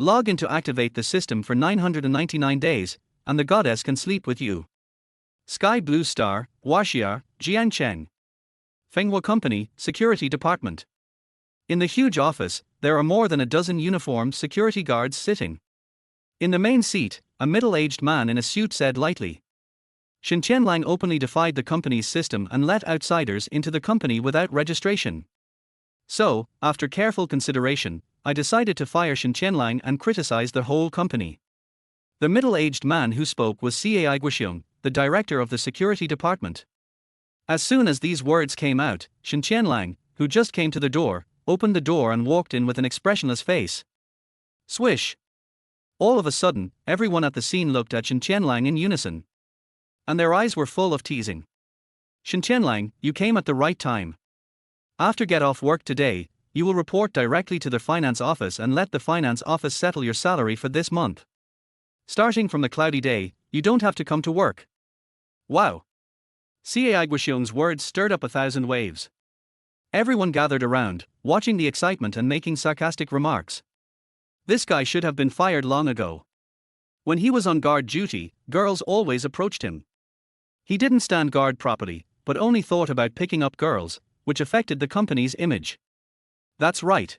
Log in to activate the system for 999 days, and the goddess can sleep with you. Sky Blue Star, Huaxia, Jiangcheng. Fenghua Company, Security Department. In the huge office, there are more than a dozen uniformed security guards sitting. In the main seat, a middle-aged man in a suit said lightly. Shen Tianlang openly defied the company's system and let outsiders into the company without registration. So, after careful consideration, I decided to fire Shen Tianlang and criticize the whole company. The middle-aged man who spoke was Cai Guoxiong, the director of the security department. As soon as these words came out, Shen Tianlang, who just came to the door, opened the door and walked in with an expressionless face. Swish! All of a sudden, everyone at the scene looked at Shen Tianlang in unison. And their eyes were full of teasing. Shen Tianlang, you came at the right time. After get off work today, you will report directly to the finance office and let the finance office settle your salary for this month. Starting from the cloudy day, you don't have to come to work. Wow! Cai Guoxiong's words stirred up 1,000 waves. Everyone gathered around, watching the excitement and making sarcastic remarks. This guy should have been fired long ago. When he was on guard duty, girls always approached him. He didn't stand guard properly, but only thought about picking up girls, which affected the company's image. That's right.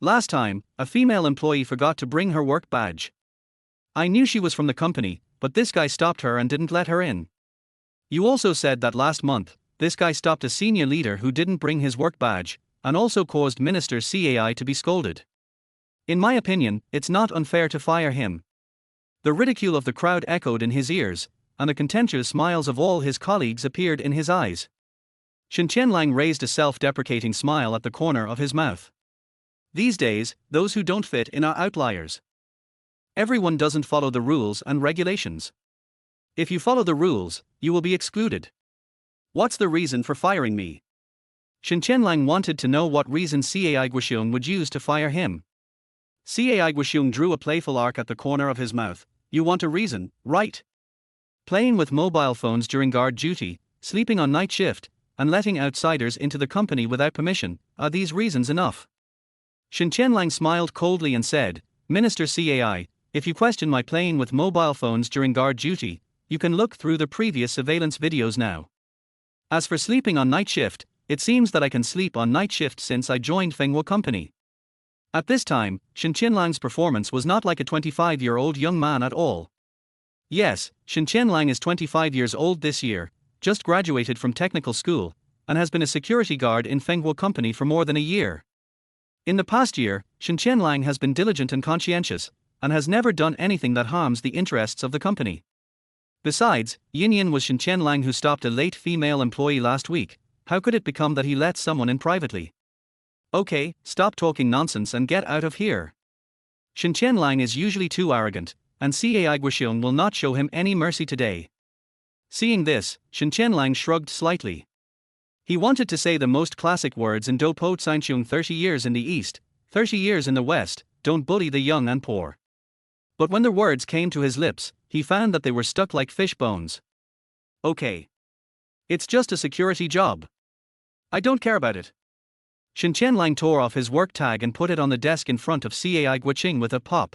Last time, a female employee forgot to bring her work badge. I knew she was from the company, but this guy stopped her and didn't let her in. You also said that last month, this guy stopped a senior leader who didn't bring his work badge, and also caused Minister Cai to be scolded. In my opinion, it's not unfair to fire him. The ridicule of the crowd echoed in his ears, and the contemptuous smiles of all his colleagues appeared in his eyes. Shen Tianlang raised a self-deprecating smile at the corner of his mouth. These days, those who don't fit in are outliers. Everyone doesn't follow the rules and regulations. If you follow the rules, you will be excluded. What's the reason for firing me? Shen Tianlang wanted to know what reason Cai Guoxiong would use to fire him. Cai Guoxiong drew a playful arc at the corner of his mouth. You want a reason, right? Playing with mobile phones during guard duty, sleeping on night shift, and letting outsiders into the company without permission, are these reasons enough? Shen Tianlang smiled coldly and said, Minister Cai, if you question my playing with mobile phones during guard duty, you can look through the previous surveillance videos now. As for sleeping on night shift, it seems that I can sleep on night shift since I joined Fenghua Company. At this time, Shen Tianlang's performance was not like a 25-year-old young man at all. Yes, Shen Tianlang is 25 years old this year, just graduated from technical school, and has been a security guard in Fenghua Company for more than a year. In the past year, Shen Tianlang has been diligent and conscientious, and has never done anything that harms the interests of the company. Besides, Yin was Shen Tianlang who stopped a late female employee last week. How could it become that he let someone in privately? Okay, stop talking nonsense and get out of here. Shen Tianlang is usually too arrogant, and Cai Guoxiong will not show him any mercy today. Seeing this, Shen Tianlang shrugged slightly. He wanted to say the most classic words in Do Po Sanxiong 30 years in the East, 30 years in the West, don't bully the young and poor. But when the words came to his lips, he found that they were stuck like fish bones. Okay. It's just a security job. I don't care about it. Shen Tianlang tore off his work tag and put it on the desk in front of Cai Guoxiong with a pop.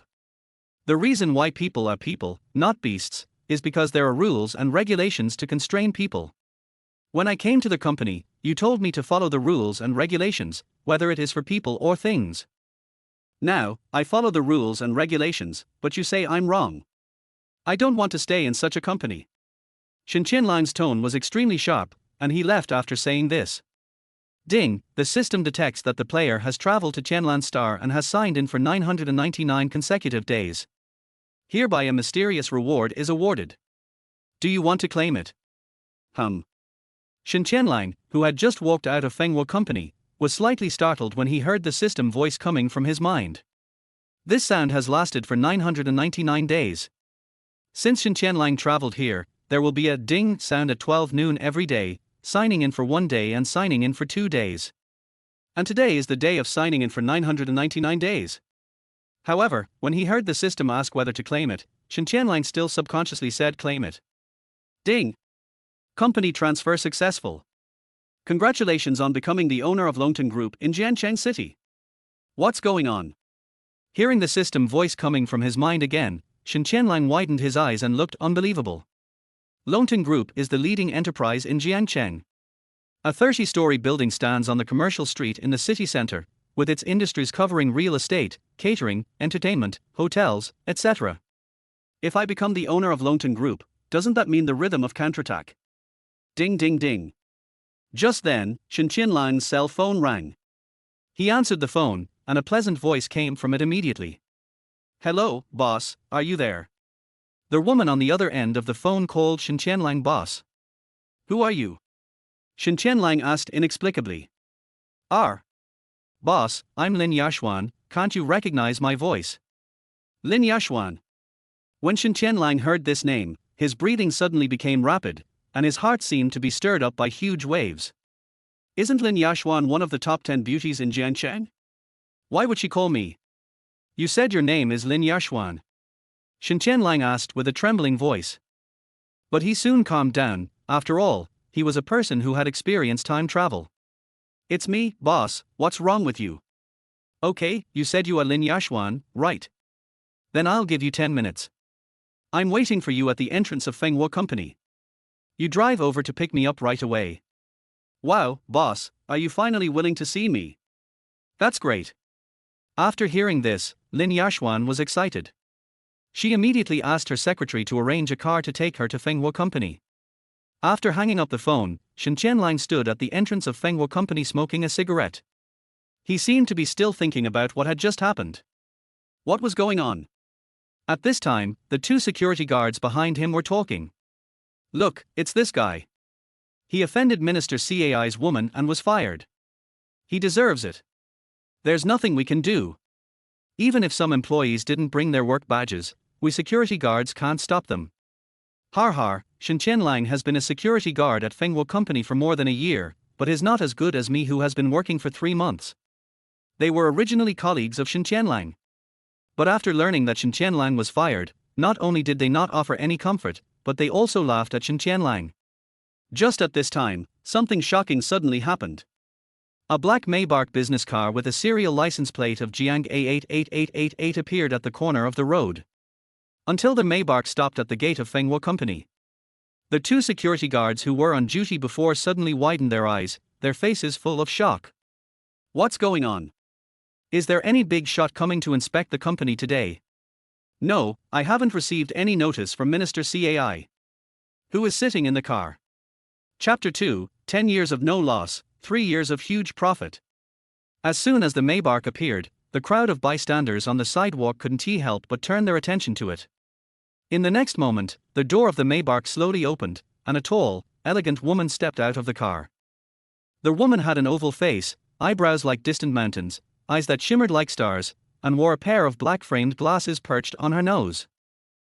The reason why people are people, not beasts, is because there are rules and regulations to constrain people. When I came to the company, you told me to follow the rules and regulations, whether it is for people or things. Now, I follow the rules and regulations, but you say I'm wrong. I don't want to stay in such a company. Shen Tianlang's tone was extremely sharp, and he left after saying this. Ding, the system detects that the player has traveled to Tianlan Star and has signed in for 999 consecutive days. Hereby a mysterious reward is awarded. Do you want to claim it? Shen Tianlang, who had just walked out of Fenghua Company, was slightly startled when he heard the system voice coming from his mind. This sound has lasted for 999 days. Since Shen Tianlang traveled here, there will be a ding sound at 12 noon every day, signing in for 1 day and signing in for 2 days. And today is the day of signing in for 999 days. However, when he heard the system ask whether to claim it, Shen Tianlang still subconsciously said claim it. Ding! Company transfer successful. Congratulations on becoming the owner of Longtan Group in Jiangcheng City. What's going on? Hearing the system voice coming from his mind again, Shen Tianlang widened his eyes and looked unbelievable. Longton Group is the leading enterprise in Jiangcheng. A 30-story building stands on the commercial street in the city center, with its industries covering real estate, catering, entertainment, hotels, etc. If I become the owner of Longton Group, doesn't that mean the rhythm of counterattack? Ding ding ding. Just then, Shen Tianlang's cell phone rang. He answered the phone, and a pleasant voice came from it immediately. Hello, boss, are you there? The woman on the other end of the phone called Shen Tianlang boss. Who are you? Shen Tianlang asked inexplicably. Boss, I'm Lin Yaxuan, can't you recognize my voice? Lin Yaxuan. When Shen Tianlang heard this name, his breathing suddenly became rapid, and his heart seemed to be stirred up by huge waves. Isn't Lin Yaxuan one of the top 10 beauties in Jiangcheng? Why would she call me? You said your name is Lin Yaxuan. Shen Tianlang asked with a trembling voice. But he soon calmed down. After all, he was a person who had experienced time travel. It's me, boss, what's wrong with you? Okay, you said you are Lin Yaxuan, right? Then I'll give you 10 minutes. I'm waiting for you at the entrance of Fenghua Company. You drive over to pick me up right away. Wow, boss, are you finally willing to see me? That's great. After hearing this, Lin Yaxuan was excited. She immediately asked her secretary to arrange a car to take her to Fenghua Company. After hanging up the phone, Shen Tianlang stood at the entrance of Fenghua Company smoking a cigarette. He seemed to be still thinking about what had just happened. What was going on? At this time, the two security guards behind him were talking. Look, it's this guy. He offended Minister Cai's woman and was fired. He deserves it. There's nothing we can do. Even if some employees didn't bring their work badges, we security guards can't stop them. Har, Shen Tianlang has been a security guard at Fenghua Company for more than a year, but is not as good as me who has been working for 3 months. They were originally colleagues of Shen Tianlang. But after learning that Shen Tianlang was fired, not only did they not offer any comfort, but they also laughed at Shen Tianlang. Just at this time, something shocking suddenly happened. A black Maybach business car with a serial license plate of Jiang A88888 appeared at the corner of the road. Until the Maybach stopped at the gate of Fenghua Company. The two security guards who were on duty before suddenly widened their eyes, their faces full of shock. What's going on? Is there any big shot coming to inspect the company today? No, I haven't received any notice from Minister Cai. Who is sitting in the car? Chapter 2, 10 years of no loss, 3 years of huge profit. As soon as the Maybach appeared, the crowd of bystanders on the sidewalk couldn't help but turn their attention to it. In the next moment, the door of the Maybach slowly opened, and a tall, elegant woman stepped out of the car. The woman had an oval face, eyebrows like distant mountains, eyes that shimmered like stars, and wore a pair of black-framed glasses perched on her nose.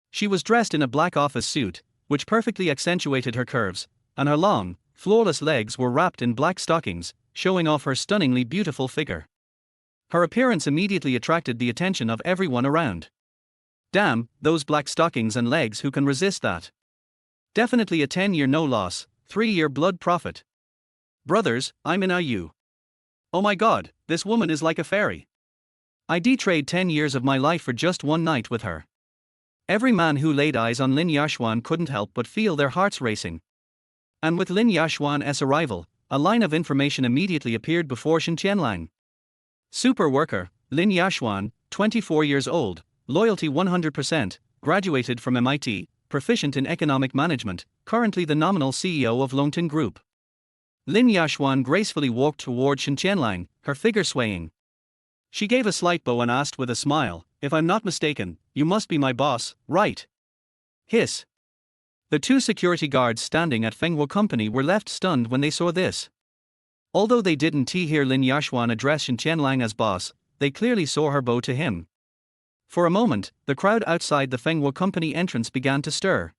She was dressed in a black office suit, which perfectly accentuated her curves, and her long, flawless legs were wrapped in black stockings, showing off her stunningly beautiful figure. Her appearance immediately attracted the attention of everyone around. Damn, those black stockings and legs, who can resist that? Definitely a 10-year no loss, 3-year blood profit. Brothers, I'm in IU. Oh my god, this woman is like a fairy. I'd trade 10 years of my life for just one night with her. Every man who laid eyes on Lin Yaxuan couldn't help but feel their hearts racing. And with Lin Yaxuan's arrival, a line of information immediately appeared before Shen Tianlang. Super worker, Lin Yaxuan, 24 years old, loyalty 100%, graduated from MIT, proficient in economic management, currently the nominal CEO of Longton Group. Lin Yaxuan gracefully walked toward Shen Tianlang, her figure swaying. She gave a slight bow and asked with a smile, "If I'm not mistaken, you must be my boss, right?" Hiss. The two security guards standing at Fenghua Company were left stunned when they saw this. Although they didn't hear Lin Yaxuan address Shen Tianlang as boss, they clearly saw her bow to him. For a moment, the crowd outside the Fenghua Company entrance began to stir.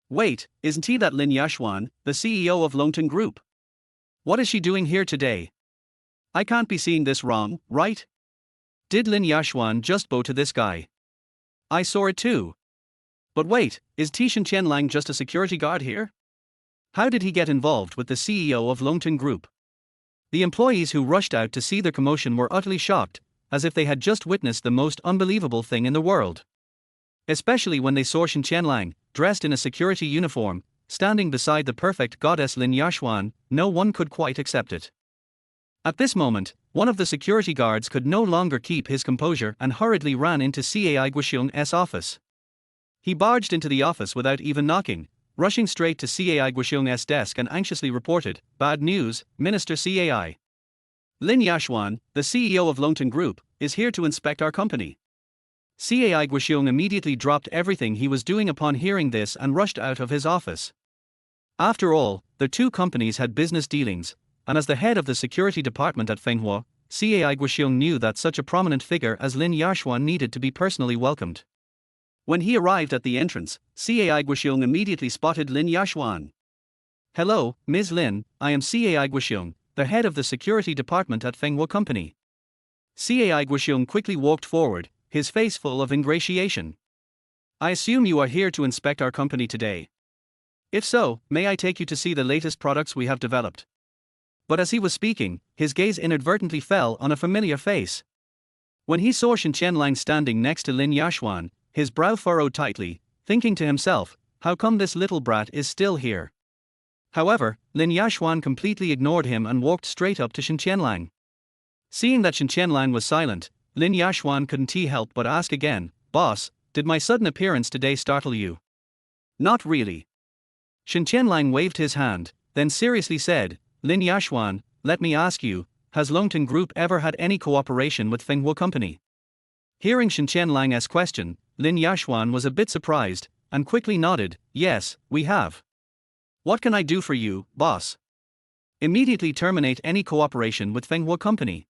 Wait, isn't he that Lin Yaxuan, the CEO of Longton Group? What is she doing here today? I can't be seeing this wrong, right? Did Lin Yaxuan just bow to this guy? I saw it too. But wait, is Shen Tianlang just a security guard here? How did he get involved with the CEO of Longton Group? The employees who rushed out to see the commotion were utterly shocked, as if they had just witnessed the most unbelievable thing in the world. Especially when they saw Shen Tianlang, dressed in a security uniform, standing beside the perfect goddess Lin Yaxuan. No one could quite accept it. At this moment, one of the security guards could no longer keep his composure and hurriedly ran into Cai Guoxiong's office. He barged into the office without even knocking, rushing straight to Cai Guoxiong's desk and anxiously reported, "Bad news, Minister Cai. Lin Yaxuan, the CEO of Longton Group, is here to inspect our company." Cai Guoxiong immediately dropped everything he was doing upon hearing this and rushed out of his office. After all, the two companies had business dealings, and as the head of the security department at Fenghua, Cai Guoxiong knew that such a prominent figure as Lin Yaxuan needed to be personally welcomed. When he arrived at the entrance, Cai Guoxiong immediately spotted Lin Yaxuan. "Hello, Ms. Lin, I am Cai Guoxiong, the head of the security department at Fenghua Company." Cai Guoxiong quickly walked forward, his face full of ingratiation. "I assume you are here to inspect our company today. If so, may I take you to see the latest products we have developed?" But as he was speaking, his gaze inadvertently fell on a familiar face. When he saw Shen Tianlang standing next to Lin Yaxuan, his brow furrowed tightly, thinking to himself, "How come this little brat is still here?" However, Lin Yaxuan completely ignored him and walked straight up to Shen Tianlang. Seeing that Shen Tianlang was silent, Lin Yaxuan couldn't help but ask again, "Boss, did my sudden appearance today startle you?" "Not really." Shen Tianlang waved his hand, then seriously said, "Lin Yaxuan, let me ask you, has Longton Group ever had any cooperation with Fenghua Company?" Hearing Shen Tianlang's question, Lin Yaxuan was a bit surprised, and quickly nodded, "Yes, we have." "What can I do for you, boss?" "Immediately terminate any cooperation with Fenghua Company."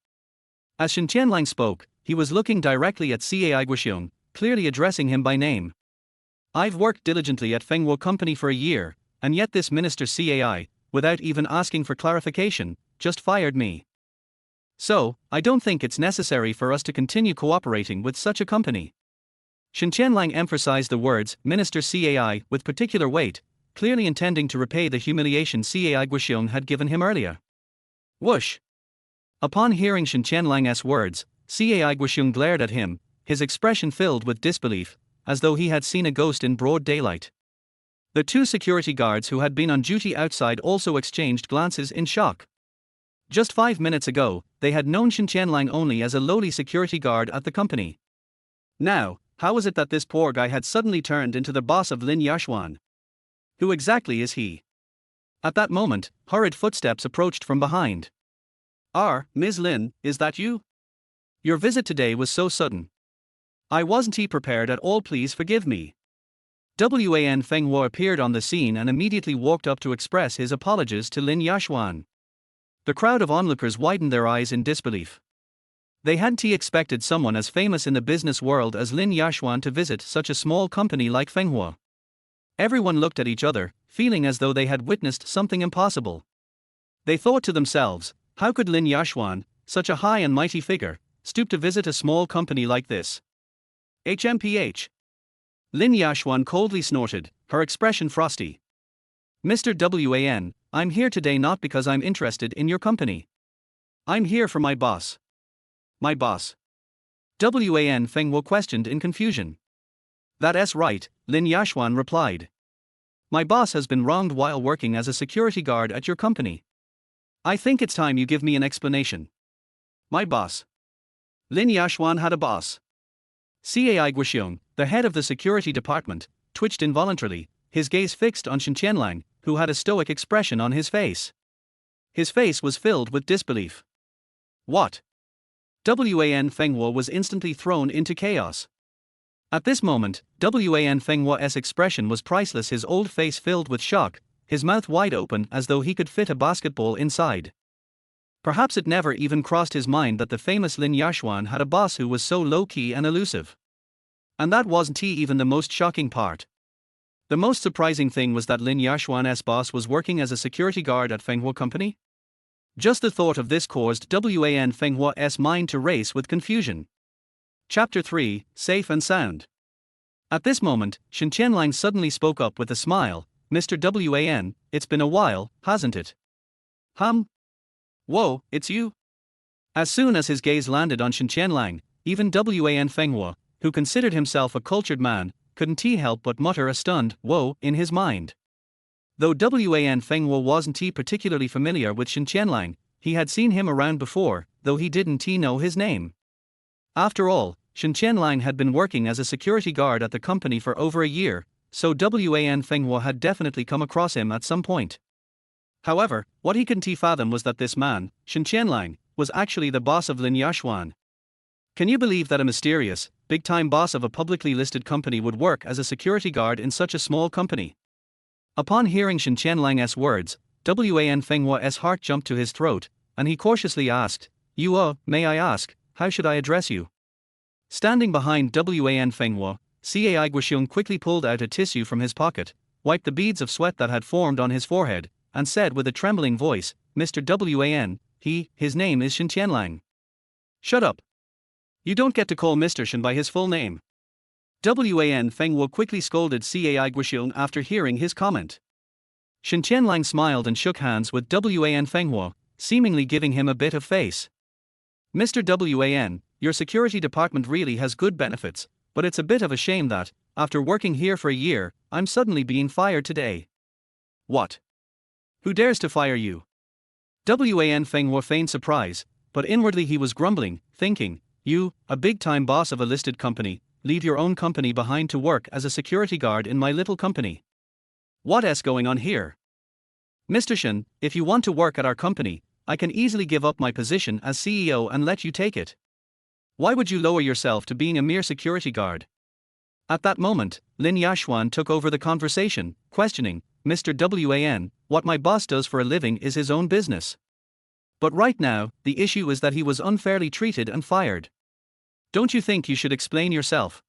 As Shen Tianlang spoke, he was looking directly at Cai Guoxiong, clearly addressing him by name. "I've worked diligently at Fenghua Company for a year, and yet this Minister Cai, without even asking for clarification, just fired me. So, I don't think it's necessary for us to continue cooperating with such a company." Shen Tianlang emphasized the words "Minister Cai" with particular weight, clearly intending to repay the humiliation Cai Guoxiong had given him earlier. Whoosh! Upon hearing Shen Tianlang's words, Cai Guoxiong glared at him, his expression filled with disbelief, as though he had seen a ghost in broad daylight. The two security guards who had been on duty outside also exchanged glances in shock. Just 5 minutes ago, they had known Shen Tianlang only as a lowly security guard at the company. Now, how was it that this poor guy had suddenly turned into the boss of Lin Yaxuan? Who exactly is he? At that moment, hurried footsteps approached from behind. Ms. Lin, is that you? Your visit today was so sudden. I wasn't prepared at all, please forgive me." Wan Fenghua appeared on the scene and immediately walked up to express his apologies to Lin Yaxuan. The crowd of onlookers widened their eyes in disbelief. They hadn't expected someone as famous in the business world as Lin Yaxuan to visit such a small company like Fenghua. Everyone looked at each other, feeling as though they had witnessed something impossible. They thought to themselves, how could Lin Yaxuan, such a high and mighty figure, stoop to visit a small company like this? HMPH. Lin Yaxuan coldly snorted, her expression frosty. "Mr. Wan, I'm here today not because I'm interested in your company. I'm here for my boss." "My boss?" Wan Fenghua questioned in confusion. "That's right," Lin Yaxuan replied. "My boss has been wronged while working as a security guard at your company. I think it's time you give me an explanation." "My boss?" Lin Yaxuan had a boss. Cai Guoxiong, the head of the security department, twitched involuntarily, his gaze fixed on Shen Tianlang, who had a stoic expression on his face. His face was filled with disbelief. "What?" Wan Fenghua was instantly thrown into chaos. At this moment, Wan Fenghua's expression was priceless, his old face filled with shock, his mouth wide open as though he could fit a basketball inside. Perhaps it never even crossed his mind that the famous Lin Yaxuan had a boss who was so low-key and elusive. And that wasn't even the most shocking part. The most surprising thing was that Lin Yaxuan's boss was working as a security guard at Fenghua Company. Just the thought of this caused Wan Fenghua's mind to race with confusion. Chapter 3, Safe and Sound. At this moment, Shen Tianlang suddenly spoke up with a smile, "Mr. Wan, it's been a while, hasn't it?" "Whoa, it's you?" As soon as his gaze landed on Shen Tianlang, even Wan Fenghua, who considered himself a cultured man, couldn't help but mutter a stunned "whoa" in his mind. Though Wan Fenghua wasn't particularly familiar with Shen Tianlang, he had seen him around before, though he didn't know his name. After all, Shen Tianlang had been working as a security guard at the company for over a year, so Wan Fenghua had definitely come across him at some point. However, what he couldn't fathom was that this man, Shen Tianlang, was actually the boss of Lin Yaxuan. Can you believe that a mysterious, big-time boss of a publicly listed company would work as a security guard in such a small company? Upon hearing Shen Tianlang's words, Wan Fenghua's heart jumped to his throat, and he cautiously asked, may I ask, how should I address you? Standing behind Wan Fenghua, Cai Guoxiong quickly pulled out a tissue from his pocket, wiped the beads of sweat that had formed on his forehead, and said with a trembling voice, Mr. Wan, his name is Shen Tianlang. Shut up. You don't get to call Mr. Shen by his full name. Wan Fenghua quickly scolded Cai Guoxiong after hearing his comment. Shen Tianlang smiled and shook hands with Wan Fenghua, seemingly giving him a bit of face. Mr. Wan, your security department really has good benefits, but it's a bit of a shame that, after working here for a year, I'm suddenly being fired today. What? Who dares to fire you? Wan Fenghua feigned surprise, but inwardly he was grumbling, thinking, you, a big-time boss of a listed company, leave your own company behind to work as a security guard in my little company. What's going on here? Mr. Shen, if you want to work at our company, I can easily give up my position as CEO and let you take it. Why would you lower yourself to being a mere security guard? At that moment, Lin Yaxuan took over the conversation, questioning, Mr. Wan, what my boss does for a living is his own business. But right now, the issue is that he was unfairly treated and fired. Don't you think you should explain yourself?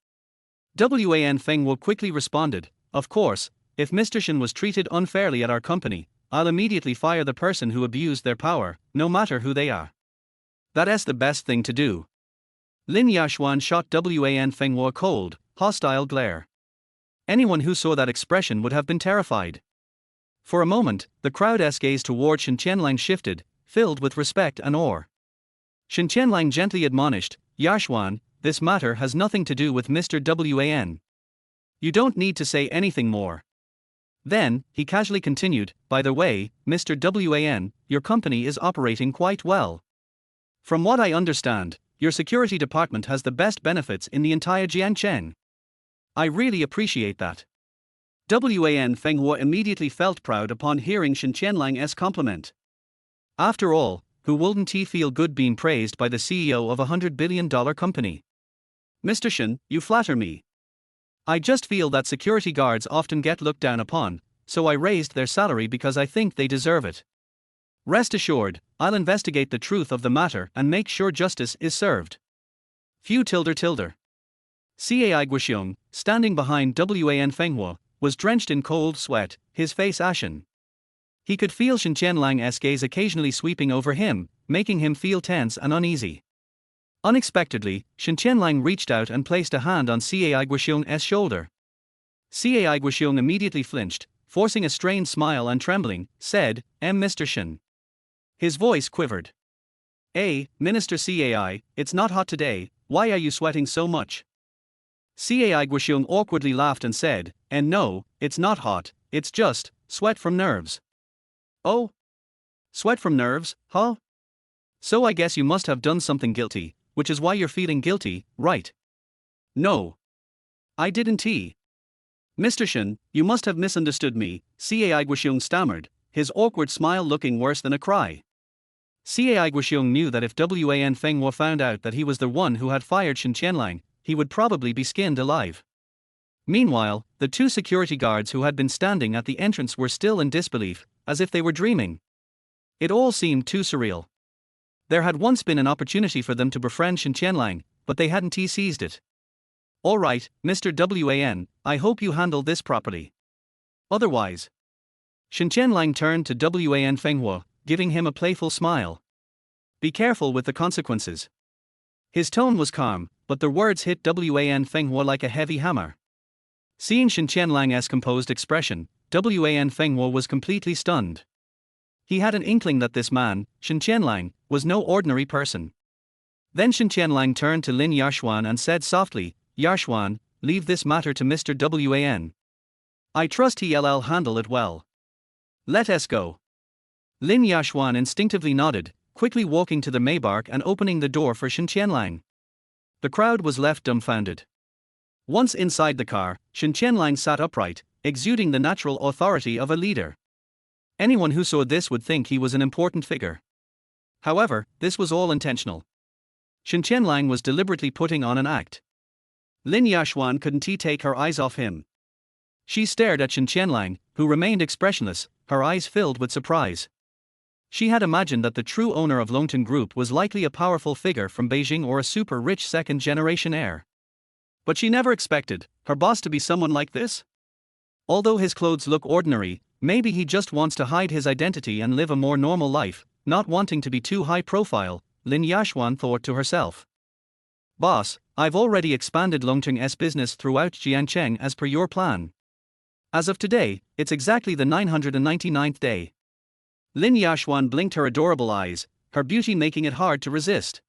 Wan Fenghua quickly responded, of course, if Mr. Shen was treated unfairly at our company, I'll immediately fire the person who abused their power, no matter who they are. That's the best thing to do. Lin Yaxuan shot Wan Fenghua a cold, hostile glare. Anyone who saw that expression would have been terrified. For a moment, the crowd's gaze toward Shen Tianlang shifted, filled with respect and awe. Shen Tianlang gently admonished, Yaxuan, this matter has nothing to do with Mr. Wan. You don't need to say anything more. Then, he casually continued, by the way, Mr. Wan, your company is operating quite well. From what I understand, your security department has the best benefits in the entire Jiangcheng. I really appreciate that. Wan Fenghua immediately felt proud upon hearing Shen Tianlang's compliment. After all, who wouldn't feel good being praised by the CEO of a $100 billion company? Mr. Shen, you flatter me. I just feel that security guards often get looked down upon, so I raised their salary because I think they deserve it. Rest assured, I'll investigate the truth of the matter and make sure justice is served. Cai Guoxiong, standing behind Wan Fenghua, was drenched in cold sweat, his face ashen. He could feel Shen Tianlang's gaze occasionally sweeping over him, making him feel tense and uneasy. Unexpectedly, Shen Tianlang reached out and placed a hand on Cai Guoxiong's shoulder. Cai Guoxiong immediately flinched, forcing a strained smile and trembling, said, Mr. Shen. His voice quivered. Minister Cai, it's not hot today, why are you sweating so much? Cai Guoxiong awkwardly laughed and said, no, it's not hot, it's just sweat from nerves. Oh? Sweat from nerves, huh? So I guess you must have done something guilty, which is why you're feeling guilty, right? No. I didn't. Mr. Shen, you must have misunderstood me, Cai Guoxiong stammered, his awkward smile looking worse than a cry. Cai Guoxiong knew that if Wan Fenghua found out that he was the one who had fired Shen Tianlang, he would probably be skinned alive. Meanwhile, the two security guards who had been standing at the entrance were still in disbelief, as if they were dreaming. It all seemed too surreal. There had once been an opportunity for them to befriend Shen Tianlang, but they hadn't seized it. All right, Mr. Wan, I hope you handle this properly. Otherwise. Shen Tianlang turned to Wan Fenghua, giving him a playful smile. Be careful with the consequences. His tone was calm, but the words hit Wan Fenghua like a heavy hammer. Seeing Shen Tianlang's composed expression, Wan Fenghua was completely stunned. He had an inkling that this man, Shen Tianlang, was no ordinary person. Then Shen Tianlang turned to Lin Yaxuan and said softly, Yaxuan, leave this matter to Mr. Wan. I trust he'll handle it well. Let us go. Lin Yaxuan instinctively nodded, quickly walking to the Maybach and opening the door for Shen Tianlang. The crowd was left dumbfounded. Once inside the car, Shen Tianlang sat upright, exuding the natural authority of a leader. Anyone who saw this would think he was an important figure. However, this was all intentional. Shen Tianlang was deliberately putting on an act. Lin Yaxuan couldn't take her eyes off him. She stared at Shen Tianlang, who remained expressionless, her eyes filled with surprise. She had imagined that the true owner of Longton Group was likely a powerful figure from Beijing or a super-rich second-generation heir. But she never expected her boss to be someone like this. Although his clothes look ordinary, maybe he just wants to hide his identity and live a more normal life, not wanting to be too high-profile, Lin Yaxuan thought to herself. Boss, I've already expanded Longteng's business throughout Jiangcheng as per your plan. As of today, it's exactly the 999th day. Lin Yaxuan blinked her adorable eyes, her beauty making it hard to resist.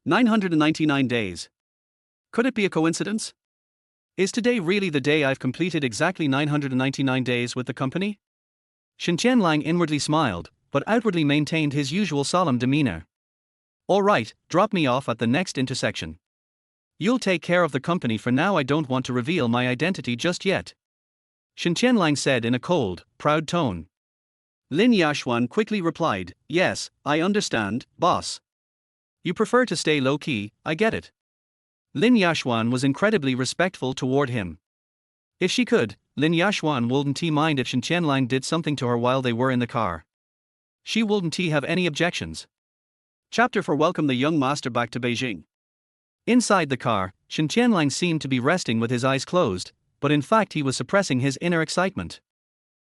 999 days. Could it be a coincidence? Is today really the day I've completed exactly 999 days with the company? Shen Tianlang inwardly smiled, but outwardly maintained his usual solemn demeanor. All right, drop me off at the next intersection. You'll take care of the company for now. I don't want to reveal my identity just yet. Shen Tianlang said in a cold, proud tone. Lin Yaxuan quickly replied, Yes, I understand, boss. You prefer to stay low-key, I get it. Lin Yaxuan was incredibly respectful toward him. If she could, Lin Yaxuan wouldn't mind if Shen Tianlang did something to her while they were in the car. She wouldn't have any objections. Chapter 4 Welcome the young master back to Beijing. Inside the car, Shen Tianlang seemed to be resting with his eyes closed, but in fact he was suppressing his inner excitement.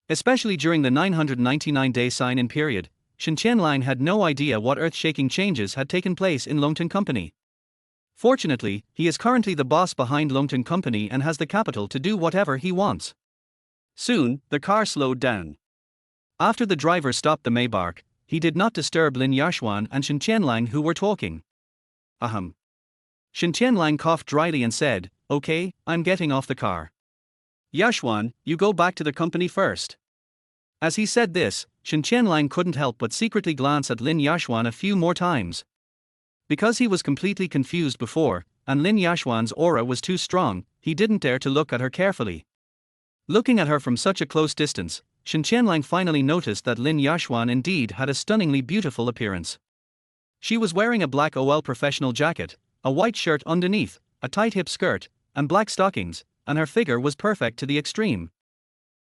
Especially during the 999-day sign-in period, Shen Tianlang had no idea what earth-shaking changes had taken place in Longton Company. Fortunately, he is currently the boss behind Longton Company and has the capital to do whatever he wants. Soon, the car slowed down. After the driver stopped the Maybach, he did not disturb Lin Yaxuan and Shen Tianlang who were talking. Ahem. Shen Tianlang coughed dryly and said, Okay, I'm getting off the car. Yaxuan, you go back to the company first. As he said this, Shen Tianlang couldn't help but secretly glance at Lin Yaxuan a few more times. Because he was completely confused before, and Lin Yaxuan's aura was too strong, he didn't dare to look at her carefully. Looking at her from such a close distance, Shen Tianlang finally noticed that Lin Yaxuan indeed had a stunningly beautiful appearance. She was wearing a black OL professional jacket, a white shirt underneath, a tight hip skirt, and black stockings, and her figure was perfect to the extreme.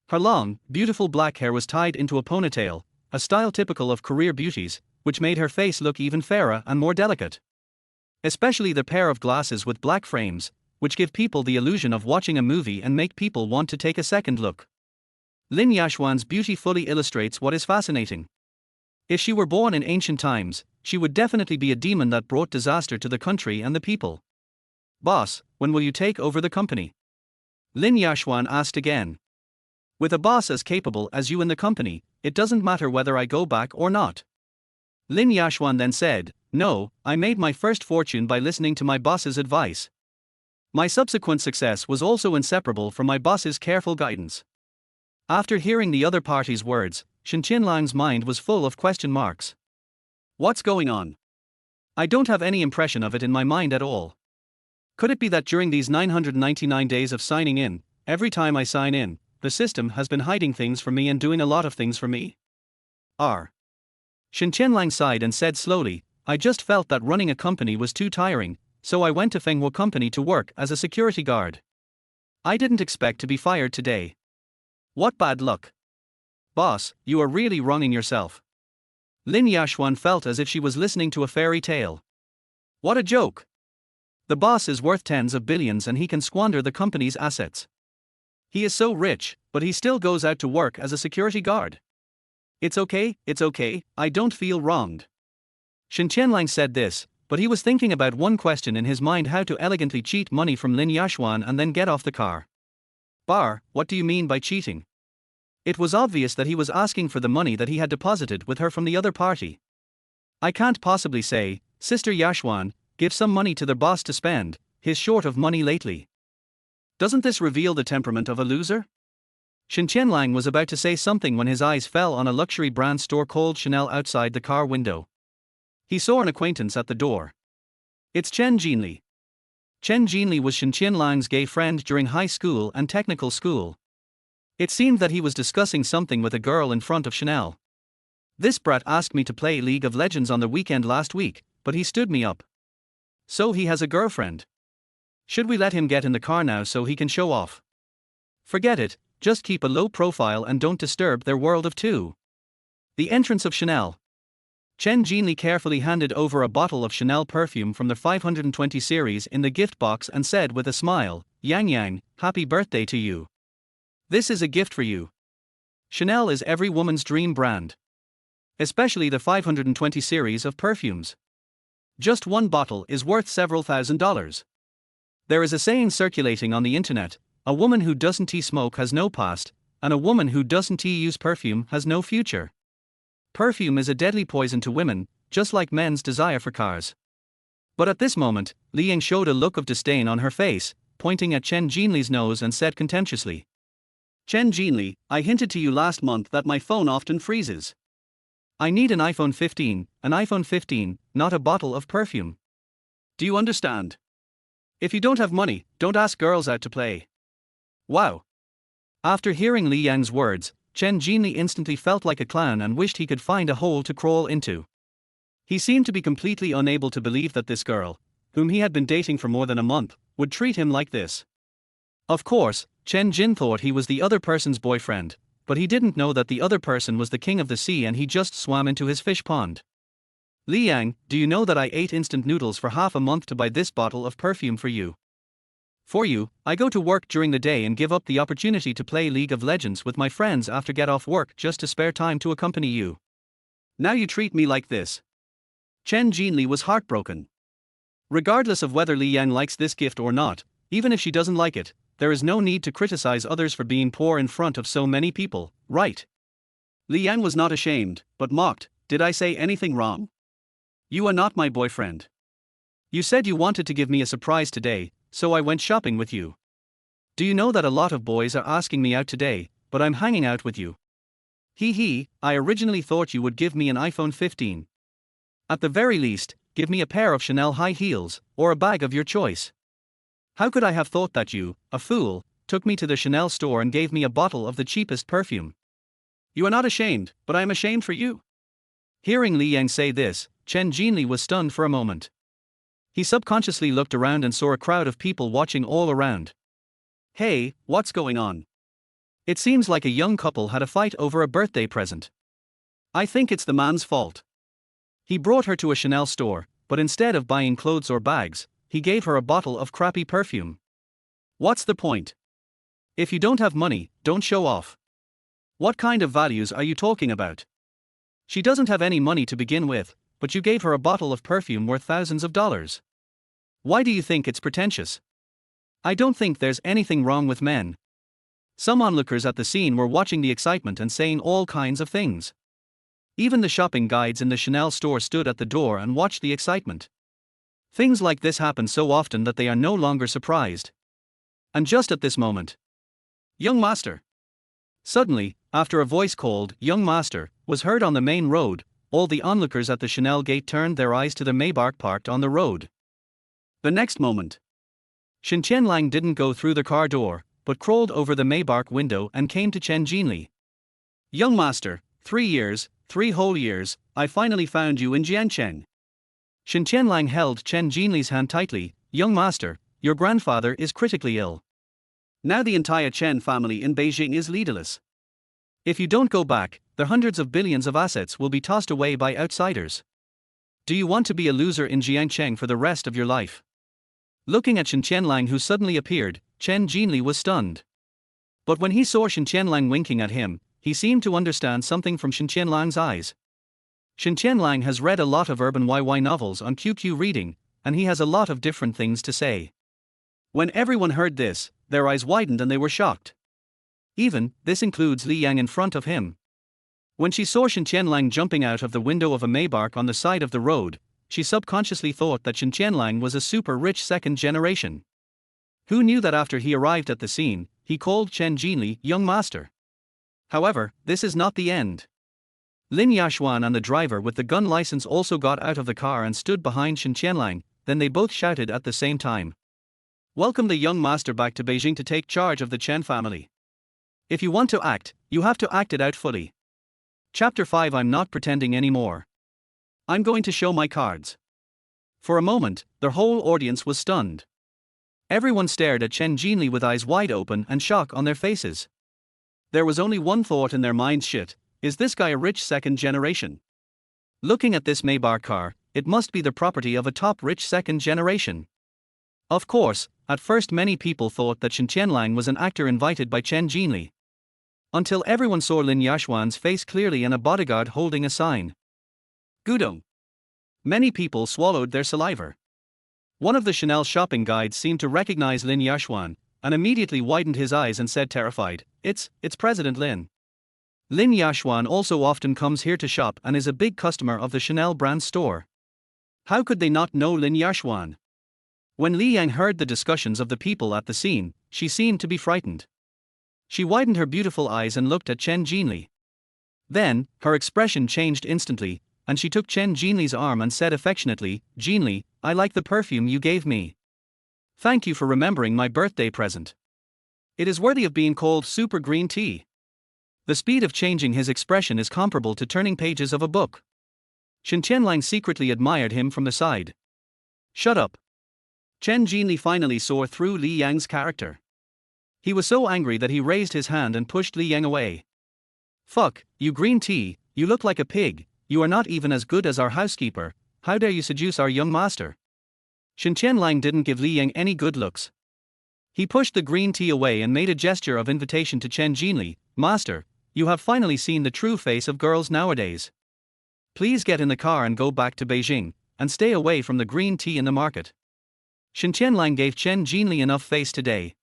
Her long, beautiful black hair was tied into a ponytail, a style typical of career beauties, which made her face look even fairer and more delicate. Especially the pair of glasses with black frames, which give people the illusion of watching a movie and make people want to take a second look. Lin Yaxuan's beauty fully illustrates what is fascinating. If she were born in ancient times, she would definitely be a demon that brought disaster to the country and the people. Boss, when will you take over the company? Lin Yaxuan asked again. With a boss as capable as you in the company, it doesn't matter whether I go back or not. Lin Yaxuan then said, No, I made my first fortune by listening to my boss's advice. My subsequent success was also inseparable from my boss's careful guidance. After hearing the other party's words, Shen Tianlang's mind was full of question marks. What's going on? I don't have any impression of it in my mind at all. Could it be that during these 999 days of signing in, every time I sign in, the system has been hiding things from me and doing a lot of things for me? Shen Tianlang sighed and said slowly, I just felt that running a company was too tiring, so I went to Fenghua company to work as a security guard. I didn't expect to be fired today. What bad luck. Boss, you are really wronging yourself. Lin Yaxuan felt as if she was listening to a fairy tale. What a joke. The boss is worth tens of billions and he can squander the company's assets. He is so rich, but he still goes out to work as a security guard. It's okay, I don't feel wronged. Shen Tianlang said this, but he was thinking about one question in his mind: how to elegantly cheat money from Lin Yaxuan and then get off the car. What do you mean by cheating? It was obvious that he was asking for the money that he had deposited with her from the other party. I can't possibly say, Sister Yaxuan, give some money to the boss to spend, he's short of money lately. Doesn't this reveal the temperament of a loser? Shen Tianlang was about to say something when his eyes fell on a luxury brand store called Chanel outside the car window. He saw an acquaintance at the door. It's Chen Jinli. Chen Jinli was Shen Tianlang's gay friend during high school and technical school. It seemed that he was discussing something with a girl in front of Chanel. This brat asked me to play League of Legends on the weekend last week, but he stood me up. So he has a girlfriend. Should we let him get in the car now so he can show off? Forget it, just keep a low profile and don't disturb their world of two. The entrance of Chanel. Chen Jinli carefully handed over a bottle of Chanel perfume from the 520 series in the gift box and said with a smile, "Yang Yang, happy birthday to you. This is a gift for you." Chanel is every woman's dream brand. Especially the 520 series of perfumes. Just one bottle is worth several $1,000s. There is a saying circulating on the internet, a woman who doesn't smoke has no past, and a woman who doesn't use perfume has no future. Perfume is a deadly poison to women, just like men's desire for cars. But at this moment, Li Yang showed a look of disdain on her face, pointing at Chen Jinli's nose and said contemptuously, "Chen Jinli, I hinted to you last month that my phone often freezes. I need an iPhone 15, not a bottle of perfume. Do you understand? If you don't have money, don't ask girls out to play." Wow. After hearing Li Yang's words, Chen Jinli instantly felt like a clown and wished he could find a hole to crawl into. He seemed to be completely unable to believe that this girl, whom he had been dating for more than a month, would treat him like this. Of course, Chen Jin thought he was the other person's boyfriend, but he didn't know that the other person was the king of the sea and he just swam into his fish pond. "Li Yang, do you know that I ate instant noodles for half a month to buy this bottle of perfume for you? For you, I go to work during the day and give up the opportunity to play League of Legends with my friends after get off work just to spare time to accompany you. Now you treat me like this." Chen Jinli was heartbroken. Regardless of whether Li Yang likes this gift or not, even if she doesn't like it, there is no need to criticize others for being poor in front of so many people, right? Li Yang was not ashamed, but mocked, "Did I say anything wrong? You are not my boyfriend. You said you wanted to give me a surprise today, so I went shopping with you. Do you know that a lot of boys are asking me out today, but I'm hanging out with you? I originally thought you would give me an iPhone 15. At the very least, give me a pair of Chanel high heels, or a bag of your choice. How could I have thought that you, a fool, took me to the Chanel store and gave me a bottle of the cheapest perfume? You are not ashamed, but I am ashamed for you." Hearing Li Yang say this, Chen Jinli was stunned for a moment. He subconsciously looked around and saw a crowd of people watching all around. Hey, what's going on? It seems like a young couple had a fight over a birthday present. I think it's the man's fault. He brought her to a Chanel store, but instead of buying clothes or bags, he gave her a bottle of crappy perfume. What's the point? If you don't have money, don't show off. What kind of values are you talking about? She doesn't have any money to begin with, but you gave her a bottle of perfume worth thousands of dollars. Why do you think it's pretentious? I don't think there's anything wrong with men. Some onlookers at the scene were watching the excitement and saying all kinds of things. Even the shopping guides in the Chanel store stood at the door and watched the excitement. Things like this happen so often that they are no longer surprised. And just at this moment, "Young master." Suddenly, after a voice called, "Young master," was heard on the main road, all the onlookers at the Chanel gate turned their eyes to the Maybach parked on the road. The next moment, Shen Tianlang didn't go through the car door, but crawled over the Maybach window and came to Chen Jinli. "Young master, 3 years, 3 whole years, I finally found you in Jiangcheng." Shen Tianlang held Chen Jinli's hand tightly. "Young master, your grandfather is critically ill. Now the entire Chen family in Beijing is leaderless. If you don't go back, the hundreds of billions of assets will be tossed away by outsiders. Do you want to be a loser in Jiangcheng for the rest of your life?" Looking at Shen Tianlang, who suddenly appeared, Chen Jinli was stunned. But when he saw Shen Tianlang winking at him, he seemed to understand something from Shen Tianlang's eyes. Shen Tianlang has read a lot of urban YY novels on QQ reading, and he has a lot of different things to say. When everyone heard this, their eyes widened and they were shocked. Even, this includes Li Yang in front of him. When she saw Shen Tianlang jumping out of the window of a Maybach on the side of the road, she subconsciously thought that Shen Tianlang was a super rich second generation. Who knew that after he arrived at the scene, he called Chen Jinli young master? However, this is not the end. Lin Yaxuan and the driver with the gun license also got out of the car and stood behind Shen Tianlang, then they both shouted at the same time. Welcome the young master back to Beijing to take charge of the Chen family. If you want to act, you have to act it out fully. Chapter 5. I'm not pretending anymore. I'm going to show my cards. For a moment, the whole audience was stunned. Everyone stared at Chen Jinli with eyes wide open and shock on their faces. There was only one thought in their minds: shit, is this guy a rich second generation? Looking at this Maybach car, it must be the property of a top rich second generation. Of course, at first many people thought that Shen Tianlang was an actor invited by Chen Jinli. Until everyone saw Lin Yaxuan's face clearly and a bodyguard holding a sign. Gudong. Many people swallowed their saliva. One of the Chanel shopping guides seemed to recognize Lin Yaxuan, and immediately widened his eyes and said terrified, It's President Lin. Lin Yaxuan also often comes here to shop and is a big customer of the Chanel brand store. How could they not know Lin Yaxuan? When Li Yang heard the discussions of the people at the scene, she seemed to be frightened. She widened her beautiful eyes and looked at Chen Jinli. Then, her expression changed instantly, and she took Chen Jinli's arm and said affectionately, Jinli, I like the perfume you gave me. Thank you for remembering my birthday present. It is worthy of being called super green tea. The speed of changing his expression is comparable to turning pages of a book. Shen Tianlang secretly admired him from the side. Shut up. Chen Jinli finally saw through Li Yang's character. He was so angry that he raised his hand and pushed Li Yang away. Fuck, you green tea, you look like a pig, you are not even as good as our housekeeper, how dare you seduce our young master? Shen Tianlang didn't give Li Yang any good looks. He pushed the green tea away and made a gesture of invitation to Chen Jinli, Master, you have finally seen the true face of girls nowadays. Please get in the car and go back to Beijing, and stay away from the green tea in the market. Shen Tianlang gave Chen Jinli enough face today.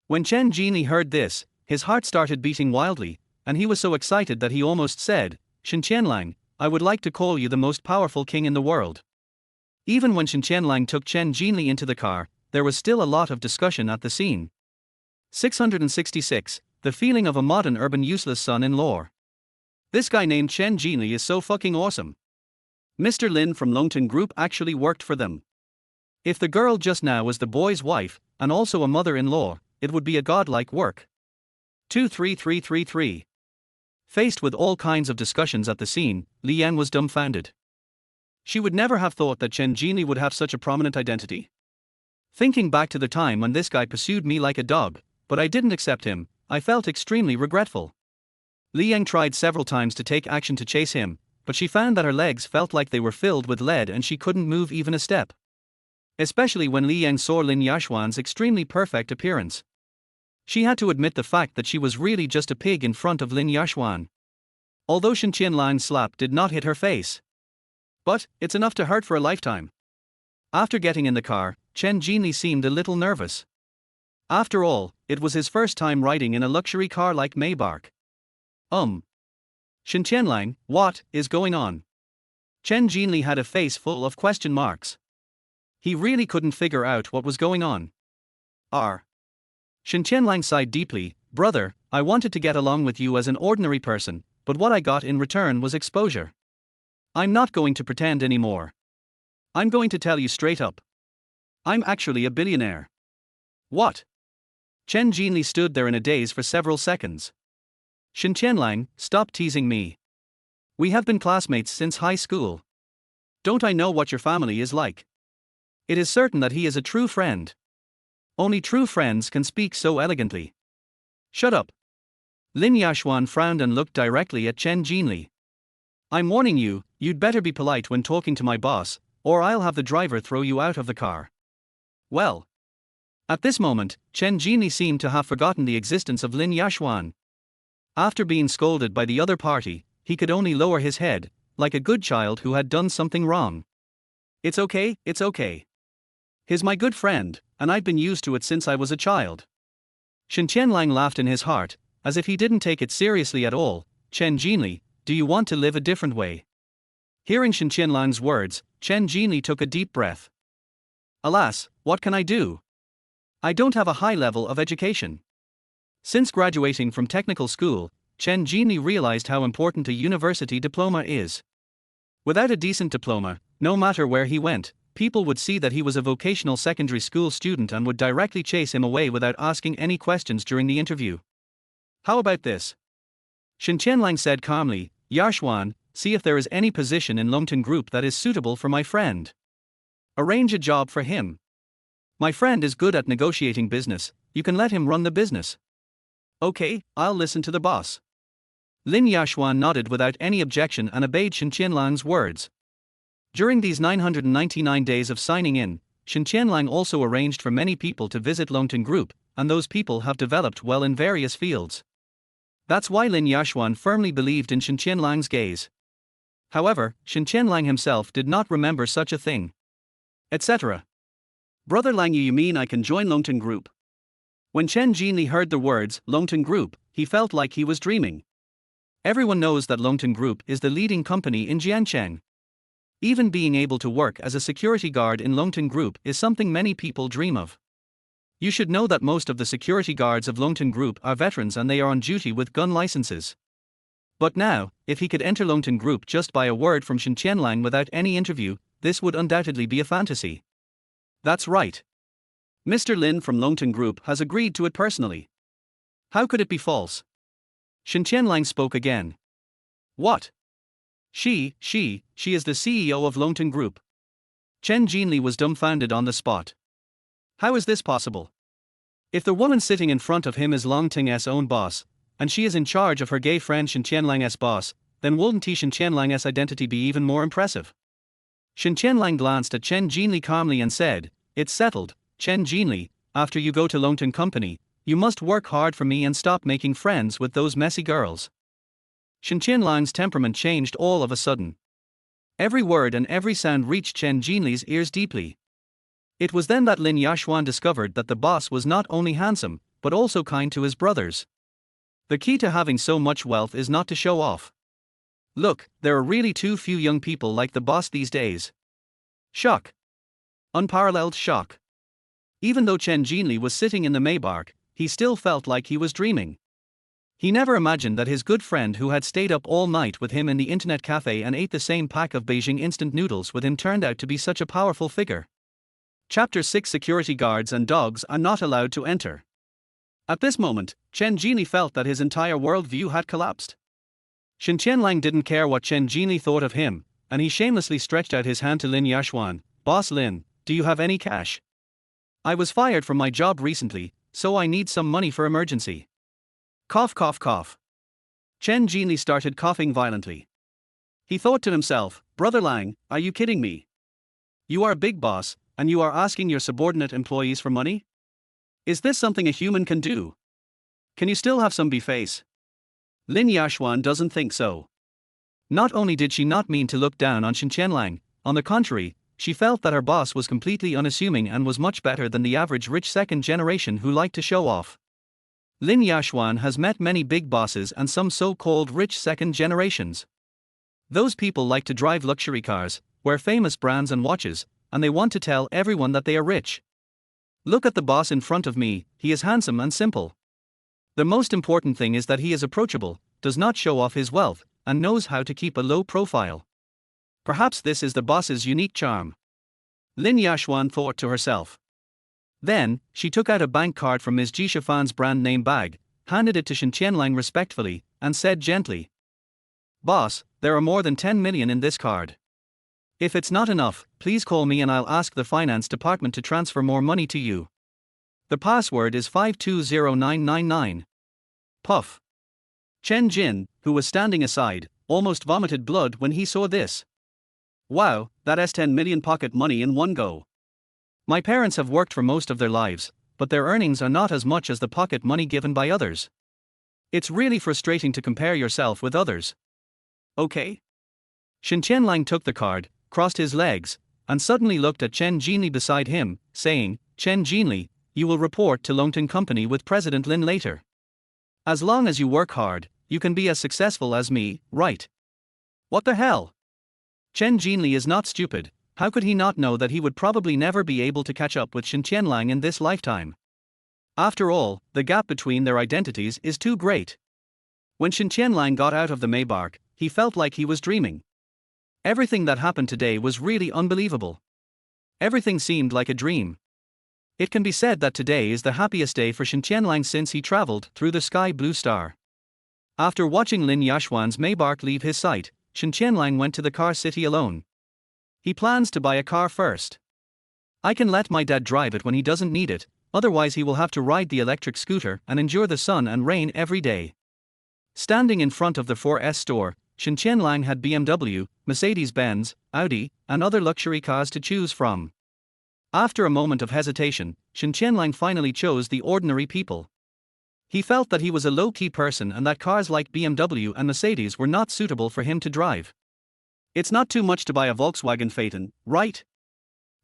When Chen Jinli heard this, his heart started beating wildly, and he was so excited that he almost said, Shen Tianlang, I would like to call you the most powerful king in the world. Even when Shen Tianlang took Chen Jinli into the car, there was still a lot of discussion at the scene. 666. The feeling of a modern urban useless son-in-law. This guy named Chen Jinli is so fucking awesome. Mr. Lin from Longton Group actually worked for them. If the girl just now was the boy's wife, and also a mother-in-law, it would be a godlike work. 23333. Faced with all kinds of discussions at the scene, Li Yan was dumbfounded. She would never have thought that Chen Jinli would have such a prominent identity. Thinking back to the time when this guy pursued me like a dog, but I didn't accept him, I felt extremely regretful. Li Yang tried several times to take action to chase him, but she found that her legs felt like they were filled with lead and she couldn't move even a step. Especially when Li Yang saw Lin Yaxuan's extremely perfect appearance. She had to admit the fact that she was really just a pig in front of Lin Yaxuan. Although Shen Tianlang's slap did not hit her face. But, it's enough to hurt for a lifetime. After getting in the car, Chen Jinli seemed a little nervous. After all, it was his first time riding in a luxury car like Maybach. Shen Tianlang, what is going on? Chen Jinli had a face full of question marks. He really couldn't figure out what was going on. Shen Tianlang sighed deeply, brother, I wanted to get along with you as an ordinary person, but what I got in return was exposure. I'm not going to pretend anymore. I'm going to tell you straight up. I'm actually a billionaire. What? Chen Jinli stood there in a daze for several seconds. Shen Tianlang, stop teasing me. We have been classmates since high school. Don't I know what your family is like? It is certain that he is a true friend. Only true friends can speak so elegantly. Shut up. Lin Yaxuan frowned and looked directly at Chen Jinli. I'm warning you, you'd better be polite when talking to my boss, or I'll have the driver throw you out of the car. Well. At this moment, Chen Jinli seemed to have forgotten the existence of Lin Yaxuan. After being scolded by the other party, he could only lower his head, like a good child who had done something wrong. It's okay. He's my good friend, and I've been used to it since I was a child. Shen Tianlang laughed in his heart, as if he didn't take it seriously at all. Chen Jinli, do you want to live a different way? Hearing Shen Tianlang's words, Chen Jinli took a deep breath. Alas, what can I do? I don't have a high level of education. Since graduating from technical school, Chen Jinli realized how important a university diploma is. Without a decent diploma, no matter where he went, people would see that he was a vocational secondary school student and would directly chase him away without asking any questions during the interview. How about this? Shen Tianlang said calmly, Yaxuan, see if there is any position in Longton Group that is suitable for my friend. Arrange a job for him. My friend is good at negotiating business, you can let him run the business. Okay, I'll listen to the boss. Lin Yaxuan nodded without any objection and obeyed Shen Tianlang's words. During these 999 days of signing in, Shen Tianlang also arranged for many people to visit Longton Group, and those people have developed well in various fields. That's why Lin Yaxuan firmly believed in Shen Tianlang's gaze. However, Shen Tianlang himself did not remember such a thing. Etc. Brother Lang, you mean I can join Longton Group? When Chen Jinli heard the words Longton Group, he felt like he was dreaming. Everyone knows that Longton Group is the leading company in Jiangcheng. Even being able to work as a security guard in Longton Group is something many people dream of. You should know that most of the security guards of Longton Group are veterans and they are on duty with gun licenses. But now, if he could enter Longton Group just by a word from Shen Tianlang without any interview, this would undoubtedly be a fantasy. That's right. Mr. Lin from Longton Group has agreed to it personally. How could it be false? Shen Tianlang spoke again. What? She is the CEO of Longton Group. Chen Jinli was dumbfounded on the spot. How is this possible? If the woman sitting in front of him is Longting's own boss, and she is in charge of her gay friend Shen Tianlang's boss, then wouldn't Shen Tianlang's identity be even more impressive? Shen Tianlang glanced at Chen Jinli calmly and said, It's settled, Chen Jinli, after you go to Longton Company, you must work hard for me and stop making friends with those messy girls. Shen Tianlang's temperament changed all of a sudden. Every word and every sound reached Chen Jinli's ears deeply. It was then that Lin Yaxuan discovered that the boss was not only handsome, but also kind to his brothers. The key to having so much wealth is not to show off. Look, there are really too few young people like the boss these days. Shock. Unparalleled shock. Even though Chen Jinli was sitting in the Maybach, he still felt like he was dreaming. He never imagined that his good friend who had stayed up all night with him in the internet cafe and ate the same pack of Beijing instant noodles with him turned out to be such a powerful figure. Chapter 6 Security guards and dogs are not allowed to enter. At this moment, Chen Jinli felt that his entire worldview had collapsed. Shen Tianlang didn't care what Chen Jinli thought of him, and he shamelessly stretched out his hand to Lin Yaxuan. Boss Lin, do you have any cash? I was fired from my job recently, so I need some money for emergency. Cough cough cough. Chen Jinli started coughing violently. He thought to himself, Brother Lang, are you kidding me? You are a big boss, and you are asking your subordinate employees for money? Is this something a human can do? Can you still have some face? Lin Yaxuan doesn't think so. Not only did she not mean to look down on Shen Tianlang, on the contrary, she felt that her boss was completely unassuming and was much better than the average rich second generation who liked to show off. Lin Yaxuan has met many big bosses and some so-called rich second generations. Those people like to drive luxury cars, wear famous brands and watches, and they want to tell everyone that they are rich. Look at the boss in front of me, he is handsome and simple. The most important thing is that he is approachable, does not show off his wealth, and knows how to keep a low profile. Perhaps this is the boss's unique charm. Lin Yaxuan thought to herself. Then, she took out a bank card from Ms. Jishafan's brand name bag, handed it to Shen Tianlang respectfully, and said gently, Boss, there are more than 10 million in this card. If it's not enough, please call me and I'll ask the finance department to transfer more money to you. The password is 520999. Puff. Chen Jin, who was standing aside, almost vomited blood when he saw this. Wow, that's 10 million pocket money in one go. My parents have worked for most of their lives, but their earnings are not as much as the pocket money given by others. It's really frustrating to compare yourself with others. Okay? Shen Tianlang took the card, crossed his legs, and suddenly looked at Chen Jinli beside him, saying, Chen Jinli, you will report to Longton Company with President Lin later. As long as you work hard, you can be as successful as me, right? What the hell? Chen Jinli is not stupid, How could he not know that he would probably never be able to catch up with Shen Tianlang in this lifetime? After all, the gap between their identities is too great. When Shen Tianlang got out of the Maybach, he felt like he was dreaming. Everything that happened today was really unbelievable. Everything seemed like a dream. It can be said that today is the happiest day for Shen Tianlang since he traveled through the sky blue star. After watching Lin Yaxuan's Maybach leave his sight, Shen Tianlang went to the car city alone. He plans to buy a car first. I can let my dad drive it when he doesn't need it, otherwise he will have to ride the electric scooter and endure the sun and rain every day. Standing in front of the 4S store, Shen Tianlang had BMW, Mercedes-Benz, Audi, and other luxury cars to choose from. After a moment of hesitation, Shen Tianlang finally chose the ordinary people. He felt that he was a low-key person and that cars like BMW and Mercedes were not suitable for him to drive. It's not too much to buy a Volkswagen Phaeton, right?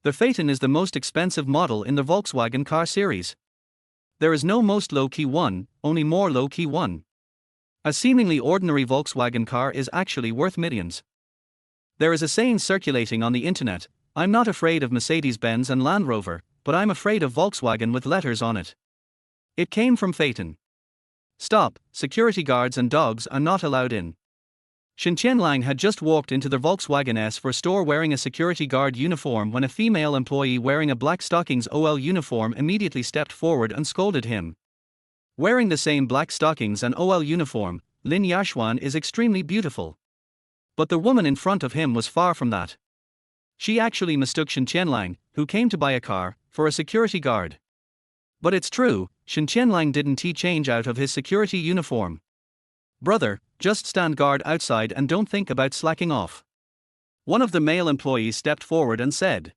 The Phaeton is the most expensive model in the Volkswagen car series. There is no most low-key one, only more low-key one. A seemingly ordinary Volkswagen car is actually worth millions. There is a saying circulating on the internet, "I'm not afraid of Mercedes-Benz and Land Rover, but I'm afraid of Volkswagen with letters on it." It came from Phaeton. Stop, security guards and dogs are not allowed in. Shen Tianlang had just walked into the Volkswagen S4 store wearing a security guard uniform when a female employee wearing a black stockings OL uniform immediately stepped forward and scolded him. Wearing the same black stockings and OL uniform, Lin Yaxuan is extremely beautiful. But the woman in front of him was far from that. She actually mistook Shen Tianlang, who came to buy a car, for a security guard. But it's true, Shen Tianlang didn't change out of his security uniform. "Brother, just stand guard outside and don't think about slacking off." One of the male employees stepped forward and said.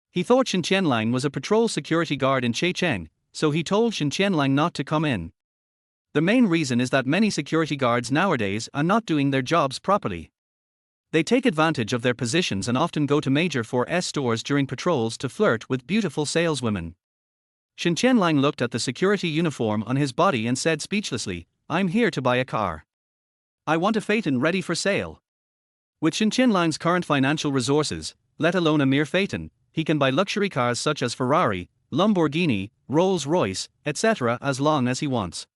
He thought Shen Tianlang was a patrol security guard in Jiangcheng, so he told Shen Tianlang not to come in. The main reason is that many security guards nowadays are not doing their jobs properly. They take advantage of their positions and often go to major 4S stores during patrols to flirt with beautiful saleswomen. Shen Tianlang looked at the security uniform on his body and said speechlessly, "I'm here to buy a car. I want a Phaeton ready for sale." With Shen Tianlang's current financial resources, let alone a mere Phaeton, he can buy luxury cars such as Ferrari, Lamborghini, Rolls-Royce, etc. as long as he wants.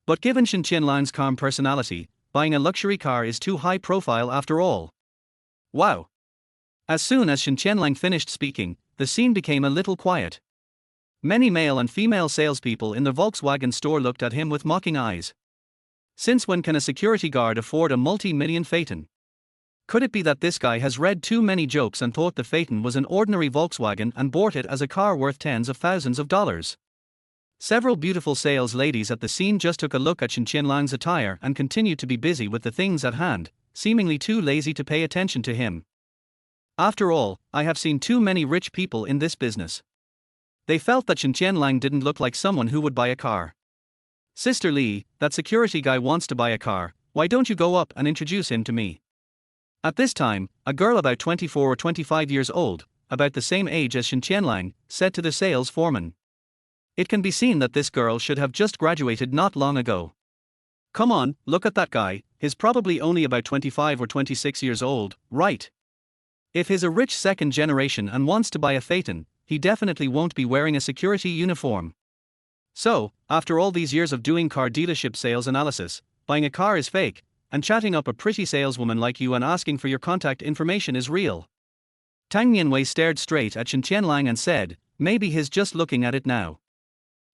But given Shen Tianlang's calm personality, buying a luxury car is too high profile after all. Wow! As soon as Shen Tianlang finished speaking, the scene became a little quiet. Many male and female salespeople in the Volkswagen store looked at him with mocking eyes. Since when can a security guard afford a multi-million Phaeton? Could it be that this guy has read too many jokes and thought the Phaeton was an ordinary Volkswagen and bought it as a car worth tens of thousands of dollars? Several beautiful sales ladies at the scene just took a look at Shen Tianlang's attire and continued to be busy with the things at hand, seemingly too lazy to pay attention to him. After all, I have seen too many rich people in this business. They felt that Shen Tianlang didn't look like someone who would buy a car. "Sister Li, that security guy wants to buy a car, why don't you go up and introduce him to me?" At this time, a girl about 24 or 25 years old, about the same age as Shen Tianlang, said to the sales foreman. It can be seen that this girl should have just graduated not long ago. "Come on, look at that guy, he's probably only about 25 or 26 years old, right? If he's a rich second generation and wants to buy a Phaeton, he definitely won't be wearing a security uniform." So, after all these years of doing car dealership sales analysis, buying a car is fake, and chatting up a pretty saleswoman like you and asking for your contact information is real. Tang Nianwei stared straight at Shen Tianlang and said, "Maybe he's just looking at it now.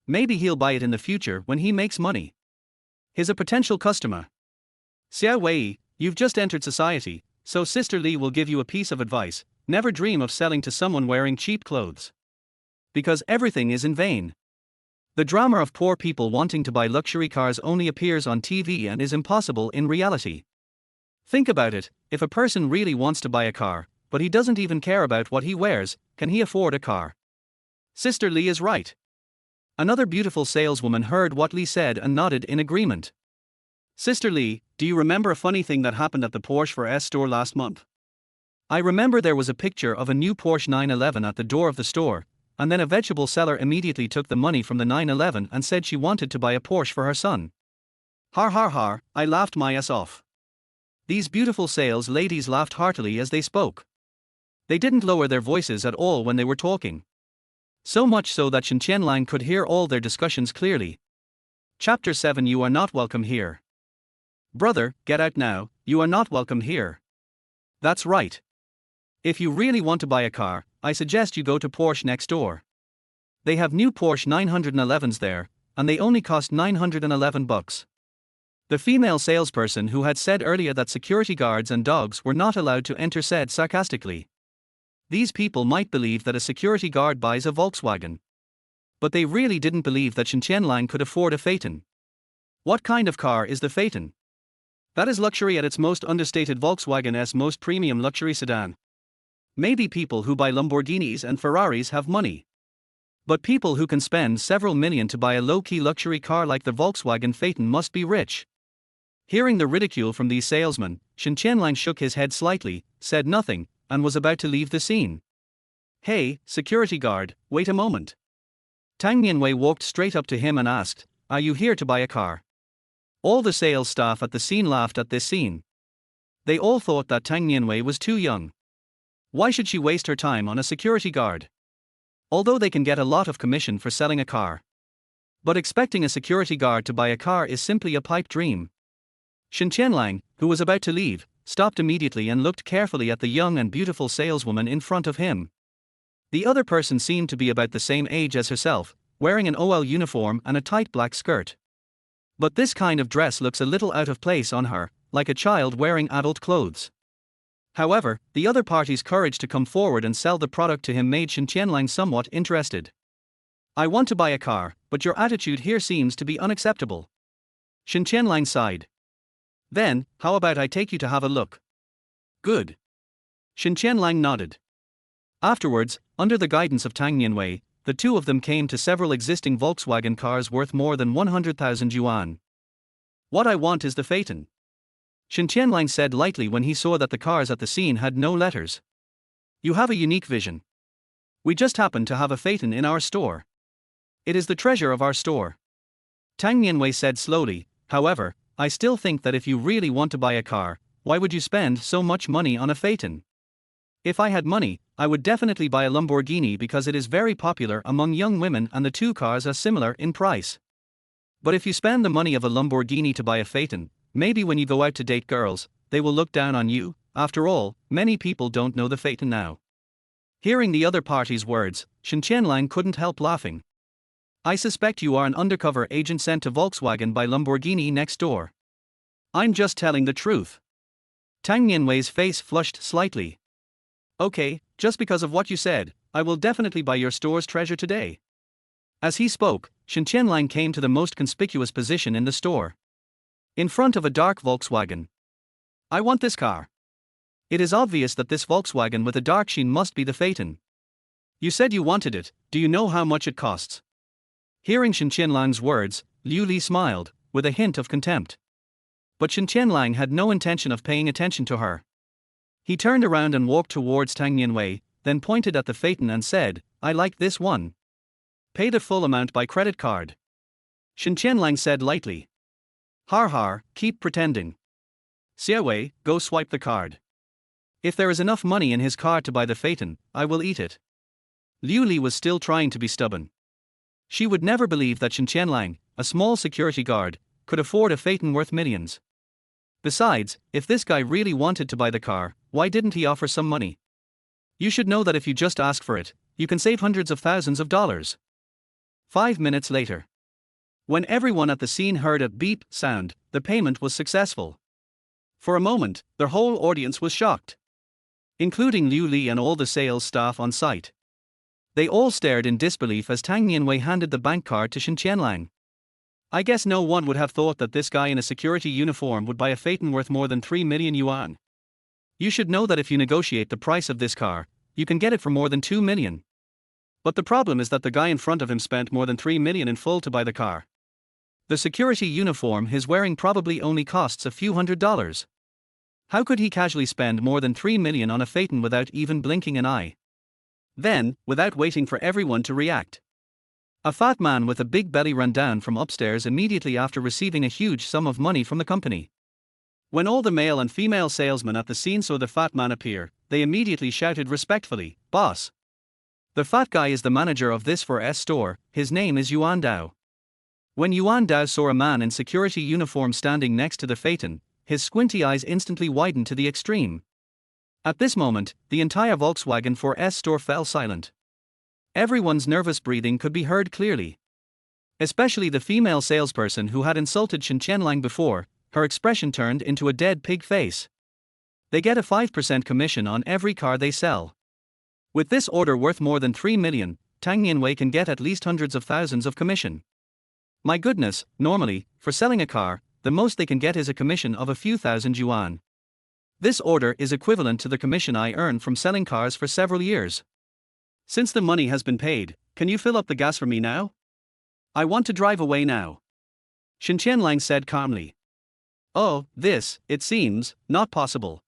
Maybe he'll buy it in the future when he makes money. He's a potential customer." "Xiao Wei, you've just entered society, so Sister Li will give you a piece of advice: never dream of selling to someone wearing cheap clothes. Because everything is in vain. The drama of poor people wanting to buy luxury cars only appears on TV and is impossible in reality. Think about it, if a person really wants to buy a car, but he doesn't even care about what he wears, can he afford a car?" Sister Li is right. Another beautiful saleswoman heard what Li said and nodded in agreement. "Sister Li, do you remember a funny thing that happened at the Porsche 4S store last month? I remember there was a picture of a new Porsche 911 at the door of the store, and then a vegetable seller immediately took the money from the 911 and said she wanted to buy a Porsche for her son. Har har har, I laughed my ass off." These beautiful sales ladies laughed heartily as they spoke. They didn't lower their voices at all when they were talking. So much so that Shen Tianlang could hear all their discussions clearly. Chapter 7. You are not welcome here. Brother, get out now, you are not welcome here. That's right. If you really want to buy a car, I suggest you go to Porsche next door. They have new Porsche 911s there, and they only cost $911. The female salesperson who had said earlier that security guards and dogs were not allowed to enter said sarcastically. These people might believe that a security guard buys a Volkswagen. But they really didn't believe that Shen Tianlang could afford a Phaeton. What kind of car is the Phaeton? That is luxury at its most understated. Volkswagen's most premium luxury sedan. Maybe people who buy Lamborghinis and Ferraris have money. But people who can spend several million to buy a low-key luxury car like the Volkswagen Phaeton must be rich. Hearing the ridicule from these salesmen, Shen Tianlang shook his head slightly, said nothing, and was about to leave the scene. Hey, security guard, wait a moment. Tang Nianwei walked straight up to him and asked, are you here to buy a car? All the sales staff at the scene laughed at this scene. They all thought that Tang Nianwei was too young. Why should she waste her time on a security guard? Although they can get a lot of commission for selling a car. But expecting a security guard to buy a car is simply a pipe dream. Shen Tianlang, who was about to leave, stopped immediately and looked carefully at the young and beautiful saleswoman in front of him. The other person seemed to be about the same age as herself, wearing an OL uniform and a tight black skirt. But this kind of dress looks a little out of place on her, like a child wearing adult clothes. However, the other party's courage to come forward and sell the product to him made Shen Tianlang somewhat interested. I want to buy a car, but your attitude here seems to be unacceptable. Shen Tianlang sighed. Then, how about I take you to have a look? Good. Shen Tianlang nodded. Afterwards, under the guidance of Tang Nianwei, the two of them came to several existing Volkswagen cars worth more than 100,000 yuan. What I want is the Phaeton. Shen Tianlang said lightly when he saw that the cars at the scene had no letters. You have a unique vision. We just happen to have a Phaeton in our store. It is the treasure of our store. Tang Nianwei said slowly, however, I still think that if you really want to buy a car, why would you spend so much money on a Phaeton? If I had money, I would definitely buy a Lamborghini because it is very popular among young women and the two cars are similar in price. But if you spend the money of a Lamborghini to buy a Phaeton, maybe when you go out to date girls, they will look down on you. After all, many people don't know the Phaeton now. Hearing the other party's words, Shen Tianlang couldn't help laughing. I suspect you are an undercover agent sent to Volkswagen by Lamborghini next door. I'm just telling the truth. Tang Nianwei's face flushed slightly. Okay, just because of what you said, I will definitely buy your store's treasure today. As he spoke, Shen Tianlang came to the most conspicuous position in the store. In front of a dark Volkswagen. I want this car. It is obvious that this Volkswagen with a dark sheen must be the Phaeton. You said you wanted it, do you know how much it costs? Hearing Shen Tianlang's words, Liu Li smiled, with a hint of contempt. But Shen Tianlang had no intention of paying attention to her. He turned around and walked towards Tang Nianwei, then pointed at the Phaeton and said, I like this one. Pay the full amount by credit card. Shen Tianlang said lightly. Har har, keep pretending. Xiawei, go swipe the card. If there is enough money in his card to buy the Phaeton, I will eat it. Liu Li was still trying to be stubborn. She would never believe that Shen Tianlang, a small security guard, could afford a Phaeton worth millions. Besides, if this guy really wanted to buy the car, why didn't he offer some money? You should know that if you just ask for it, you can save hundreds of thousands of dollars. 5 minutes later. When everyone at the scene heard a beep sound, the payment was successful. For a moment, their whole audience was shocked. Including Liu Li and all the sales staff on site. They all stared in disbelief as Tang Nianwei handed the bank card to Shen Tianlang. I guess no one would have thought that this guy in a security uniform would buy a Phaeton worth more than 3 million yuan. You should know that if you negotiate the price of this car, you can get it for more than 2 million. But the problem is that the guy in front of him spent more than 3 million in full to buy the car. The security uniform he's wearing probably only costs a few $100s. How could he casually spend more than 3 million on a Phaeton without even blinking an eye? Then, without waiting for everyone to react, a fat man with a big belly ran down from upstairs immediately after receiving a huge sum of money from the company. When all the male and female salesmen at the scene saw the fat man appear, they immediately shouted respectfully, "Boss!" The fat guy is the manager of this 4S store, his name is Yuan Dao. When Yuan Dao saw a man in security uniform standing next to the Phaeton, his squinty eyes instantly widened to the extreme. At this moment, the entire Volkswagen 4S store fell silent. Everyone's nervous breathing could be heard clearly. Especially the female salesperson who had insulted Shen Tianlang before, her expression turned into a dead pig face. They get a 5% commission on every car they sell. With this order worth more than 3 million, Tang Nianwei can get at least hundreds of thousands of commission. My goodness, normally, for selling a car, the most they can get is a commission of a few thousand yuan. This order is equivalent to the commission I earn from selling cars for several years. Since the money has been paid, can you fill up the gas for me now? I want to drive away now. Shen Tianlang said calmly. Oh, this, it seems, not possible.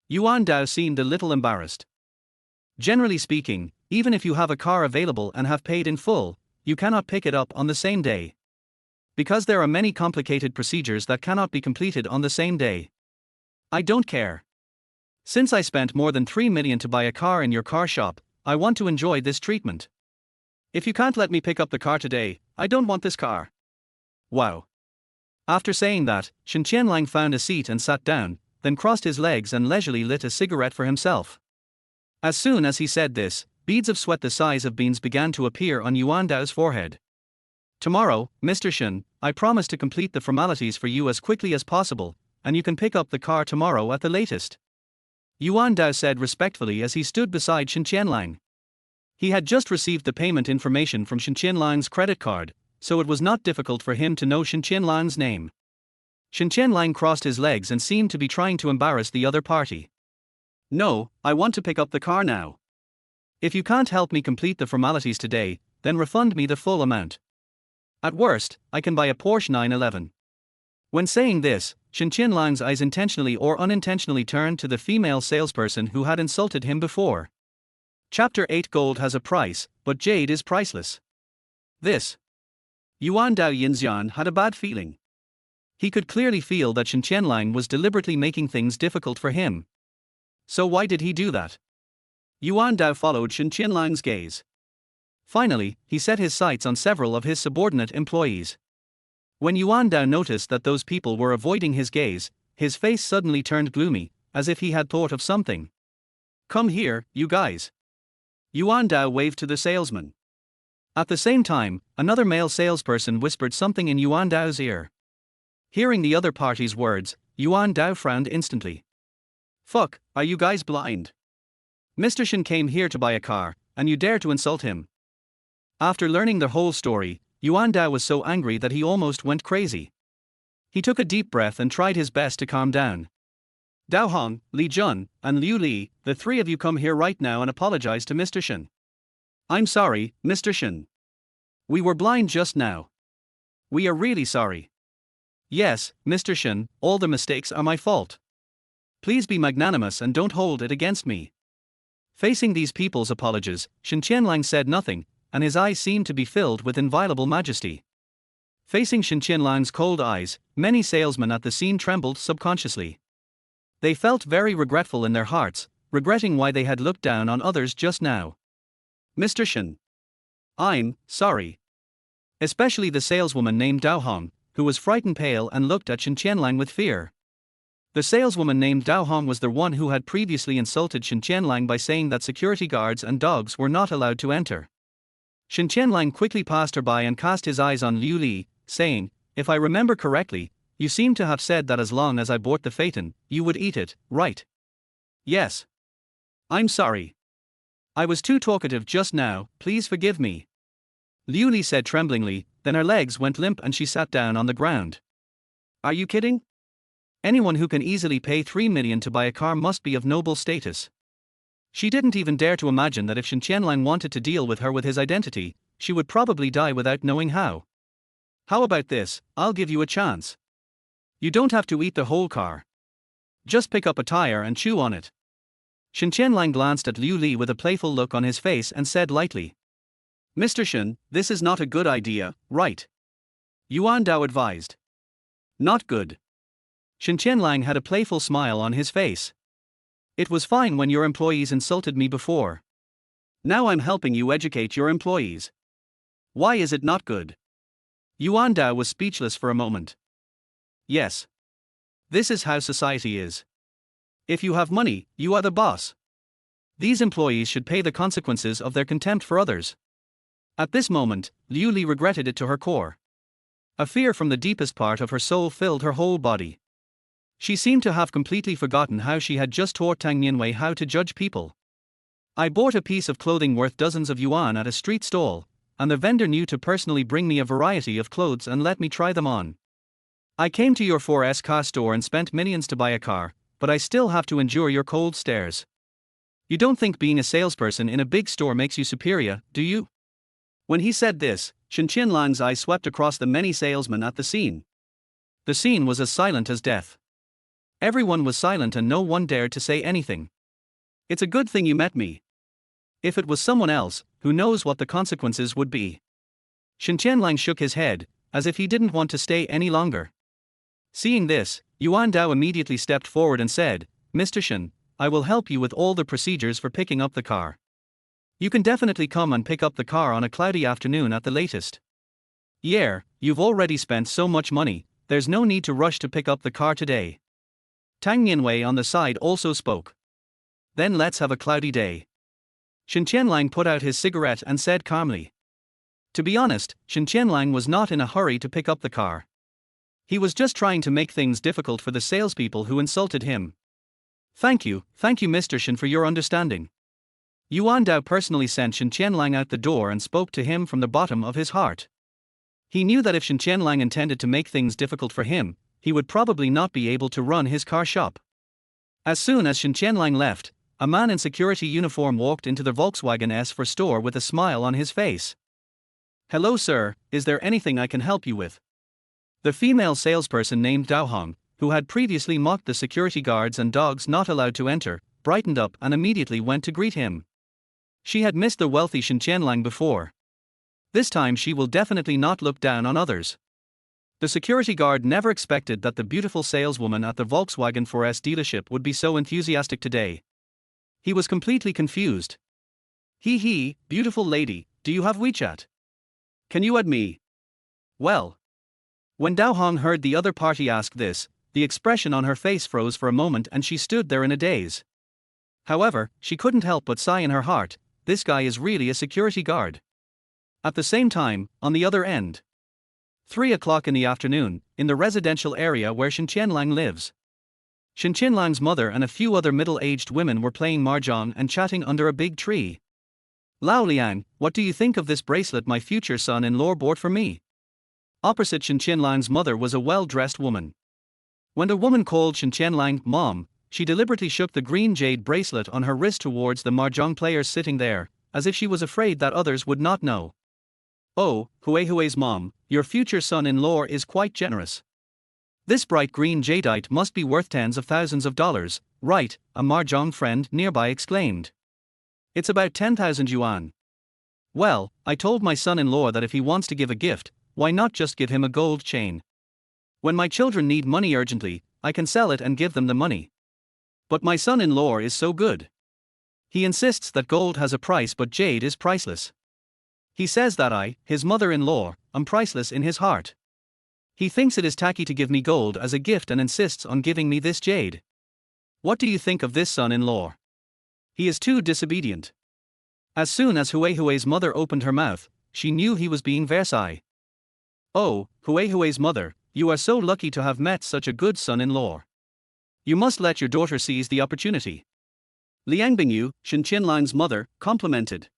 Yuan Dao seemed a little embarrassed. Generally speaking, even if you have a car available and have paid in full, you cannot pick it up on the same day. Because there are many complicated procedures that cannot be completed on the same day. I don't care. Since I spent more than 3 million to buy a car in your car shop, I want to enjoy this treatment. If you can't let me pick up the car today, I don't want this car. Wow. After saying that, Shen Tianlang found a seat and sat down, then crossed his legs and leisurely lit a cigarette for himself. As soon as he said this, beads of sweat the size of beans began to appear on Yuan Dao's forehead. Tomorrow, Mr. Shen, I promise to complete the formalities for you as quickly as possible, and you can pick up the car tomorrow at the latest. Yuan Dao said respectfully as he stood beside Shen Tianlang. He had just received the payment information from Shen Tianlang's credit card, so it was not difficult for him to know Shen Tianlang's name. Shen Tianlang crossed his legs and seemed to be trying to embarrass the other party. No, I want to pick up the car now. If you can't help me complete the formalities today, then refund me the full amount. At worst, I can buy a Porsche 911. When saying this, Shen Tianlang's eyes intentionally or unintentionally turned to the female salesperson who had insulted him before. Chapter 8 Gold has a price, but jade is priceless. This. Yuan Dao Yinxian had a bad feeling. He could clearly feel that Shen Tianlang was deliberately making things difficult for him. So why did he do that? Yuan Dao followed Shen Tianlang's gaze. Finally, he set his sights on several of his subordinate employees. When Yuan Dao noticed that those people were avoiding his gaze, his face suddenly turned gloomy, as if he had thought of something. Come here, you guys. Yuan Dao waved to the salesman. At the same time, another male salesperson whispered something in Yuan Dao's ear. Hearing the other party's words, Yuan Dao frowned instantly. Fuck, are you guys blind? Mr. Shen came here to buy a car, and you dare to insult him. After learning the whole story, Yuan Dao was so angry that he almost went crazy. He took a deep breath and tried his best to calm down. Dao Hong, Li Jun, and Liu Li, the three of you come here right now and apologize to Mr. Shen. I'm sorry, Mr. Shen. We were blind just now. We are really sorry. Yes, Mr. Shen, all the mistakes are my fault. Please be magnanimous and don't hold it against me. Facing these people's apologies, Shen Tianlang said nothing, and his eyes seemed to be filled with inviolable majesty. Facing Shen Tianlang's cold eyes, many salesmen at the scene trembled subconsciously. They felt very regretful in their hearts, regretting why they had looked down on others just now. Mr. Shen. I'm sorry. Especially the saleswoman named Dao Hong, who was frightened pale and looked at Shen Tianlang with fear. The saleswoman named Dao Hong was the one who had previously insulted Shen Tianlang by saying that security guards and dogs were not allowed to enter. Shen Tianlang quickly passed her by and cast his eyes on Liu Li, saying, if I remember correctly, you seem to have said that as long as I bought the Phaeton, you would eat it, right? Yes. I'm sorry. I was too talkative just now, please forgive me. Liu Li said tremblingly, then her legs went limp and she sat down on the ground. Are you kidding? Anyone who can easily pay 3 million to buy a car must be of noble status. She didn't even dare to imagine that if Shen Tianlang wanted to deal with her with his identity, she would probably die without knowing how. How about this, I'll give you a chance. You don't have to eat the whole car. Just pick up a tire and chew on it. Shen Tianlang glanced at Liu Li with a playful look on his face and said lightly. Mr. Shen, this is not a good idea, right? Yuan Dao advised. Not good. Shen Tianlang had a playful smile on his face. It was fine when your employees insulted me before. Now I'm helping you educate your employees. Why is it not good? Yuan Dao was speechless for a moment. Yes. This is how society is. If you have money, you are the boss. These employees should pay the consequences of their contempt for others. At this moment, Liu Li regretted it to her core. A fear from the deepest part of her soul filled her whole body. She seemed to have completely forgotten how she had just taught Tang Nianwei how to judge people. I bought a piece of clothing worth dozens of yuan at a street stall, and the vendor knew to personally bring me a variety of clothes and let me try them on. I came to your 4S car store and spent millions to buy a car, but I still have to endure your cold stares. You don't think being a salesperson in a big store makes you superior, do you? When he said this, Shen Tianlang's eyes swept across the many salesmen at the scene. The scene was as silent as death. Everyone was silent and no one dared to say anything. It's a good thing you met me. If it was someone else, who knows what the consequences would be. Shen Tianlang shook his head, as if he didn't want to stay any longer. Seeing this, Yuan Dao immediately stepped forward and said, Mr. Shen, I will help you with all the procedures for picking up the car. You can definitely come and pick up the car on a cloudy afternoon at the latest. Yeah, you've already spent so much money, there's no need to rush to pick up the car today. Tang Nianwei on the side also spoke. Then let's have a cloudy day. Shen Tianlang put out his cigarette and said calmly. To be honest, Shen Tianlang was not in a hurry to pick up the car. He was just trying to make things difficult for the salespeople who insulted him. Thank you, Mr. Shen, for your understanding. Yuan Dao personally sent Shen Tianlang out the door and spoke to him from the bottom of his heart. He knew that if Shen Tianlang intended to make things difficult for him, he would probably not be able to run his car shop. As soon as Shen Tianlang left, a man in security uniform walked into the Volkswagen S4 store with a smile on his face. Hello sir, is there anything I can help you with? The female salesperson named Dao Hong, who had previously mocked the security guards and dogs not allowed to enter, brightened up and immediately went to greet him. She had missed the wealthy Shen Tianlang before. This time she will definitely not look down on others. The security guard never expected that the beautiful saleswoman at the Volkswagen 4S dealership would be so enthusiastic today. He was completely confused. Hee, beautiful lady, do you have WeChat? Can you add me? Well. When Dao Hong heard the other party ask this, the expression on her face froze for a moment and she stood there in a daze. However, she couldn't help but sigh in her heart, this guy is really a security guard. At the same time, on the other end. 3 o'clock in the afternoon, in the residential area where Shen Tianlang lives. Shen Tianlang's mother and a few other middle-aged women were playing mahjong and chatting under a big tree. Lao Liang, what do you think of this bracelet my future son-in-law bought for me? Opposite Shen Tianlang's mother was a well-dressed woman. When the woman called Shen Tianlang Mom, she deliberately shook the green jade bracelet on her wrist towards the mahjong players sitting there, as if she was afraid that others would not know. Oh, Hui's mom, your future son-in-law is quite generous. This bright green jadeite must be worth tens of thousands of dollars, right? A mahjong friend nearby exclaimed. It's about 10,000 yuan. Well, I told my son-in-law that if he wants to give a gift, why not just give him a gold chain? When my children need money urgently, I can sell it and give them the money. But my son-in-law is so good. He insists that gold has a price but jade is priceless. He says that I, his mother-in-law, am priceless in his heart. He thinks it is tacky to give me gold as a gift and insists on giving me this jade. What do you think of this son-in-law? He is too disobedient. As soon as Hui's mother opened her mouth, she knew he was being Versailles. Oh, Hui's mother, you are so lucky to have met such a good son-in-law. You must let your daughter seize the opportunity. Liang Bingyu, Shen Tianlang's mother, complimented.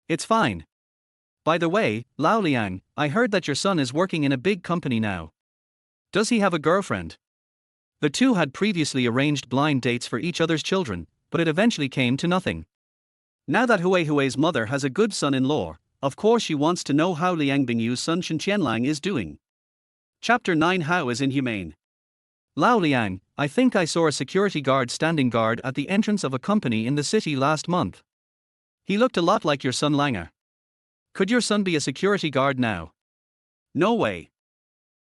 It's fine. By the way, Lao Liang, I heard that your son is working in a big company now. Does he have a girlfriend? The two had previously arranged blind dates for each other's children, but it eventually came to nothing. Now that Hui's mother has a good son-in-law, of course she wants to know how Liang Bingyu's son Shen Tianlang is doing. Chapter 9 How is inhumane. Lao Liang, I think I saw a security guard standing guard at the entrance of a company in the city last month. He looked a lot like your son Langer. Could your son be a security guard now? No way.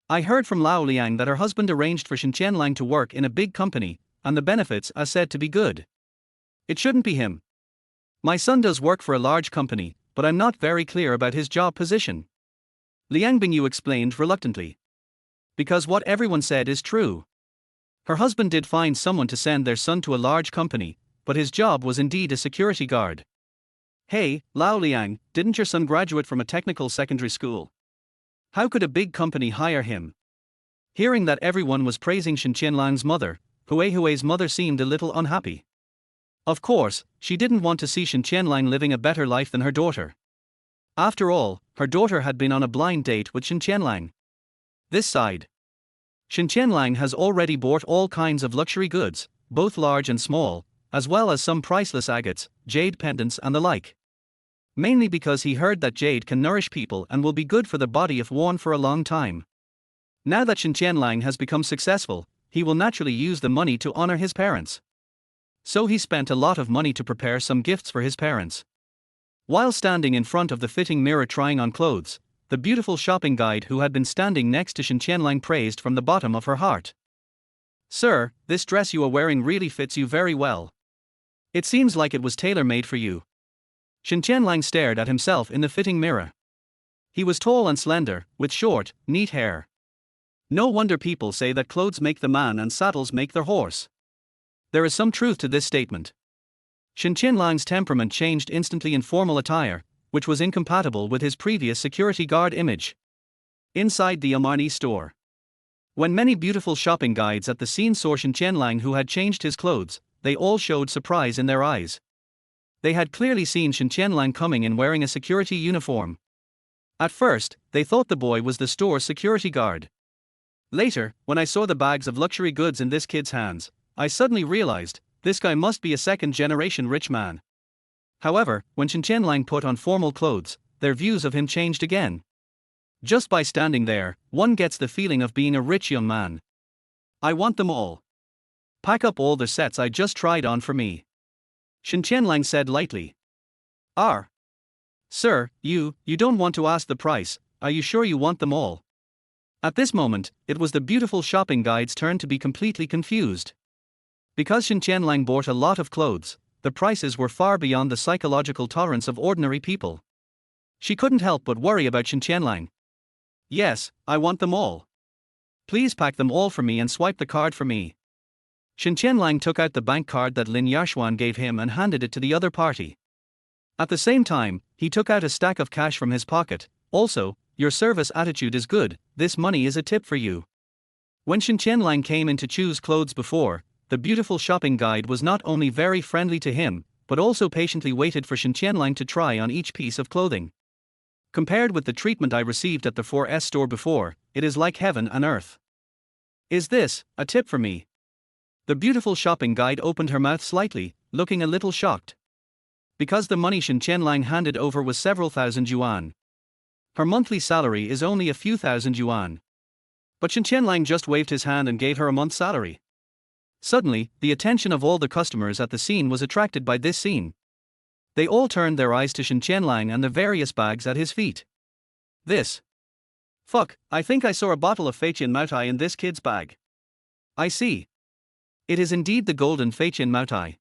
I heard from Lao Liang that her husband arranged for Shen Tianlang to work in a big company, and the benefits are said to be good. It shouldn't be him. My son does work for a large company, but I'm not very clear about his job position. Liang Bingyu explained reluctantly. Because what everyone said is true. Her husband did find someone to send their son to a large company, but his job was indeed a security guard. Hey, Lao Liang, didn't your son graduate from a technical secondary school? How could a big company hire him? Hearing that everyone was praising Shen Tianlang's mother, Hui's mother seemed a little unhappy. Of course, she didn't want to see Shen Tianlang living a better life than her daughter. After all, her daughter had been on a blind date with Shen Tianlang. This side. Shen Tianlang has already bought all kinds of luxury goods, both large and small, as well as some priceless agates, jade pendants and the like. Mainly because he heard that jade can nourish people and will be good for the body if worn for a long time. Now that Shen Tianlang has become successful, he will naturally use the money to honor his parents. So he spent a lot of money to prepare some gifts for his parents. While standing in front of the fitting mirror trying on clothes, the beautiful shopping guide who had been standing next to Shen Tianlang praised from the bottom of her heart. Sir, this dress you are wearing really fits you very well. It seems like it was tailor-made for you. Shen Tianlang stared at himself in the fitting mirror. He was tall and slender, with short, neat hair. No wonder people say that clothes make the man and saddles make the horse. There is some truth to this statement. Shen Tianlang's temperament changed instantly in formal attire, which was incompatible with his previous security guard image. Inside the Armani store. When many beautiful shopping guides at the scene saw Shen Tianlang who had changed his clothes, they all showed surprise in their eyes. They had clearly seen Shen Tianlang coming in wearing a security uniform. At first, they thought the boy was the store's security guard. Later, when I saw the bags of luxury goods in this kid's hands, I suddenly realized, this guy must be a second-generation rich man. However, when Shen Tianlang put on formal clothes, their views of him changed again. Just by standing there, one gets the feeling of being a rich young man. I want them all. Pack up all the sets I just tried on for me. Shen Tianlang said lightly. Sir, you don't want to ask the price, are you sure you want them all? At this moment, it was the beautiful shopping guide's turn to be completely confused. Because Shen Tianlang bought a lot of clothes, the prices were far beyond the psychological tolerance of ordinary people. She couldn't help but worry about Shen Tianlang. Yes, I want them all. Please pack them all for me and swipe the card for me. Shen Tianlang took out the bank card that Lin Yaxuan gave him and handed it to the other party. At the same time, he took out a stack of cash from his pocket. Also, your service attitude is good, this money is a tip for you. When Shen Tianlang came in to choose clothes before, the beautiful shopping guide was not only very friendly to him, but also patiently waited for Shen Tianlang to try on each piece of clothing. Compared with the treatment I received at the 4S store before, it is like heaven and earth. Is this a tip for me? The beautiful shopping guide opened her mouth slightly, looking a little shocked. Because the money Shen Tianlang handed over was several thousand yuan. Her monthly salary is only a few thousand yuan. But Shen Tianlang just waved his hand and gave her a month's salary. Suddenly, the attention of all the customers at the scene was attracted by this scene. They all turned their eyes to Shen Tianlang and the various bags at his feet. Fuck, I think I saw a bottle of Phaeton Maotai in this kid's bag. I see. It is indeed the golden Phaeton Maotai.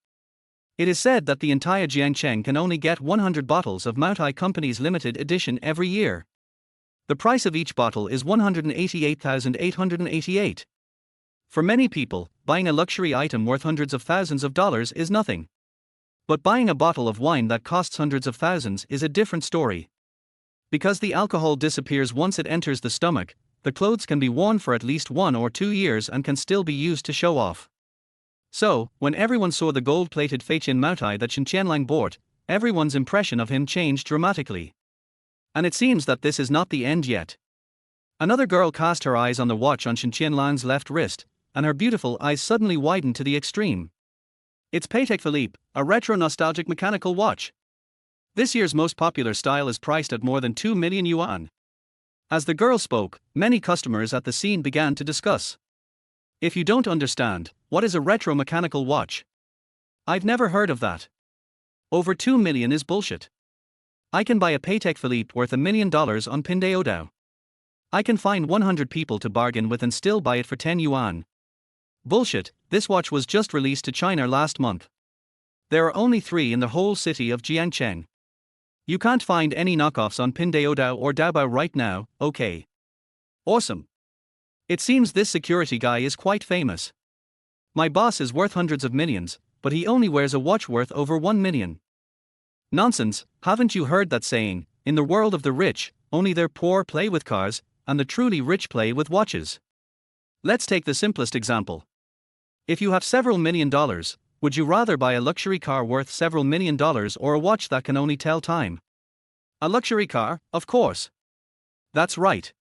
It is said that the entire Jiangcheng can only get 100 bottles of Maotai Company's limited edition every year. The price of each bottle is 188,888. For many people, buying a luxury item worth hundreds of thousands of dollars is nothing. But buying a bottle of wine that costs hundreds of thousands is a different story. Because the alcohol disappears once it enters the stomach, the clothes can be worn for at least 1 or 2 years and can still be used to show off. So, when everyone saw the gold-plated Phaeton Maotai that Shen Tianlang bought, everyone's impression of him changed dramatically. And it seems that this is not the end yet. Another girl cast her eyes on the watch on Shen Tianlang's left wrist, and her beautiful eyes suddenly widened to the extreme. It's Patek Philippe, a retro-nostalgic mechanical watch. This year's most popular style is priced at more than 2 million yuan. As the girl spoke, many customers at the scene began to discuss. If you don't understand, what is a retro-mechanical watch? I've never heard of that. Over 2 million is bullshit. I can buy a Patek Philippe worth $1 million on Pinduoduo. I can find 100 people to bargain with and still buy it for 10 yuan. Bullshit, this watch was just released to China last month. There are only 3 in the whole city of Jiangcheng. You can't find any knockoffs on Pinduoduo or Daobao right now, okay. Awesome. It seems this security guy is quite famous. My boss is worth hundreds of millions, but he only wears a watch worth over 1 million. Nonsense, haven't you heard that saying, in the world of the rich, only their poor play with cars, and the truly rich play with watches? Let's take the simplest example. If you have several $1,000,000, would you rather buy a luxury car worth several $1,000,000 or a watch that can only tell time? A luxury car, of course. That's right.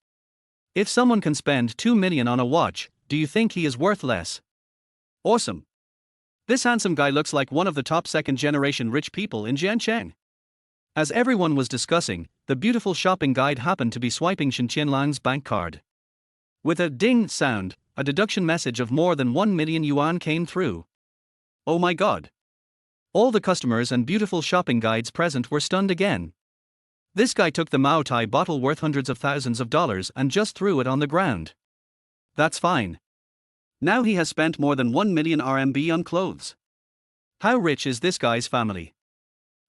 If someone can spend 2 million on a watch, do you think he is worth less? Awesome. This handsome guy looks like one of the top second-generation rich people in Jiangcheng. As everyone was discussing, the beautiful shopping guide happened to be swiping Shen Tianlang's bank card. With a ding sound, a deduction message of more than 1 million yuan came through. Oh my god. All the customers and beautiful shopping guides present were stunned again. This guy took the Mao Tai bottle worth hundreds of thousands of dollars and just threw it on the ground. That's fine. Now he has spent more than 1 million RMB on clothes. How rich is this guy's family?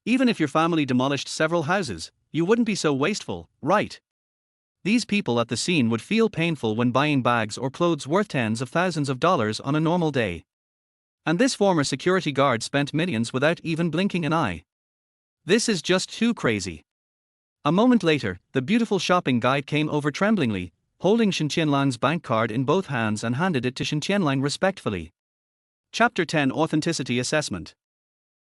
Even if your family demolished several houses, you wouldn't be so wasteful, right? These people at the scene would feel painful when buying bags or clothes worth tens of thousands of dollars on a normal day. And this former security guard spent millions without even blinking an eye. This is just too crazy. A moment later, the beautiful shopping guide came over tremblingly, holding Shen Tianlang's bank card in both hands and handed it to Shen Tianlang respectfully. Chapter 10 Authenticity Assessment.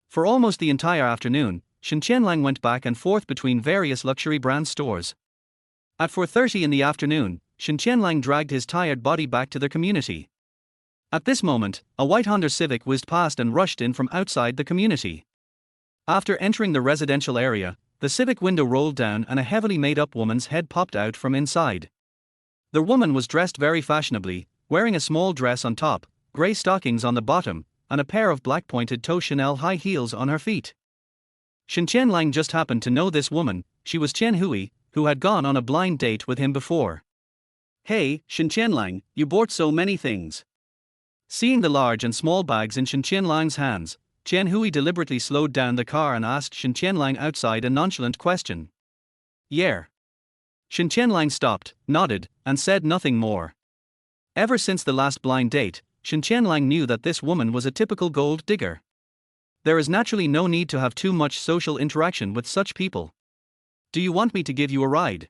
For almost the entire afternoon, Shen Tianlang went back and forth between various luxury brand stores. At 4:30 in the afternoon, Shen Tianlang dragged his tired body back to the community. At this moment, a white Honda Civic whizzed past and rushed in from outside the community. After entering the residential area, the Civic window rolled down and a heavily made-up woman's head popped out from inside. The woman was dressed very fashionably, wearing a small dress on top, grey stockings on the bottom, and a pair of black pointed-toe Chanel high heels on her feet. Shen Tianlang just happened to know this woman. She was Chen Hui, who had gone on a blind date with him before. Hey, Shen Tianlang, you bought so many things. Seeing the large and small bags in Shen Tianlang's hands, Chen Hui deliberately slowed down the car and asked Shen Tianlang outside a nonchalant question. Yeah. Shen Tianlang stopped, nodded, and said nothing more. Ever since the last blind date, Shen Tianlang knew that this woman was a typical gold digger. There is naturally no need to have too much social interaction with such people. Do you want me to give you a ride?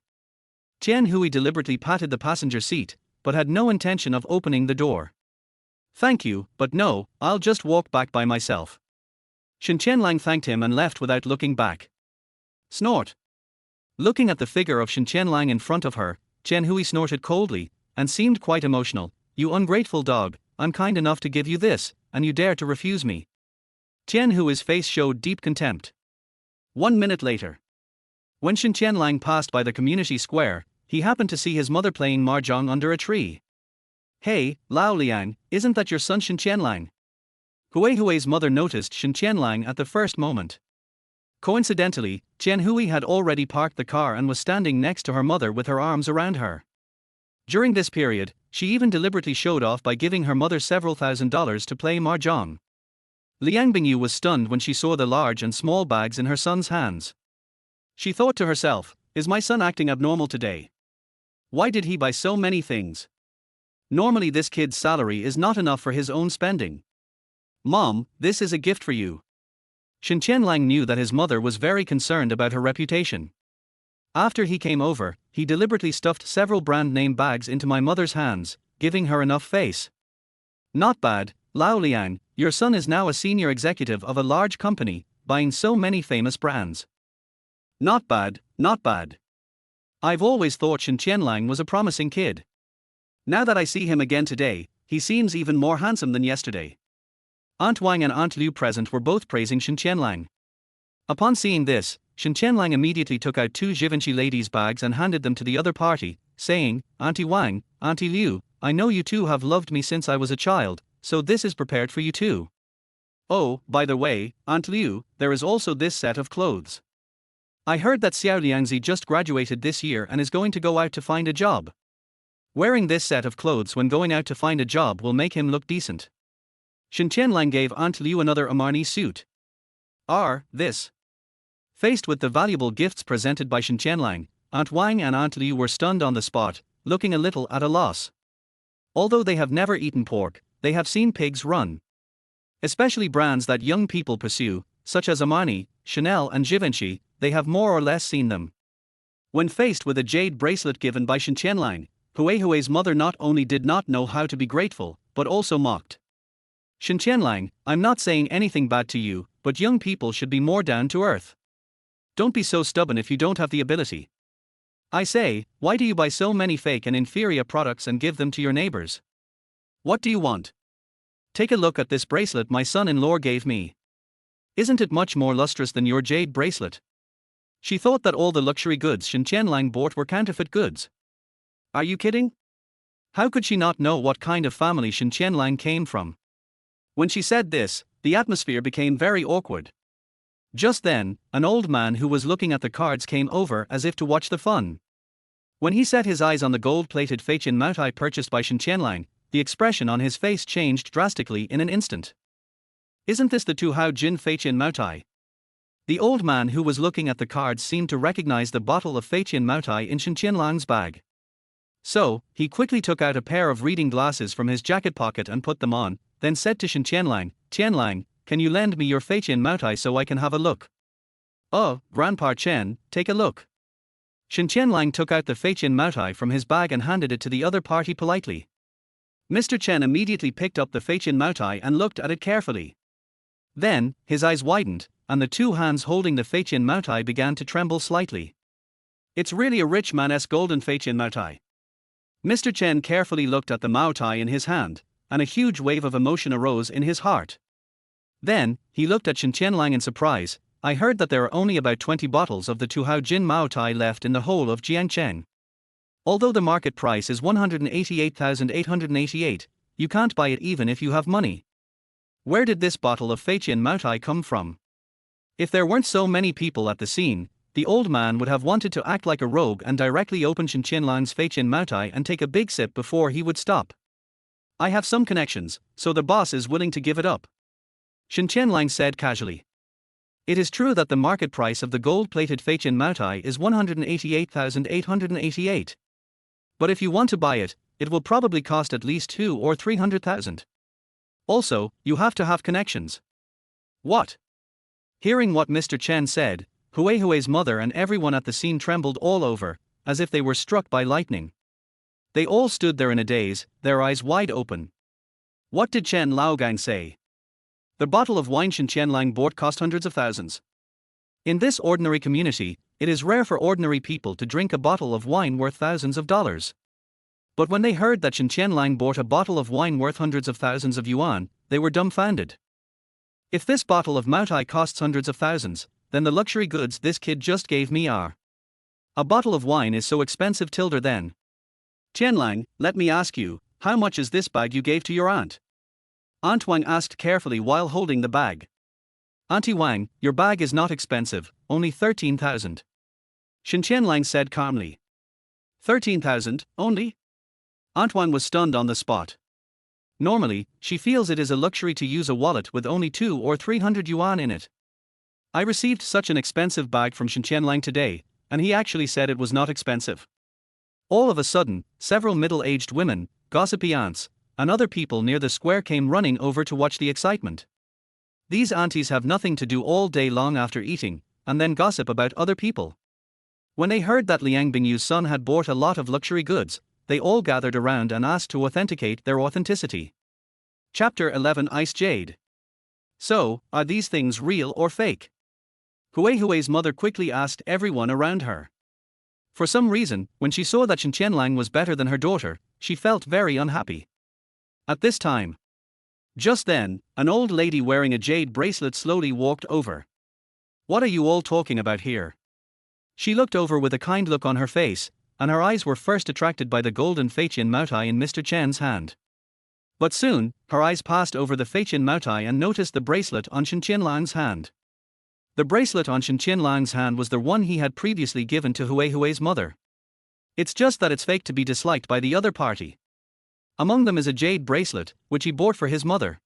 Chen Hui deliberately patted the passenger seat, but had no intention of opening the door. Thank you, but no, I'll just walk back by myself. Shen Tianlang thanked him and left without looking back. Snort. Looking at the figure of Shen Tianlang in front of her, Chen Hui snorted coldly, and seemed quite emotional. You ungrateful dog, I'm kind enough to give you this, and you dare to refuse me. Chen Hui's face showed deep contempt. 1 minute later. When Shen Tianlang passed by the community square, he happened to see his mother playing mahjong under a tree. Hey, Lao Liang, isn't that your son Shen Tianlang? Hui's mother noticed Shen Tianlang at the first moment. Coincidentally, Chen Hui had already parked the car and was standing next to her mother with her arms around her. During this period, she even deliberately showed off by giving her mother several $1,000s to play mahjong. Liang Bingyu was stunned when she saw the large and small bags in her son's hands. She thought to herself, is my son acting abnormal today? Why did he buy so many things? Normally this kid's salary is not enough for his own spending. Mom, this is a gift for you. Shen Tianlang knew that his mother was very concerned about her reputation. After he came over, he deliberately stuffed several brand-name bags into my mother's hands, giving her enough face. Not bad, Lao Liang, your son is now a senior executive of a large company, buying so many famous brands. Not bad, not bad. I've always thought Shen Tianlang was a promising kid. Now that I see him again today, he seems even more handsome than yesterday. Aunt Wang and Aunt Liu present were both praising Shen Tianlang. Upon seeing this, Shen Tianlang immediately took out 2 Givenchy ladies' bags and handed them to the other party, saying, Auntie Wang, Auntie Liu, I know you two have loved me since I was a child, so this is prepared for you too. Oh, by the way, Aunt Liu, there is also this set of clothes. I heard that Xiao Liangzi just graduated this year and is going to go out to find a job. Wearing this set of clothes when going out to find a job will make him look decent. Shen Tianlang gave Aunt Liu another Armani suit. This. Faced with the valuable gifts presented by Shen Tianlang, Aunt Wang and Aunt Liu were stunned on the spot, looking a little at a loss. Although they have never eaten pork, they have seen pigs run. Especially brands that young people pursue, such as Armani, Chanel and Givenchy, they have more or less seen them. When faced with a jade bracelet given by Shen Tianlang, Hui's mother not only did not know how to be grateful, but also mocked. Shen Tianlang, I'm not saying anything bad to you, but young people should be more down to earth. Don't be so stubborn if you don't have the ability. I say, why do you buy so many fake and inferior products and give them to your neighbors? What do you want? Take a look at this bracelet my son-in-law gave me. Isn't it much more lustrous than your jade bracelet? She thought that all the luxury goods Shen Tianlang bought were counterfeit goods. Are you kidding? How could she not know what kind of family Shen Tianlang came from? When she said this, the atmosphere became very awkward. Just then, an old man who was looking at the cards came over as if to watch the fun. When he set his eyes on the gold-plated Phaeton Moutai purchased by Shen Tianlang, the expression on his face changed drastically in an instant. Isn't this the Tuhao Jin Phaeton Moutai? The old man who was looking at the cards seemed to recognize the bottle of Phaeton Moutai in Shen Tianlang's bag. So, he quickly took out a pair of reading glasses from his jacket pocket and put them on, then said to Shen Tianlang, Tianlang, can you lend me your Phaeton Moutai so I can have a look? Oh, Grandpa Chen, take a look. Shen Tianlang took out the Phaeton Moutai from his bag and handed it to the other party politely. Mr. Chen immediately picked up the Phaeton Moutai and looked at it carefully. Then, his eyes widened, and the two hands holding the Phaeton Moutai began to tremble slightly. It's really a rich man's golden Phaeton Moutai. Mr. Chen carefully looked at the Moutai in his hand, and a huge wave of emotion arose in his heart. Then, he looked at Shen Tianlang in surprise. I heard that there are only about 20 bottles of the Tuhao Jin Moutai left in the whole of Jiangcheng. Although the market price is 188,888, you can't buy it even if you have money. Where did this bottle of Phaeton Moutai come from? If there weren't so many people at the scene, the old man would have wanted to act like a rogue and directly open Shen Tianlang's Phaeton Moutai and take a big sip before he would stop. I have some connections, so the boss is willing to give it up. Shen Tianlang said casually. It is true that the market price of the gold-plated Phaeton Moutai is 188,888. But if you want to buy it, it will probably cost at least 2 or 300,000. Also, you have to have connections. What? Hearing what Mr. Chen said, Hui's mother and everyone at the scene trembled all over, as if they were struck by lightning. They all stood there in a daze, their eyes wide open. What did Chen Laogang say? The bottle of wine Shen Tianlang bought cost hundreds of thousands. In this ordinary community, it is rare for ordinary people to drink a bottle of wine worth thousands of dollars. But when they heard that Shen Tianlang bought a bottle of wine worth hundreds of thousands of yuan, they were dumbfounded. If this bottle of Moutai costs hundreds of thousands, then the luxury goods this kid just gave me are. A bottle of wine is so expensive tilde then. Tianlang, let me ask you, how much is this bag you gave to your aunt? Aunt Wang asked carefully while holding the bag. Auntie Wang, your bag is not expensive, only 13,000. Shen Tianlang said calmly. 13,000, only? Aunt Wang was stunned on the spot. Normally, she feels it is a luxury to use a wallet with only 200 or 300 yuan in it. I received such an expensive bag from Shen Tianlang today, and he actually said it was not expensive. All of a sudden, several middle-aged women, gossipy aunts, and other people near the square came running over to watch the excitement. These aunties have nothing to do all day long after eating, and then gossip about other people. When they heard that Liang Bingyu's son had bought a lot of luxury goods, they all gathered around and asked to authenticate their authenticity. Chapter 11 Ice Jade. So, are these things real or fake? Hui's mother quickly asked everyone around her. For some reason, when she saw that Shen Tianlang was better than her daughter, she felt very unhappy. At this time. Just then, an old lady wearing a jade bracelet slowly walked over. What are you all talking about here? She looked over with a kind look on her face, and her eyes were first attracted by the golden Phaeton Moutai in Mr. Chen's hand. But soon, her eyes passed over the Phaeton Moutai and noticed the bracelet on Shen Tianlang's hand. The bracelet on Shen Tianlang's hand was the one he had previously given to Hui's mother. It's just that it's fake to be disliked by the other party. Among them is a jade bracelet, which he bought for his mother.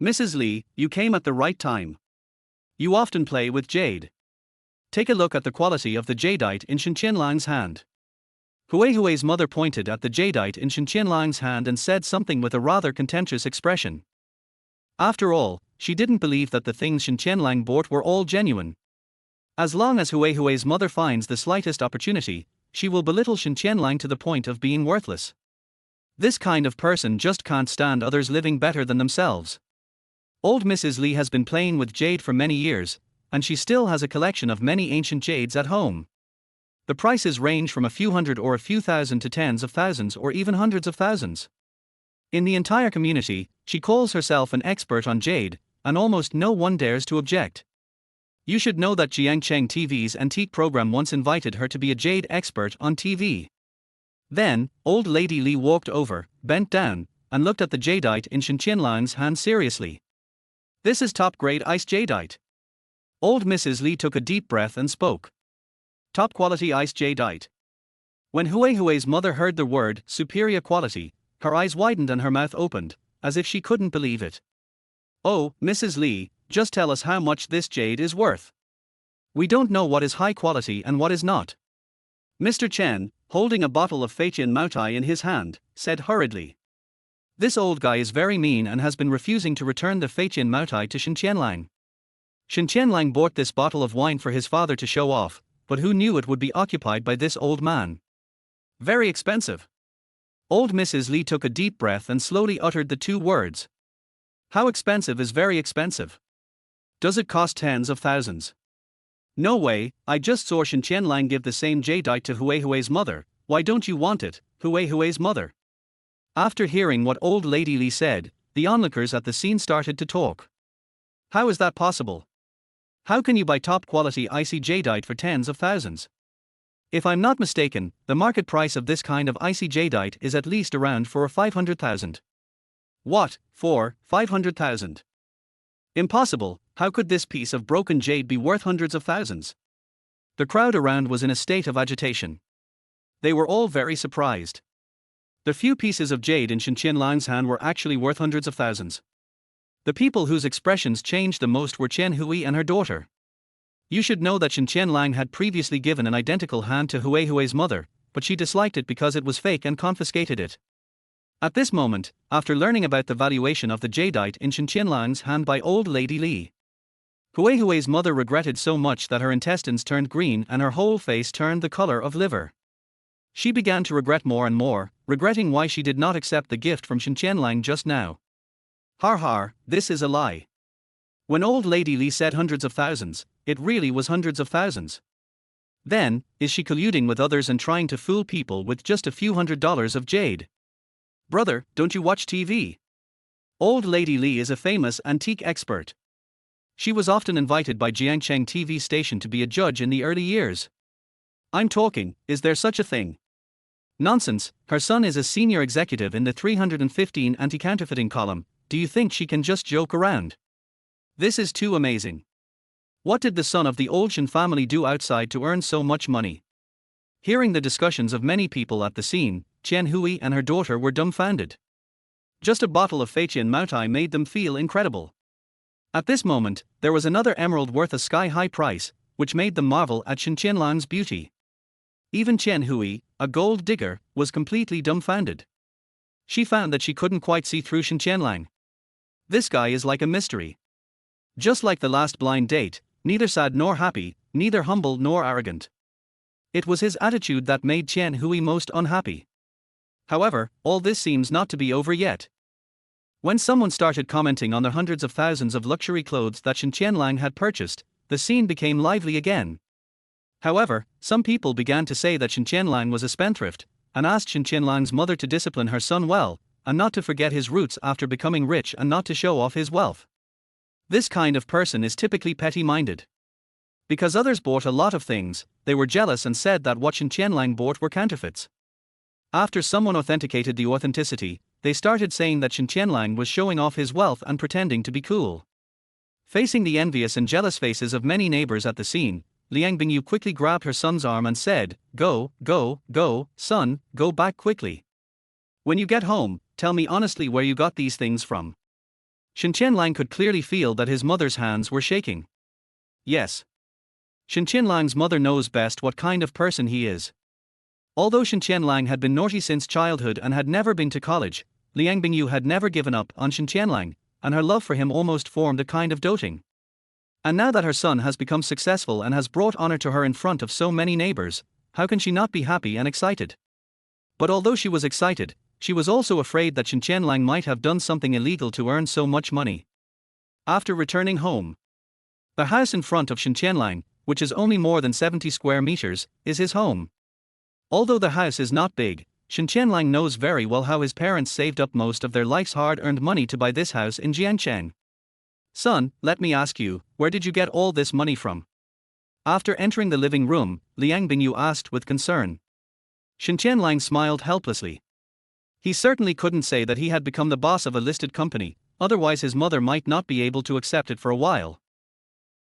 Mrs. Li, you came at the right time. You often play with jade. Take a look at the quality of the jadeite in Shen Tianlang's hand. Hui's mother pointed at the jadeite in Shen Tianlang's hand and said something with a rather contemptuous expression. After all, she didn't believe that the things Shen Tianlang bought were all genuine. As long as Hui's mother finds the slightest opportunity, she will belittle Shen Tianlang to the point of being worthless. This kind of person just can't stand others living better than themselves. Old Mrs. Li has been playing with jade for many years, and she still has a collection of many ancient jades at home. The prices range from a few hundred or a few thousand to tens of thousands or even hundreds of thousands. In the entire community, she calls herself an expert on jade, and almost no one dares to object. You should know that Jiangcheng TV's antique program once invited her to be a jade expert on TV. Then, old lady Li walked over, bent down, and looked at the jadeite in Shen Tianlang's hand seriously. This is top-grade ice jadeite. Old Mrs. Li took a deep breath and spoke. Top-quality ice jadeite. When Hui's mother heard the word superior quality, her eyes widened and her mouth opened, as if she couldn't believe it. Oh, Mrs. Li, just tell us how much this jade is worth. We don't know what is high quality and what is not. Mr. Chen, holding a bottle of Phaeton Moutai in his hand, said hurriedly. This old guy is very mean and has been refusing to return the Phaeton Moutai to Shen Tianlang. Shen Tianlang bought this bottle of wine for his father to show off, but who knew it would be occupied by this old man? Very expensive. Old Mrs. Li took a deep breath and slowly uttered the two words. How expensive is very expensive? Does it cost tens of thousands? No way, I just saw Shen Tianlang give the same jadeite to Hui's mother. Why don't you want it, Hui's mother? After hearing what old lady Li said, the onlookers at the scene started to talk. How is that possible? How can you buy top-quality icy jadeite for tens of thousands? If I'm not mistaken, the market price of this kind of icy jadeite is at least around 4 or 500,000. What, 4, 500,000? Impossible, how could this piece of broken jade be worth hundreds of thousands? The crowd around was in a state of agitation. They were all very surprised. The few pieces of jade in Shen Tianlang's hand were actually worth hundreds of thousands. The people whose expressions changed the most were Chen Hui and her daughter. You should know that Shen Tianlang had previously given an identical hand to Hui's mother, but she disliked it because it was fake and confiscated it. At this moment, after learning about the valuation of the jadeite in Shen Tianlang's hand by old lady Li, Hui's mother regretted so much that her intestines turned green and her whole face turned the color of liver. She began to regret more and more, regretting why she did not accept the gift from Shen Tianlang just now. Har har, this is a lie. When old lady Li said hundreds of thousands, it really was hundreds of thousands. Then, is she colluding with others and trying to fool people with just a few $100s of jade? Brother, don't you watch TV? Old lady Li is a famous antique expert. She was often invited by Jiangcheng TV station to be a judge in the early years. I'm talking, is there such a thing? Nonsense, her son is a senior executive in the 315 anti-counterfeiting column. Do you think she can just joke around? This is too amazing. What did the son of the old Shen family do outside to earn so much money? Hearing the discussions of many people at the scene, Chen Hui and her daughter were dumbfounded. Just a bottle of Phaeton Moutai made them feel incredible. At this moment, there was another emerald worth a sky-high price, which made them marvel at Shen Tianlang's beauty. Even Chen Hui, a gold digger, was completely dumbfounded. She found that she couldn't quite see through Shen Tianlang. This guy is like a mystery. Just like the last blind date, neither sad nor happy, neither humble nor arrogant. It was his attitude that made Chen Hui most unhappy. However, all this seems not to be over yet. When someone started commenting on the hundreds of thousands of luxury clothes that Shen Tianlang had purchased, the scene became lively again. However, some people began to say that Shen Tianlang was a spendthrift, and asked Shen Tianlang's mother to discipline her son well, and not to forget his roots after becoming rich and not to show off his wealth. This kind of person is typically petty-minded. Because others bought a lot of things, they were jealous and said that what Shen Tianlang bought were counterfeits. After someone authenticated the authenticity, they started saying that Shen Tianlang was showing off his wealth and pretending to be cool. Facing the envious and jealous faces of many neighbors at the scene, Liang Bingyu quickly grabbed her son's arm and said, Go, son, go back quickly. When you get home, tell me honestly where you got these things from. Shen Tianlang could clearly feel that his mother's hands were shaking. yes. Shen Tianlang's mother knows best what kind of person he is. Although Shen Tianlang had been naughty since childhood and had never been to college, Liang Bingyu had never given up on Shen Tianlang, and her love for him almost formed a kind of doting. And now that her son has become successful and has brought honor to her in front of so many neighbors, how can she not be happy and excited? But although she was excited, she was also afraid that Shen Tianlang might have done something illegal to earn so much money. After returning home, the house in front of Shen Tianlang, which is only more than 70 square meters, is his home. Although the house is not big, Shen Tianlang knows very well how his parents saved up most of their life's hard-earned money to buy this house in Jiangcheng. Son, let me ask you, where did you get all this money from? After entering the living room, Liang Bingyu asked with concern. Shen Tianlang smiled helplessly. He certainly couldn't say that he had become the boss of a listed company, otherwise his mother might not be able to accept it for a while.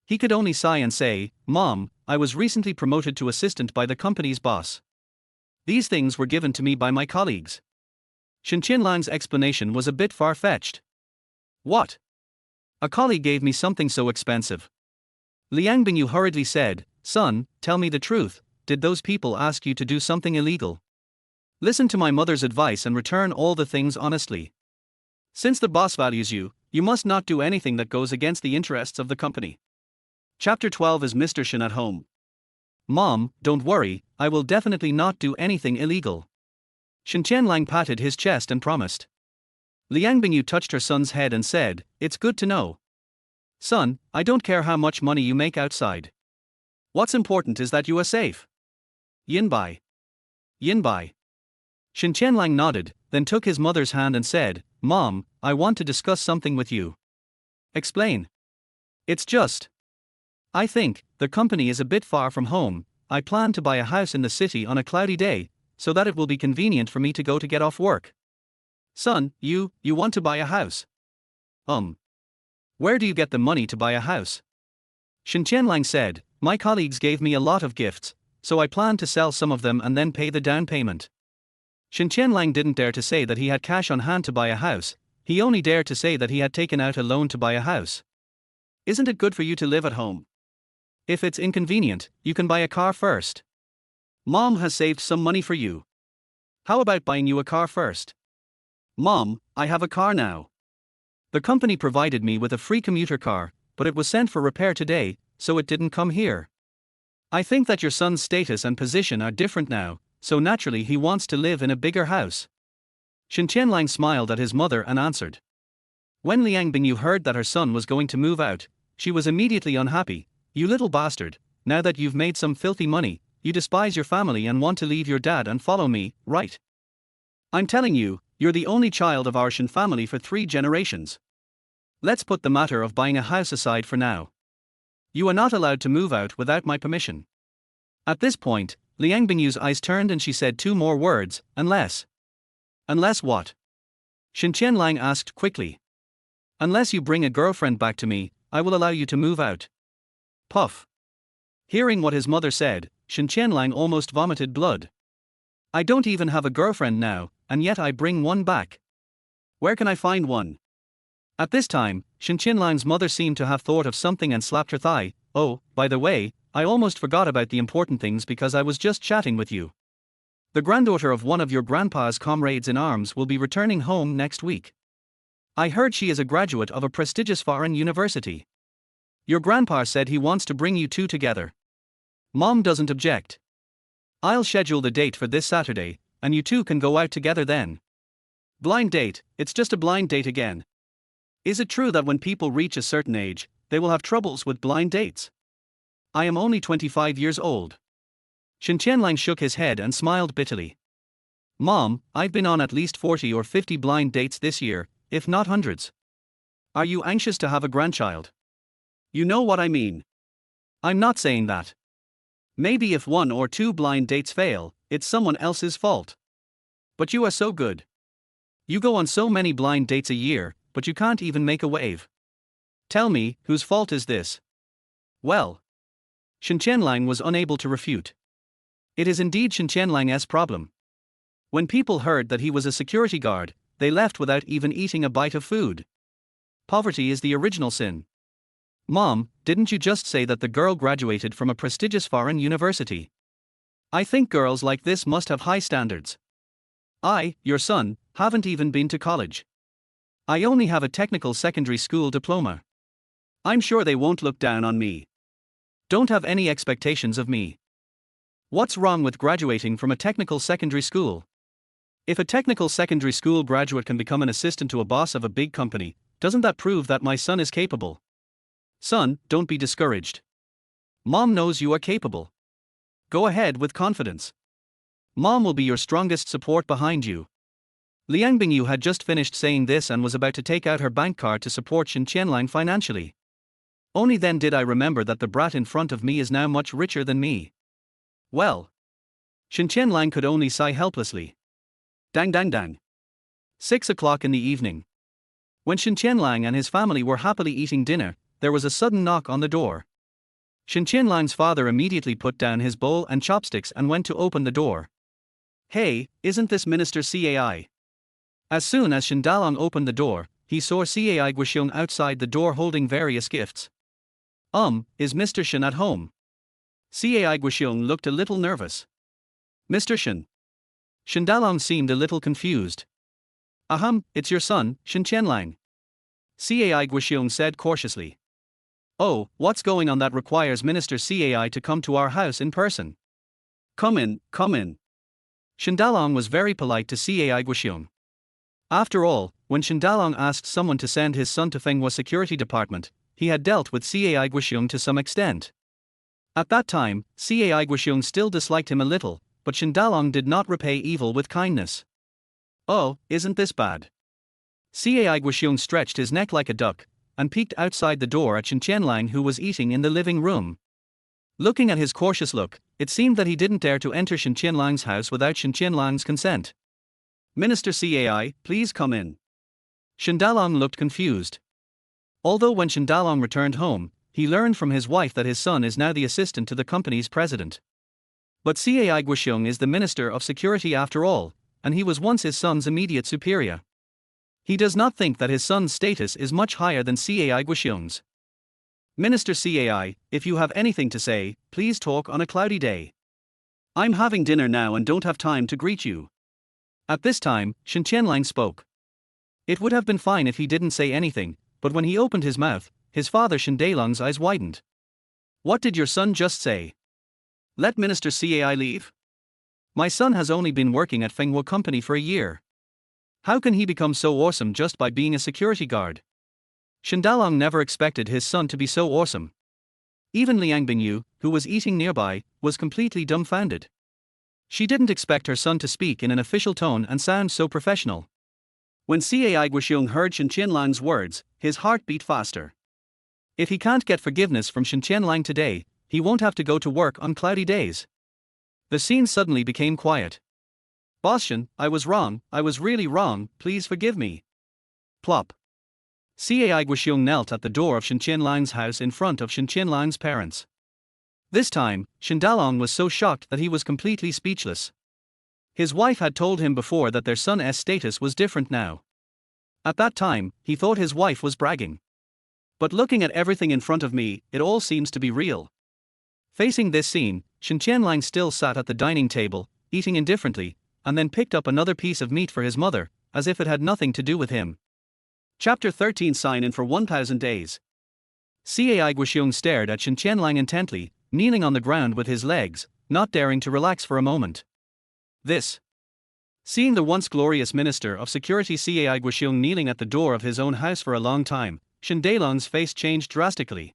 He could only sigh and say, "Mom, I was recently promoted to assistant by the company's boss. These things were given to me by my colleagues." Shen Tianlang's explanation was a bit far-fetched. "What? A colleague gave me something so expensive?" Liang Bingyu hurriedly said, "Son, tell me the truth, did those people ask you to do something illegal? Listen to my mother's advice and return all the things honestly. Since the boss values you, you must not do anything that goes against the interests of the company." Chapter 12 is Mr. Shen at home. "Mom, don't worry, I will definitely not do anything illegal." Shen Tianlang patted his chest and promised. Liang Bingyu touched her son's head and said, "It's good to know. Son, I don't care how much money you make outside. What's important is that you are safe. Yin bai. Yin bai." Shen Tianlang nodded, then took his mother's hand and said, "Mom, I want to discuss something with you." "Explain." "It's just, I think the company is a bit far from home. I plan to buy a house in the city on a cloudy day, so that it will be convenient for me to go to get off work." "Son, you want to buy a house? Where do you get the money to buy a house?" Shen Tianlang said, "My colleagues gave me a lot of gifts, so I plan to sell some of them and then pay the down payment." Shen Tianlang didn't dare to say that he had cash on hand to buy a house, he only dared to say that he had taken out a loan to buy a house. "Isn't it good for you to live at home? If it's inconvenient, you can buy a car first. Mom has saved some money for you. How about buying you a car first?" "Mom, I have a car now. The company provided me with a free commuter car, but it was sent for repair today, so it didn't come here. I think that your son's status and position are different now, so naturally he wants to live in a bigger house." Shen Tianlang smiled at his mother and answered. When Liang Bingyu heard that her son was going to move out, she was immediately unhappy. "You little bastard, now that you've made some filthy money, you despise your family and want to leave your dad and follow me, right? I'm telling you, you're the only child of our Shen family for 3 generations. Let's put the matter of buying a house aside for now. You are not allowed to move out without my permission." At this point, Liang Bingyu's eyes turned and she said 2 more words, "Unless." "Unless what?" Shen Tianlang asked quickly. "Unless you bring a girlfriend back to me, I will allow you to move out." Puff. Hearing what his mother said, Shen Tianlang almost vomited blood. "I don't even have a girlfriend now, and yet I bring one back. Where can I find one?" At this time, Shen Tianlang's mother seemed to have thought of something and slapped her thigh. "Oh, by the way, I almost forgot about the important things because I was just chatting with you. The granddaughter of one of your grandpa's comrades in arms will be returning home next week. I heard she is a graduate of a prestigious foreign university. Your grandpa said he wants to bring you two together. Mom doesn't object. I'll schedule the date for this Saturday, and you two can go out together then." Blind date, it's just a blind date again. Is it true that when people reach a certain age, they will have troubles with blind dates? I am only 25 years old. Shen Tianlang shook his head and smiled bitterly. "Mom, I've been on at least 40 or 50 blind dates this year, if not hundreds. Are you anxious to have a grandchild? You know what I mean. I'm not saying that. Maybe if 1 or 2 blind dates fail, it's someone else's fault. But you are so good. You go on so many blind dates a year, but you can't even make a wave. Tell me, whose fault is this?" "Well," Shen Tianlang was unable to refute. "It is indeed Shen Tianlang's problem. When people heard that he was a security guard, they left without even eating a bite of food. Poverty is the original sin. Mom, didn't you just say that the girl graduated from a prestigious foreign university? I think girls like this must have high standards. I, your son, haven't even been to college. I only have a technical secondary school diploma. I'm sure they won't look down on me. Don't have any expectations of me. What's wrong with graduating from a technical secondary school? If a technical secondary school graduate can become an assistant to a boss of a big company, doesn't that prove that my son is capable? Son, don't be discouraged. Mom knows you are capable. Go ahead with confidence. Mom will be your strongest support behind you. Liang Bingyu had just finished saying this and was about to take out her bank card to support Shen Tianlang financially. Only then did I remember that the brat in front of me is now much richer than me. Well. Shen Tianlang could only sigh helplessly. Dang dang dang. 6 o'clock in the evening. When Shen Tianlang and his family were happily eating dinner, there was a sudden knock on the door. Shen Tianlang's father immediately put down his bowl and chopsticks and went to open the door. Hey, isn't this Minister Cai? As soon as Shen Tianlang opened the door, he saw Cai Guoxiong outside the door holding various gifts. Is Mr. Shen at home? Cai Guoxiong looked a little nervous. Mr. Shen. Shen Tianlang seemed a little confused. It's your son, Shen Tianlang. Cai Guoxiong said cautiously. Oh, what's going on that requires Minister Cai to come to our house in person? Come in, come in. Shen Tianlang was very polite to Cai Guoxiong. After all, when Shen Tianlang asked someone to send his son to Fenghua Security Department, he had dealt with Cai Guoxiong to some extent. At that time, Cai Guoxiong still disliked him a little, but Shen Tianlang did not repay evil with kindness. Oh, isn't this bad? Cai Guoxiong stretched his neck like a duck, and peeked outside the door at Shen Tianlang, who was eating in the living room. Looking at his cautious look, it seemed that he didn't dare to enter Shen Tianlang's house without Shen Tianlang's consent. Minister Cai, please come in. Shen Tianlang looked confused. Although when Shen Tianlang returned home, he learned from his wife that his son is now the assistant to the company's president. But Cai Guoxiong is the Minister of Security after all, and he was once his son's immediate superior. He does not think that his son's status is much higher than Cai Guoxiong's. Minister Cai, if you have anything to say, please talk on a cloudy day. I'm having dinner now and don't have time to greet you. At this time, Shen Tianlang spoke. It would have been fine if he didn't say anything, but when he opened his mouth, his father Shen Tianlang's eyes widened. What did your son just say? Let Minister Cai leave? My son has only been working at Fenghua Company for a year. How can he become so awesome just by being a security guard? Shen Tianlang never expected his son to be so awesome. Even Liang Bingyu, who was eating nearby, was completely dumbfounded. She didn't expect her son to speak in an official tone and sound so professional. When Cai Guoxiong heard Shen Tianlang's words, his heart beat faster. If he can't get forgiveness from Shen Tianlang today, he won't have to go to work on cloudy days. The scene suddenly became quiet. Boss Shen, I was wrong, I was really wrong, please forgive me. Plop. Cai Guoxiong knelt at the door of Shen Tianlang's house in front of Shen Tianlang's parents. This time, Shen Tianlang was so shocked that he was completely speechless. His wife had told him before that their son's status was different now. At that time, he thought his wife was bragging. But looking at everything in front of me, it all seems to be real. Facing this scene, Shen Tianlang still sat at the dining table, eating indifferently, and then picked up another piece of meat for his mother, as if it had nothing to do with him. Chapter 13 Sign in for 1000 days. Cai Guoxiong stared at Shen Tianlang intently, kneeling on the ground with his legs, not daring to relax for a moment. Seeing the once glorious Minister of Security Cai Guoxiong kneeling at the door of his own house for a long time, Shen Tianlang's face changed drastically.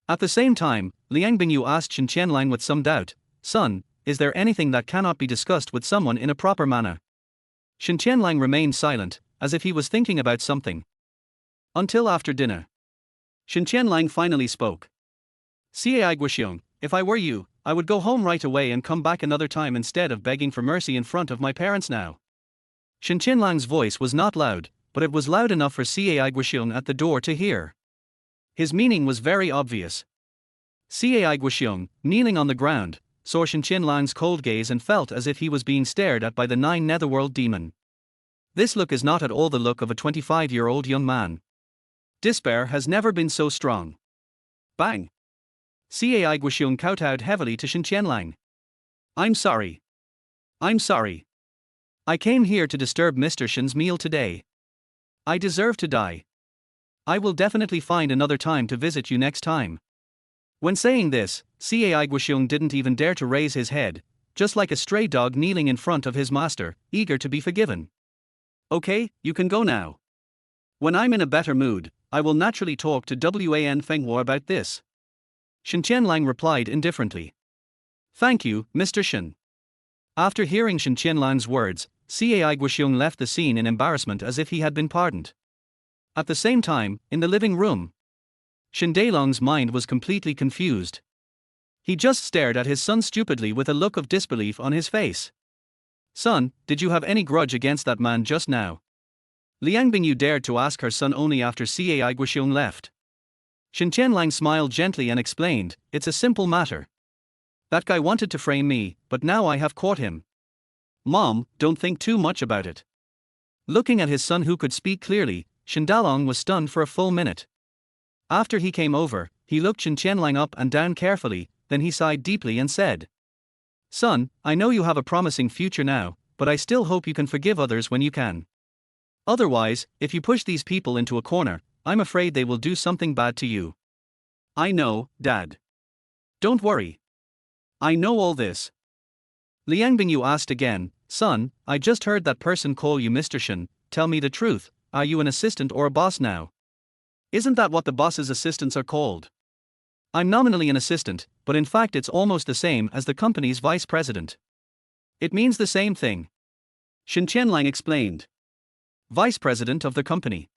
At the same time, Liang Bingyu asked Shen Tianlang with some doubt, "Son, is there anything that cannot be discussed with someone in a proper manner?" Shen Tianlang remained silent, as if he was thinking about something. Until after dinner. Shen Tianlang finally spoke. Cai Guoxiong, if I were you, I would go home right away and come back another time instead of begging for mercy in front of my parents now. Shen Tianlang's voice was not loud, but it was loud enough for Cai Guoxiong at the door to hear. His meaning was very obvious. Cai Guoxiong, kneeling on the ground, saw Shen Tianlang's cold gaze and felt as if he was being stared at by the 9 netherworld demon. This look is not at all the look of a 25-year-old young man. Despair has never been so strong. Bang! Cai Guoxiong kowtowed heavily to Shen Tianlang. I'm sorry. I'm sorry. I came here to disturb Mr. Shen's meal today. I deserve to die. I will definitely find another time to visit you next time. When saying this, Cai Guoxiong didn't even dare to raise his head, just like a stray dog kneeling in front of his master, eager to be forgiven. Okay, you can go now. When I'm in a better mood, I will naturally talk to Wan Fenghua about this. Shen Tianlang replied indifferently. Thank you, Mr. Shen. After hearing Shen Tianlang's words, Cai Guoxiong left the scene in embarrassment as if he had been pardoned. At the same time, in the living room, Shen Tianlang's mind was completely confused. He just stared at his son stupidly with a look of disbelief on his face. Son, did you have any grudge against that man just now? Liang Bingyu dared to ask her son only after Cai Guoxiong left. Shen Tianlang smiled gently and explained, it's a simple matter. That guy wanted to frame me, but now I have caught him. Mom, don't think too much about it. Looking at his son who could speak clearly, Shen Tianlang was stunned for a full minute. After he came over, he looked Shen Tianlang up and down carefully, then he sighed deeply and said, Son, I know you have a promising future now, but I still hope you can forgive others when you can. Otherwise, if you push these people into a corner, I'm afraid they will do something bad to you. I know, Dad. Don't worry. I know all this. Liang Bingyu asked again, Son, I just heard that person call you Mr. Shen, tell me the truth, are you an assistant or a boss now? Isn't that what the boss's assistants are called? I'm nominally an assistant, but in fact it's almost the same as the company's vice president. It means the same thing. Shen Tianlang explained. Vice president of the company.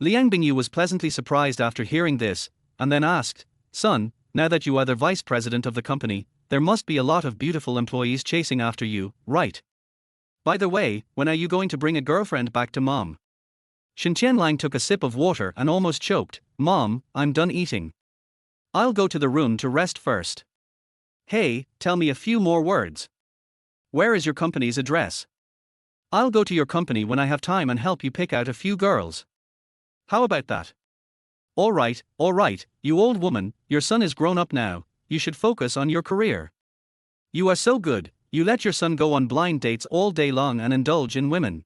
Liang Bingyu was pleasantly surprised after hearing this, and then asked, Son, now that you are the vice president of the company, there must be a lot of beautiful employees chasing after you, right? By the way, when are you going to bring a girlfriend back to Mom? Shen Tianlang took a sip of water and almost choked. Mom, I'm done eating. I'll go to the room to rest first. Hey, tell me a few more words. Where is your company's address? I'll go to your company when I have time and help you pick out a few girls. How about that? All right, you old woman, your son is grown up now, you should focus on your career. You are so good, you let your son go on blind dates all day long and indulge in women.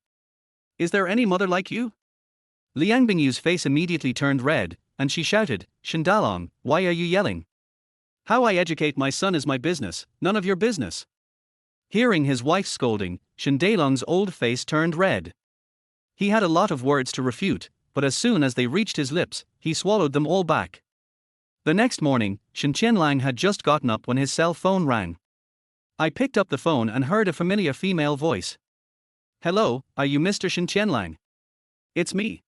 Is there any mother like you? Liang Bingyu's face immediately turned red, and she shouted, Shen Tianlang, why are you yelling? How I educate my son is my business, none of your business. Hearing his wife scolding, Shen Tianlang's old face turned red. He had a lot of words to refute, but as soon as they reached his lips, he swallowed them all back. The next morning, Shen Tianlang had just gotten up when his cell phone rang. I picked up the phone and heard a familiar female voice. Hello, are you Mr. Shen Tianlang? It's me.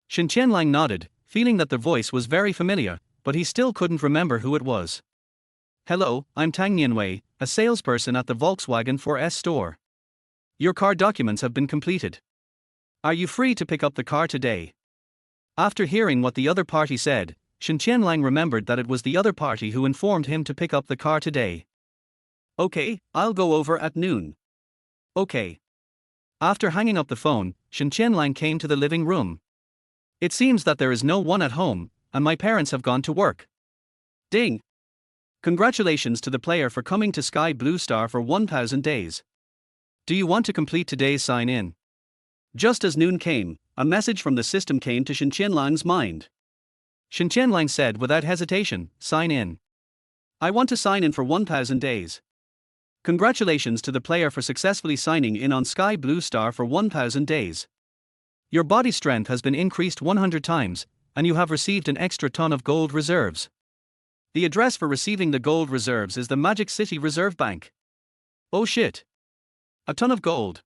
Shen Tianlang nodded, feeling that the voice was very familiar, but he still couldn't remember who it was. Hello, I'm Tang Nianwei, a salesperson at the Volkswagen 4S store. Your car documents have been completed. Are you free to pick up the car today? After hearing what the other party said, Shen Tianlang remembered that it was the other party who informed him to pick up the car today. Okay, I'll go over at noon. Okay. After hanging up the phone, Shen Tianlang came to the living room. It seems that there is no one at home, and my parents have gone to work. Ding! Congratulations to the player for coming to Sky Blue Star for 1000 days. Do you want to complete today's sign-in? Just as noon came, a message from the system came to Shen Tianlang's mind. Shen Tianlang said without hesitation, sign in. I want to sign in for 1000 days. Congratulations to the player for successfully signing in on Sky Blue Star for 1000 days. Your body strength has been increased 100 times, and you have received an extra ton of gold reserves. The address for receiving the gold reserves is the Magic City Reserve Bank. Oh shit! A ton of gold.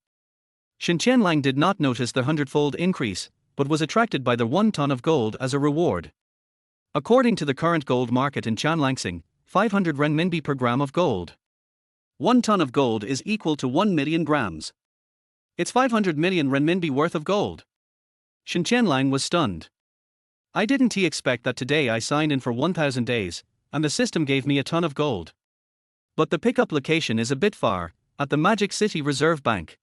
Shen Tianlang did not notice the 100-fold increase, but was attracted by the 1 ton of gold as a reward. According to the current gold market in Chanlangsing, 500 renminbi per gram of gold. 1 ton of gold is equal to 1 million grams. It's 500 million renminbi worth of gold. Shen Tianlang was stunned. I didn't expect that today I signed in for 1000 days, and the system gave me a ton of gold. But the pickup location is a bit far, at the Magic City Reserve Bank.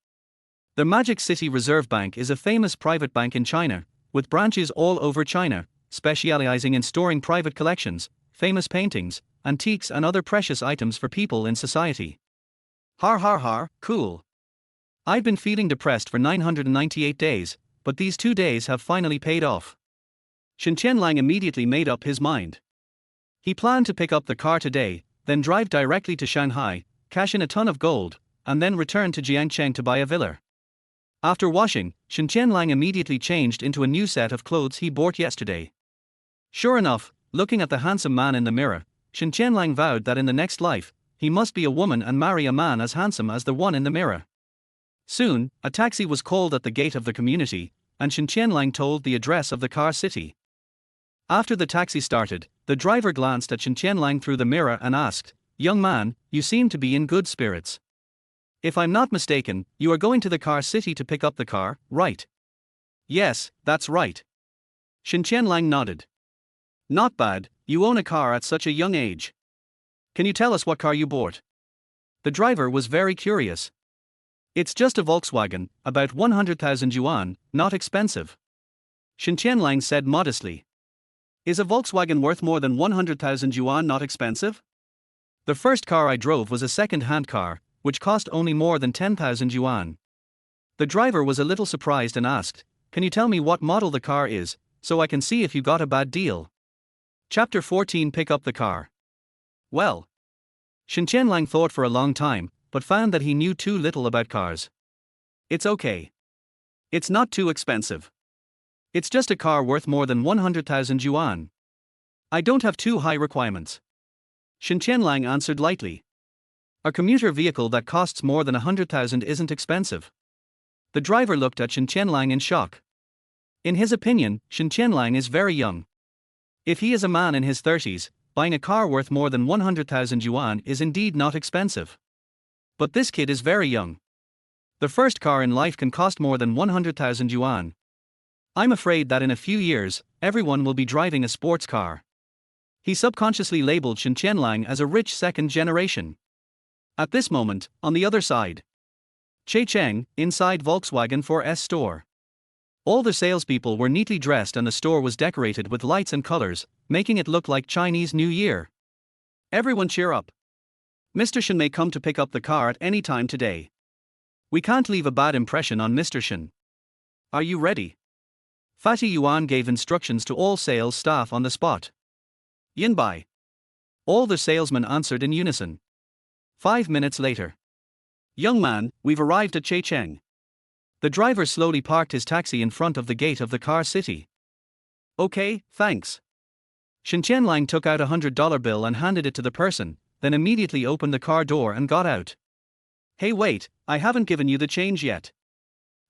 The Magic City Reserve Bank is a famous private bank in China, with branches all over China, specializing in storing private collections, famous paintings, antiques and other precious items for people in society. Har har har, cool. I've been feeling depressed for 998 days, but these 2 days have finally paid off. Shen Tianlang immediately made up his mind. He planned to pick up the car today, then drive directly to Shanghai, cash in a ton of gold, and then return to Jiangcheng to buy a villa. After washing, Shen Tianlang immediately changed into a new set of clothes he bought yesterday. Sure enough, looking at the handsome man in the mirror, Shen Tianlang vowed that in the next life, he must be a woman and marry a man as handsome as the one in the mirror. Soon, a taxi was called at the gate of the community, and Shen Tianlang told the address of the car city. After the taxi started, the driver glanced at Shen Tianlang through the mirror and asked, "Young man, you seem to be in good spirits. If I'm not mistaken, you are going to the car city to pick up the car, right?" "Yes, that's right." Shen Tianlang nodded. "Not bad, you own a car at such a young age. Can you tell us what car you bought?" The driver was very curious. "It's just a Volkswagen, about 100,000 yuan, not expensive." Shen Tianlang said modestly. "Is a Volkswagen worth more than 100,000 yuan not expensive? The first car I drove was a second-hand car, which cost only more than 10,000 yuan." The driver was a little surprised and asked, "Can you tell me what model the car is, so I can see if you got a bad deal?" Chapter 14 Pick up the car. Well. Shen Tianlang thought for a long time, but found that he knew too little about cars. "It's okay. It's not too expensive. It's just a car worth more than 100,000 yuan. I don't have too high requirements." Shen Tianlang answered lightly. "A commuter vehicle that costs more than 100,000 isn't expensive." The driver looked at Shen Tianlang in shock. In his opinion, Shen Tianlang is very young. If he is a man in his 30s, buying a car worth more than 100,000 yuan is indeed not expensive. But this kid is very young. The first car in life can cost more than 100,000 yuan. I'm afraid that in a few years, everyone will be driving a sports car. He subconsciously labeled Shen Tianlang as a rich second generation. At this moment, on the other side, Jiangcheng, inside Volkswagen 4S store. All the salespeople were neatly dressed and the store was decorated with lights and colors, making it look like Chinese New Year. "Everyone cheer up. Mr. Shen may come to pick up the car at any time today. We can't leave a bad impression on Mr. Shen. Are you ready?" Fatty Yuan gave instructions to all sales staff on the spot. "Yinbai." All the salesmen answered in unison. 5 minutes later. "Young man, we've arrived at Jiangcheng." The driver slowly parked his taxi in front of the gate of the car city. "Okay, thanks." Shen Tianlang took out a $100 bill and handed it to the person, then immediately opened the car door and got out. "Hey wait, I haven't given you the change yet."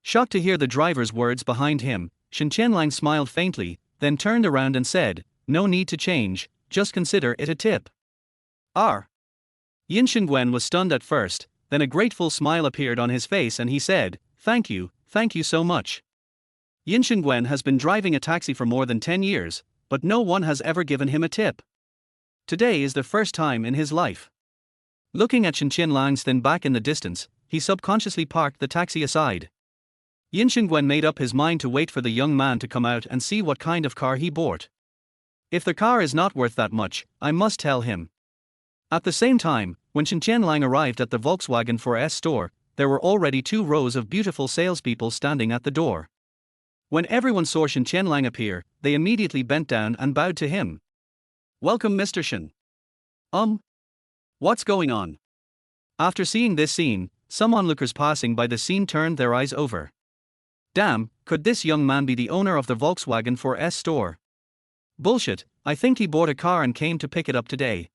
Shocked to hear the driver's words behind him, Shen Tianlang smiled faintly, then turned around and said, "No need to change, just consider it a tip." R. Yin Shengwen was stunned at first, then a grateful smile appeared on his face and he said, thank you so much." Yin Shengwen has been driving a taxi for more than 10 years, but no one has ever given him a tip. Today is the first time in his life. Looking at Shen Tianlang's thin back in the distance, he subconsciously parked the taxi aside. Yin Shengwen made up his mind to wait for the young man to come out and see what kind of car he bought. If the car is not worth that much, I must tell him. At the same time, when Shen Tianlang arrived at the Volkswagen 4S store, there were already 2 rows of beautiful salespeople standing at the door. When everyone saw Shen Tianlang appear, they immediately bent down and bowed to him. "Welcome, Mr. Shen." What's going on?" After seeing this scene, some onlookers passing by the scene turned their eyes over. Damn, could this young man be the owner of the Volkswagen 4S store? Bullshit, I think he bought a car and came to pick it up today.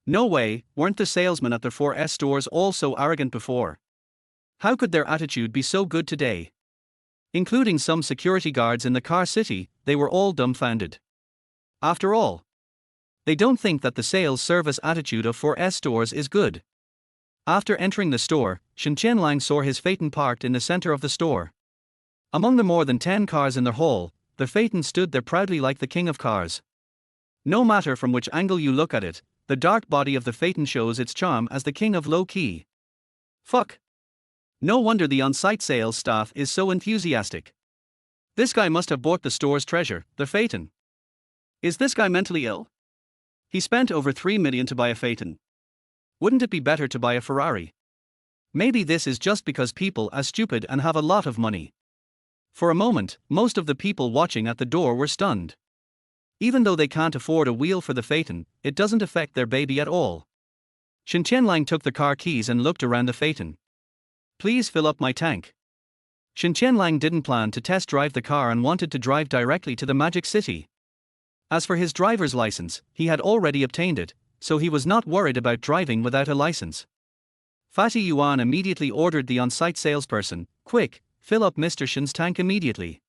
No way, weren't the salesmen at the 4S stores all so arrogant before? How could their attitude be so good today? Including some security guards in the car city, they were all dumbfounded. After all, they don't think that the sales service attitude of 4S stores is good. After entering the store, Shen Tianlang saw his Phaeton parked in the center of the store. Among the more than 10 cars in the hall, the Phaeton stood there proudly like the king of cars. No matter from which angle you look at it, the dark body of the Phaeton shows its charm as the king of low-key. Fuck. No wonder the on-site sales staff is so enthusiastic. This guy must have bought the store's treasure, the Phaeton. Is this guy mentally ill? He spent over 3 million to buy a Phaeton. Wouldn't it be better to buy a Ferrari? Maybe this is just because people are stupid and have a lot of money. For a moment, most of the people watching at the door were stunned. Even though they can't afford a wheel for the Phaeton, it doesn't affect their baby at all. Shen Tianlang took the car keys and looked around the Phaeton. Please fill up my tank. Shen Tianlang didn't plan to test drive the car and wanted to drive directly to the Magic City. As for his driver's license, he had already obtained it, so he was not worried about driving without a license. Fatty Yuan immediately ordered the on-site salesperson, "Quick, fill up Mr. Shen's tank immediately."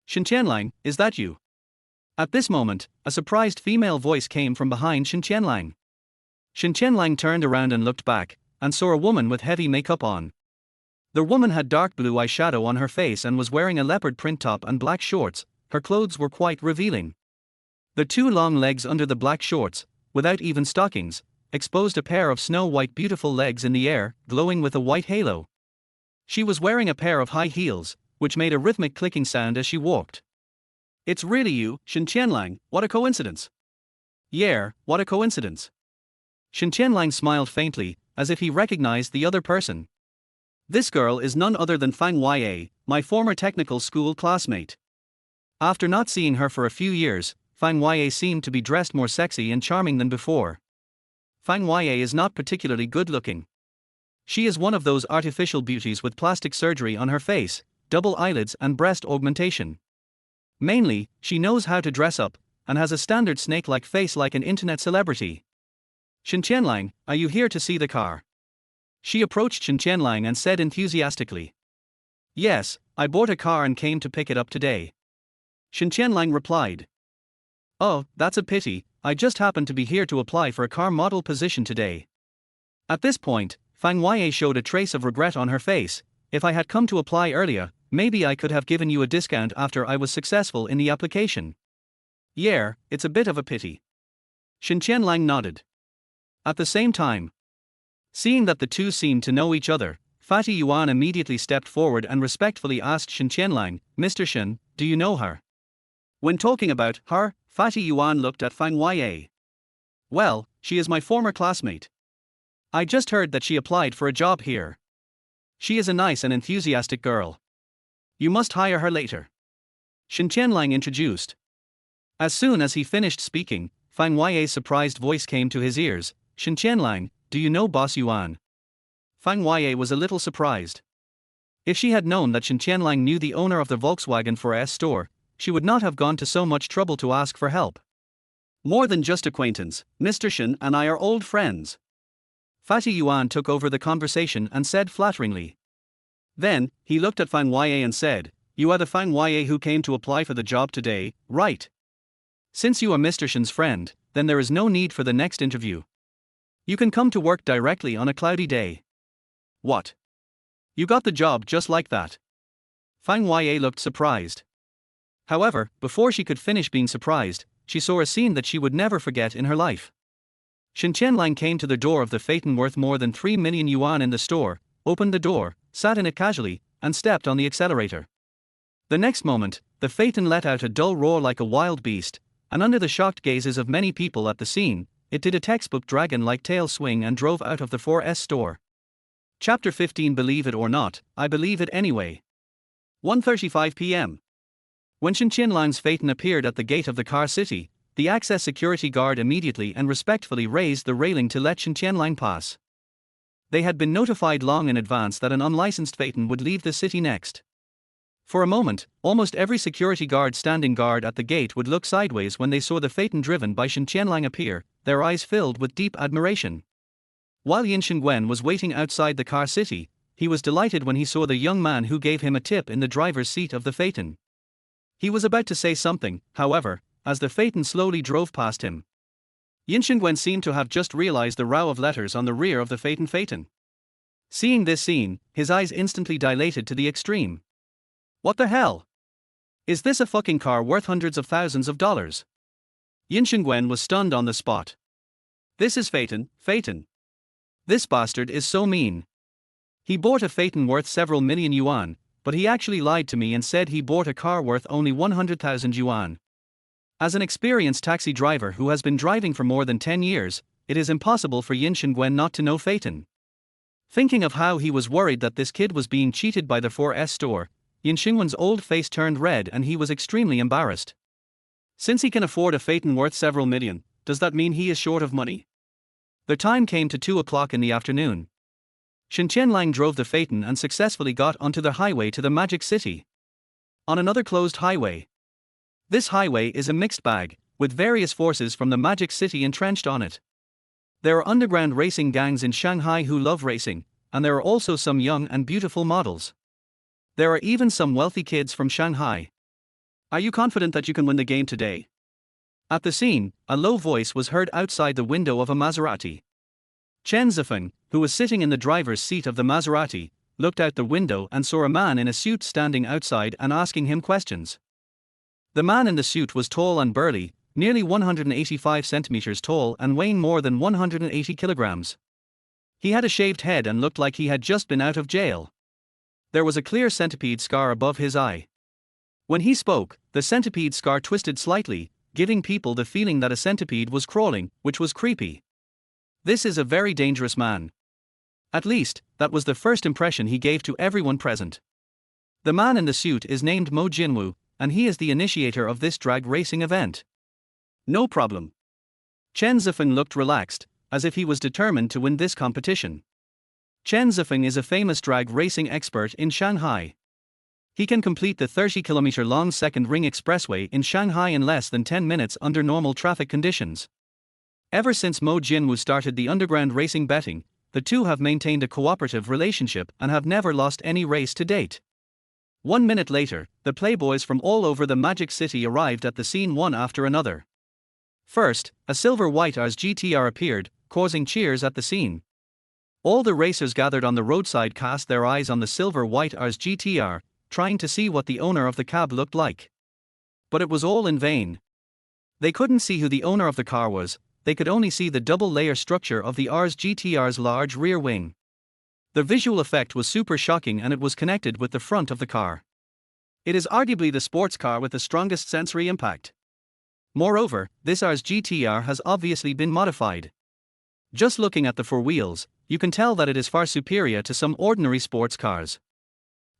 "Shen Tianlang, is that you?" At this moment, a surprised female voice came from behind Shen Tianlang. Shen Tianlang turned around and looked back, and saw a woman with heavy makeup on. The woman had dark blue eyeshadow on her face and was wearing a leopard print top and black shorts. Her clothes were quite revealing. The two long legs under the black shorts, without even stockings, exposed a pair of snow-white beautiful legs in the air, glowing with a white halo. She was wearing a pair of high heels, which made a rhythmic clicking sound as she walked. "It's really you, Shen Tianlang, what a coincidence." "Yeah, what a coincidence." Shen Tianlang smiled faintly, as if he recognized the other person. "This girl is none other than Fenghua, my former technical school classmate." After not seeing her for a few years, Fenghua seemed to be dressed more sexy and charming than before. Fenghua is not particularly good-looking. She is one of those artificial beauties with plastic surgery on her face, double eyelids and breast augmentation. Mainly, she knows how to dress up, and has a standard snake-like face like an internet celebrity. "Shen Tianlang, are you here to see the car?" She approached Shen Tianlang and said enthusiastically. "Yes, I bought a car and came to pick it up today." Shen Tianlang replied. "Oh, that's a pity, I just happened to be here to apply for a car model position today." At this point, Fenghua showed a trace of regret on her face. "If I had come to apply earlier, maybe I could have given you a discount after I was successful in the application." "Yeah, it's a bit of a pity." Shen Tianlang nodded. At the same time, seeing that the two seemed to know each other, Fatty Yuan immediately stepped forward and respectfully asked Shen Tianlang, "Mr. Shen, do you know her?" When talking about her, Fatty Yuan looked at Fenghua. "Well, she is my former classmate. I just heard that she applied for a job here. She is a nice and enthusiastic girl. You must hire her later." Shen Tianlang introduced. As soon as he finished speaking, Fenghua's surprised voice came to his ears. "Shen Tianlang, do you know Boss Yuan?" Fenghua was a little surprised. If she had known that Shen Tianlang knew the owner of the Volkswagen 4S store, she would not have gone to so much trouble to ask for help. "More than just acquaintance, Mr. Shen and I are old friends." Fatty Yuan took over the conversation and said flatteringly. Then, he looked at Fenghua and said, "You are the Fenghua who came to apply for the job today, right? Since you are Mr. Shen's friend, then there is no need for the next interview. You can come to work directly on a cloudy day." "What? You got the job just like that?" Fenghua looked surprised. However, before she could finish being surprised, she saw a scene that she would never forget in her life. Shen Tianlang came to the door of the Phaeton worth more than 3 million yuan in the store, opened the door, sat in it casually, and stepped on the accelerator. The next moment, the Phaeton let out a dull roar like a wild beast, and under the shocked gazes of many people at the scene, it did a textbook dragon-like tail swing and drove out of the 4S store. Chapter 15. Believe it or not, I believe it anyway. 1:35 p.m. When Shen Tianlang's Phaeton appeared at the gate of the car city, the access security guard immediately and respectfully raised the railing to let Shen Tianlang pass. They had been notified long in advance that an unlicensed Phaeton would leave the city next. For a moment, almost every security guard standing guard at the gate would look sideways when they saw the Phaeton driven by Shen Tianlang appear, their eyes filled with deep admiration. While Yin Shengwen was waiting outside the car city, he was delighted when he saw the young man who gave him a tip in the driver's seat of the Phaeton. He was about to say something, however, as the Phaeton slowly drove past him. Yin Shengwen seemed to have just realized the row of letters on the rear of the Phaeton. Seeing this scene, his eyes instantly dilated to the extreme. What the hell? Is this a fucking car worth hundreds of thousands of dollars? Yin Shengwen was stunned on the spot. This is Phaeton. This bastard is so mean. He bought a Phaeton worth several million yuan, but he actually lied to me and said he bought a car worth only 100,000 yuan. As an experienced taxi driver who has been driving for more than 10 years, it is impossible for Yin Shengwen not to know Phaeton. Thinking of how he was worried that this kid was being cheated by the 4S store, Yin Shengwen's old face turned red and he was extremely embarrassed. Since he can afford a Phaeton worth several million, does that mean he is short of money? The time came to 2 o'clock in the afternoon. Shen Tianlang drove the Phaeton and successfully got onto the highway to the Magic City. On another closed highway. This highway is a mixed bag, with various forces from the Magic City entrenched on it. There are underground racing gangs in Shanghai who love racing, and there are also some young and beautiful models. There are even some wealthy kids from Shanghai. Are you confident that you can win the game today? At the scene, a low voice was heard outside the window of a Maserati. Chen Zifeng, who was sitting in the driver's seat of the Maserati, looked out the window and saw a man in a suit standing outside and asking him questions. The man in the suit was tall and burly, nearly 185 centimeters tall and weighing more than 180 kilograms. He had a shaved head and looked like he had just been out of jail. There was a clear centipede scar above his eye. When he spoke, the centipede scar twisted slightly, giving people the feeling that a centipede was crawling, which was creepy. This is a very dangerous man. At least, that was the first impression he gave to everyone present. The man in the suit is named Mo Jinwu, and he is the initiator of this drag racing event. No problem. Chen Zifeng looked relaxed, as if he was determined to win this competition. Chen Zifeng is a famous drag racing expert in Shanghai. He can complete the 30-kilometer-long second ring expressway in Shanghai in less than 10 minutes under normal traffic conditions. Ever since Mo Jinwu started the underground racing betting, the two have maintained a cooperative relationship and have never lost any race to date. 1 minute later, the playboys from all over the Magic City arrived at the scene one after another. First, a silver-white Ars GTR appeared, causing cheers at the scene. All the racers gathered on the roadside cast their eyes on the silver-white Ars GTR, trying to see what the owner of the cab looked like. But it was all in vain. They couldn't see who the owner of the car was, they could only see the double-layer structure of the Ars GTR's large rear wing. The visual effect was super shocking and it was connected with the front of the car. It is arguably the sports car with the strongest sensory impact. Moreover, this Ars GTR has obviously been modified. Just looking at the four wheels, you can tell that it is far superior to some ordinary sports cars.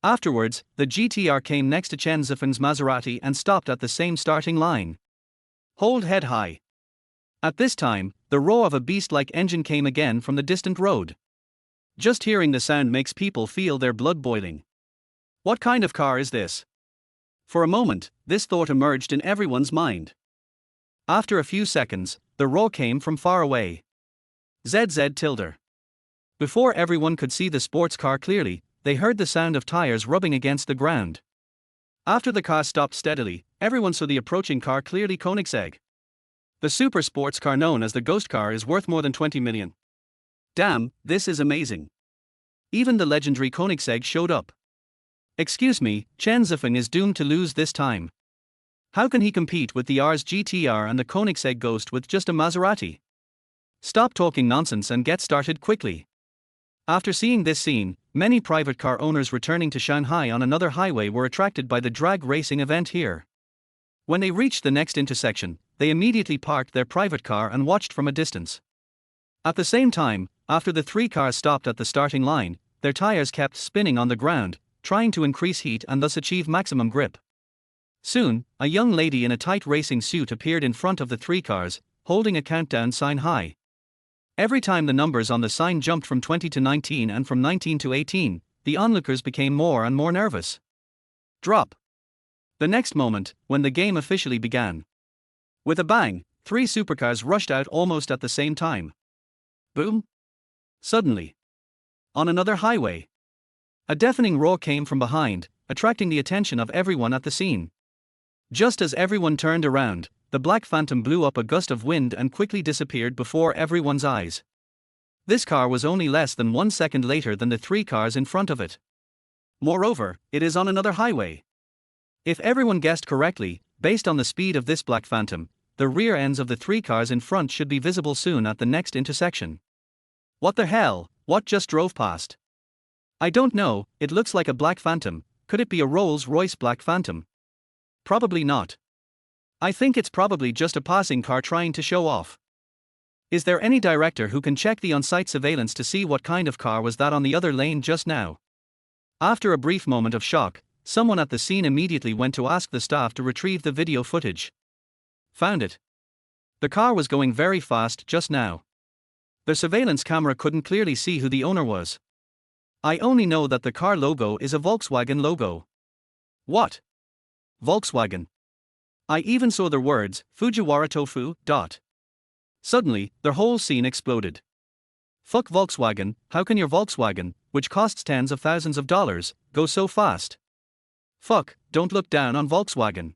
Afterwards, the GTR came next to Chen Zifeng's Maserati and stopped at the same starting line. Hold head high. At this time, the roar of a beast-like engine came again from the distant road. Just hearing the sound makes people feel their blood boiling. What kind of car is this? For a moment, this thought emerged in everyone's mind. After a few seconds, the roar came from far away. ZZ tilde. Before everyone could see the sports car clearly, they heard the sound of tires rubbing against the ground. After the car stopped steadily, everyone saw the approaching car clearly. Koenigsegg. The super sports car known as the Ghost Car is worth more than 20 million. Damn, this is amazing. Even the legendary Koenigsegg showed up. Excuse me, Chen Zifeng is doomed to lose this time. How can he compete with the Ars GTR and the Koenigsegg Ghost with just a Maserati? Stop talking nonsense and get started quickly. After seeing this scene, many private car owners returning to Shanghai on another highway were attracted by the drag racing event here. When they reached the next intersection, they immediately parked their private car and watched from a distance. At the same time, after the three cars stopped at the starting line, their tires kept spinning on the ground, trying to increase heat and thus achieve maximum grip. Soon, a young lady in a tight racing suit appeared in front of the three cars, holding a countdown sign high. Every time the numbers on the sign jumped from 20 to 19 and from 19 to 18, the onlookers became more and more nervous. Drop. The next moment, when the game officially began. With a bang, three supercars rushed out almost at the same time. Boom. Suddenly. On another highway. A deafening roar came from behind, attracting the attention of everyone at the scene. Just as everyone turned around, the Black Phantom blew up a gust of wind and quickly disappeared before everyone's eyes. This car was only less than 1 second later than the three cars in front of it. Moreover, it is on another highway. If everyone guessed correctly, based on the speed of this Black Phantom, the rear ends of the three cars in front should be visible soon at the next intersection. What the hell, what just drove past? I don't know, it looks like a Black Phantom. Could it be a Rolls-Royce Black Phantom? Probably not. I think it's probably just a passing car trying to show off. Is there any director who can check the on-site surveillance to see what kind of car was that on the other lane just now? After a brief moment of shock, someone at the scene immediately went to ask the staff to retrieve the video footage. Found it. The car was going very fast just now. The surveillance camera couldn't clearly see who the owner was. I only know that the car logo is a Volkswagen logo. What? Volkswagen. I even saw the words, Fujiwara Tofu. Suddenly, the whole scene exploded. Fuck Volkswagen, how can your Volkswagen, which costs tens of thousands of dollars, go so fast? Fuck, don't look down on Volkswagen.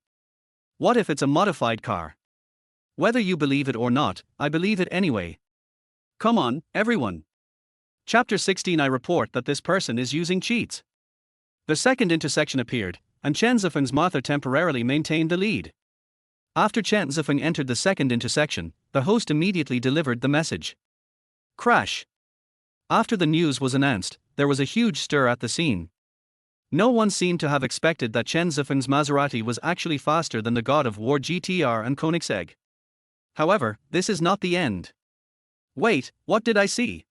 What if it's a modified car? Whether you believe it or not, I believe it anyway. Come on, everyone. Chapter 16. I report that this person is using cheats. The second intersection appeared, and Chen Zifeng's Martha temporarily maintained the lead. After Chen Zifeng entered the second intersection, the host immediately delivered the message. Crash. After the news was announced, there was a huge stir at the scene. No one seemed to have expected that Chen Zifeng's Maserati was actually faster than the God of War GTR and Koenigsegg. However, this is not the end. Wait, what did I see?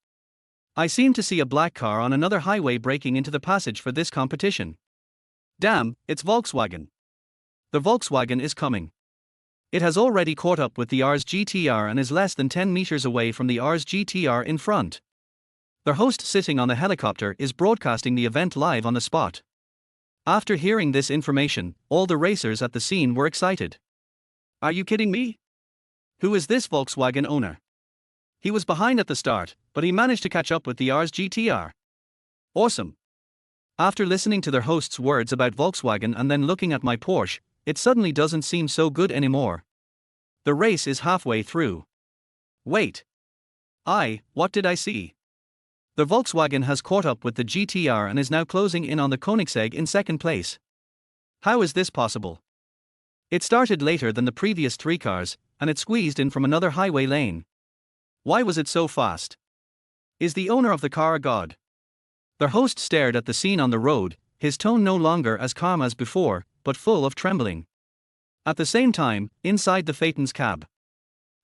I seem to see a black car on another highway breaking into the passage for this competition. Damn, it's Volkswagen. The Volkswagen is coming. It has already caught up with the Rs GTR and is less than 10 meters away from the Rs GTR in front. The host sitting on the helicopter is broadcasting the event live on the spot. After hearing this information, all the racers at the scene were excited. Are you kidding me? Who is this Volkswagen owner? He was behind at the start, but he managed to catch up with the Rs GTR. Awesome. After listening to their host's words about Volkswagen and then looking at my Porsche, it suddenly doesn't seem so good anymore. The race is halfway through. Wait. What did I see? The Volkswagen has caught up with the GTR and is now closing in on the Koenigsegg in second place. How is this possible? It started later than the previous three cars, and it squeezed in from another highway lane. Why was it so fast? Is the owner of the car a god? The host stared at the scene on the road, his tone no longer as calm as before, but full of trembling. At the same time, inside the Phaeton's cab,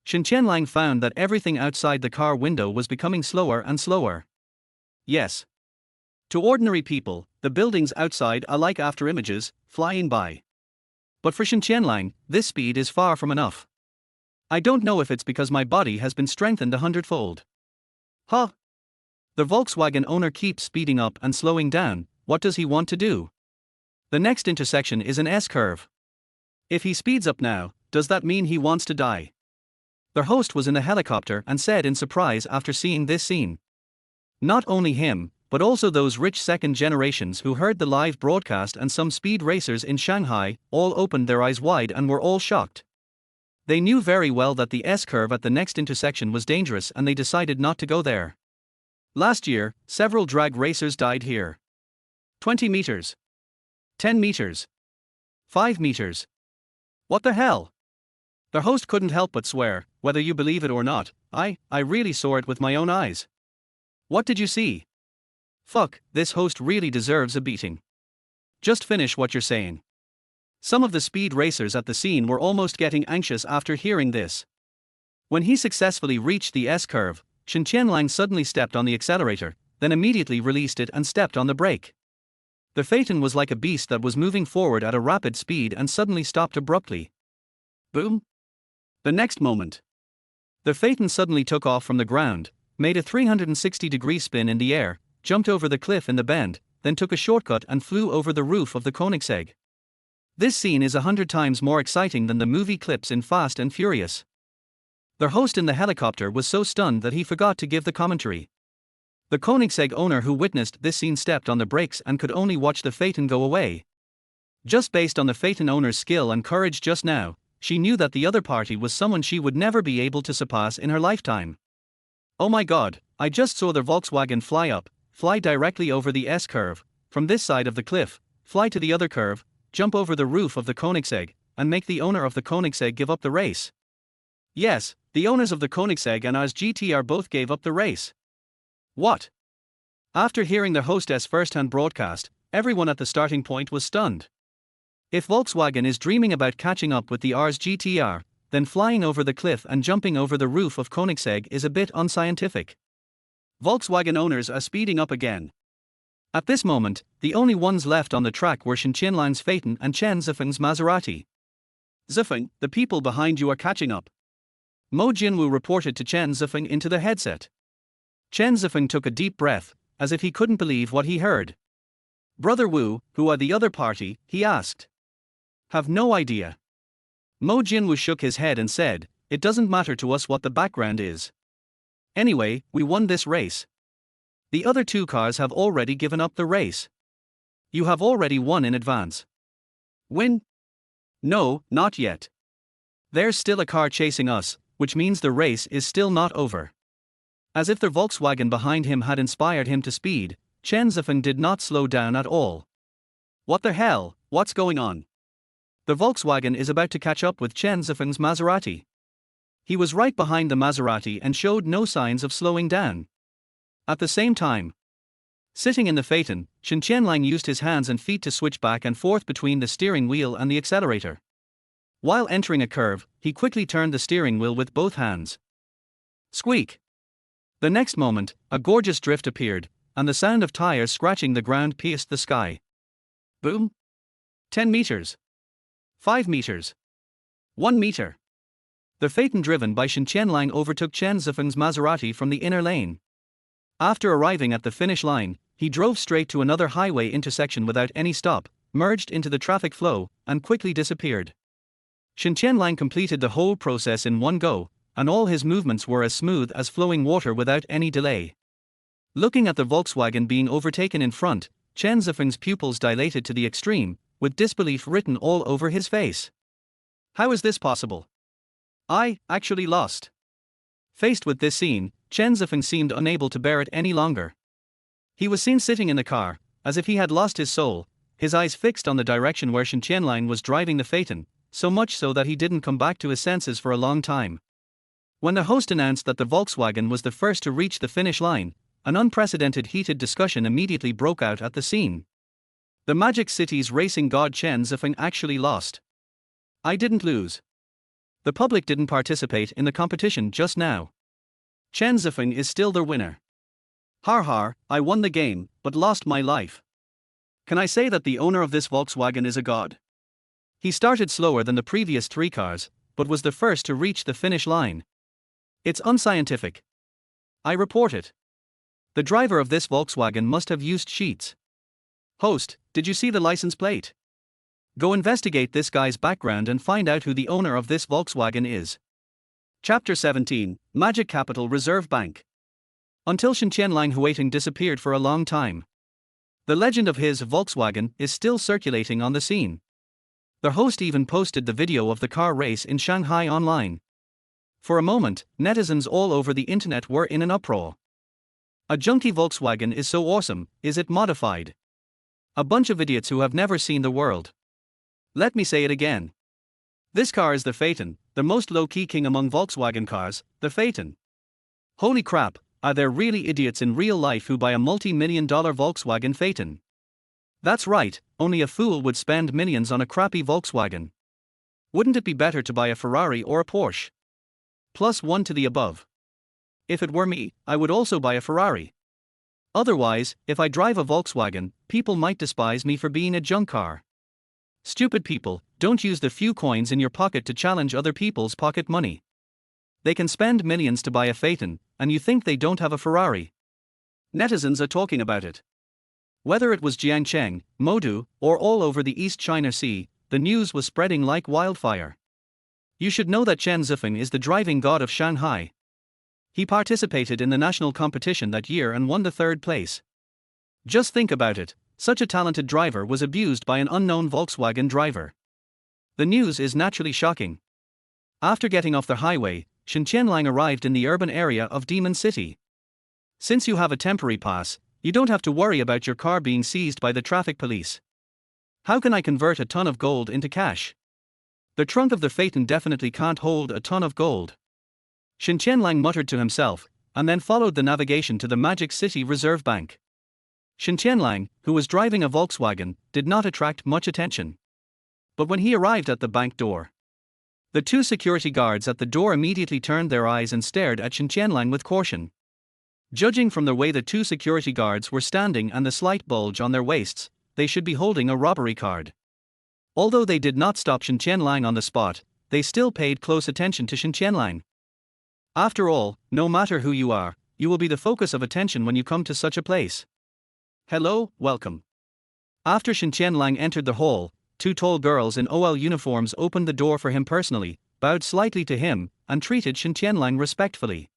Shen Tianlang found that everything outside the car window was becoming slower and slower. Yes. To ordinary people, the buildings outside are like after images, flying by. But for Shen Tianlang, this speed is far from enough. I don't know if it's because my body has been strengthened 100-fold. Huh? The Volkswagen owner keeps speeding up and slowing down. What does he want to do? The next intersection is an S-curve. If he speeds up now, does that mean he wants to die? The host was in a helicopter and said in surprise after seeing this scene. Not only him, but also those rich second generations who heard the live broadcast and some speed racers in Shanghai, all opened their eyes wide and were all shocked. They knew very well that the S-curve at the next intersection was dangerous and they decided not to go there. Last year, several drag racers died here. 20 meters. 10 meters. 5 meters. What the hell? The host couldn't help but swear, whether you believe it or not, I really saw it with my own eyes. What did you see? Fuck, this host really deserves a beating. Just finish what you're saying. Some of the speed racers at the scene were almost getting anxious after hearing this. When he successfully reached the S-curve, Shen Tianlang suddenly stepped on the accelerator, then immediately released it and stepped on the brake. The Phaeton was like a beast that was moving forward at a rapid speed and suddenly stopped abruptly. Boom! The next moment, the Phaeton suddenly took off from the ground, made a 360-degree spin in the air, jumped over the cliff in the bend, then took a shortcut and flew over the roof of the Koenigsegg. This scene is 100 times more exciting than the movie clips in Fast and Furious. The host in the helicopter was so stunned that he forgot to give the commentary. The Koenigsegg owner who witnessed this scene stepped on the brakes and could only watch the Phaeton go away. Just based on the Phaeton owner's skill and courage just now, she knew that the other party was someone she would never be able to surpass in her lifetime. Oh my god, I just saw the Volkswagen fly directly over the S-curve, from this side of the cliff, fly to the other curve, jump over the roof of the Koenigsegg, and make the owner of the Koenigsegg give up the race. Yes, the owners of the Koenigsegg and Rs GTR both gave up the race. What? After hearing the hostess first-hand broadcast, everyone at the starting point was stunned. If Volkswagen is dreaming about catching up with the Rs GTR, then flying over the cliff and jumping over the roof of Koenigsegg is a bit unscientific. Volkswagen owners are speeding up again. At this moment, the only ones left on the track were Shen Tianlang's Phaeton and Chen Zifeng's Maserati. Zifeng, the people behind you are catching up. Mo Jinwu reported to Chen Zifeng into the headset. Chen Zifeng took a deep breath, as if he couldn't believe what he heard. Brother Wu, who are the other party? He asked. Have no idea. Mo Jinwu shook his head and said, it doesn't matter to us what the background is. Anyway, we won this race. The other two cars have already given up the race. You have already won in advance. Win? No, not yet. There's still a car chasing us, which means the race is still not over. As if the Volkswagen behind him had inspired him to speed, Chen Zifeng did not slow down at all. What the hell, what's going on? The Volkswagen is about to catch up with Chen Zifeng's Maserati. He was right behind the Maserati and showed no signs of slowing down. At the same time, sitting in the Phaeton, Shen Tianlang used his hands and feet to switch back and forth between the steering wheel and the accelerator. While entering a curve, he quickly turned the steering wheel with both hands. Squeak! The next moment, a gorgeous drift appeared, and the sound of tires scratching the ground pierced the sky. Boom! 10 meters. 5 meters. 1 meter. The Phaeton driven by Shen Tianlang overtook Chen Zifeng's Maserati from the inner lane. After arriving at the finish line, he drove straight to another highway intersection without any stop, merged into the traffic flow, and quickly disappeared. Shen Tianlang completed the whole process in one go, and all his movements were as smooth as flowing water without any delay. Looking at the Volkswagen being overtaken in front, Chen Zifeng's pupils dilated to the extreme, with disbelief written all over his face. How is this possible? I actually lost. Faced with this scene, Chen Zifeng seemed unable to bear it any longer. He was seen sitting in the car, as if he had lost his soul, his eyes fixed on the direction where Shen Tianlang was driving the Phaeton, so much so that he didn't come back to his senses for a long time. When the host announced that the Volkswagen was the first to reach the finish line, an unprecedented heated discussion immediately broke out at the scene. The Magic City's racing god Chen Zifeng actually lost. I didn't lose. The public didn't participate in the competition just now. Chen Zifeng is still the winner. Har har, I won the game, but lost my life. Can I say that the owner of this Volkswagen is a god? He started slower than the previous 3 cars, but was the first to reach the finish line. It's unscientific. I report it. The driver of this Volkswagen must have used cheats. Host, did you see the license plate? Go investigate this guy's background and find out who the owner of this Volkswagen is. Chapter 17, Magic Capital Reserve Bank. Until Shen Tianlang Huating disappeared for a long time. The legend of his Volkswagen is still circulating on the scene. The host even posted the video of the car race in Shanghai online. For a moment, netizens all over the internet were in an uproar. A junky Volkswagen is so awesome, is it modified? A bunch of idiots who have never seen the world. Let me say it again. This car is the Phaeton, the most low-key king among Volkswagen cars, the Phaeton. Holy crap, are there really idiots in real life who buy a multi-million-dollar Volkswagen Phaeton? That's right, only a fool would spend millions on a crappy Volkswagen. Wouldn't it be better to buy a Ferrari or a Porsche? +1 to the above. If it were me, I would also buy a Ferrari. Otherwise, if I drive a Volkswagen, people might despise me for being a junk car. Stupid people, don't use the few coins in your pocket to challenge other people's pocket money. They can spend millions to buy a Phaeton, and you think they don't have a Ferrari. Netizens are talking about it. Whether it was Jiangcheng, Modu, or all over the East China Sea, the news was spreading like wildfire. You should know that Chen Zifeng is the driving god of Shanghai. He participated in the national competition that year and won the 3rd place. Just think about it, such a talented driver was abused by an unknown Volkswagen driver. The news is naturally shocking. After getting off the highway, Shen Tianlang arrived in the urban area of Demon City. Since you have a temporary pass, you don't have to worry about your car being seized by the traffic police. How can I convert a ton of gold into cash? The trunk of the Phaeton definitely can't hold a ton of gold. Shen Tianlang muttered to himself, and then followed the navigation to the Magic City Reserve Bank. Shen Tianlang, who was driving a Volkswagen, did not attract much attention. But when he arrived at the bank door, the two security guards at the door immediately turned their eyes and stared at Shen Tianlang with caution. Judging from the way the two security guards were standing and the slight bulge on their waists, they should be holding a robbery card. Although they did not stop Shen Tianlang on the spot, they still paid close attention to Shen Tianlang. After all, no matter who you are, you will be the focus of attention when you come to such a place. Hello, welcome. After Shen Tianlang entered the hall, two tall girls in OL uniforms opened the door for him personally, bowed slightly to him, and treated Shen Tianlang respectfully.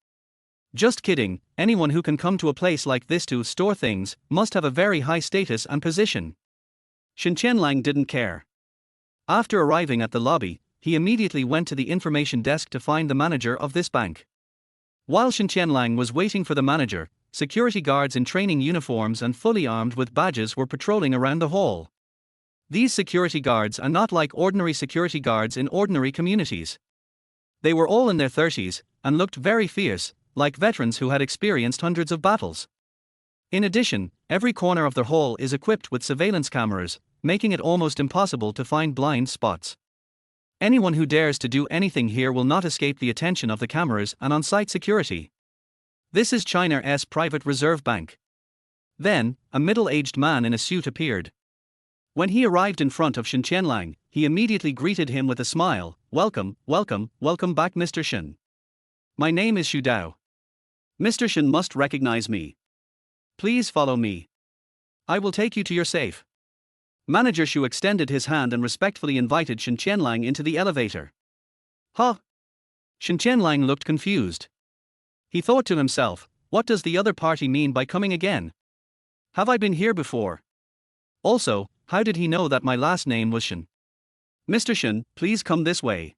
Just kidding, anyone who can come to a place like this to store things must have a very high status and position. Shen Tianlang didn't care. After arriving at the lobby, he immediately went to the information desk to find the manager of this bank. While Shen Tianlang was waiting for the manager, security guards in training uniforms and fully armed with badges were patrolling around the hall. These security guards are not like ordinary security guards in ordinary communities. They were all in their 30s and looked very fierce, like veterans who had experienced hundreds of battles. In addition, every corner of the hall is equipped with surveillance cameras, making it almost impossible to find blind spots. Anyone who dares to do anything here will not escape the attention of the cameras and on-site security. This is China's private reserve bank. Then, a middle-aged man in a suit appeared. When he arrived in front of Shen Tianlang, he immediately greeted him with a smile. Welcome, welcome, welcome back, Mr. Shen. My name is Xu Dao. Mr. Shen must recognize me. Please follow me. I will take you to your safe. Manager Xu extended his hand and respectfully invited Shen Tianlang into the elevator. Huh? Shen Tianlang looked confused. He thought to himself, what does the other party mean by coming again? Have I been here before? Also, how did he know that my last name was Shen? Mr. Shen, please come this way.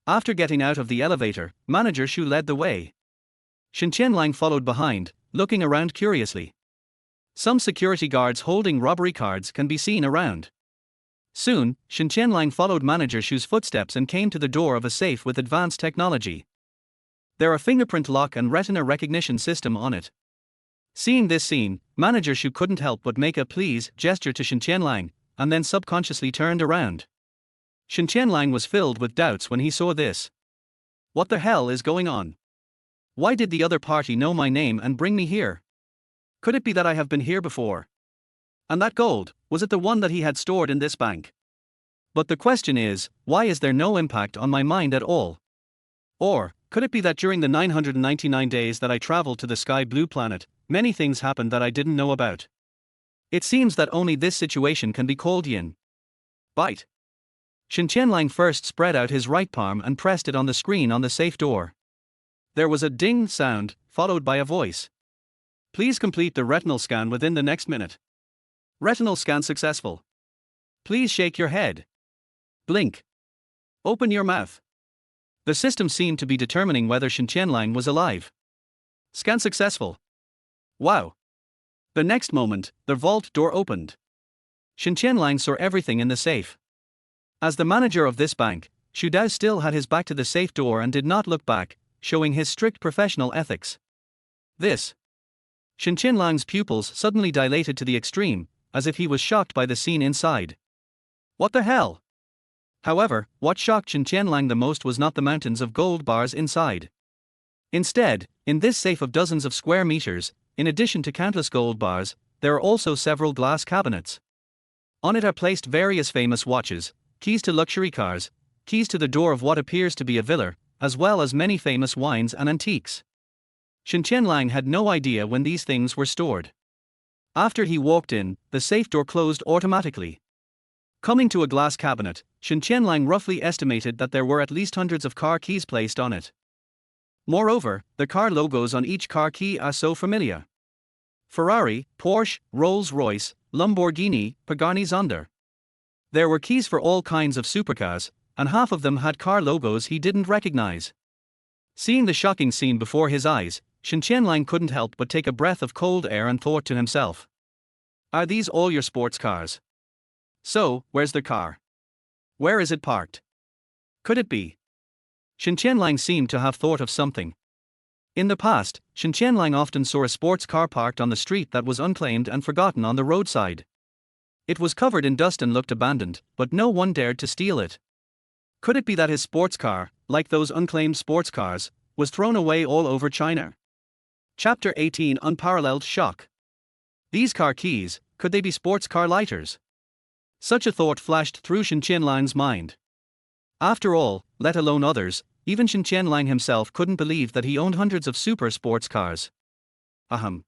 After getting out of the elevator, Manager Xu led the way. Shen Tianlang followed behind, looking around curiously. Some security guards holding robbery cards can be seen around. Soon, Shen Tianlang followed Manager Xu's footsteps and came to the door of a safe with advanced technology. There are fingerprint lock and retina recognition system on it. Seeing this scene, Manager Xu couldn't help but make a please gesture to Shen Tianlang, and then subconsciously turned around. Shen Tianlang was filled with doubts when he saw this. What the hell is going on? Why did the other party know my name and bring me here? Could it be that I have been here before? And that gold, was it the one that he had stored in this bank? But the question is, why is there no impact on my mind at all? Or, could it be that during the 999 days that I traveled to the sky blue planet, many things happened that I didn't know about? It seems that only this situation can be called yin. Bite. Shen Tianlang first spread out his right palm and pressed it on the screen on the safe door. There was a ding sound, followed by a voice. Please complete the retinal scan within the next minute. Retinal scan successful. Please shake your head. Blink. Open your mouth. The system seemed to be determining whether Shen Tianlang was alive. Scan successful. Wow. The next moment, the vault door opened. Shen Tianlang saw everything in the safe. As the manager of this bank, Xu Dao still had his back to the safe door and did not look back, showing his strict professional ethics. This. Shen Tianlang's pupils suddenly dilated to the extreme, as if he was shocked by the scene inside. What the hell? However, what shocked Shen Tianlang the most was not the mountains of gold bars inside. Instead, in this safe of dozens of square meters, in addition to countless gold bars, there are also several glass cabinets. On it are placed various famous watches, keys to luxury cars, keys to the door of what appears to be a villa, as well as many famous wines and antiques. Shen Tianlang had no idea when these things were stored. After he walked in, the safe door closed automatically. Coming to a glass cabinet, Shen Tianlang roughly estimated that there were at least hundreds of car keys placed on it. Moreover, the car logos on each car key are so familiar. Ferrari, Porsche, Rolls-Royce, Lamborghini, Pagani Zonda. There were keys for all kinds of supercars, and half of them had car logos he didn't recognize. Seeing the shocking scene before his eyes, Shen Tianlang couldn't help but take a breath of cold air and thought to himself. Are these all your sports cars? So, where's the car? Where is it parked? Could it be? Shen Tianlang seemed to have thought of something. In the past, Shen Tianlang often saw a sports car parked on the street that was unclaimed and forgotten on the roadside. It was covered in dust and looked abandoned, but no one dared to steal it. Could it be that his sports car, like those unclaimed sports cars, was thrown away all over China? Chapter 18 Unparalleled Shock. These car keys, could they be sports car lighters? Such a thought flashed through Shen Tianlang's mind. After all, let alone others, even Shen Tianlang himself couldn't believe that he owned hundreds of super sports cars. Ahem.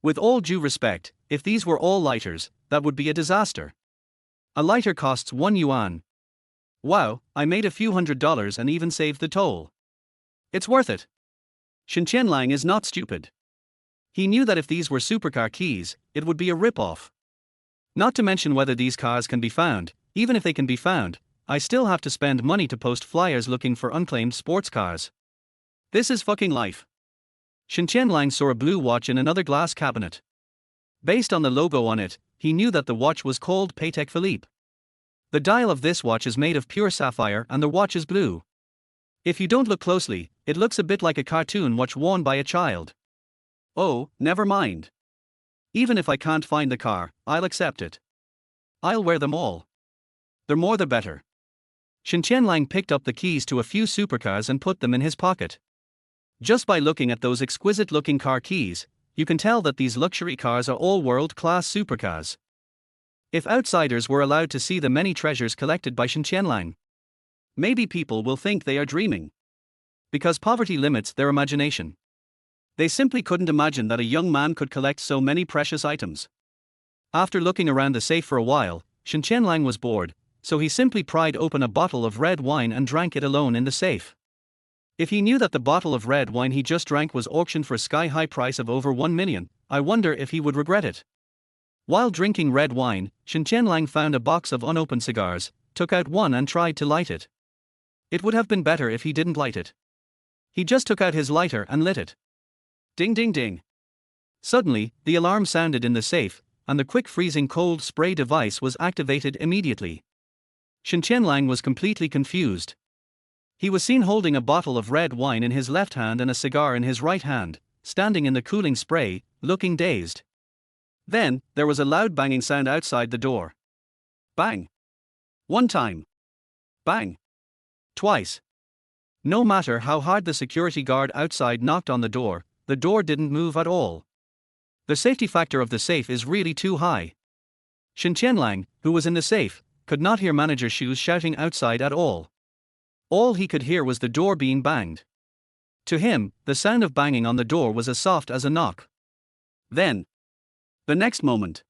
With all due respect, if these were all lighters, that would be a disaster. A lighter costs 1 yuan. Wow, I made a few $100s and even saved the toll. It's worth it. Shen Tianlang is not stupid. He knew that if these were supercar keys, it would be a rip-off. Not to mention whether these cars can be found. Even if they can be found, I still have to spend money to post flyers looking for unclaimed sports cars. This is fucking life. Shen Tianlang saw a blue watch in another glass cabinet. Based on the logo on it, he knew that the watch was called Patek Philippe. The dial of this watch is made of pure sapphire and the watch is blue. If you don't look closely, it looks a bit like a cartoon watch worn by a child. Oh, never mind. Even if I can't find the car, I'll accept it. I'll wear them all. The more the better. Shen Tianlang picked up the keys to a few supercars and put them in his pocket. Just by looking at those exquisite-looking car keys, you can tell that these luxury cars are all world-class supercars. If outsiders were allowed to see the many treasures collected by Shen Tianlang, maybe people will think they are dreaming. Because poverty limits their imagination. They simply couldn't imagine that a young man could collect so many precious items. After looking around the safe for a while, Shen Tianlang was bored, so he simply pried open a bottle of red wine and drank it alone in the safe. If he knew that the bottle of red wine he just drank was auctioned for a sky-high price of over 1 million, I wonder if he would regret it. While drinking red wine, Shen Tianlang found a box of unopened cigars, took out one and tried to light it. It would have been better if he didn't light it. He just took out his lighter and lit it. Ding ding ding. Suddenly, the alarm sounded in the safe, and the quick freezing cold spray device was activated immediately. Shen Tianlang was completely confused. He was seen holding a bottle of red wine in his left hand and a cigar in his right hand, standing in the cooling spray, looking dazed. Then, there was a loud banging sound outside the door. Bang. 1 time. Bang. Twice. No matter how hard the security guard outside knocked on the door didn't move at all. The safety factor of the safe is really too high. Shen Tianlang, who was in the safe, could not hear Manager Shu's shouting outside at all. All he could hear was the door being banged. To him, the sound of banging on the door was as soft as a knock. Then, the next moment,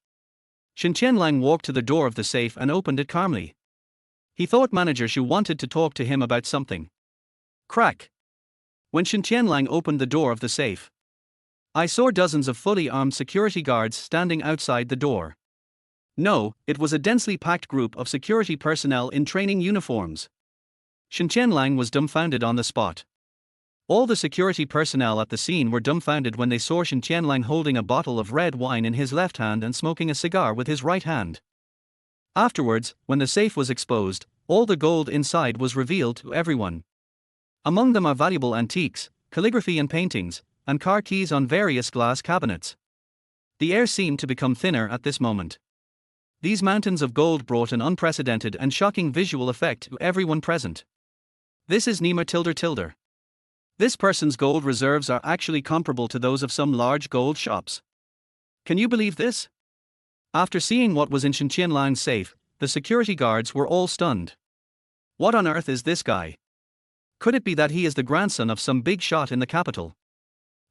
Shen Tianlang walked to the door of the safe and opened it calmly. He thought Manager Shu wanted to talk to him about something. Crack. When Shen Tianlang opened the door of the safe, I saw dozens of fully armed security guards standing outside the door. No, it was a densely packed group of security personnel in training uniforms. Shen Tianlang was dumbfounded on the spot. All the security personnel at the scene were dumbfounded when they saw Shen Tianlang holding a bottle of red wine in his left hand and smoking a cigar with his right hand. Afterwards, when the safe was exposed, all the gold inside was revealed to everyone. Among them are valuable antiques, calligraphy and paintings, and car keys on various glass cabinets. The air seemed to become thinner at this moment. These mountains of gold brought an unprecedented and shocking visual effect to everyone present. This is Nima tilde tilde. This person's gold reserves are actually comparable to those of some large gold shops. Can you believe this? After seeing what was in Shen Tianlang's safe, the security guards were all stunned. What on earth is this guy? Could it be that he is the grandson of some big shot in the capital?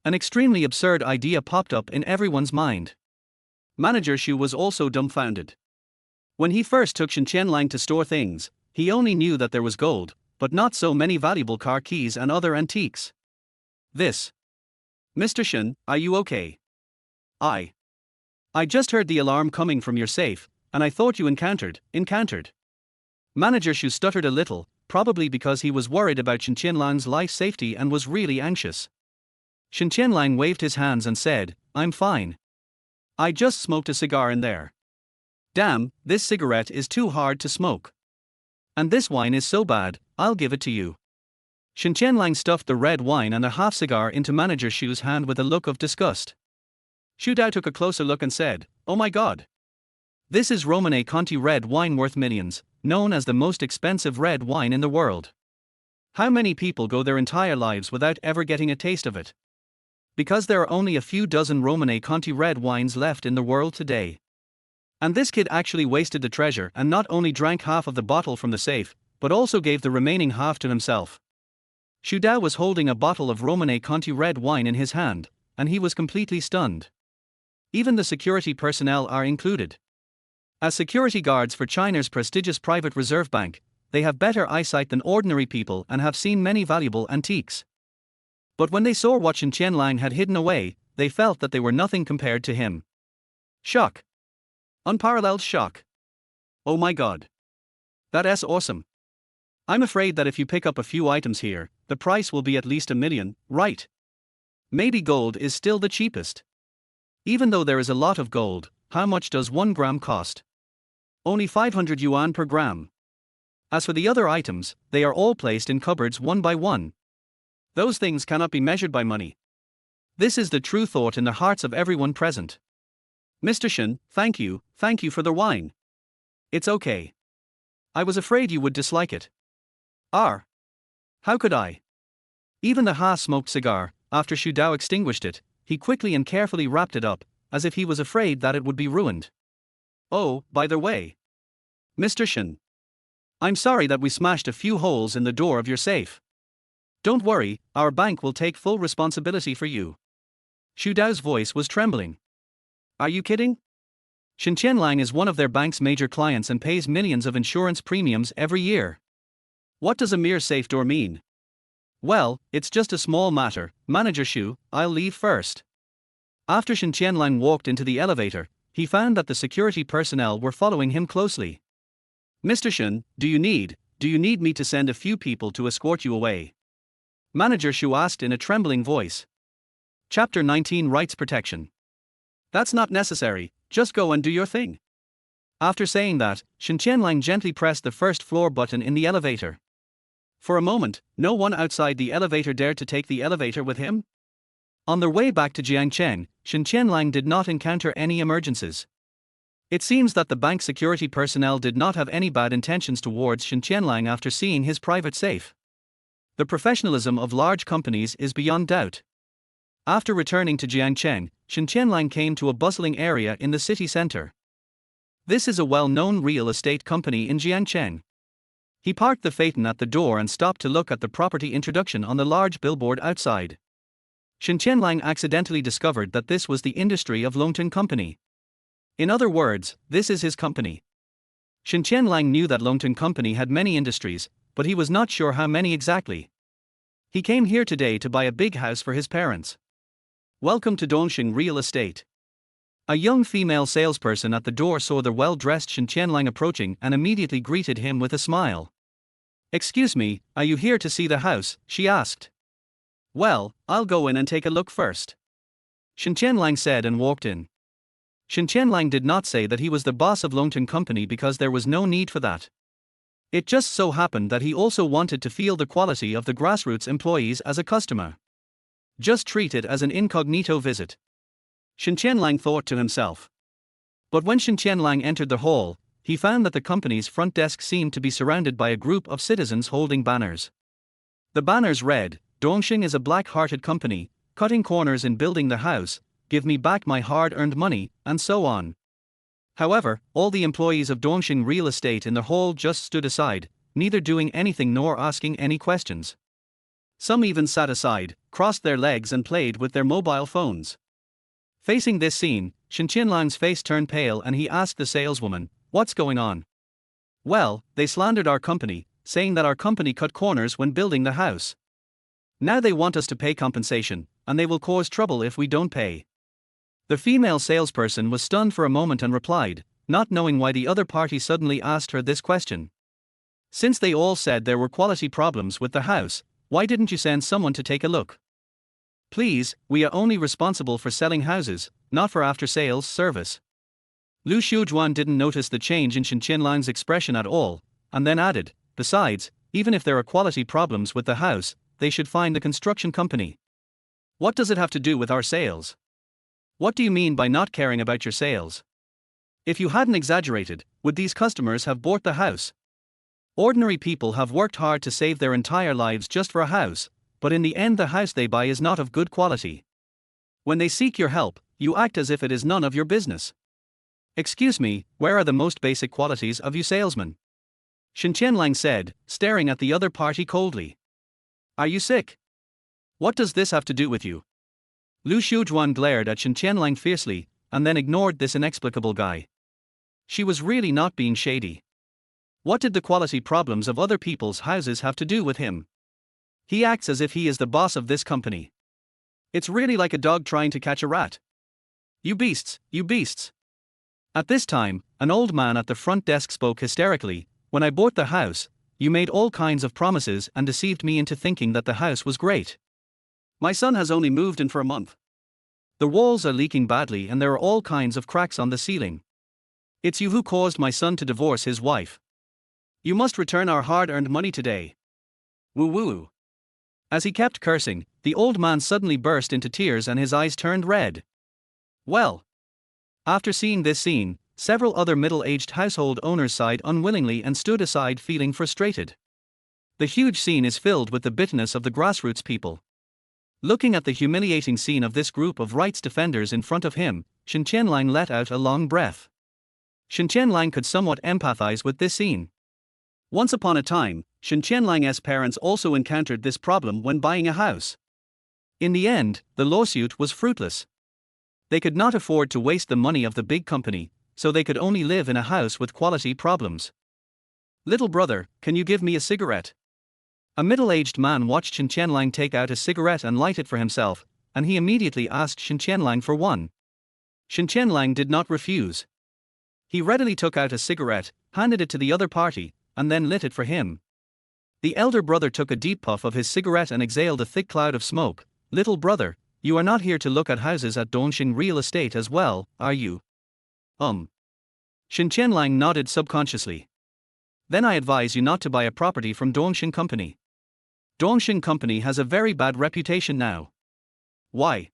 An extremely absurd idea popped up in everyone's mind. Manager Shu was also dumbfounded. When he first took Shen Tianlang to store things, he only knew that there was gold, but not so many valuable car keys and other antiques. This. Mr. Shen, are you okay? I just heard the alarm coming from your safe, and I thought you encountered. Manager Shu stuttered a little, probably because he was worried about Shen Tianlang's life safety and was really anxious. Shen Tianlang waved his hands and said, I'm fine. I just smoked a cigar in there. Damn, this cigarette is too hard to smoke. And this wine is so bad, I'll give it to you. Shen Tianlang stuffed the red wine and a half cigar into Manager Shu's hand with a look of disgust. Shu Dao took a closer look and said, Oh my god. This is Romanée Conti red wine worth millions, known as the most expensive red wine in the world. How many people go their entire lives without ever getting a taste of it? Because there are only a few dozen Romanée Conti red wines left in the world today. And this kid actually wasted the treasure and not only drank half of the bottle from the safe, but also gave the remaining half to himself. Xu Dao was holding a bottle of Romanée Conti red wine in his hand, and he was completely stunned. Even the security personnel are included. As security guards for China's prestigious private reserve bank, they have better eyesight than ordinary people and have seen many valuable antiques. But when they saw what Shen Tianlang had hidden away, they felt that they were nothing compared to him. Shock. Unparalleled shock. Oh my god. That's awesome. I'm afraid that if you pick up a few items here, the price will be at least 1 million, right? Maybe gold is still the cheapest. Even though there is a lot of gold, how much does 1 gram cost? Only 500 yuan per gram. As for the other items, they are all placed in cupboards one by one. Those things cannot be measured by money. This is the true thought in the hearts of everyone present. Mr. Shen, thank you for the wine. It's okay. I was afraid you would dislike it. How could I? Even the half-smoked cigar, after Xu Dao extinguished it, he quickly and carefully wrapped it up, as if he was afraid that it would be ruined. Oh, by the way. Mr. Shen. I'm sorry that we smashed a few holes in the door of your safe. Don't worry, our bank will take full responsibility for you. Xu Dao's voice was trembling. Are you kidding? Shen Tianlang is one of their bank's major clients and pays millions of insurance premiums every year. What does a mere safe door mean? Well, it's just a small matter, Manager Xu, I'll leave first. After Shen Tianlang walked into the elevator, he found that the security personnel were following him closely. Mr. Shen, do you need me to send a few people to escort you away? Manager Xu asked in a trembling voice. Chapter 19 Rights Protection. That's not necessary, just go and do your thing. After saying that, Shen Tianlang gently pressed the first floor button in the elevator. For a moment, no one outside the elevator dared to take the elevator with him. On their way back to Jiangcheng, Shen Tianlang did not encounter any emergencies. It seems that the bank security personnel did not have any bad intentions towards Shen Tianlang after seeing his private safe. The professionalism of large companies is beyond doubt. After returning to Jiangcheng, Shen Tianlang came to a bustling area in the city center. This is a well-known real estate company in Jiangcheng. He parked the Phaeton at the door and stopped to look at the property introduction on the large billboard outside. Shen Tianlang accidentally discovered that this was the industry of Longton Company. In other words, this is his company. Shen Tianlang knew that Longton Company had many industries, but he was not sure how many exactly. He came here today to buy a big house for his parents. Welcome to Dongxing Real Estate. A young female salesperson at the door saw the well-dressed Shen Tianlang approaching and immediately greeted him with a smile. Excuse me, are you here to see the house? She asked. Well, I'll go in and take a look first. Shen Tianlang said and walked in. Shen Tianlang did not say that he was the boss of Longton Company because there was no need for that. It just so happened that he also wanted to feel the quality of the grassroots employees as a customer. Just treat it as an incognito visit. Shen Tianlang thought to himself. But when Shen Tianlang entered the hall, he found that the company's front desk seemed to be surrounded by a group of citizens holding banners. The banners read, Dongxing is a black-hearted company, cutting corners in building the house, give me back my hard-earned money, and so on. However, all the employees of Dongxing Real Estate in the hall just stood aside, neither doing anything nor asking any questions. Some even sat aside, crossed their legs and played with their mobile phones. Facing this scene, Shen Tianlang's face turned pale and he asked the saleswoman, "What's going on?" "Well, they slandered our company, saying that our company cut corners when building the house. Now they want us to pay compensation, and they will cause trouble if we don't pay." The female salesperson was stunned for a moment and replied, not knowing why the other party suddenly asked her this question. Since they all said there were quality problems with the house, why didn't you send someone to take a look? Please, we are only responsible for selling houses, not for after-sales service. Lu Xiujuan didn't notice the change in Shen Tianlang's expression at all, and then added, besides, even if there are quality problems with the house, they should find the construction company. What does it have to do with our sales? What do you mean by not caring about your sales? If you hadn't exaggerated, would these customers have bought the house? Ordinary people have worked hard to save their entire lives just for a house, but in the end the house they buy is not of good quality. When they seek your help, you act as if it is none of your business. Excuse me, where are the most basic qualities of you salesman? Shen Tianlang said, staring at the other party coldly. Are you sick? What does this have to do with you? Lu Xiujuan glared at Shen Tianlang fiercely, and then ignored this inexplicable guy. She was really not being shady. What did the quality problems of other people's houses have to do with him? He acts as if he is the boss of this company. It's really like a dog trying to catch a rat. You beasts, you beasts. At this time, an old man at the front desk spoke hysterically. When I bought the house, you made all kinds of promises and deceived me into thinking that the house was great. My son has only moved in for a month. The walls are leaking badly and there are all kinds of cracks on the ceiling. It's you who caused my son to divorce his wife. You must return our hard-earned money today. Woo woo. As he kept cursing, the old man suddenly burst into tears and his eyes turned red. Well. After seeing this scene, several other middle-aged household owners sighed unwillingly and stood aside feeling frustrated. The huge scene is filled with the bitterness of the grassroots people. Looking at the humiliating scene of this group of rights defenders in front of him, Shen Tianlang let out a long breath. Shen Tianlang could somewhat empathize with this scene. Once upon a time, Shen Tianlang's parents also encountered this problem when buying a house. In the end, the lawsuit was fruitless. They could not afford to waste the money of the big company, so they could only live in a house with quality problems. Little brother, can you give me a cigarette? A middle-aged man watched Shen Tianlang take out a cigarette and light it for himself, and he immediately asked Shen Tianlang for one. Shen Tianlang did not refuse. He readily took out a cigarette, handed it to the other party, and then lit it for him. The elder brother took a deep puff of his cigarette and exhaled a thick cloud of smoke. Little brother, you are not here to look at houses at Dongxing Real Estate as well, are you? Shen Tianlang nodded subconsciously. Then I advise you not to buy a property from Dongxing Company. Dongxing Company has a very bad reputation now. Why?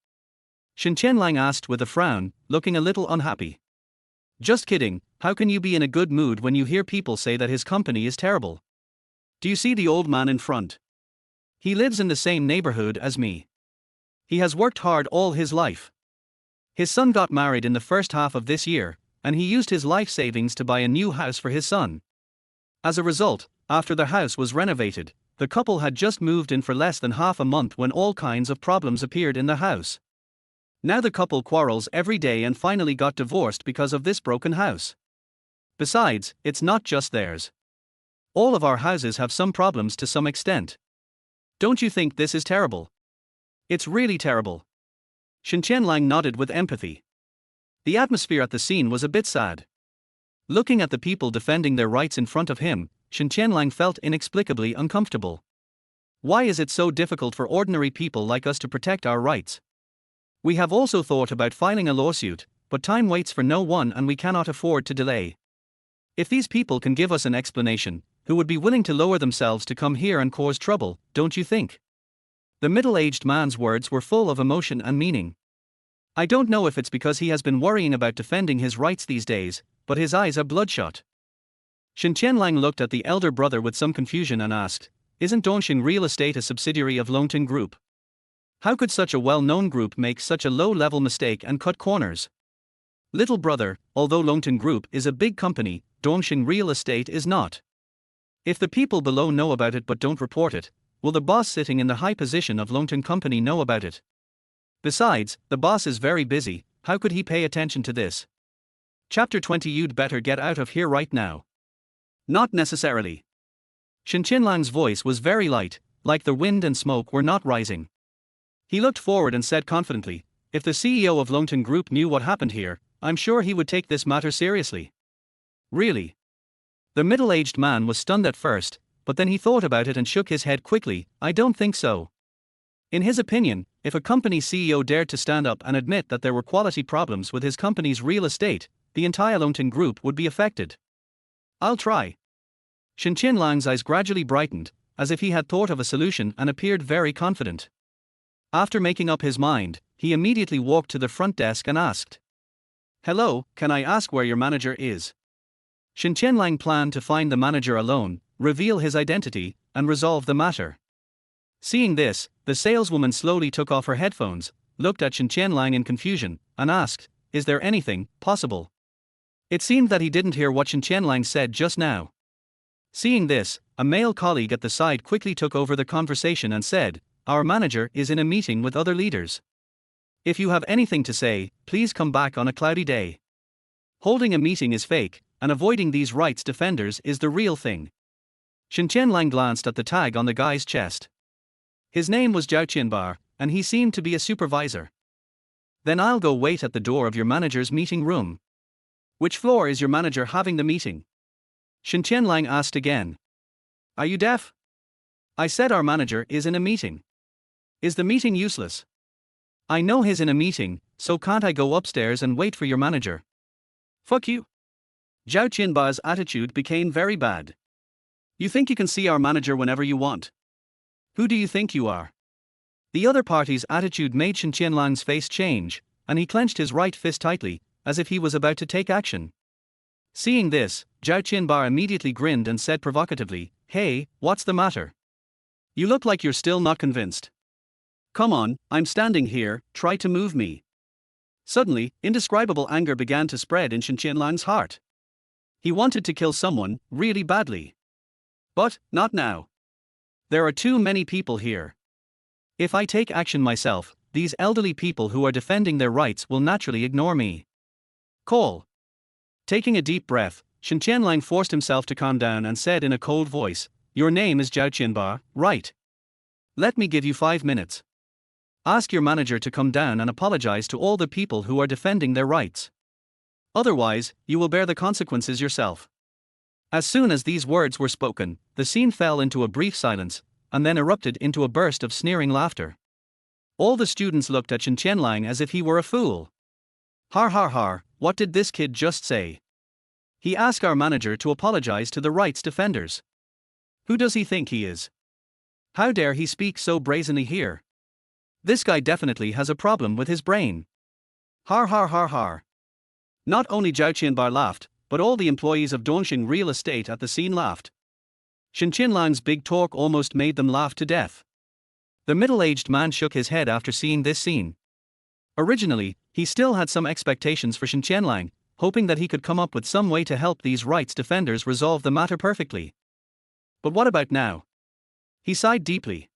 Shen Tianlang asked with a frown, looking a little unhappy. Just kidding, how can you be in a good mood when you hear people say that his company is terrible? Do you see the old man in front? He lives in the same neighborhood as me. He has worked hard all his life. His son got married in the first half of this year, and he used his life savings to buy a new house for his son. As a result, after the house was renovated, the couple had just moved in for less than half a month when all kinds of problems appeared in the house. Now the couple quarrels every day and finally got divorced because of this broken house. Besides, it's not just theirs. All of our houses have some problems to some extent. Don't you think this is terrible? It's really terrible. Shen Tianlang nodded with empathy. The atmosphere at the scene was a bit sad. Looking at the people defending their rights in front of him, Shen Tianlang felt inexplicably uncomfortable. Why is it so difficult for ordinary people like us to protect our rights? We have also thought about filing a lawsuit, but time waits for no one and we cannot afford to delay. If these people can give us an explanation, who would be willing to lower themselves to come here and cause trouble, don't you think? The middle-aged man's words were full of emotion and meaning. I don't know if it's because he has been worrying about defending his rights these days, but his eyes are bloodshot. Shen Tianlang looked at the elder brother with some confusion and asked, isn't Dongxing Real Estate a subsidiary of Longting Group? How could such a well-known group make such a low-level mistake and cut corners? Little brother, although Longting Group is a big company, Dongxing Real Estate is not. If the people below know about it but don't report it, will the boss sitting in the high position of Longting Company know about it? Besides, the boss is very busy, how could he pay attention to this? Chapter 20. You'd better get out of here right now. Not necessarily. Shen Tianlang's voice was very light, like the wind and smoke were not rising. He looked forward and said confidently, if the CEO of Longting Group knew what happened here, I'm sure he would take this matter seriously. Really? The middle-aged man was stunned at first, but then he thought about it and shook his head quickly. I don't think so. In his opinion, if a company CEO dared to stand up and admit that there were quality problems with his company's real estate, the entire Longting Group would be affected. I'll try. Shen Tianlang's eyes gradually brightened, as if he had thought of a solution and appeared very confident. After making up his mind, he immediately walked to the front desk and asked, Hello, can I ask where your manager is? Shen Tianlang planned to find the manager alone, reveal his identity, and resolve the matter. Seeing this, the saleswoman slowly took off her headphones, looked at Shen Tianlang in confusion, and asked, "Is there anything possible?" It seemed that he didn't hear what Shen Tianlang said just now. Seeing this, a male colleague at the side quickly took over the conversation and said, "Our manager is in a meeting with other leaders. If you have anything to say, please come back on a cloudy day. Holding a meeting is fake, and avoiding these rights defenders is the real thing." Shen Tianlang glanced at the tag on the guy's chest. His name was Zhao Qianbar, and he seemed to be a supervisor. "Then I'll go wait at the door of your manager's meeting room." "Which floor is your manager having the meeting?" Shen Tianlang asked again. "Are you deaf? I said our manager is in a meeting. Is the meeting useless?" "I know he's in a meeting, so can't I go upstairs and wait for your manager?" "Fuck you." Zhao Qianbar's attitude became very bad. "You think you can see our manager whenever you want? Who do you think you are?" The other party's attitude made Shen Tianlang's face change, and he clenched his right fist tightly, as if he was about to take action. Seeing this, Zhao Qianbar immediately grinned and said provocatively, "Hey, what's the matter? You look like you're still not convinced. Come on, I'm standing here, try to move me." Suddenly, indescribable anger began to spread in Shen Tianlang's heart. He wanted to kill someone, really badly. But, not now. There are too many people here. If I take action myself, these elderly people who are defending their rights will naturally ignore me. Call. Taking a deep breath, Shen Tianlang forced himself to calm down and said in a cold voice, "Your name is Zhao Qianbar, right? Let me give you 5 minutes. Ask your manager to come down and apologize to all the people who are defending their rights. Otherwise, you will bear the consequences yourself." As soon as these words were spoken, the scene fell into a brief silence, and then erupted into a burst of sneering laughter. All the students looked at Shen Tianlang as if he were a fool. "Har har har, what did this kid just say? He asked our manager to apologize to the rights defenders. Who does he think he is? How dare he speak so brazenly here? This guy definitely has a problem with his brain. Har har har har." Not only Zhao Qianbar laughed, but all the employees of Dongxing Real Estate at the scene laughed. Shen Tianlang's big talk almost made them laugh to death. The middle-aged man shook his head after seeing this scene. Originally, he still had some expectations for Shen Tianlang, hoping that he could come up with some way to help these rights defenders resolve the matter perfectly. But what about now? He sighed deeply.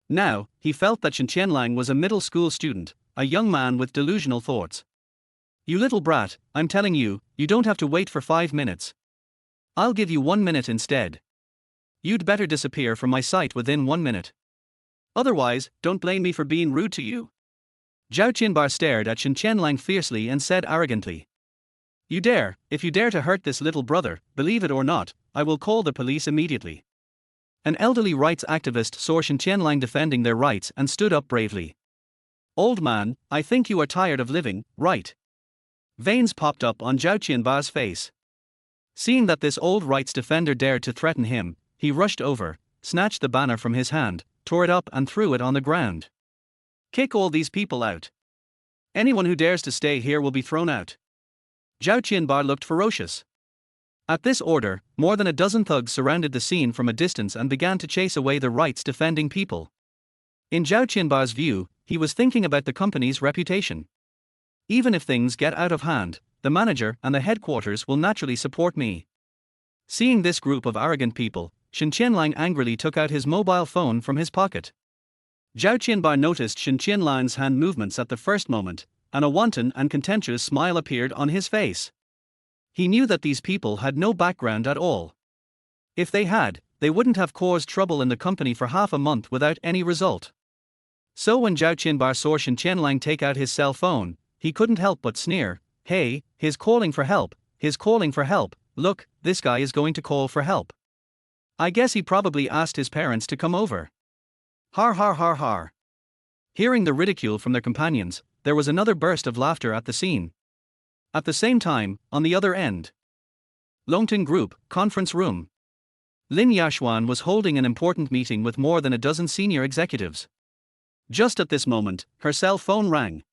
Now, he felt that Shen Tianlang was a middle school student, a young man with delusional thoughts. "You little brat, I'm telling you, you don't have to wait for 5 minutes. I'll give you 1 minute instead. You'd better disappear from my sight within 1 minute. Otherwise, don't blame me for being rude to you." Zhao Qianbar stared at Shen Tianlang fiercely and said arrogantly, If you dare to hurt this little brother, believe it or not, I will call the police immediately." An elderly rights activist saw Shen Tianlang defending their rights and stood up bravely. "Old man, I think you are tired of living, right?" Veins popped up on Zhao Qianbar's face. Seeing that this old rights defender dared to threaten him, he rushed over, snatched the banner from his hand, tore it up and threw it on the ground. "Kick all these people out. Anyone who dares to stay here will be thrown out." Zhao Qianbar looked ferocious. At this order, more than a dozen thugs surrounded the scene from a distance and began to chase away the rights-defending people. In Zhao Qianbar's view, he was thinking about the company's reputation. "Even if things get out of hand, the manager and the headquarters will naturally support me." Seeing this group of arrogant people, Shen Tianlang angrily took out his mobile phone from his pocket. Zhao Qianbar noticed Shen Tianlang's hand movements at the first moment, and a wanton and contemptuous smile appeared on his face. He knew that these people had no background at all. If they had, they wouldn't have caused trouble in the company for half a month without any result. So when Zhao Qianbar saw Shen Tianlang take out his cell phone, he couldn't help but sneer, "Hey, he's calling for help, look, this guy is going to call for help. I guess he probably asked his parents to come over." Har har har har. Hearing the ridicule from their companions, there was another burst of laughter at the scene. At the same time, on the other end, Longton Group, conference room. Lin Yaxuan was holding an important meeting with more than a dozen senior executives. Just at this moment, her cell phone rang.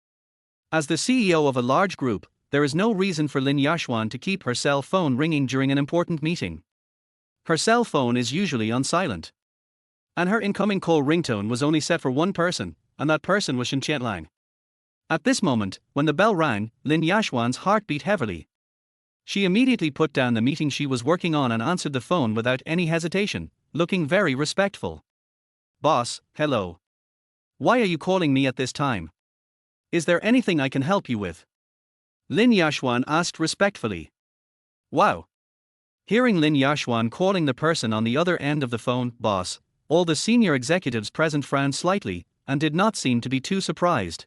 As the CEO of a large group, there is no reason for Lin Yaxuan to keep her cell phone ringing during an important meeting. Her cell phone is usually on silent. And her incoming call ringtone was only set for one person, and that person was Shen Tianlang. At this moment, when the bell rang, Lin Yaxuan's heart beat heavily. She immediately put down the meeting she was working on and answered the phone without any hesitation, looking very respectful. "Boss, hello. Why are you calling me at this time? Is there anything I can help you with?" Lin Yaxuan asked respectfully. Wow. Hearing Lin Yaxuan calling the person on the other end of the phone "boss," all the senior executives present frowned slightly, and did not seem to be too surprised.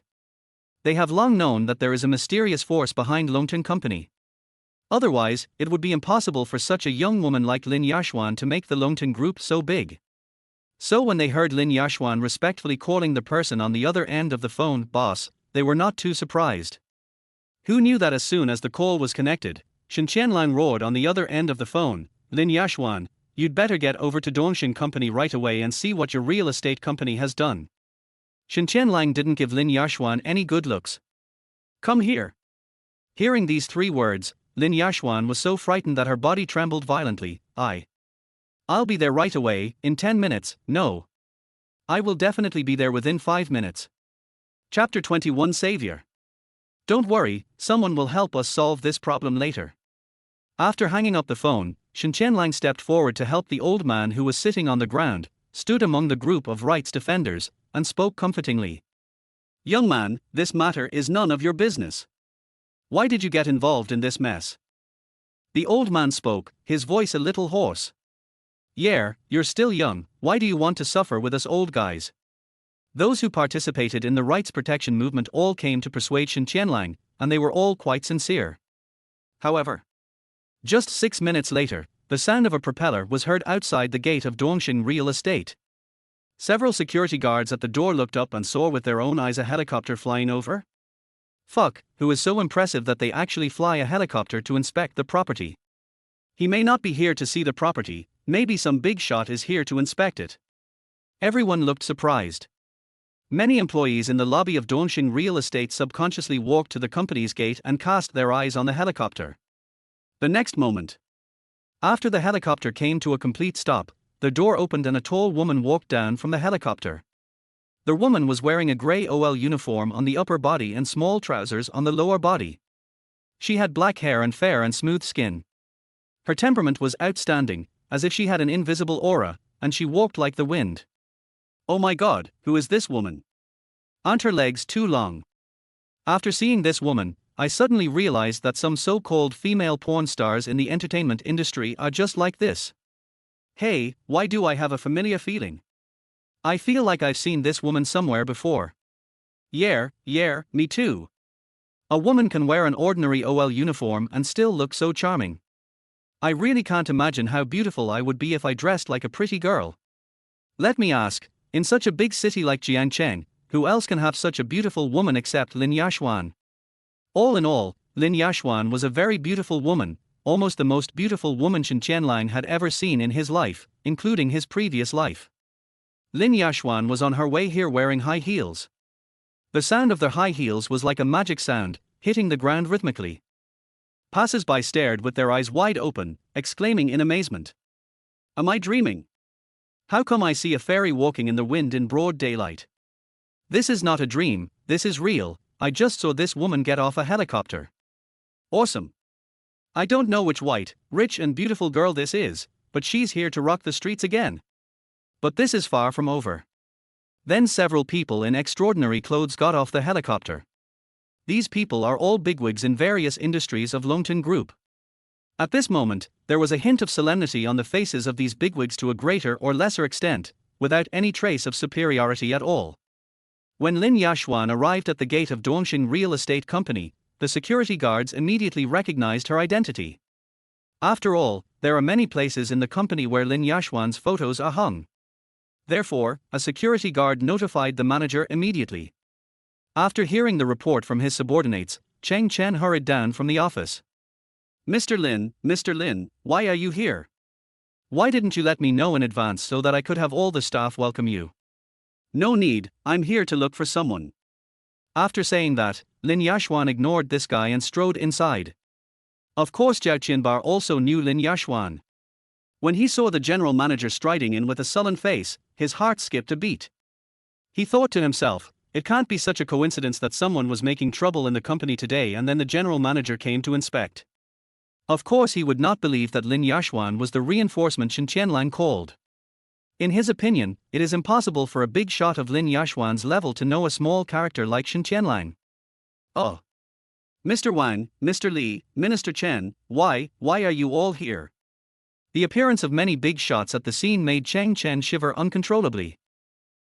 They have long known that there is a mysterious force behind Longten Company. Otherwise, it would be impossible for such a young woman like Lin Yaxuan to make the Longten Group so big. So when they heard Lin Yaxuan respectfully calling the person on the other end of the phone "boss," they were not too surprised. Who knew that as soon as the call was connected, Shen Tianlang roared on the other end of the phone, "Lin Yaxuan, you'd better get over to Dongxing Company right away and see what your real estate company has done." Shen Tianlang didn't give Lin Yaxuan any good looks. "Come here." Hearing these 3 words, Lin Yaxuan was so frightened that her body trembled violently. I'll be there right away, in 10 minutes, no. I will definitely be there within 5 minutes. Chapter 21 Savior. Don't worry, someone will help us solve this problem later. After hanging up the phone, Shen Tianlang stepped forward to help the old man who was sitting on the ground, stood among the group of rights defenders, and spoke comfortingly. "Young man, this matter is none of your business. Why did you get involved in this mess?" The old man spoke, his voice a little hoarse. "Yeah, you're still young, why do you want to suffer with us old guys?" Those who participated in the rights protection movement all came to persuade Shen Tianlang, and they were all quite sincere. However, just 6 minutes later, the sound of a propeller was heard outside the gate of Dongxing Real Estate. Several security guards at the door looked up and saw with their own eyes a helicopter flying over. Fuck, who is so impressive that they actually fly a helicopter to inspect the property. He may not be here to see the property, maybe some big shot is here to inspect it. Everyone looked surprised. Many employees in the lobby of Dongxing Real Estate subconsciously walked to the company's gate and cast their eyes on the helicopter. The next moment, after the helicopter came to a complete stop, the door opened and a tall woman walked down from the helicopter. The woman was wearing a grey OL uniform on the upper body and small trousers on the lower body. She had black hair and fair and smooth skin. Her temperament was outstanding, as if she had an invisible aura, and she walked like the wind. Oh my god, who is this woman? Aren't her legs too long? After seeing this woman, I suddenly realized that some so-called female porn stars in the entertainment industry are just like this. Hey, why do I have a familiar feeling? I feel like I've seen this woman somewhere before. Yeah, me too. A woman can wear an ordinary OL uniform and still look so charming. I really can't imagine how beautiful I would be if I dressed like a pretty girl. Let me ask, in such a big city like Jiangcheng, who else can have such a beautiful woman except Lin Yaxuan? All in all, Lin Yaxuan was a very beautiful woman, almost the most beautiful woman Shen Tianlang had ever seen in his life, including his previous life. Lin Yaxuan was on her way here wearing high heels. The sound of their high heels was like a magic sound, hitting the ground rhythmically. Passers-by stared with their eyes wide open, exclaiming in amazement. Am I dreaming? How come I see a fairy walking in the wind in broad daylight? This is not a dream, this is real, I just saw this woman get off a helicopter. Awesome. I don't know which white, rich and beautiful girl this is, but she's here to rock the streets again. But this is far from over. Then several people in extraordinary clothes got off the helicopter. These people are all bigwigs in various industries of Longten Group. At this moment, there was a hint of solemnity on the faces of these bigwigs to a greater or lesser extent, without any trace of superiority at all. When Lin Yaxuan arrived at the gate of Dongxing Real Estate Company, the security guards immediately recognized her identity. After all, there are many places in the company where Lin Yaxuan's photos are hung. Therefore, a security guard notified the manager immediately. After hearing the report from his subordinates, Cheng Chen hurried down from the office. Mr. Lin, why are you here? Why didn't you let me know in advance so that I could have all the staff welcome you? No need, I'm here to look for someone. After saying that, Lin Yaxuan ignored this guy and strode inside. Of course Zhao Qianbar also knew Lin Yaxuan. When he saw the general manager striding in with a sullen face, his heart skipped a beat. He thought to himself, it can't be such a coincidence that someone was making trouble in the company today and then the general manager came to inspect. Of course he would not believe that Lin Yaxuan was the reinforcement Shen Tianlang called. In his opinion, it is impossible for a big shot of Lin Yaxuan's level to know a small character like Shen Tianlang. Oh. Mr. Wang, Mr. Li, Minister Chen, why are you all here? The appearance of many big shots at the scene made Cheng Chen shiver uncontrollably.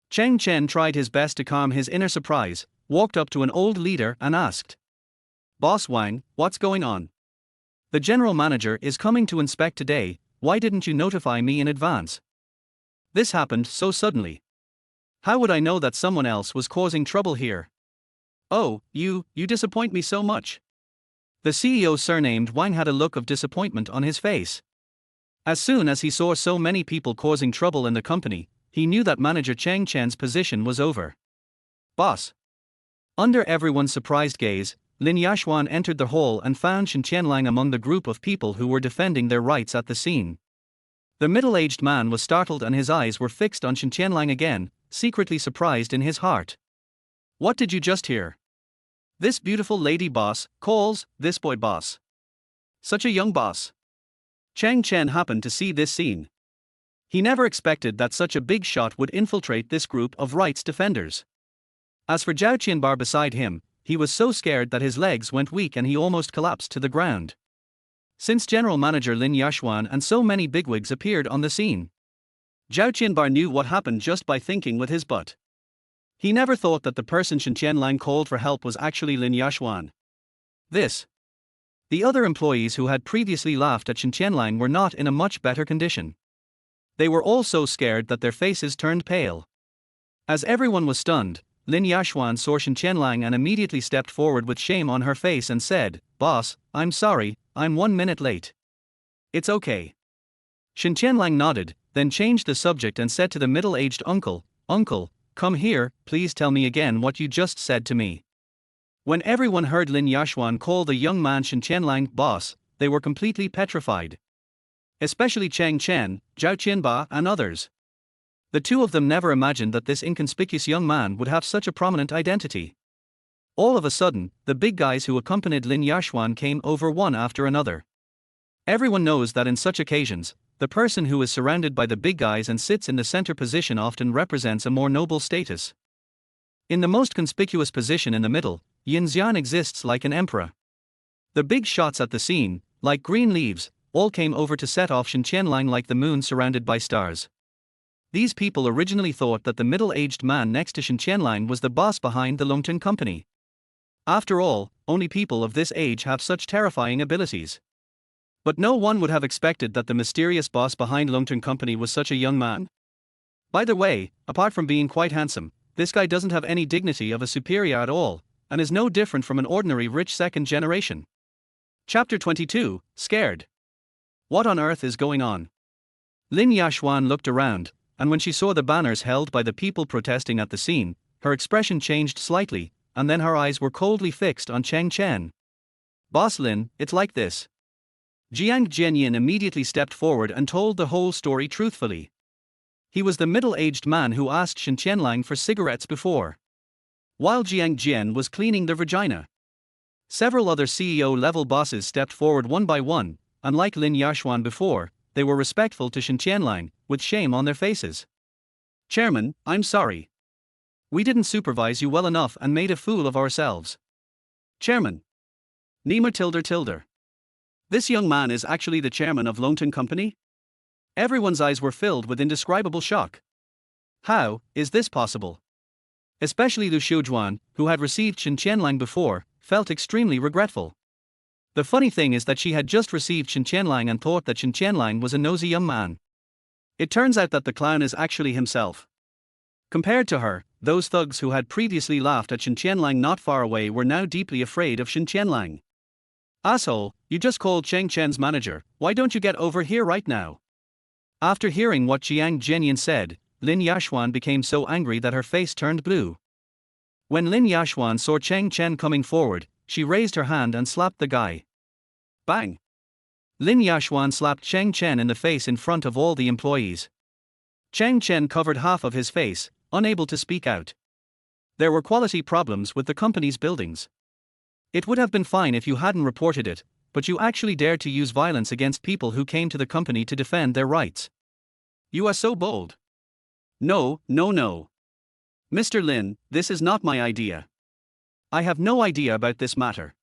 Cheng Chen tried his best to calm his inner surprise, walked up to an old leader and asked. Boss Wang, what's going on? The general manager is coming to inspect today, why didn't you notify me in advance? This happened so suddenly. How would I know that someone else was causing trouble here? Oh, you disappoint me so much. The CEO surnamed Wang had a look of disappointment on his face. As soon as he saw so many people causing trouble in the company, he knew that manager Cheng Chen's position was over. Boss. Under everyone's surprised gaze, Lin Yaxuan entered the hall and found Shen Tianlang among the group of people who were defending their rights at the scene. The middle-aged man was startled and his eyes were fixed on Shen Tianlang again, secretly surprised in his heart. What did you just hear? This beautiful lady boss calls this boy boss. Such a young boss. Cheng Chen happened to see this scene. He never expected that such a big shot would infiltrate this group of rights defenders. As for Zhao Qianbar beside him, he was so scared that his legs went weak and he almost collapsed to the ground. Since General Manager Lin Yaxuan and so many bigwigs appeared on the scene, Zhao Qianbar knew what happened just by thinking with his butt. He never thought that the person Shen Tianlang called for help was actually Lin Yaxuan. The other employees who had previously laughed at Shen Tianlang were not in a much better condition. They were all so scared that their faces turned pale. As everyone was stunned, Lin Yaxuan saw Shen Tianlang and immediately stepped forward with shame on her face and said, Boss, I'm sorry, I'm 1 minute late. It's okay. Shen Tianlang nodded, then changed the subject and said to the middle-aged uncle, Uncle, come here, please tell me again what you just said to me. When everyone heard Lin Yaxuan call the young man Shen Tianlang boss, they were completely petrified. Especially Cheng Chen, Zhao Qianba and others. The two of them never imagined that this inconspicuous young man would have such a prominent identity. All of a sudden, the big guys who accompanied Lin Yaxuan came over one after another. Everyone knows that in such occasions, the person who is surrounded by the big guys and sits in the center position often represents a more noble status. In the most conspicuous position in the middle, Yin Xian exists like an emperor. The big shots at the scene, like green leaves, all came over to set off Shen Tianlang like the moon surrounded by stars. These people originally thought that the middle-aged man next to Shen Tianlang was the boss behind the Longton company. After all, only people of this age have such terrifying abilities. But no one would have expected that the mysterious boss behind Longton company was such a young man. By the way, apart from being quite handsome, this guy doesn't have any dignity of a superior at all, and is no different from an ordinary rich second generation. Chapter 22, Scared. What on earth is going on? Lin Yaxuan looked around, and when she saw the banners held by the people protesting at the scene, her expression changed slightly, and then her eyes were coldly fixed on Cheng Chen. Boss Lin, it's like this. Jiangcheng immediately stepped forward and told the whole story truthfully. He was the middle-aged man who asked Shen Tianlang for cigarettes before, while Jiangcheng was cleaning their vagina. Several other CEO-level bosses stepped forward one by one, and like Lin Yaxuan before, they were respectful to Shen Tianlang, with shame on their faces. Chairman, I'm sorry. We didn't supervise you well enough and made a fool of ourselves. Chairman. Nehmer tilde. This young man is actually the chairman of Longton Company? Everyone's eyes were filled with indescribable shock. How is this possible? Especially Lu Xiujuan, who had received Shen Tianlang before, felt extremely regretful. The funny thing is that she had just received Shen Tianlang and thought that Shen Tianlang was a nosy young man. It turns out that the clown is actually himself. Compared to her, those thugs who had previously laughed at Shen Tianlang not far away were now deeply afraid of Shen Tianlang. Asshole, you just called Cheng Chen's manager, why don't you get over here right now? After hearing what Jiang Zhenyan said, Lin Yaxuan became so angry that her face turned blue. When Lin Yaxuan saw Cheng Chen coming forward, she raised her hand and slapped the guy. Bang! Lin Yaxuan slapped Cheng Chen in the face in front of all the employees. Cheng Chen covered half of his face, unable to speak out. There were quality problems with the company's buildings. It would have been fine if you hadn't reported it, but you actually dared to use violence against people who came to the company to defend their rights. You are so bold. No. Mr. Lin, this is not my idea. I have no idea about this matter.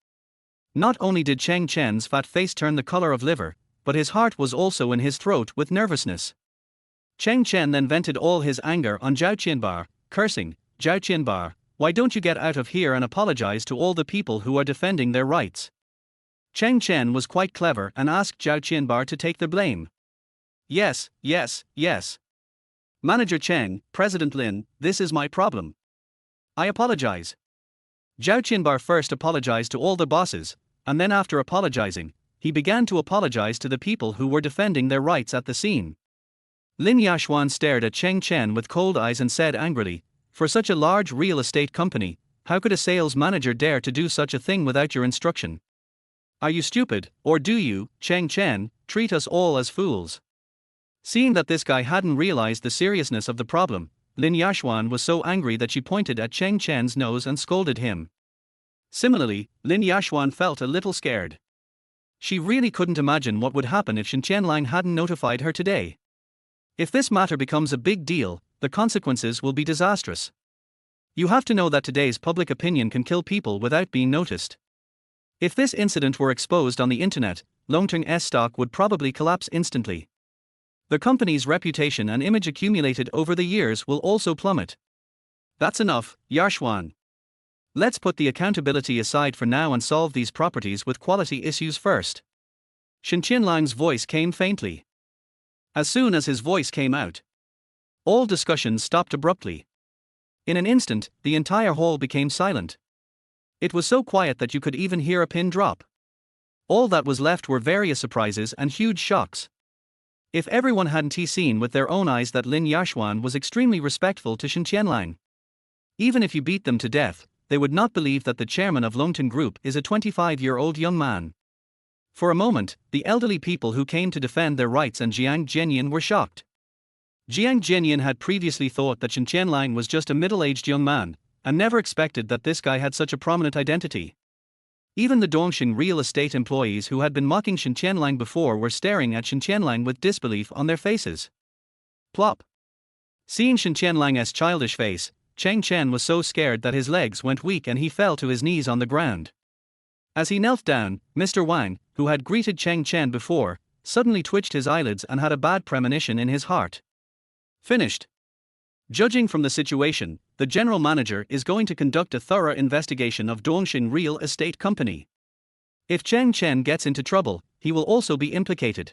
Not only did Cheng Chen's fat face turn the color of liver, but his heart was also in his throat with nervousness. Cheng Chen then vented all his anger on Zhao Qianbar, cursing, "Zhao Qianbar, why don't you get out of here and apologize to all the people who are defending their rights?" Cheng Chen was quite clever and asked Zhao Qianbar to take the blame. Yes. Manager Cheng, President Lin, this is my problem. I apologize. Zhao Qianbar first apologized to all the bosses, and then after apologizing, he began to apologize to the people who were defending their rights at the scene. Lin Yaxuan stared at Cheng Chen with cold eyes and said angrily, "For such a large real estate company, how could a sales manager dare to do such a thing without your instruction? Are you stupid, or do you, Cheng Chen, treat us all as fools?" Seeing that this guy hadn't realized the seriousness of the problem, Lin Yaxuan was so angry that she pointed at Cheng Chen's nose and scolded him. Similarly, Lin Yaxuan felt a little scared. She really couldn't imagine what would happen if Shen Tianlang hadn't notified her today. If this matter becomes a big deal, the consequences will be disastrous. You have to know that today's public opinion can kill people without being noticed. If this incident were exposed on the internet, Longteng's stock would probably collapse instantly. The company's reputation and image accumulated over the years will also plummet. That's enough, Yaxuan. Let's put the accountability aside for now and solve these properties with quality issues first. Shen Tianlang's voice came faintly. As soon as his voice came out, all discussions stopped abruptly. In an instant, the entire hall became silent. It was so quiet that you could even hear a pin drop. All that was left were various surprises and huge shocks. If everyone hadn't seen with their own eyes that Lin Yaxuan was extremely respectful to Shen Tianlang. Even if you beat them to death, they would not believe that the chairman of Longteng Group is a 25-year-old young man. For a moment, the elderly people who came to defend their rights and Jiang Zhenyan were shocked. Jiang Zhenyan had previously thought that Shen Tianlang was just a middle-aged young man, and never expected that this guy had such a prominent identity. Even the Dongxing real estate employees who had been mocking Shen Tianlang before were staring at Shen Tianlang with disbelief on their faces. Plop. Seeing Shen Tianlang's childish face, Cheng Chen was so scared that his legs went weak and he fell to his knees on the ground. As he knelt down, Mr. Wang, who had greeted Cheng Chen before, suddenly twitched his eyelids and had a bad premonition in his heart. Finished. Judging from the situation, the general manager is going to conduct a thorough investigation of Dongxing Real Estate Company. If Cheng Chen gets into trouble, he will also be implicated.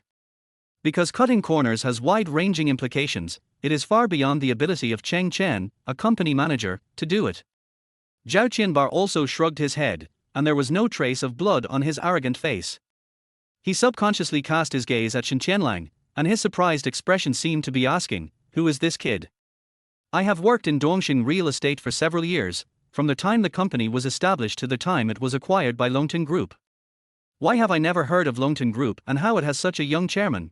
Because cutting corners has wide-ranging implications, it is far beyond the ability of Cheng Chen, a company manager, to do it. Zhao Qianbar also shrugged his head, and there was no trace of blood on his arrogant face. He subconsciously cast his gaze at Shen Tianlang, and his surprised expression seemed to be asking, "Who is this kid?" I have worked in Dongxing real estate for several years, from the time the company was established to the time it was acquired by Longteng Group. Why have I never heard of Longteng Group and how it has such a young chairman?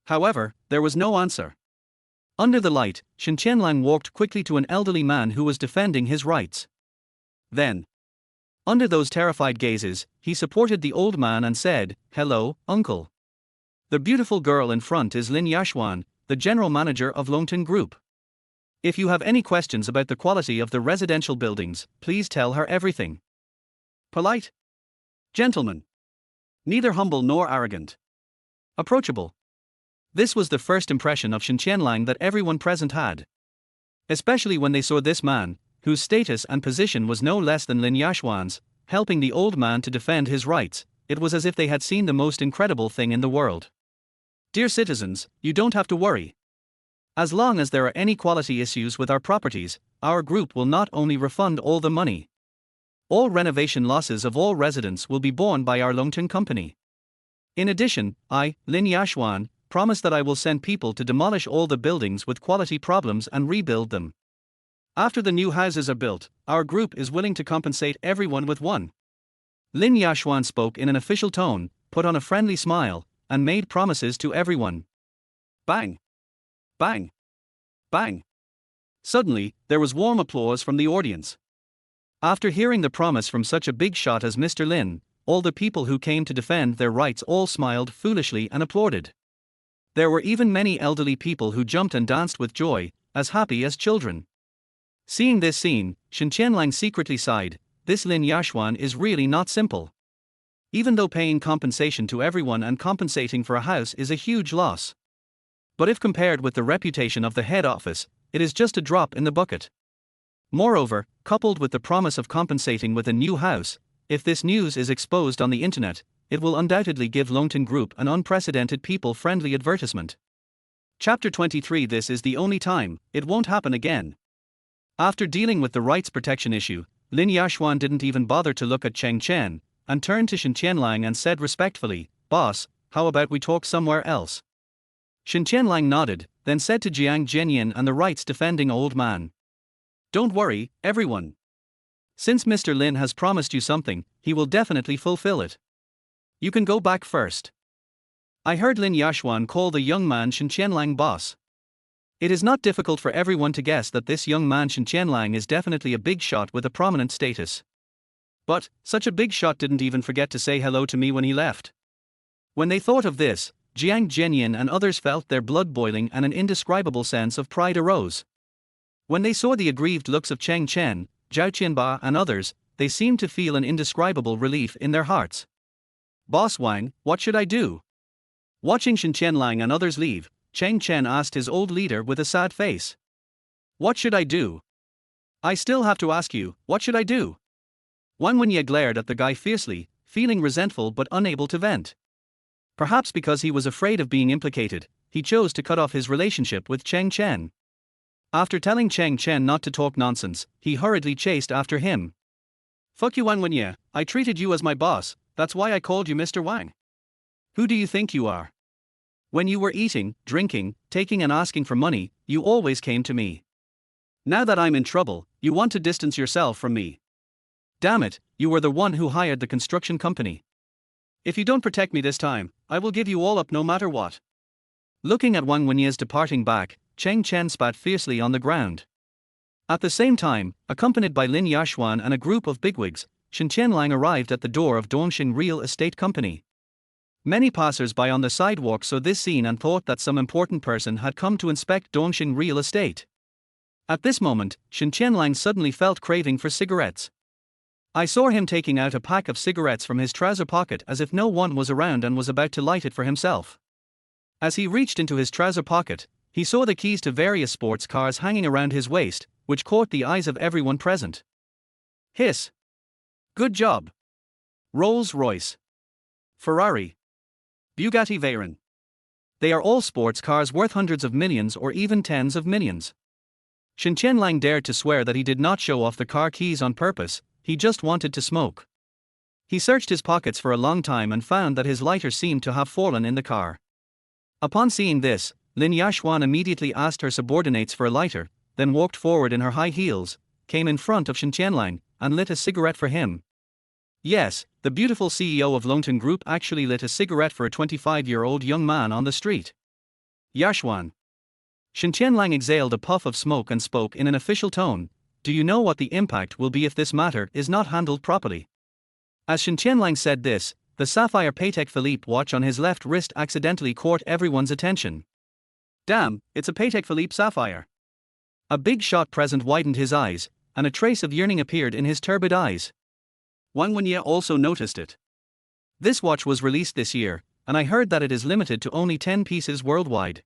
However, there was no answer. Under the light, Shen Tianlang walked quickly to an elderly man who was defending his rights. Then, under those terrified gazes, he supported the old man and said, "Hello, uncle. The beautiful girl in front is Lin Yaxuan, the general manager of Longteng Group. If you have any questions about the quality of the residential buildings, please tell her everything." Polite. Gentleman. Neither humble nor arrogant. Approachable. This was the first impression of Shen Tianlang that everyone present had. Especially when they saw this man, whose status and position was no less than Lin Yaxuan's, helping the old man to defend his rights. It was as if they had seen the most incredible thing in the world. Dear citizens, you don't have to worry. As long as there are any quality issues with our properties, our group will not only refund all the money. All renovation losses of all residents will be borne by our Longteng company. In addition, I, Lin Yaxuan, promise that I will send people to demolish all the buildings with quality problems and rebuild them. After the new houses are built, our group is willing to compensate everyone with one. Lin Yaxuan spoke in an official tone, put on a friendly smile, and made promises to everyone. Bang! Bang! Bang! Suddenly, there was warm applause from the audience. After hearing the promise from such a big shot as Mr. Lin, all the people who came to defend their rights all smiled foolishly and applauded. There were even many elderly people who jumped and danced with joy, as happy as children. Seeing this scene, Shen Tianlang secretly sighed. This Lin Yaxuan is really not simple. Even though paying compensation to everyone and compensating for a house is a huge loss. But if compared with the reputation of the head office, it is just a drop in the bucket. Moreover, coupled with the promise of compensating with a new house, if this news is exposed on the internet, it will undoubtedly give Longton Group an unprecedented people-friendly advertisement. Chapter 23. This is the only time, it won't happen again. After dealing with the rights protection issue, Lin Yaxuan didn't even bother to look at Cheng Chen, and turned to Shen Tianlang and said respectfully, "Boss, how about we talk somewhere else?" Shen Tianlang nodded, then said to Jiang Zhenyin and the rights-defending old man, "Don't worry, everyone. Since Mr. Lin has promised you something, he will definitely fulfill it. You can go back first." I heard Lin Yaxuan call the young man Shen Tianlang boss. It is not difficult for everyone to guess that this young man Shen Tianlang is definitely a big shot with a prominent status. But, such a big shot didn't even forget to say hello to me when he left. When they thought of this, Jiang Zhenyin and others felt their blood boiling and an indescribable sense of pride arose. When they saw the aggrieved looks of Cheng Chen, Zhao Qianba and others, they seemed to feel an indescribable relief in their hearts. "Boss Wang, what should I do?" Watching Shen Tianlang and others leave, Cheng Chen asked his old leader with a sad face. "What should I do? I still have to ask you, what should I do?" Wang Wenye glared at the guy fiercely, feeling resentful but unable to vent. Perhaps because he was afraid of being implicated, he chose to cut off his relationship with Cheng Chen. After telling Cheng Chen not to talk nonsense, he hurriedly chased after him. "Fuck you, Wang Wenye, I treated you as my boss, that's why I called you Mr. Wang. Who do you think you are? When you were eating, drinking, taking and asking for money, you always came to me. Now that I'm in trouble, you want to distance yourself from me. Damn it, you were the one who hired the construction company. If you don't protect me this time, I will give you all up no matter what." Looking at Wang Wenye's departing back, Cheng Chen spat fiercely on the ground. At the same time, accompanied by Lin Yaxuan and a group of bigwigs, Shen Tianlang arrived at the door of Dongxing Real Estate Company. Many passers-by on the sidewalk saw this scene and thought that some important person had come to inspect Dongxing Real Estate. At this moment, Shen Tianlang suddenly felt craving for cigarettes. I saw him taking out a pack of cigarettes from his trouser pocket as if no one was around and was about to light it for himself. As he reached into his trouser pocket, he saw the keys to various sports cars hanging around his waist, which caught the eyes of everyone present. Hiss! Good job! Rolls-Royce, Ferrari, Bugatti Veyron. They are all sports cars worth hundreds of millions or even tens of millions. Shen Tianlang dared to swear that he did not show off the car keys on purpose, he just wanted to smoke. He searched his pockets for a long time and found that his lighter seemed to have fallen in the car. Upon seeing this, Lin Yaxuan immediately asked her subordinates for a lighter, then walked forward in her high heels, came in front of Shen Tianlang, and lit a cigarette for him. Yes, the beautiful CEO of Longton Group actually lit a cigarette for a 25-year-old young man on the street. "Yaxuan." Shen Tianlang exhaled a puff of smoke and spoke in an official tone, "Do you know what the impact will be if this matter is not handled properly?" As Shen Tianlang said this, the sapphire Patek Philippe watch on his left wrist accidentally caught everyone's attention. Damn, it's a Patek Philippe sapphire. A big shot present widened his eyes, and a trace of yearning appeared in his turbid eyes. Wang Wenye also noticed it. This watch was released this year, and I heard that it is limited to only 10 pieces worldwide.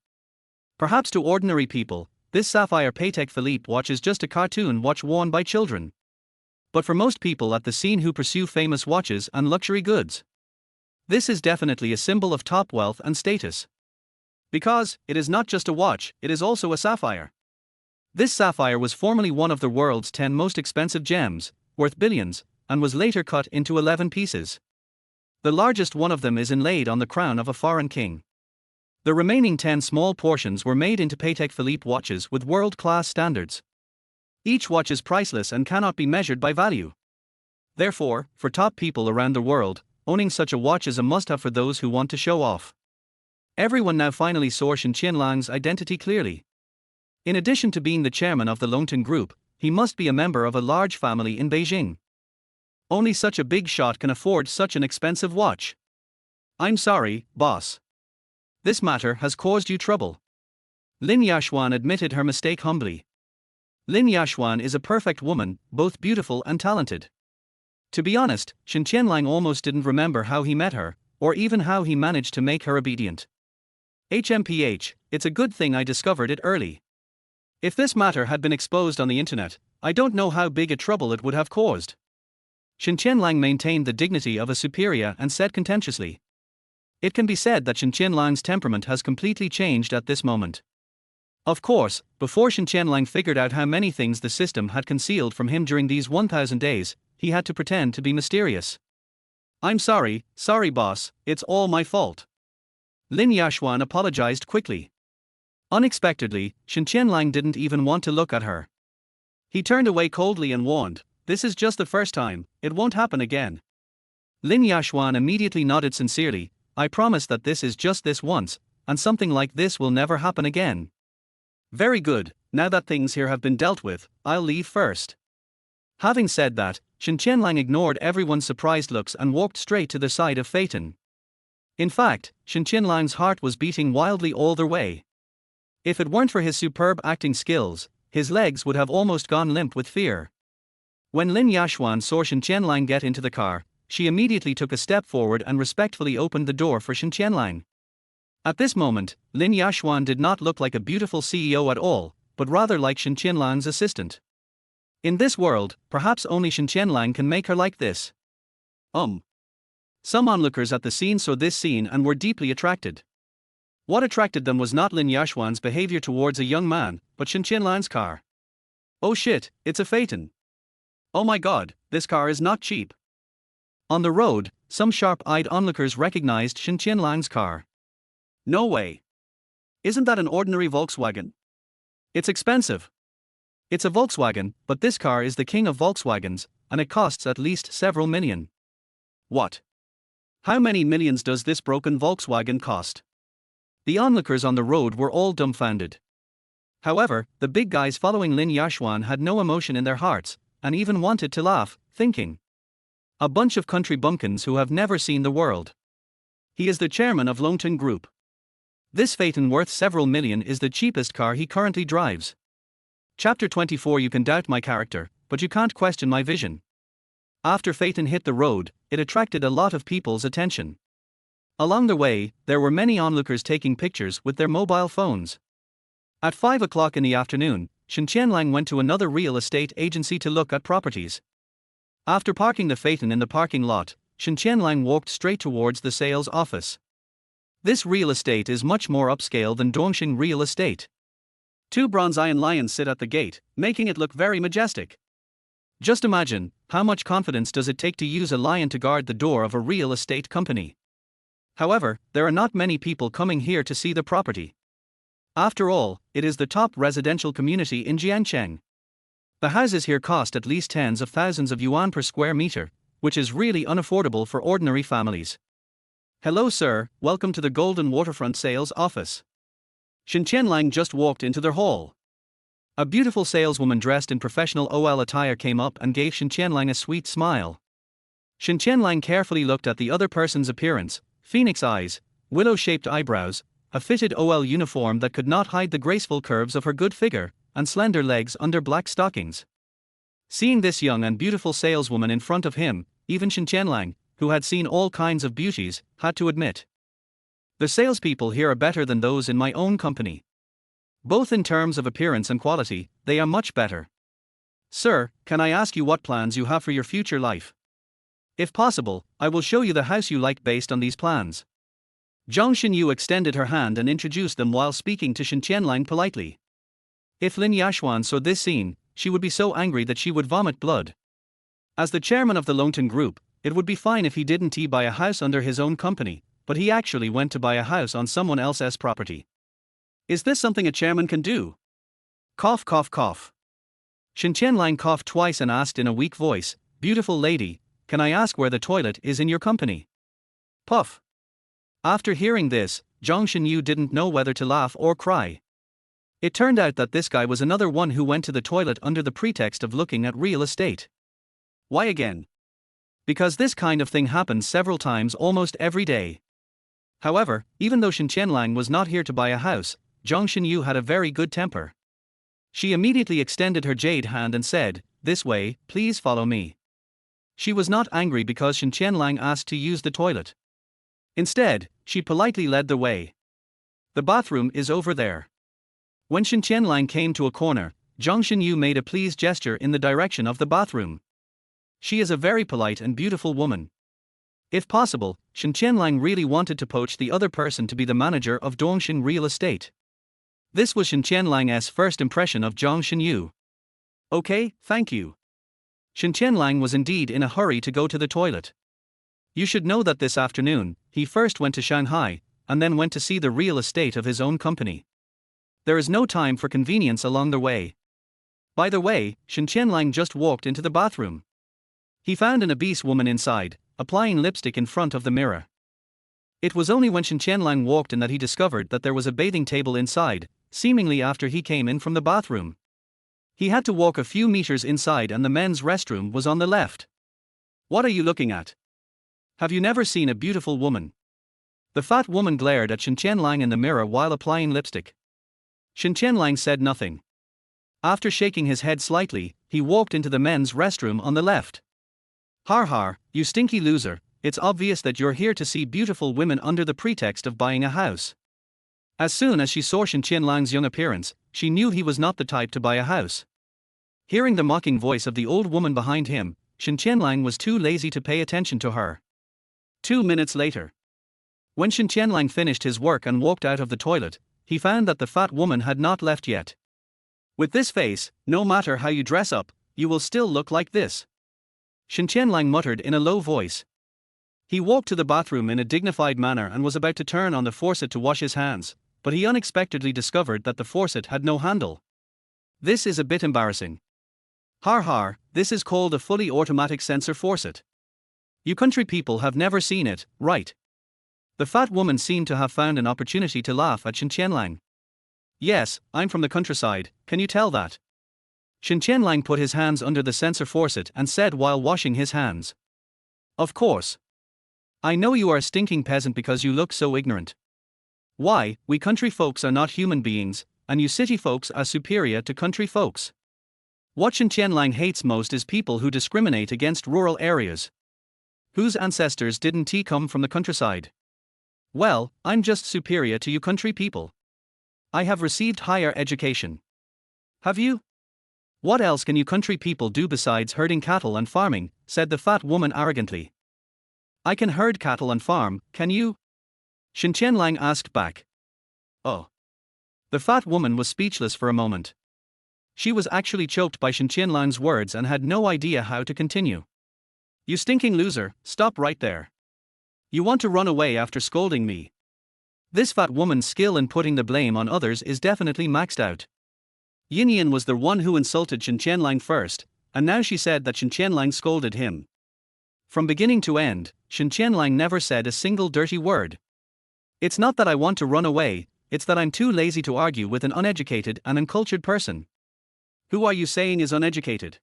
Perhaps to ordinary people, this sapphire Patek Philippe watch is just a cartoon watch worn by children. But for most people at the scene who pursue famous watches and luxury goods, this is definitely a symbol of top wealth and status. Because, it is not just a watch, it is also a sapphire. This sapphire was formerly one of the world's 10 most expensive gems, worth billions, and was later cut into 11 pieces. The largest one of them is inlaid on the crown of a foreign king. The remaining 10 small portions were made into Patek Philippe watches with world-class standards. Each watch is priceless and cannot be measured by value. Therefore, for top people around the world, owning such a watch is a must-have for those who want to show off. Everyone now finally saw Shen Tianlang's identity clearly. In addition to being the chairman of the Longtan Group, he must be a member of a large family in Beijing. Only such a big shot can afford such an expensive watch. I'm sorry, boss. This matter has caused you trouble. Lin Yaxuan admitted her mistake humbly. Lin Yaxuan is a perfect woman, both beautiful and talented. To be honest, Shen Tianlang almost didn't remember how he met her, or even how he managed to make her obedient. HMPH, it's a good thing I discovered it early. If this matter had been exposed on the internet, I don't know how big a trouble it would have caused. Shen Tianlang maintained the dignity of a superior and said contemptuously. It can be said that Shen Tianlang's temperament has completely changed at this moment. Of course, before Shen Tianlang figured out how many things the system had concealed from him during these 1000 days, he had to pretend to be mysterious. I'm sorry boss, it's all my fault. Lin Yaxuan apologized quickly. Unexpectedly, Shen Tianlang didn't even want to look at her. He turned away coldly and warned, "This is just the first time, it won't happen again." Lin Yaxuan immediately nodded sincerely, "I promise that this is just this once, and something like this will never happen again." Very good, now that things here have been dealt with, I'll leave first. Having said that, Shen Tianlang ignored everyone's surprised looks and walked straight to the side of Phaeton. In fact, Shen Tianlang's heart was beating wildly all the way. If it weren't for his superb acting skills, his legs would have almost gone limp with fear. When Lin Yaxuan saw Shen Tianlang get into the car, she immediately took a step forward and respectfully opened the door for Shen Tianlang. At this moment, Lin Yaxuan did not look like a beautiful CEO at all, but rather like Shen Tianlang's assistant. In this world, perhaps only Shen Tianlang can make her like this. Some onlookers at the scene saw this scene and were deeply attracted. What attracted them was not Lin Yaxuan's behavior towards a young man, but Shen Tianlang's car. Oh shit, it's a Phaeton. Oh my god, this car is not cheap. On the road, some sharp-eyed onlookers recognized Shen Tianlang's car. No way. Isn't that an ordinary Volkswagen? It's expensive. It's a Volkswagen, but this car is the king of Volkswagens, and it costs at least several million. What? How many millions does this broken Volkswagen cost? The onlookers on the road were all dumbfounded. However, the big guys following Lin Yaxuan had no emotion in their hearts, and even wanted to laugh, thinking, a bunch of country bumpkins who have never seen the world. He is the chairman of Longtan Group. This Phaeton worth several million is the cheapest car he currently drives. Chapter 24. You can doubt my character, but you can't question my vision. After Phaeton hit the road, it attracted a lot of people's attention. Along the way, there were many onlookers taking pictures with their mobile phones. At 5 o'clock in the afternoon, Shen Tianlang went to another real estate agency to look at properties. After parking the Phaeton in the parking lot, Shen Tianlang walked straight towards the sales office. This real estate is much more upscale than Dongxing real estate. 2 bronze iron lions sit at the gate, making it look very majestic. Just imagine, how much confidence does it take to use a lion to guard the door of a real estate company? However, there are not many people coming here to see the property. After all, it is the top residential community in Jiangcheng. The houses here cost at least tens of thousands of yuan per square meter, which is really unaffordable for ordinary families. Hello sir, welcome to the Golden Waterfront sales office. Shen Tianlang just walked into their hall. A beautiful saleswoman dressed in professional OL attire came up and gave Shen Tianlang a sweet smile. Shen Tianlang carefully looked at the other person's appearance, phoenix eyes, willow-shaped eyebrows, a fitted OL uniform that could not hide the graceful curves of her good figure, and slender legs under black stockings. Seeing this young and beautiful saleswoman in front of him, even Shen Tianlang, who had seen all kinds of beauties, had to admit, the salespeople here are better than those in my own company. Both in terms of appearance and quality, they are much better. Sir, can I ask you what plans you have for your future life? If possible, I will show you the house you like based on these plans. Zhang Xinyu extended her hand and introduced them while speaking to Shen Tianlang politely. If Lin Yaxuan saw this scene, she would be so angry that she would vomit blood. As the chairman of the Longtan Group, it would be fine if he didn't buy a house under his own company, but he actually went to buy a house on someone else's property. Is this something a chairman can do? Cough cough cough. Shen Tianlang coughed twice and asked in a weak voice, "Beautiful lady, can I ask where the toilet is in your company?" Puff. After hearing this, Zhang Shenyu didn't know whether to laugh or cry. It turned out that this guy was another one who went to the toilet under the pretext of looking at real estate. Why again? Because this kind of thing happens several times almost every day. However, even though Shen Tianlang was not here to buy a house, Zhang Shenyu had a very good temper. She immediately extended her jade hand and said, "This way, please follow me." She was not angry because Shen Tianlang asked to use the toilet. Instead, she politely led the way. "The bathroom is over there." When Shen Tianlang came to a corner, Zhang Shenyu made a pleased gesture in the direction of the bathroom. She is a very polite and beautiful woman. If possible, Shen Tianlang really wanted to poach the other person to be the manager of Dongxing Real Estate. This was Shen Tianlang's first impression of Zhang Shenyu. "Okay, thank you." Shen Tianlang was indeed in a hurry to go to the toilet. You should know that this afternoon, he first went to Shanghai, and then went to see the real estate of his own company. There is no time for convenience along the way. By the way, Shen Tianlang just walked into the bathroom. He found an obese woman inside, applying lipstick in front of the mirror. It was only when Shen Tianlang walked in that he discovered that there was a bathing table inside, seemingly after he came in from the bathroom. He had to walk a few meters inside and the men's restroom was on the left. "What are you looking at? Have you never seen a beautiful woman?" The fat woman glared at Shen Tianlang in the mirror while applying lipstick. Shen Tianlang said nothing. After shaking his head slightly, he walked into the men's restroom on the left. "Har har, you stinky loser, it's obvious that you're here to see beautiful women under the pretext of buying a house." As soon as she saw Shen Tianlang's young appearance, she knew he was not the type to buy a house. Hearing the mocking voice of the old woman behind him, Shen Tianlang was too lazy to pay attention to her. 2 minutes later, when Shen Tianlang finished his work and walked out of the toilet, he found that the fat woman had not left yet. "With this face, no matter how you dress up, you will still look like this," Shen Tianlang muttered in a low voice. He walked to the bathroom in a dignified manner and was about to turn on the faucet to wash his hands, but he unexpectedly discovered that the faucet had no handle. This is a bit embarrassing. "Har har, this is called a fully automatic sensor faucet. You country people have never seen it, right?" The fat woman seemed to have found an opportunity to laugh at Shen Tianlang. "Yes, I'm from the countryside, can you tell that?" Shen Tianlang put his hands under the sensor faucet and said while washing his hands. "Of course. I know you are a stinking peasant because you look so ignorant. Why, we country folks are not human beings, and you city folks are superior to country folks. What Shen Tianlang hates most is people who discriminate against rural areas. Whose ancestors didn't he come from the countryside? Well, I'm just superior to you country people. I have received higher education. Have you? What else can you country people do besides herding cattle and farming?" said the fat woman arrogantly. "I can herd cattle and farm, can you?" Shen Tianlang asked back. "Oh." The fat woman was speechless for a moment. She was actually choked by Shen Tianlang's words and had no idea how to continue. "You stinking loser, stop right there. You want to run away after scolding me." This fat woman's skill in putting the blame on others is definitely maxed out. Yin Yin was the one who insulted Shen Tianlang first, and now she said that Shen Tianlang scolded him. From beginning to end, Shen Tianlang never said a single dirty word. "It's not that I want to run away, it's that I'm too lazy to argue with an uneducated and uncultured person." "Who are you saying is uneducated?"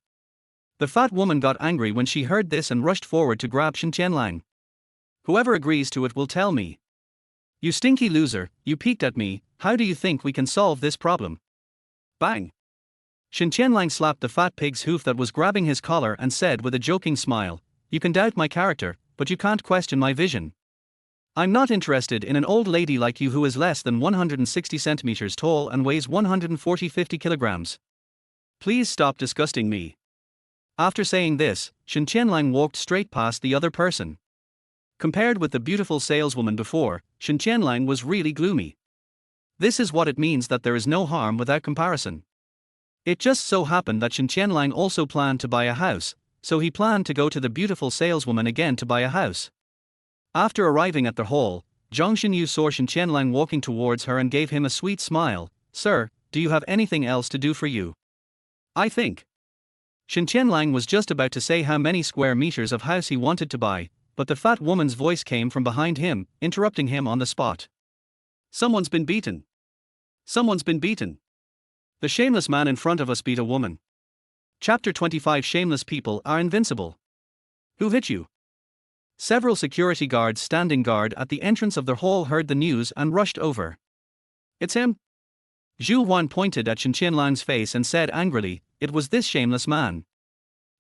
The fat woman got angry when she heard this and rushed forward to grab Shen Tianlang. "Whoever agrees to it will tell me." "You stinky loser, you peeked at me, how do you think we can solve this problem?" Bang! Shen Tianlang slapped the fat pig's hoof that was grabbing his collar and said with a joking smile, "You can doubt my character, but you can't question my vision. I'm not interested in an old lady like you who is less than 160 centimeters tall and weighs 140-50 kilograms. Please stop disgusting me." After saying this, Shen Tianlang walked straight past the other person. Compared with the beautiful saleswoman before, Shen Tianlang was really gloomy. This is what it means that there is no harm without comparison. It just so happened that Shen Tianlang also planned to buy a house, so he planned to go to the beautiful saleswoman again to buy a house. After arriving at the hall, Zhang Shenyu saw Shen Tianlang walking towards her and gave him a sweet smile. "Sir, do you have anything else to do for you?" "I think Shen Tianlang was just about to say how many square meters of house he wanted to buy, but the fat woman's voice came from behind him, interrupting him on the spot. Someone's been beaten. Someone's been beaten. The shameless man in front of us beat a woman. Chapter 25. Shameless people are invincible. Who hit you? Several security guards standing guard at the entrance of the hall heard the news and rushed over. It's him. Zhu Huan pointed at Shen Tianlang's face and said angrily, "It was this shameless man.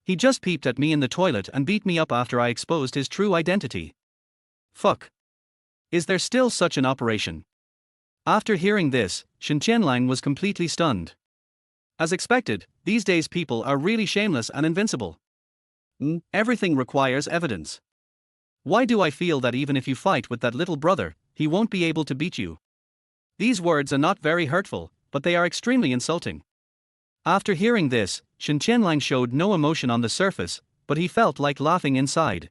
He just peeped at me in the toilet and beat me up after I exposed his true identity. Fuck. Is there still such an operation?" After hearing this, Shen Tianlang was completely stunned. As expected, these days people are really shameless and invincible. Everything requires evidence. Why do I feel that even if you fight with that little brother, he won't be able to beat you? These words are not very hurtful, but they are extremely insulting. After hearing this, Shen Tianlang showed no emotion on the surface, but he felt like laughing inside.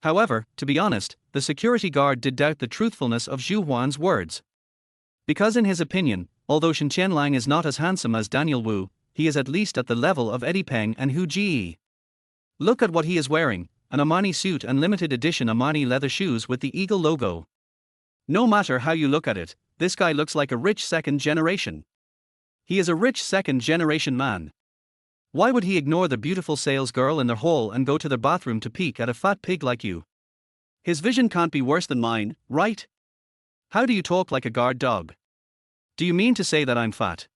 However, to be honest, the security guard did doubt the truthfulness of Zhu Huan's words. Because in his opinion, although Shen Tianlang is not as handsome as Daniel Wu, he is at least at the level of Eddie Peng and Hu Jie. Look at what he is wearing, an Armani suit and limited edition Armani leather shoes with the eagle logo. No matter how you look at it, this guy looks like a rich second generation. He is a rich second generation man. Why would he ignore the beautiful sales girl in the hall and go to the bathroom to peek at a fat pig like you? His vision can't be worse than mine, right? How do you talk like a guard dog? Do you mean to say that I'm fat?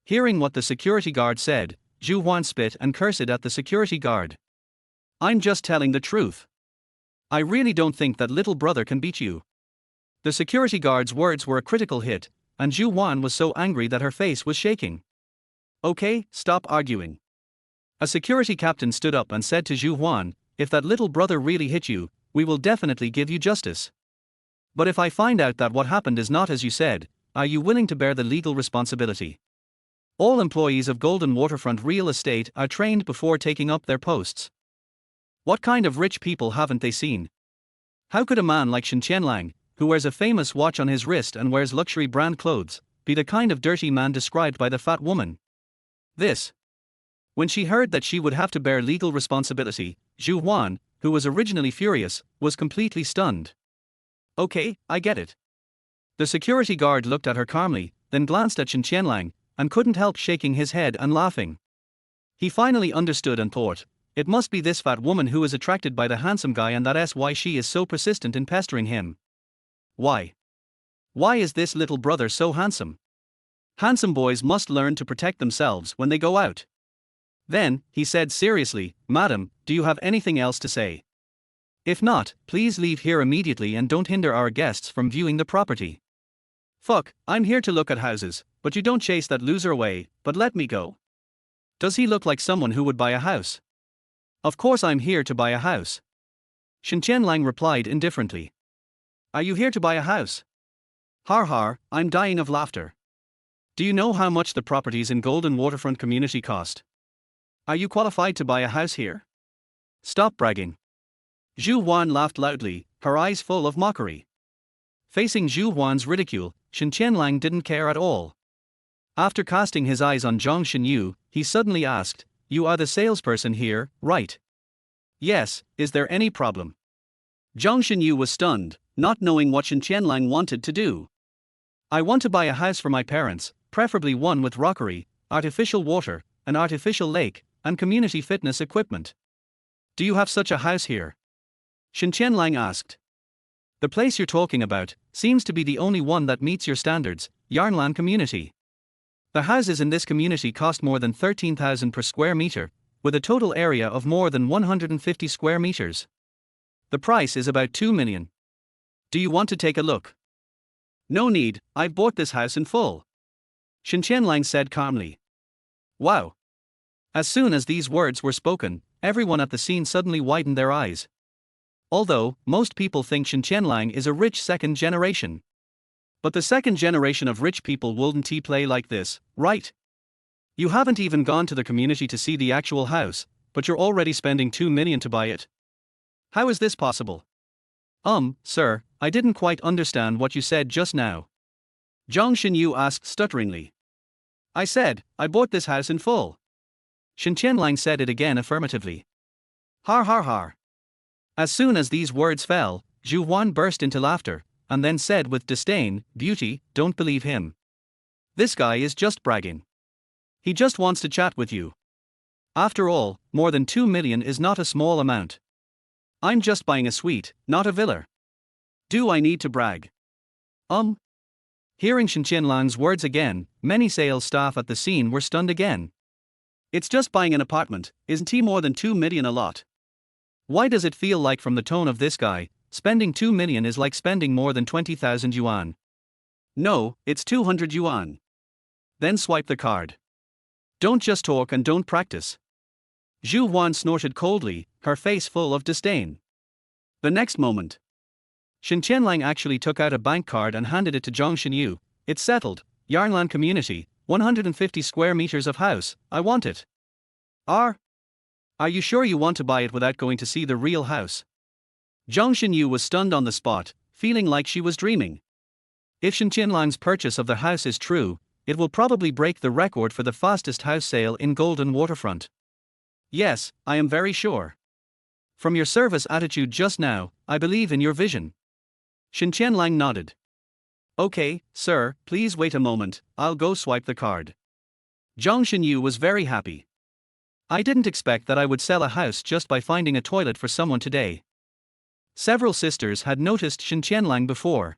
Hearing what the security guard said, Zhu Huan spit and cursed at the security guard. I'm just telling the truth. I really don't think that little brother can beat you. The security guard's words were a critical hit, and Zhu Huan was so angry that her face was shaking. Okay, stop arguing. A security captain stood up and said to Zhu Huan, "If that little brother really hit you, we will definitely give you justice. But if I find out that what happened is not as you said, are you willing to bear the legal responsibility?" All employees of Golden Waterfront Real Estate are trained before taking up their posts. What kind of rich people haven't they seen? How could a man like Shen Tianlang, who wears a famous watch on his wrist and wears luxury brand clothes, be the kind of dirty man described by the fat woman? When she heard that she would have to bear legal responsibility, Zhu Huan, who was originally furious, was completely stunned. Okay, I get it. The security guard looked at her calmly, then glanced at Shen Tianlang, and couldn't help shaking his head and laughing. He finally understood and thought, it must be this fat woman who is attracted by the handsome guy, and that's why she is so persistent in pestering him. Why? Why is this little brother so handsome? Handsome boys must learn to protect themselves when they go out. Then, he said seriously, "Madam, do you have anything else to say? If not, please leave here immediately and don't hinder our guests from viewing the property." Fuck, I'm here to look at houses, but you don't chase that loser away, but let me go. Does he look like someone who would buy a house? Of course I'm here to buy a house. Shen Tianlang replied indifferently. Are you here to buy a house? Har har, I'm dying of laughter. Do you know how much the properties in Golden Waterfront community cost? Are you qualified to buy a house here? Stop bragging. Zhu Huan laughed loudly, her eyes full of mockery. Facing Zhu Huan's ridicule, Shen Tianlang didn't care at all. After casting his eyes on Zhang Xinyu, he suddenly asked, "You are the salesperson here, right?" "Yes, is there any problem?" Zhang Xinyu was stunned, not knowing what Shen Tianlang wanted to do. "I want to buy a house for my parents, preferably one with rockery, artificial water, an artificial lake, and community fitness equipment. Do you have such a house here?" Shen Tianlang asked. "The place you're talking about seems to be the only one that meets your standards, Yarnlan community. The houses in this community cost more than 13,000 per square meter, with a total area of more than 150 square meters. The price is about 2 million. Do you want to take a look?" "No need, I've bought this house in full," Shen Tianlang said calmly. Wow. As soon as these words were spoken, everyone at the scene suddenly widened their eyes. Although, most people think Shen Tianlang is a rich second generation. But the second generation of rich people wouldn't play like this, right? You haven't even gone to the community to see the actual house, but you're already spending 2 million to buy it. How is this possible? Sir, I didn't quite understand what you said just now. Zhang Xinyu asked stutteringly. "I said, I bought this house in full." Shen Tianlang said it again affirmatively. Har har har. As soon as these words fell, Zhu Huan burst into laughter, and then said with disdain, Beauty, don't believe him. This guy is just bragging. He just wants to chat with you. After all, more than 2 million is not a small amount. I'm just buying a suite, not a villa. Do I need to brag? Hearing Shen Tianlang's words again, many sales staff at the scene were stunned again. It's just buying an apartment, isn't he more than 2 million a lot? Why does it feel like from the tone of this guy, spending 2 million is like spending more than 20,000 yuan? No, it's 200 yuan. Then swipe the card. Don't just talk and don't practice. Zhu Huan snorted coldly, her face full of disdain. The next moment, Shen Tianlang actually took out a bank card and handed it to Zhang Xinyu. It's settled, Yarnlan community, 150 square meters of house, I want it. Are you sure you want to buy it without going to see the real house? Zhang Xinyu was stunned on the spot, feeling like she was dreaming. If Shen Tianlang's purchase of the house is true, it will probably break the record for the fastest house sale in Golden Waterfront. Yes, I am very sure. From your service attitude just now, I believe in your vision. Shen Tianlang nodded. Okay, sir, please wait a moment, I'll go swipe the card. Zhang Xinyu was very happy. I didn't expect that I would sell a house just by finding a toilet for someone today. Several sisters had noticed Shen Tianlang before.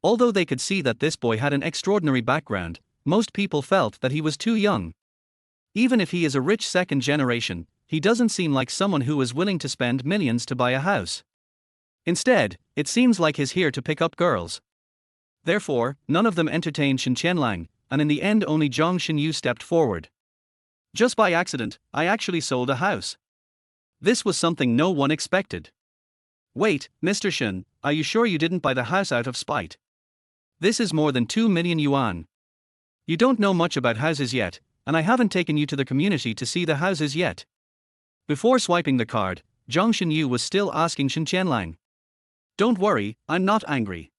Although they could see that this boy had an extraordinary background, most people felt that he was too young. Even if he is a rich second generation, he doesn't seem like someone who is willing to spend millions to buy a house. Instead, it seems like he's here to pick up girls. Therefore, none of them entertained Shen Tianlang, and in the end only Zhang Xinyu stepped forward. Just by accident, I actually sold a house. This was something no one expected. Wait, Mr. Shen, are you sure you didn't buy the house out of spite? This is more than 2 million yuan. You don't know much about houses yet, and I haven't taken you to the community to see the houses yet. Before swiping the card, Zhang Xinyu was still asking Shen Tianlang. Don't worry, I'm not angry.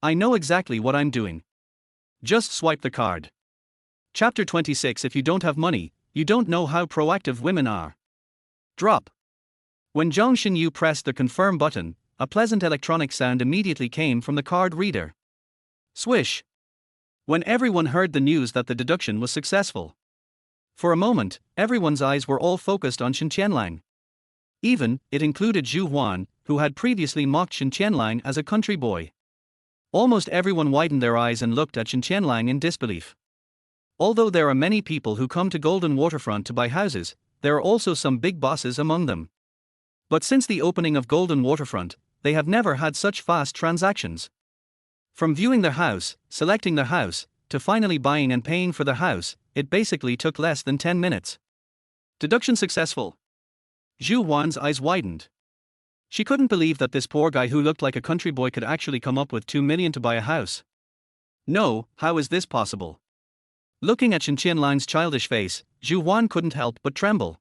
I know exactly what I'm doing. Just swipe the card. Chapter 26. If you don't have money, you don't know how proactive women are. Drop. When Zhang Xinyu pressed the confirm button, a pleasant electronic sound immediately came from the card reader. Swish. When everyone heard the news that the deduction was successful. For a moment, everyone's eyes were all focused on Shen Tianlang. Even, it included Zhu Huan, who had previously mocked Shen Tianlang as a country boy. Almost everyone widened their eyes and looked at Shen Tianlang in disbelief. Although there are many people who come to Golden Waterfront to buy houses, there are also some big bosses among them. But since the opening of Golden Waterfront, they have never had such fast transactions. From viewing the house, selecting the house, to finally buying and paying for the house, it basically took less than 10 minutes. Deduction successful. Zhu Huan's eyes widened. She couldn't believe that this poor guy who looked like a country boy could actually come up with 2 million to buy a house. No, how is this possible? Looking at Shen Tianlang's childish face, Zhu Huan couldn't help but tremble.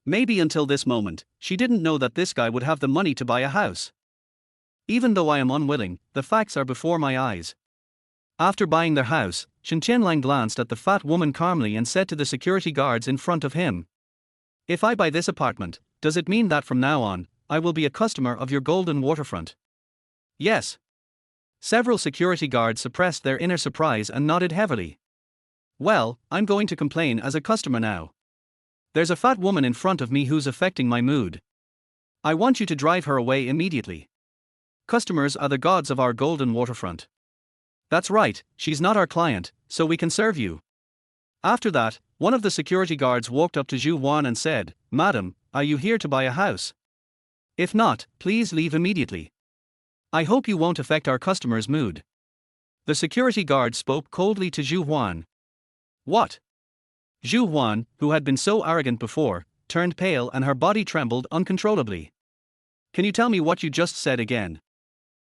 Maybe until this moment, she didn't know that this guy would have the money to buy a house. Even though I am unwilling, the facts are before my eyes. After buying the house, Shen Tianlang glanced at the fat woman calmly and said to the security guards in front of him. If I buy this apartment, does it mean that from now on, I will be a customer of your Golden Waterfront? Yes. Several security guards suppressed their inner surprise and nodded heavily. Well, I'm going to complain as a customer now. There's a fat woman in front of me who's affecting my mood. I want you to drive her away immediately. Customers are the gods of our Golden Waterfront. That's right, she's not our client, so we can serve you. After that, one of the security guards walked up to Zhu Huan and said, Madam, are you here to buy a house? If not, please leave immediately. I hope you won't affect our customer's mood. The security guard spoke coldly to Zhu Huan. What? Zhu Huan, who had been so arrogant before, turned pale and her body trembled uncontrollably. Can you tell me what you just said again?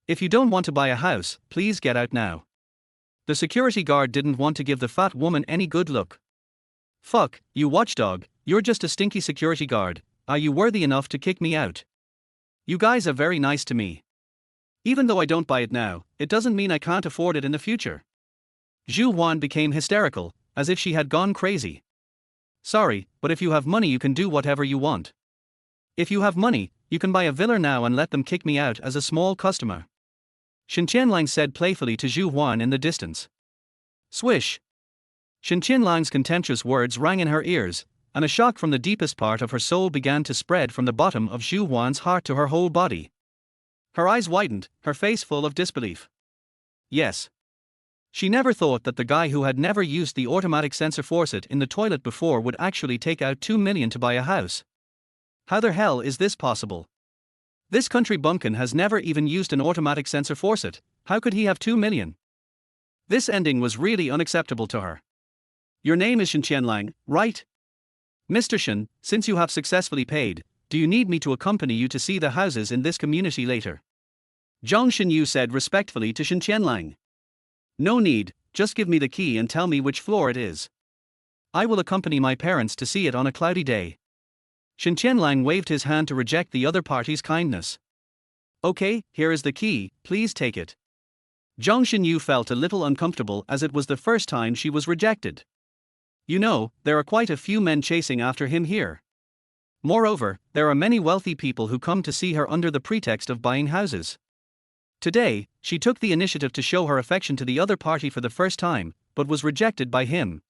If you don't want to buy a house, please get out now. The security guard didn't want to give the fat woman any good look. Fuck, you watchdog, you're just a stinky security guard, are you worthy enough to kick me out? You guys are very nice to me. Even though I don't buy it now, it doesn't mean I can't afford it in the future. Zhu Huan became hysterical, as if she had gone crazy. Sorry, but if you have money you can do whatever you want. If you have money, you can buy a villa now and let them kick me out as a small customer. Shen Tianlang said playfully to Zhu Huan in the distance. Swish! Shen Tianlang's contemptuous words rang in her ears, and a shock from the deepest part of her soul began to spread from the bottom of Zhu Huan's heart to her whole body. Her eyes widened, her face full of disbelief. Yes. She never thought that the guy who had never used the automatic sensor faucet in the toilet before would actually take out 2 million to buy a house. How the hell is this possible? This country bumpkin has never even used an automatic sensor faucet, how could he have 2 million? This ending was really unacceptable to her. Your name is Shen Tianlang, right? Mr. Shen, since you have successfully paid, do you need me to accompany you to see the houses in this community later? Zhang Xinyu said respectfully to Shen Tianlang. No need, just give me the key and tell me which floor it is. I will accompany my parents to see it on a cloudy day. Shen Tianlang waved his hand to reject the other party's kindness. Okay, here is the key, please take it. Zhang Xinyu felt a little uncomfortable as it was the first time she was rejected. You know, there are quite a few men chasing after him here. Moreover, there are many wealthy people who come to see her under the pretext of buying houses. Today, she took the initiative to show her affection to the other party for the first time, but was rejected by him.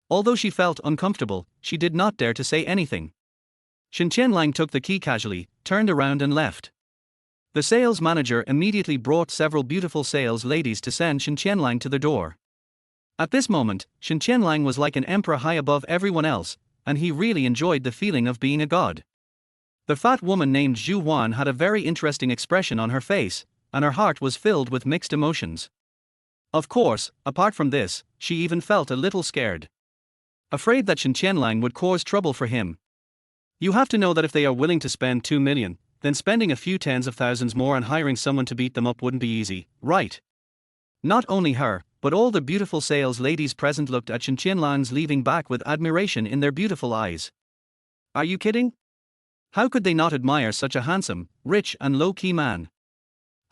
Although she felt uncomfortable, she did not dare to say anything. Shen Tianlang took the key casually, turned around and left. The sales manager immediately brought several beautiful sales ladies to send Shen Tianlang to the door. At this moment, Shen Tianlang was like an emperor high above everyone else, and he really enjoyed the feeling of being a god. The fat woman named Zhu Huan had a very interesting expression on her face, and her heart was filled with mixed emotions. Of course, apart from this, she even felt a little scared. Afraid that Shen Tianlang would cause trouble for him. You have to know that if they are willing to spend 2 million, then spending a few tens of thousands more and hiring someone to beat them up wouldn't be easy, right? Not only her, but all the beautiful sales ladies present looked at Shen Tianlang's leaving back with admiration in their beautiful eyes. Are you kidding? How could they not admire such a handsome, rich and low-key man?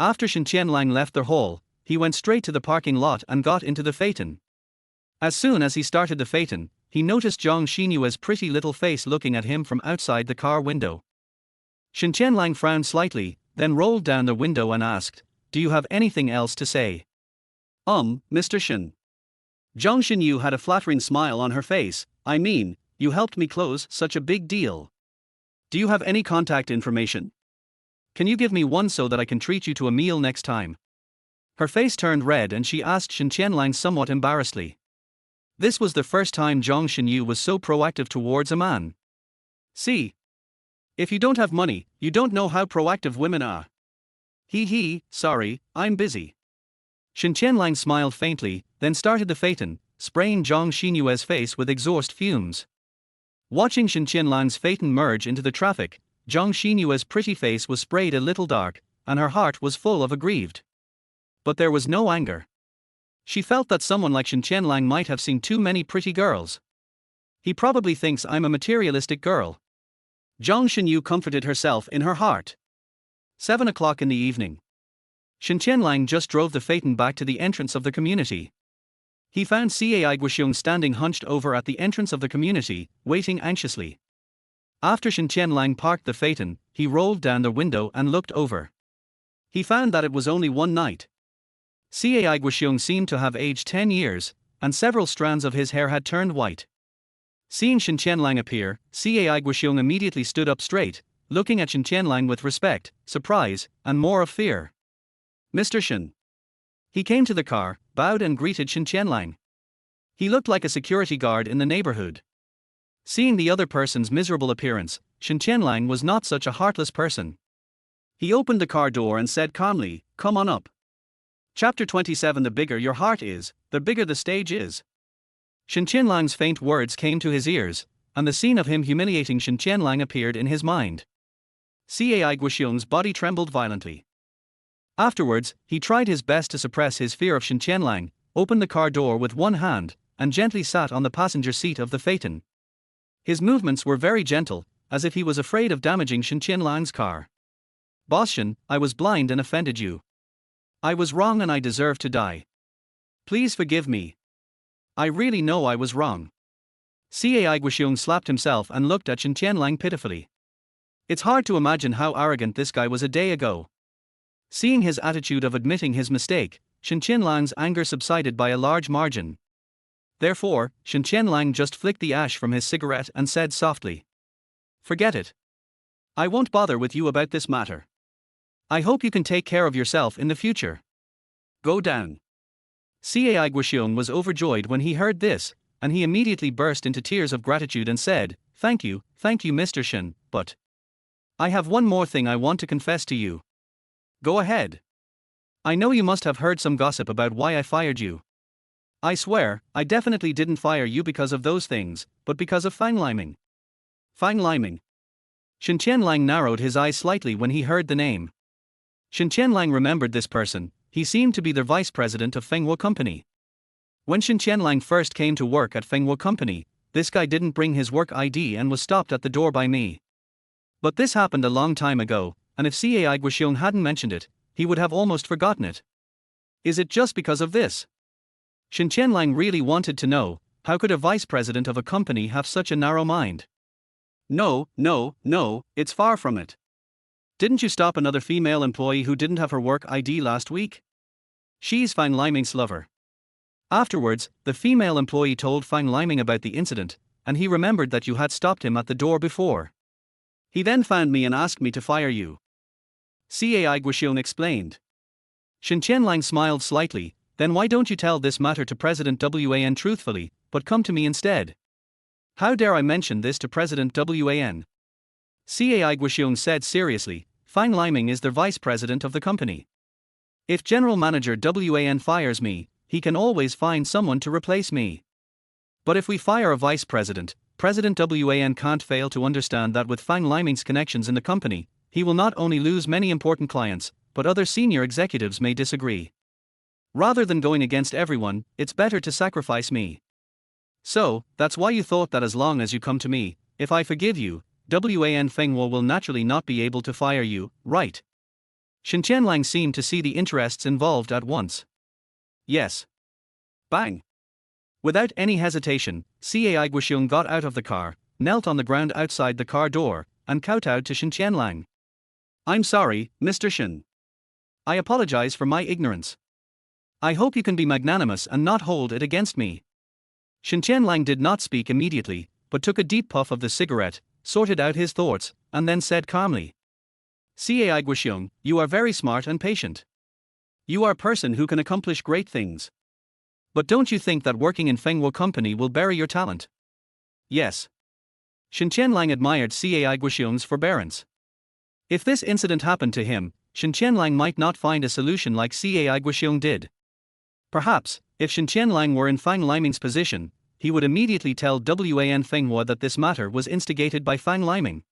After Shen Tianlang left their hall, he went straight to the parking lot and got into the Phaeton. As soon as he started the Phaeton, he noticed Zhang Xinyue's pretty little face looking at him from outside the car window. Shen Tianlang frowned slightly, then rolled down the window and asked, "Do you have anything else to say?" Mr. Shen. Zhang Xinyu had a flattering smile on her face. I mean, you helped me close such a big deal. Do you have any contact information? Can you give me one so that I can treat you to a meal next time? Her face turned red and she asked Shen Tianlang somewhat embarrassedly. This was the first time Zhang Xinyu was so proactive towards a man. See? If you don't have money, you don't know how proactive women are. Sorry, I'm busy. Shen Tianlang smiled faintly, then started the Phaeton, spraying Zhang Xinyue's face with exhaust fumes. Watching Shen Tianlang's Phaeton merge into the traffic, Zhang Xinyue's pretty face was sprayed a little dark, and her heart was full of aggrieved. But there was no anger. She felt that someone like Shen Tianlang might have seen too many pretty girls. He probably thinks I'm a materialistic girl. Zhang Xinyu comforted herself in her heart. 7 o'clock in the evening. Shen Tianlang just drove the Phaeton back to the entrance of the community. He found Cai Guoxiong standing hunched over at the entrance of the community, waiting anxiously. After Shen Tianlang parked the Phaeton, he rolled down the window and looked over. He found that it was only one night. Cai Guoxiong seemed to have aged 10 years, and several strands of his hair had turned white. Seeing Shen Tianlang appear, Cai Guoxiong immediately stood up straight, looking at Shen Tianlang with respect, surprise, and more of fear. Mr. Shen. He came to the car, bowed and greeted Shen Tianlang. He looked like a security guard in the neighborhood. Seeing the other person's miserable appearance, Shen Tianlang was not such a heartless person. He opened the car door and said calmly, "Come on up." Chapter 27. The bigger your heart is, the bigger the stage is. Shen Tianlang's faint words came to his ears, and the scene of him humiliating Shen Tianlang appeared in his mind. Cai Guoxiong's body trembled violently. Afterwards, he tried his best to suppress his fear of Shen Tianlang, opened the car door with one hand, and gently sat on the passenger seat of the Phaeton. His movements were very gentle, as if he was afraid of damaging Shen Tianlang's car. "Boss Shen, I was blind and offended you. I was wrong and I deserve to die. Please forgive me. I really know I was wrong. Cai Guoxiong slapped himself and looked at Shen Tianlang pitifully. It's hard to imagine how arrogant this guy was a day ago. Seeing his attitude of admitting his mistake, Shen Tianlang's anger subsided by a large margin. Therefore, Shen Tianlang just flicked the ash from his cigarette and said softly, "Forget it. I won't bother with you about this matter. I hope you can take care of yourself in the future. Go down." Cai Guoxiong was overjoyed when he heard this, and he immediately burst into tears of gratitude and said, thank you, Mr. Shen, but I have one more thing I want to confess to you." "Go ahead. I know you must have heard some gossip about why I fired you." "I swear, I definitely didn't fire you because of those things, but because of Fang Liming." "Fang Liming?" Shen Tianlang narrowed his eyes slightly when he heard the name. Shen Tianlang remembered this person. He seemed to be the vice president of Fenghua Company. When Shen Tianlang first came to work at Fenghua Company, this guy didn't bring his work ID and was stopped at the door by me. But this happened a long time ago, and if Cai Guoxiong hadn't mentioned it, he would have almost forgotten it. Is it just because of this? Shen Tianlang really wanted to know, how could a vice president of a company have such a narrow mind? No, it's far from it. Didn't you stop another female employee who didn't have her work ID last week? She's Fang Liming's lover. Afterwards, the female employee told Fang Liming about the incident, and he remembered that you had stopped him at the door before. He then found me and asked me to fire you. Cai Guoxiong explained. Shen Tianlang smiled slightly. Then why don't you tell this matter to President Wan truthfully, but come to me instead? How dare I mention this to President Wan? Cai Guoxiong said seriously, Fang Liming is the vice president of the company. If General Manager Wan fires me, he can always find someone to replace me. But if we fire a vice president, President Wan can't fail to understand that with Fang Liming's connections in the company, he will not only lose many important clients, but other senior executives may disagree. Rather than going against everyone, it's better to sacrifice me. So, that's why you thought that as long as you come to me, if I forgive you, Wan Fenghua will naturally not be able to fire you, right? Shen Tianlang seemed to see the interests involved at once. Yes. Bang. Without any hesitation, Cai Guoxiong got out of the car, knelt on the ground outside the car door, and kowtowed to Shen Tianlang. I'm sorry, Mr. Shen. I apologize for my ignorance. I hope you can be magnanimous and not hold it against me. Shen Tianlang did not speak immediately, but took a deep puff of the cigarette, sorted out his thoughts, and then said calmly, Cai Guoxiong, you are very smart and patient. You are a person who can accomplish great things. But don't you think that working in Fenghua Company will bury your talent? Yes. Shen Tianlang admired Cai Guoxiong's forbearance. If this incident happened to him, Shen Tianlang might not find a solution like Cai Guoxiong did. Perhaps, if Shen Tianlang were in Fang Liming's position, he would immediately tell Wan Fenghua that this matter was instigated by Fang Liming.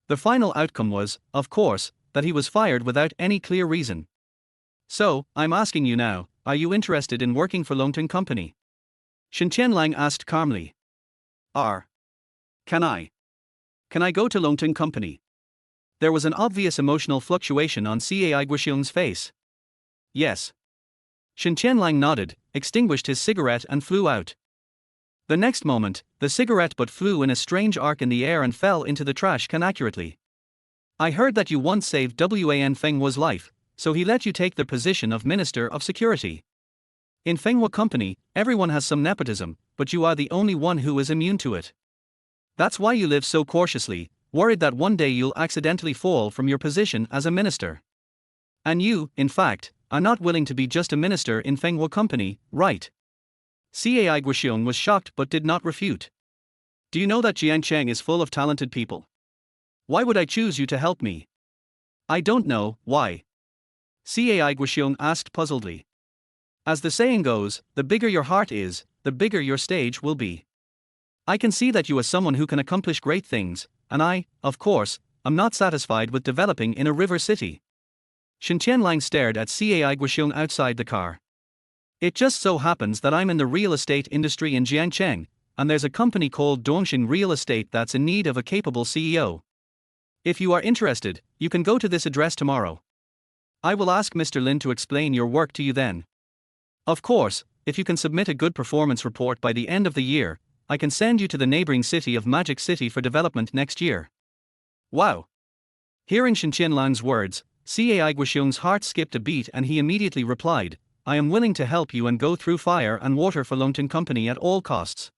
The final outcome was, of course, that he was fired without any clear reason. So, I'm asking you now, are you interested in working for Longting Company? Shen Tianlang asked calmly. Can I go to Longting Company? There was an obvious emotional fluctuation on Cai Guoxiong's face. Yes. Shen Tianlang nodded, extinguished his cigarette and flew out. The next moment, the cigarette butt flew in a strange arc in the air and fell into the trash can accurately. I heard that you once saved Wan Fenghua's life, so he let you take the position of Minister of Security. In Fenghua Company, everyone has some nepotism, but you are the only one who is immune to it. That's why you live so cautiously, worried that one day you'll accidentally fall from your position as a minister. And you, in fact, are not willing to be just a minister in Fenghua Company, right? Cai Guoxiong was shocked but did not refute. Do you know that Jiangcheng is full of talented people? Why would I choose you to help me? I don't know, why? Cai Guoxiong asked puzzledly. As the saying goes, the bigger your heart is, the bigger your stage will be. I can see that you are someone who can accomplish great things, and I, of course, am not satisfied with developing in a river city. Shen Tianlang stared at Cai Guoxiong outside the car. It just so happens that I'm in the real estate industry in Jiangcheng, and there's a company called Dongxing Real Estate that's in need of a capable CEO. If you are interested, you can go to this address tomorrow. I will ask Mr. Lin to explain your work to you then. Of course, if you can submit a good performance report by the end of the year, I can send you to the neighboring city of Magic City for development next year. Wow! Hearing Shen Tianlang's words, Cai Guoxiong's heart skipped a beat and he immediately replied, I am willing to help you and go through fire and water for Longton Company at all costs.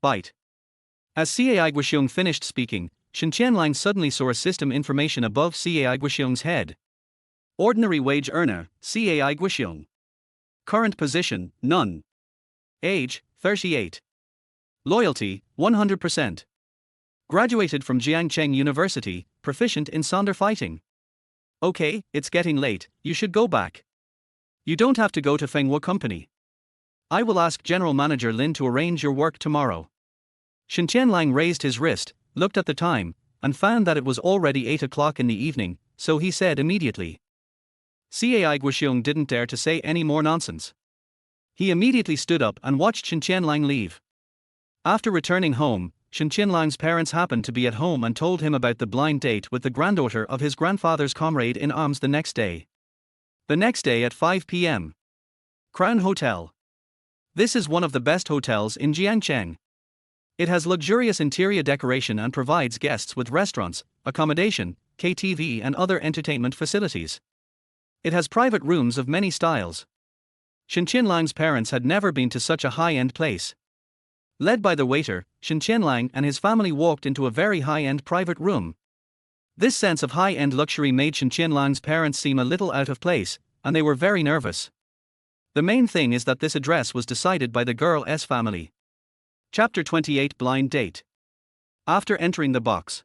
Bite. As Cai Guoxiong finished speaking, Shen Tianlang suddenly saw a system information above Cai Guoxiong's head. Ordinary wage earner, Cai Guoxiong. Current position, none. Age, 38. Loyalty, 100%. Graduated from Jiangcheng University, proficient in Sonder fighting. Okay, it's getting late, you should go back. You don't have to go to Fenghua Company. I will ask General Manager Lin to arrange your work tomorrow. Shen Tianlang raised his wrist, looked at the time, and found that it was already 8 o'clock in the evening, so he said immediately. Cai Guoxiong didn't dare to say any more nonsense. He immediately stood up and watched Shen Tianlang leave. After returning home, Shen Tianlang's parents happened to be at home and told him about the blind date with the granddaughter of his grandfather's comrade in arms the next day. The next day at 5 p.m. Crown Hotel. This is one of the best hotels in Jiangcheng. It has luxurious interior decoration and provides guests with restaurants, accommodation, KTV and other entertainment facilities. It has private rooms of many styles. Shen Tianlang's parents had never been to such a high-end place. Led by the waiter, Shen Tianlang and his family walked into a very high-end private room. This sense of high-end luxury made Shen Tianlang's parents seem a little out of place, and they were very nervous. The main thing is that this address was decided by the girl's family. Chapter 28 Blind Date. After entering the box,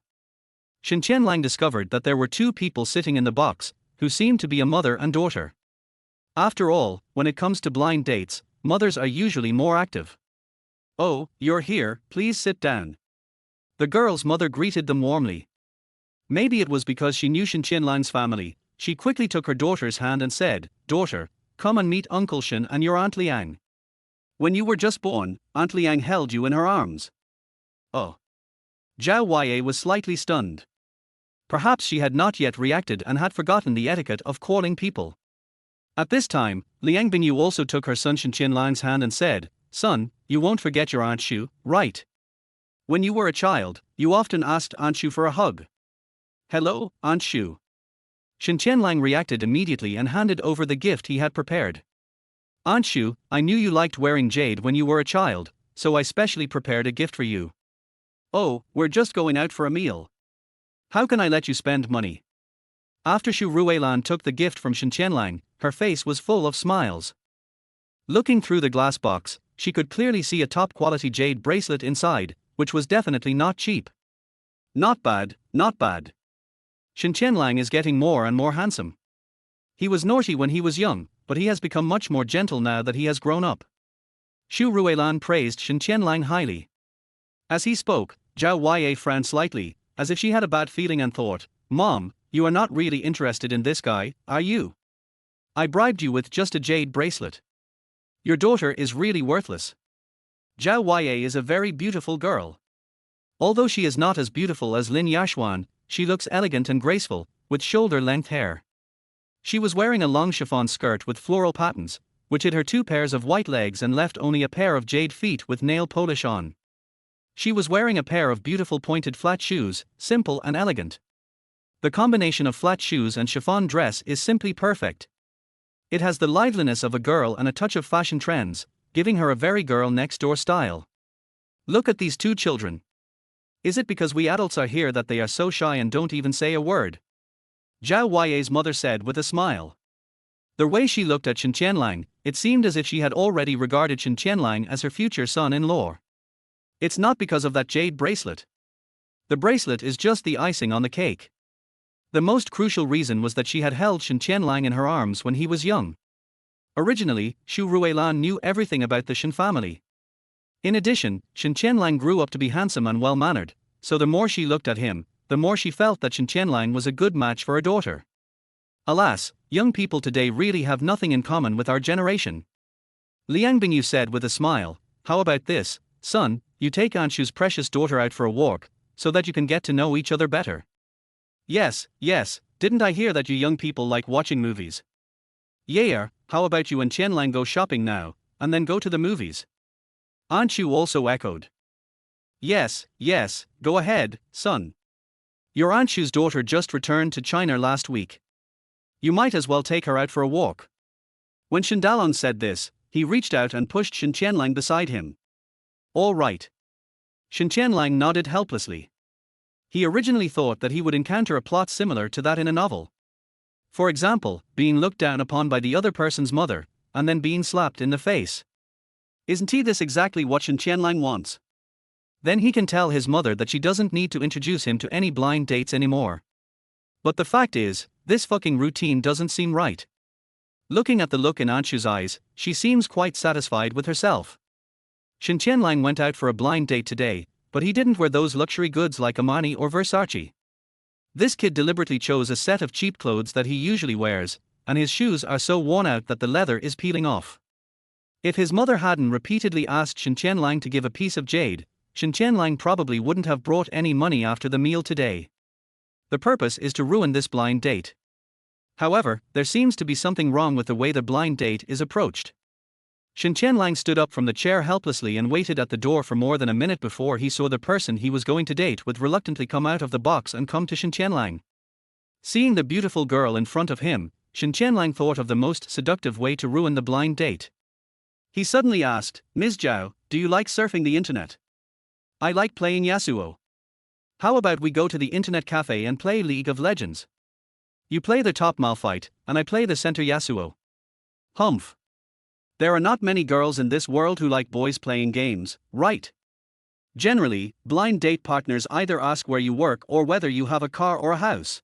Shen Tianlang discovered that there were two people sitting in the box, who seemed to be a mother and daughter. After all, when it comes to blind dates, mothers are usually more active. Oh, you're here, please sit down. The girl's mother greeted them warmly. Maybe it was because she knew Shen Tianlang's family, she quickly took her daughter's hand and said, Daughter, come and meet Uncle Shen and your Aunt Liang. When you were just born, Aunt Liang held you in her arms. Oh. Zhao Huaxia was slightly stunned. Perhaps she had not yet reacted and had forgotten the etiquette of calling people. At this time, Liang Bingyu also took her son Shen Tianlang's hand and said, Son, you won't forget your Aunt Shu, right? When you were a child, you often asked Aunt Shu for a hug. Hello, Aunt Shu. Shen Tianlang reacted immediately and handed over the gift he had prepared. Aunt Shu, I knew you liked wearing jade when you were a child, so I specially prepared a gift for you. Oh, we're just going out for a meal. How can I let you spend money? After Shu Ruilan took the gift from Shen Tianlang, her face was full of smiles. Looking through the glass box, she could clearly see a top-quality jade bracelet inside, which was definitely not cheap. Not bad, not bad. Shen Tianlang is getting more and more handsome. He was naughty when he was young, but he has become much more gentle now that he has grown up. Shu Ruilan praised Shen Tianlang highly. As he spoke, Zhao Huaxia frowned slightly, as if she had a bad feeling and thought, Mom, you are not really interested in this guy, are you? I bribed you with just a jade bracelet. Your daughter is really worthless. Zhao Huaxia is a very beautiful girl. Although she is not as beautiful as Lin Yaxuan, she looks elegant and graceful, with shoulder-length hair. She was wearing a long chiffon skirt with floral patterns, which hid her 2 pairs of white legs and left only a pair of jade feet with nail polish on. She was wearing a pair of beautiful pointed flat shoes, simple and elegant. The combination of flat shoes and chiffon dress is simply perfect. It has the liveliness of a girl and a touch of fashion trends, giving her a very girl-next-door style. Look at these 2 children. Is it because we adults are here that they are so shy and don't even say a word? Zhao Huaxia's mother said with a smile. The way she looked at Shen Tianlang, it seemed as if she had already regarded Shen Tianlang as her future son-in-law. It's not because of that jade bracelet. The bracelet is just the icing on the cake. The most crucial reason was that she had held Shen Tianlang in her arms when he was young. Originally, Shu Ruilan knew everything about the Shen family. In addition, Shen Tianlang grew up to be handsome and well-mannered, so the more she looked at him, the more she felt that Shen Tianlang was a good match for her daughter. Alas, young people today really have nothing in common with our generation. Liang Bingyu said with a smile, How about this, son, you take Aunt Shu's precious daughter out for a walk, so that you can get to know each other better. Yes, didn't I hear that you young people like watching movies? Yeah, how about you and Tianlang go shopping now, and then go to the movies? Aunt Shu also echoed. Yes, yes, go ahead, son. Your Aunt Shu's daughter just returned to China last week. You might as well take her out for a walk. When Shen Tianlang said this, he reached out and pushed Shen Tianlang beside him. All right. Shen Tianlang nodded helplessly. He originally thought that he would encounter a plot similar to that in a novel. For example, being looked down upon by the other person's mother, and then being slapped in the face. Isn't this exactly what Shen Tianlang wants? Then he can tell his mother that she doesn't need to introduce him to any blind dates anymore. But the fact is, this fucking routine doesn't seem right. Looking at the look in Aunt Shu's eyes, she seems quite satisfied with herself. Shen Tianlang went out for a blind date today, but he didn't wear those luxury goods like Armani or Versace. This kid deliberately chose a set of cheap clothes that he usually wears, and his shoes are so worn out that the leather is peeling off. If his mother hadn't repeatedly asked Shen Tianlang to give a piece of jade, Shen Tianlang probably wouldn't have brought any money after the meal today. The purpose is to ruin this blind date. However, there seems to be something wrong with the way the blind date is approached. Shen Tianlang stood up from the chair helplessly and waited at the door for more than a minute before he saw the person he was going to date with reluctantly come out of the box and come to Shen Tianlang. Seeing the beautiful girl in front of him, Shen Tianlang thought of the most seductive way to ruin the blind date. He suddenly asked, "Ms. Zhao, do you like surfing the internet?" "I like playing Yasuo." "How about we go to the internet cafe and play League of Legends? You play the top Malphite, and I play the center Yasuo." "Humph. There are not many girls in this world who like boys playing games, right? Generally, blind date partners either ask where you work or whether you have a car or a house.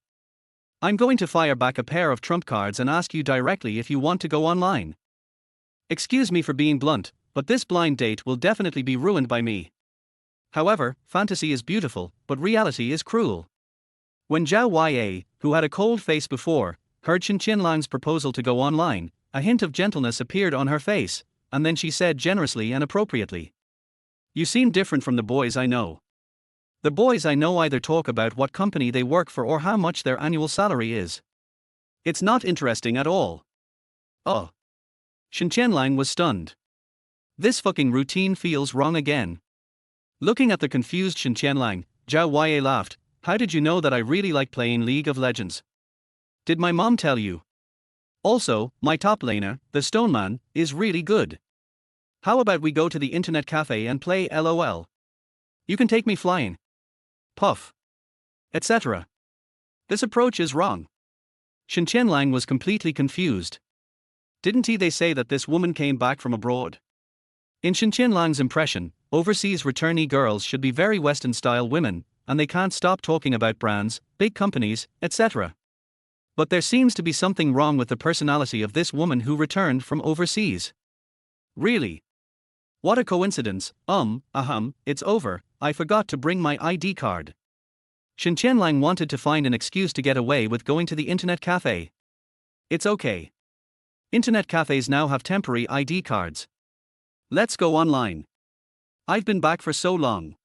I'm going to fire back a pair of trump cards and ask you directly if you want to go online. Excuse me for being blunt, but this blind date will definitely be ruined by me. However, fantasy is beautiful, but reality is cruel." When Zhao Huaxia, who had a cold face before, heard Shen Tianlang's proposal to go online, a hint of gentleness appeared on her face, and then she said generously and appropriately, "You seem different from the boys I know. The boys I know either talk about what company they work for or how much their annual salary is. It's not interesting at all." Oh. Shen Tianlang was stunned. This fucking routine feels wrong again. Looking at the confused Shen Tianlang, Zhao Huaxia laughed. "How did you know that I really like playing League of Legends? Did my mom tell you? Also, my top laner, the Stoneman, is really good. How about we go to the internet cafe and play LOL? You can take me flying. Puff. Etc. This approach is wrong." Shen Tianlang was completely confused. Didn't they say that this woman came back from abroad? In Shen Tianlang's impression, overseas returnee girls should be very Western-style women, and they can't stop talking about brands, big companies, etc. But there seems to be something wrong with the personality of this woman who returned from overseas. Really? What a coincidence. It's over, I forgot to bring my ID card. Shen Tianlang wanted to find an excuse to get away with going to the internet cafe. It's okay. Internet cafes now have temporary ID cards. Let's go online. I've been back for so long.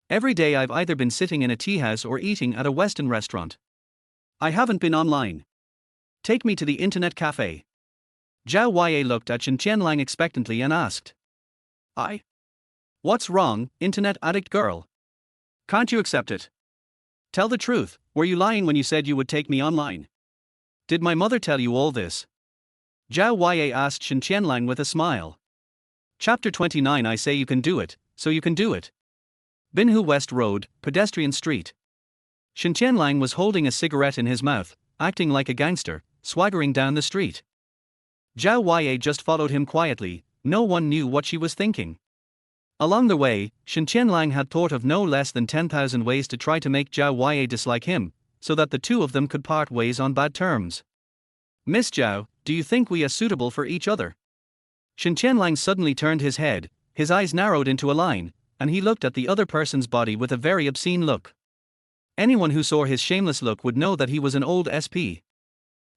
Every day I've either been sitting in a tea house or eating at a Western restaurant. I haven't been online. Take me to the internet cafe." Zhao Huaxia looked at Shen Tianlang expectantly and asked, What's wrong, internet addict girl? Can't you accept it? Tell the truth, were you lying when you said you would take me online? Did my mother tell you all this?" Zhao Huaxia asked Shen Tianlang with a smile. Chapter 29. I say you can do it, so you can do it. Binhu West Road, Pedestrian Street. Shen Tianlang was holding a cigarette in his mouth, acting like a gangster, swaggering down the street. Zhao Huaxia just followed him quietly. No one knew what she was thinking. Along the way, Shen Tianlang had thought of no less than 10,000 ways to try to make Zhao Huaxia dislike him, so that the two of them could part ways on bad terms. "Miss Zhao, do you think we are suitable for each other?" Shen Tianlang suddenly turned his head, his eyes narrowed into a line, and he looked at the other person's body with a very obscene look. Anyone who saw his shameless look would know that he was an old SP.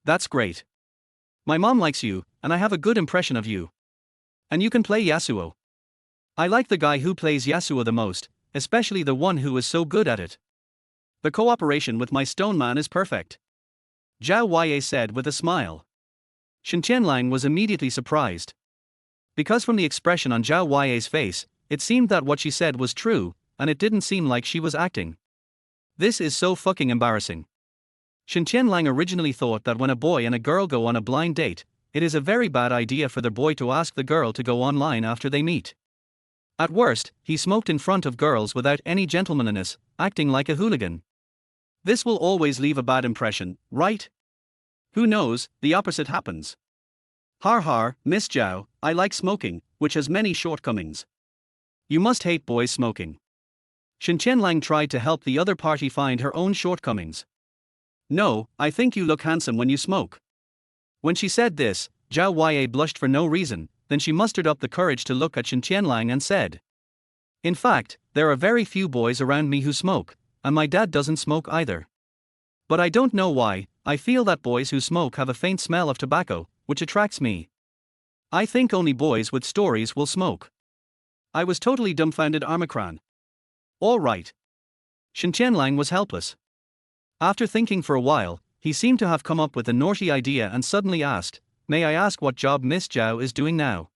"That's great. My mom likes you, and I have a good impression of you. And you can play Yasuo. I like the guy who plays Yasuo the most, especially the one who is so good at it. The cooperation with my Stoneman is perfect," Zhao Huaxia said with a smile. Shen Tianlang was immediately surprised. Because from the expression on Zhao Huaxia's face, it seemed that what she said was true, and it didn't seem like she was acting. This is so fucking embarrassing. Shen Tianlang originally thought that when a boy and a girl go on a blind date, it is a very bad idea for the boy to ask the girl to go online after they meet. At worst, he smoked in front of girls without any gentlemanliness, acting like a hooligan. This will always leave a bad impression, right? Who knows, the opposite happens. Har har, Miss Zhao, I like smoking, which has many shortcomings. You must hate boys smoking. Shen Tianlang tried to help the other party find her own shortcomings. No, I think you look handsome when you smoke. When she said this, Zhao Huaxia blushed for no reason, then she mustered up the courage to look at Shen Tianlang and said, in fact, there are very few boys around me who smoke, and my dad doesn't smoke either. But I don't know why, I feel that boys who smoke have a faint smell of tobacco, which attracts me. I think only boys with stories will smoke. I was totally dumbfounded. Armacran. All right. Shen Tianlang was helpless. After thinking for a while, he seemed to have come up with a naughty idea and suddenly asked, may I ask what job Miss Zhao is doing now?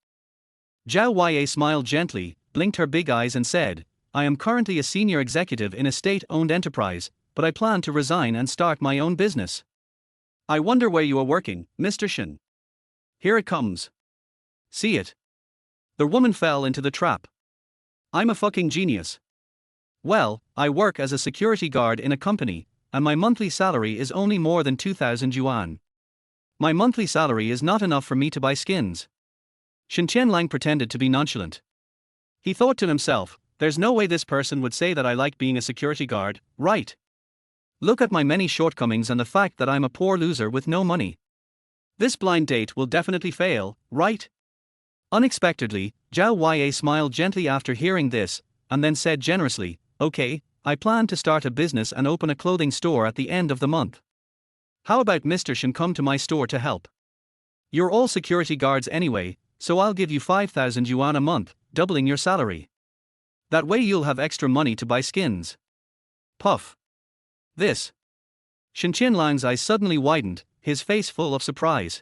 Zhao Huaxia smiled gently, blinked her big eyes and said, I am currently a senior executive in a state-owned enterprise, but I plan to resign and start my own business. I wonder where you are working, Mr. Shen. Here it comes. See it. The woman fell into the trap. I'm a fucking genius. Well, I work as a security guard in a company, and my monthly salary is only more than 2,000 yuan. My monthly salary is not enough for me to buy skins. Shen Tianlang pretended to be nonchalant. He thought to himself, there's no way this person would say that I like being a security guard, right? Look at my many shortcomings and the fact that I'm a poor loser with no money. This blind date will definitely fail, right? Unexpectedly, Zhao Huaxia smiled gently after hearing this, and then said generously, okay, I plan to start a business and open a clothing store at the end of the month. How about Mr. Shen come to my store to help? You're all security guards anyway, so I'll give you 5,000 yuan a month, doubling your salary. That way you'll have extra money to buy skins. Puff. This. Shen Tianlang's eyes suddenly widened, his face full of surprise.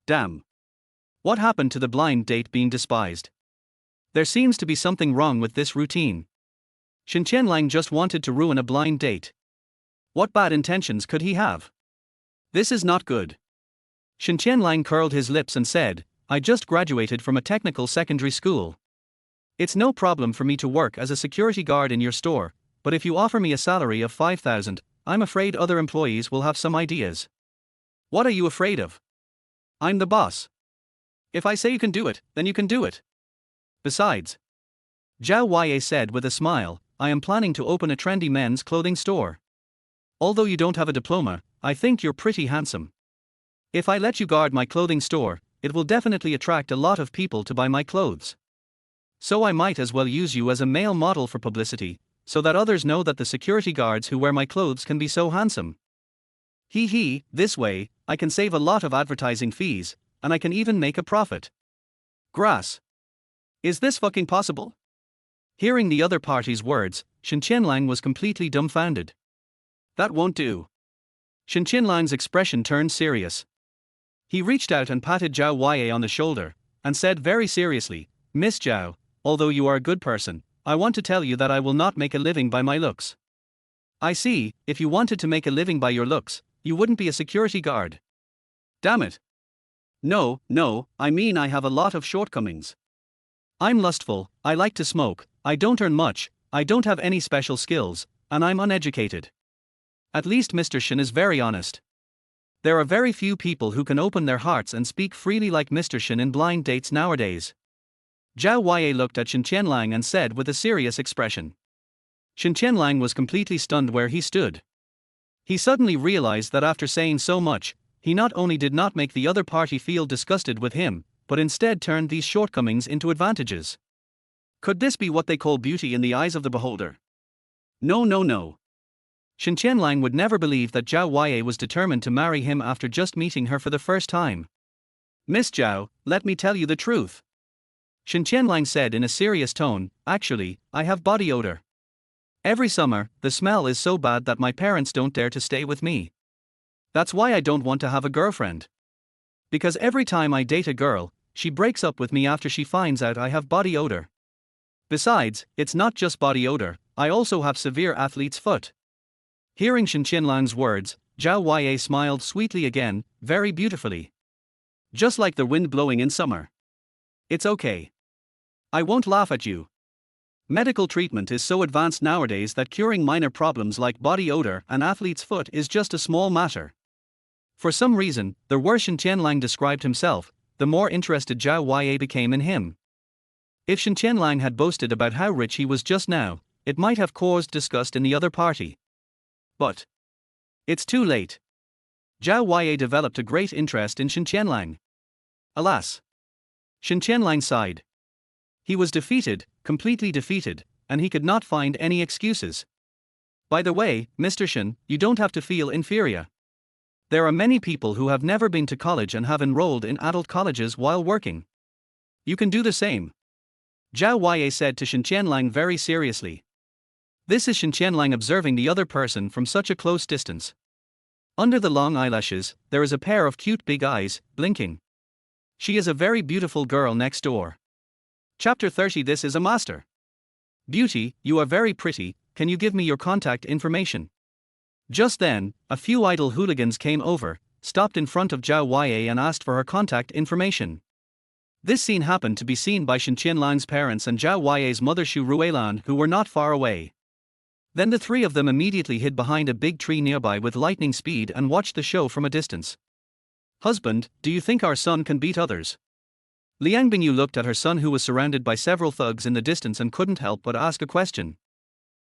Damn. What happened to the blind date being despised? There seems to be something wrong with this routine. Shen Tianlang just wanted to ruin a blind date. What bad intentions could he have? This is not good. Shen Tianlang curled his lips and said, I just graduated from a technical secondary school. It's no problem for me to work as a security guard in your store, but if you offer me a salary of 5,000, I'm afraid other employees will have some ideas. What are you afraid of? I'm the boss. If I say you can do it, then you can do it. Besides, Zhao Huaxia said with a smile, I am planning to open a trendy men's clothing store. Although you don't have a diploma, I think you're pretty handsome. If I let you guard my clothing store, it will definitely attract a lot of people to buy my clothes. So I might as well use you as a male model for publicity, so that others know that the security guards who wear my clothes can be so handsome. This way, I can save a lot of advertising fees, and I can even make a profit. Grass. Is this fucking possible? Hearing the other party's words, Shen Tianlang was completely dumbfounded. That won't do. Shen Tianlang's expression turned serious. He reached out and patted Zhao Huaxia on the shoulder, and said very seriously, Miss Zhao, although you are a good person, I want to tell you that I will not make a living by my looks. I see, if you wanted to make a living by your looks, you wouldn't be a security guard. Damn it. No, I mean I have a lot of shortcomings. I'm lustful, I like to smoke, I don't earn much, I don't have any special skills, and I'm uneducated. At least Mr. Shen is very honest. There are very few people who can open their hearts and speak freely like Mr. Shen in blind dates nowadays. Zhao Huaxia looked at Shen Tianlang and said with a serious expression. Shen Tianlang was completely stunned where he stood. He suddenly realized that after saying so much, he not only did not make the other party feel disgusted with him, but instead turned these shortcomings into advantages. Could this be what they call beauty in the eyes of the beholder? No. Shen Tianlang would never believe that Zhao Huaxia was determined to marry him after just meeting her for the first time. Miss Zhao, let me tell you the truth. Shen Tianlang said in a serious tone, actually, I have body odor. Every summer, the smell is so bad that my parents don't dare to stay with me. That's why I don't want to have a girlfriend. Because every time I date a girl, she breaks up with me after she finds out I have body odor. Besides, it's not just body odor, I also have severe athlete's foot. Hearing Shen Tianlang's words, Zhao Huaye smiled sweetly again, very beautifully. Just like the wind blowing in summer. It's okay. I won't laugh at you. Medical treatment is so advanced nowadays that curing minor problems like body odor and athlete's foot is just a small matter. For some reason, the worse Shen Tianlang described himself, the more interested Zhao Huaye became in him. If Shen Tianlang had boasted about how rich he was just now, it might have caused disgust in the other party. But it's too late. Zhao Huaye developed a great interest in Shen Tianlang. Alas! Shen Tianlang sighed. He was defeated, completely defeated, and he could not find any excuses. By the way, Mr. Shen, you don't have to feel inferior. There are many people who have never been to college and have enrolled in adult colleges while working. You can do the same. Zhao Huaye said to Shen Tianlang very seriously. This is Shen Tianlang observing the other person from such a close distance. Under the long eyelashes, there is a pair of cute big eyes, blinking. She is a very beautiful girl next door. Chapter 30. This is a master. Beauty, you are very pretty, can you give me your contact information? Just then, a few idle hooligans came over, stopped in front of Zhao Huaye and asked for her contact information. This scene happened to be seen by Shen Tianlang's parents and Zhao Huaye's mother Xu Ruilan, who were not far away. Then the three of them immediately hid behind a big tree nearby with lightning speed and watched the show from a distance. Husband, do you think our son can beat others? Liang Bingyu looked at her son who was surrounded by several thugs in the distance and couldn't help but ask a question.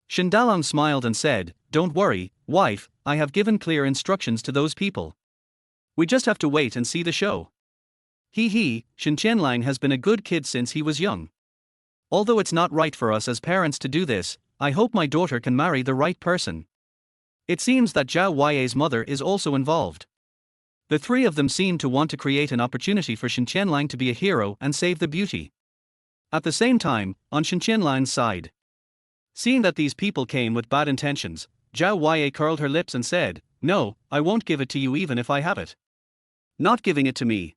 Shen Tianlang smiled and said, don't worry, wife, I have given clear instructions to those people. We just have to wait and see the show. Shen Tianlang has been a good kid since he was young. Although it's not right for us as parents to do this, I hope my daughter can marry the right person. It seems that Zhao Huaye's mother is also involved. The three of them seemed to want to create an opportunity for Shen Tianlang to be a hero and save the beauty. At the same time, on Shen Tianlang's side. Seeing that these people came with bad intentions, Zhao Huaye curled her lips and said, no, I won't give it to you even if I have it. Not giving it to me.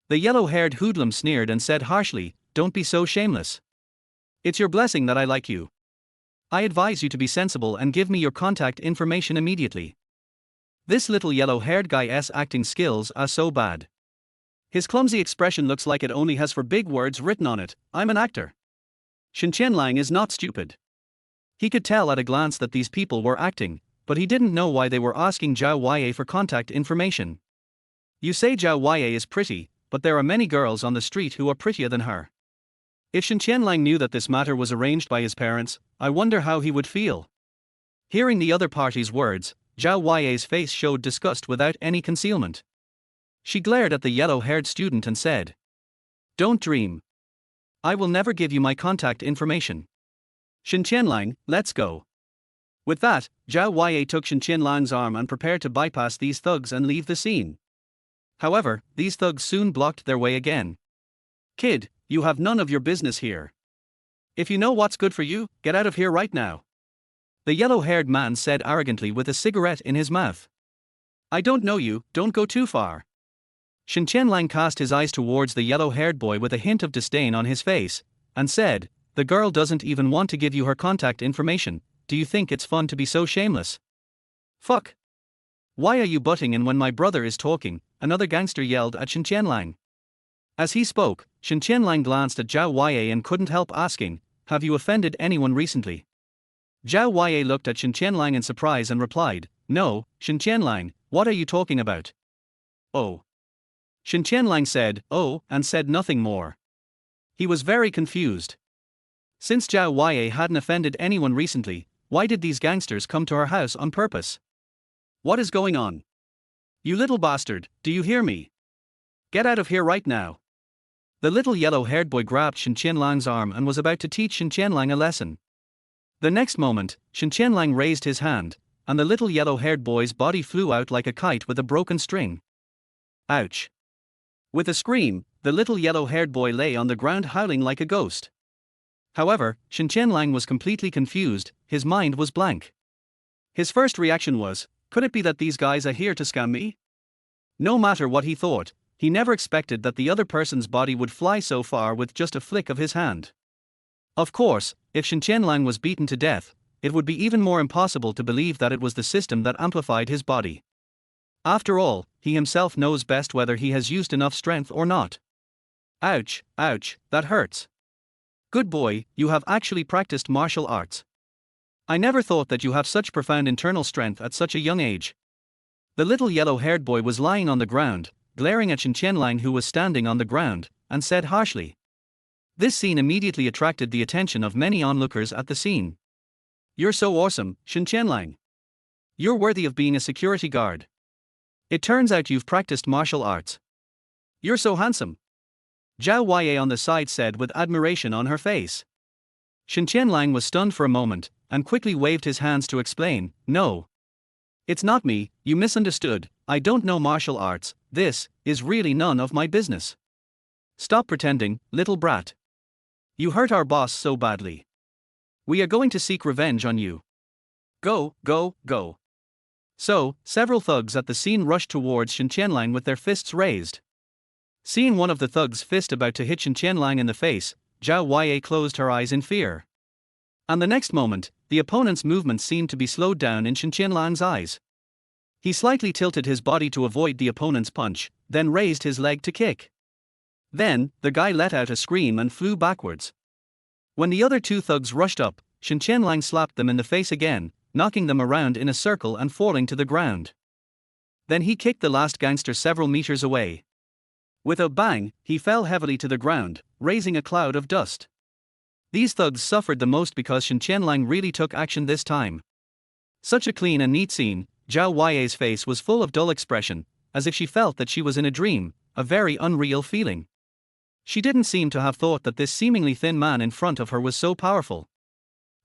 The yellow-haired hoodlum sneered and said harshly, don't be so shameless. It's your blessing that I like you. I advise you to be sensible and give me your contact information immediately. This little yellow-haired guy's acting skills are so bad. His clumsy expression looks like it only has 4 big words written on it, I'm an actor. Shen Tianlang is not stupid. He could tell at a glance that these people were acting, but he didn't know why they were asking Zhao Huaye for contact information. You say Zhao Huaye is pretty, but there are many girls on the street who are prettier than her. If Shen Tianlang knew that this matter was arranged by his parents, I wonder how he would feel. Hearing the other party's words, Zhao Huaye's face showed disgust without any concealment. She glared at the yellow-haired student and said, don't dream. I will never give you my contact information. Shen Tianlang, let's go. With that, Zhao Huaye took Shen Tianlang's arm and prepared to bypass these thugs and leave the scene. However, these thugs soon blocked their way again. Kid, you have none of your business here. If you know what's good for you, get out of here right now. The yellow-haired man said arrogantly with a cigarette in his mouth. I don't know you, don't go too far. Shen Tianlang cast his eyes towards the yellow-haired boy with a hint of disdain on his face, and said, the girl doesn't even want to give you her contact information, do you think it's fun to be so shameless? Fuck. Why are you butting in when my brother is talking? Another gangster yelled at Shen Tianlang. As he spoke, Shen Tianlang glanced at Zhao Huaye and couldn't help asking, have you offended anyone recently? Zhao Huaye looked at Shen Tianlang in surprise and replied, no, Shen Tianlang, what are you talking about? Oh. Shen Tianlang said, oh, and said nothing more. He was very confused. Since Zhao Huaye hadn't offended anyone recently, why did these gangsters come to her house on purpose? What is going on? You little bastard, do you hear me? Get out of here right now. The little yellow-haired boy grabbed Shen Tianlang's arm and was about to teach Shen Tianlang a lesson. The next moment, Shen Tianlang raised his hand, and the little yellow-haired boy's body flew out like a kite with a broken string. Ouch. With a scream, the little yellow-haired boy lay on the ground howling like a ghost. However, Shen Tianlang was completely confused, his mind was blank. His first reaction was, could it be that these guys are here to scam me? No matter what he thought, he never expected that the other person's body would fly so far with just a flick of his hand. Of course, if Shen Tianlang was beaten to death, it would be even more impossible to believe that it was the system that amplified his body. After all, he himself knows best whether he has used enough strength or not. Ouch, ouch, that hurts. Good boy, you have actually practiced martial arts. I never thought that you have such profound internal strength at such a young age. The little yellow-haired boy was lying on the ground, glaring at Shen Tianlang, who was standing on the ground, and said harshly. This scene immediately attracted the attention of many onlookers at the scene. You're so awesome, Shen Tianlang. You're worthy of being a security guard. It turns out you've practiced martial arts. You're so handsome. Zhao Huaye on the side said with admiration on her face. Shen Tianlang was stunned for a moment, and quickly waved his hands to explain, no. It's not me, you misunderstood, I don't know martial arts, this is really none of my business. Stop pretending, little brat. You hurt our boss so badly. We are going to seek revenge on you. Go, go, go. So, several thugs at the scene rushed towards Shen Tianlang with their fists raised. Seeing one of the thugs' fist about to hit Shen Tianlang in the face, Zhao Huaye closed her eyes in fear. And the next moment, the opponent's movement seemed to be slowed down in Shen Tianlang's eyes. He slightly tilted his body to avoid the opponent's punch, then raised his leg to kick. Then, the guy let out a scream and flew backwards. When the other two thugs rushed up, Shen Tianlang slapped them in the face again, knocking them around in a circle and falling to the ground. Then he kicked the last gangster several meters away. With a bang, he fell heavily to the ground, raising a cloud of dust. These thugs suffered the most because Shen Tianlang really took action this time. Such a clean and neat scene, Zhao Huaye's face was full of dull expression, as if she felt that she was in a dream, a very unreal feeling. She didn't seem to have thought that this seemingly thin man in front of her was so powerful.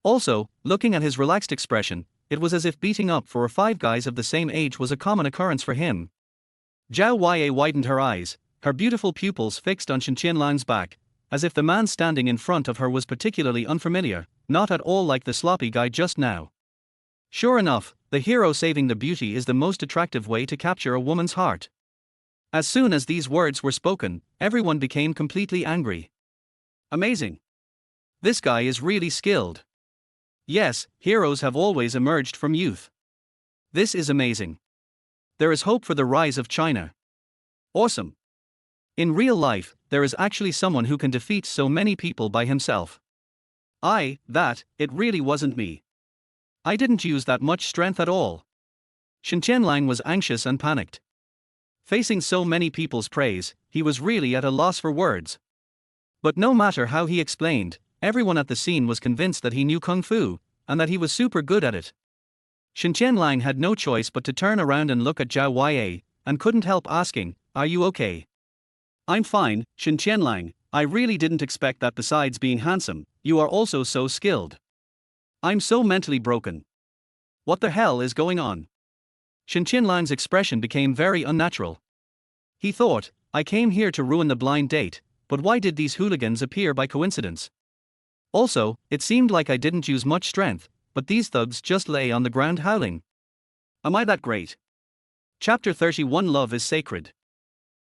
Also, looking at his relaxed expression, it was as if beating up 4 or 5 guys of the same age was a common occurrence for him. Zhao Huaye widened her eyes, her beautiful pupils fixed on Shen Tianlang's back, as if the man standing in front of her was particularly unfamiliar, not at all like the sloppy guy just now. Sure enough, the hero saving the beauty is the most attractive way to capture a woman's heart. As soon as these words were spoken, everyone became completely angry. Amazing. This guy is really skilled. Yes, heroes have always emerged from youth. This is amazing. There is hope for the rise of China. Awesome. In real life, there is actually someone who can defeat so many people by himself. It really wasn't me. I didn't use that much strength at all. Shen Tianlang was anxious and panicked. Facing so many people's praise, he was really at a loss for words. But no matter how he explained, everyone at the scene was convinced that he knew Kung Fu, and that he was super good at it. Shen Tianlang had no choice but to turn around and look at Zhao Huaye, and couldn't help asking, "Are you okay?" "I'm fine, Shen Tianlang, I really didn't expect that besides being handsome, you are also so skilled. I'm so mentally broken. What the hell is going on?" Shen Tianlang's expression became very unnatural. He thought, I came here to ruin the blind date, but why did these hooligans appear by coincidence? Also, it seemed like I didn't use much strength, but these thugs just lay on the ground howling. Am I that great? Chapter 31 Love is Sacred.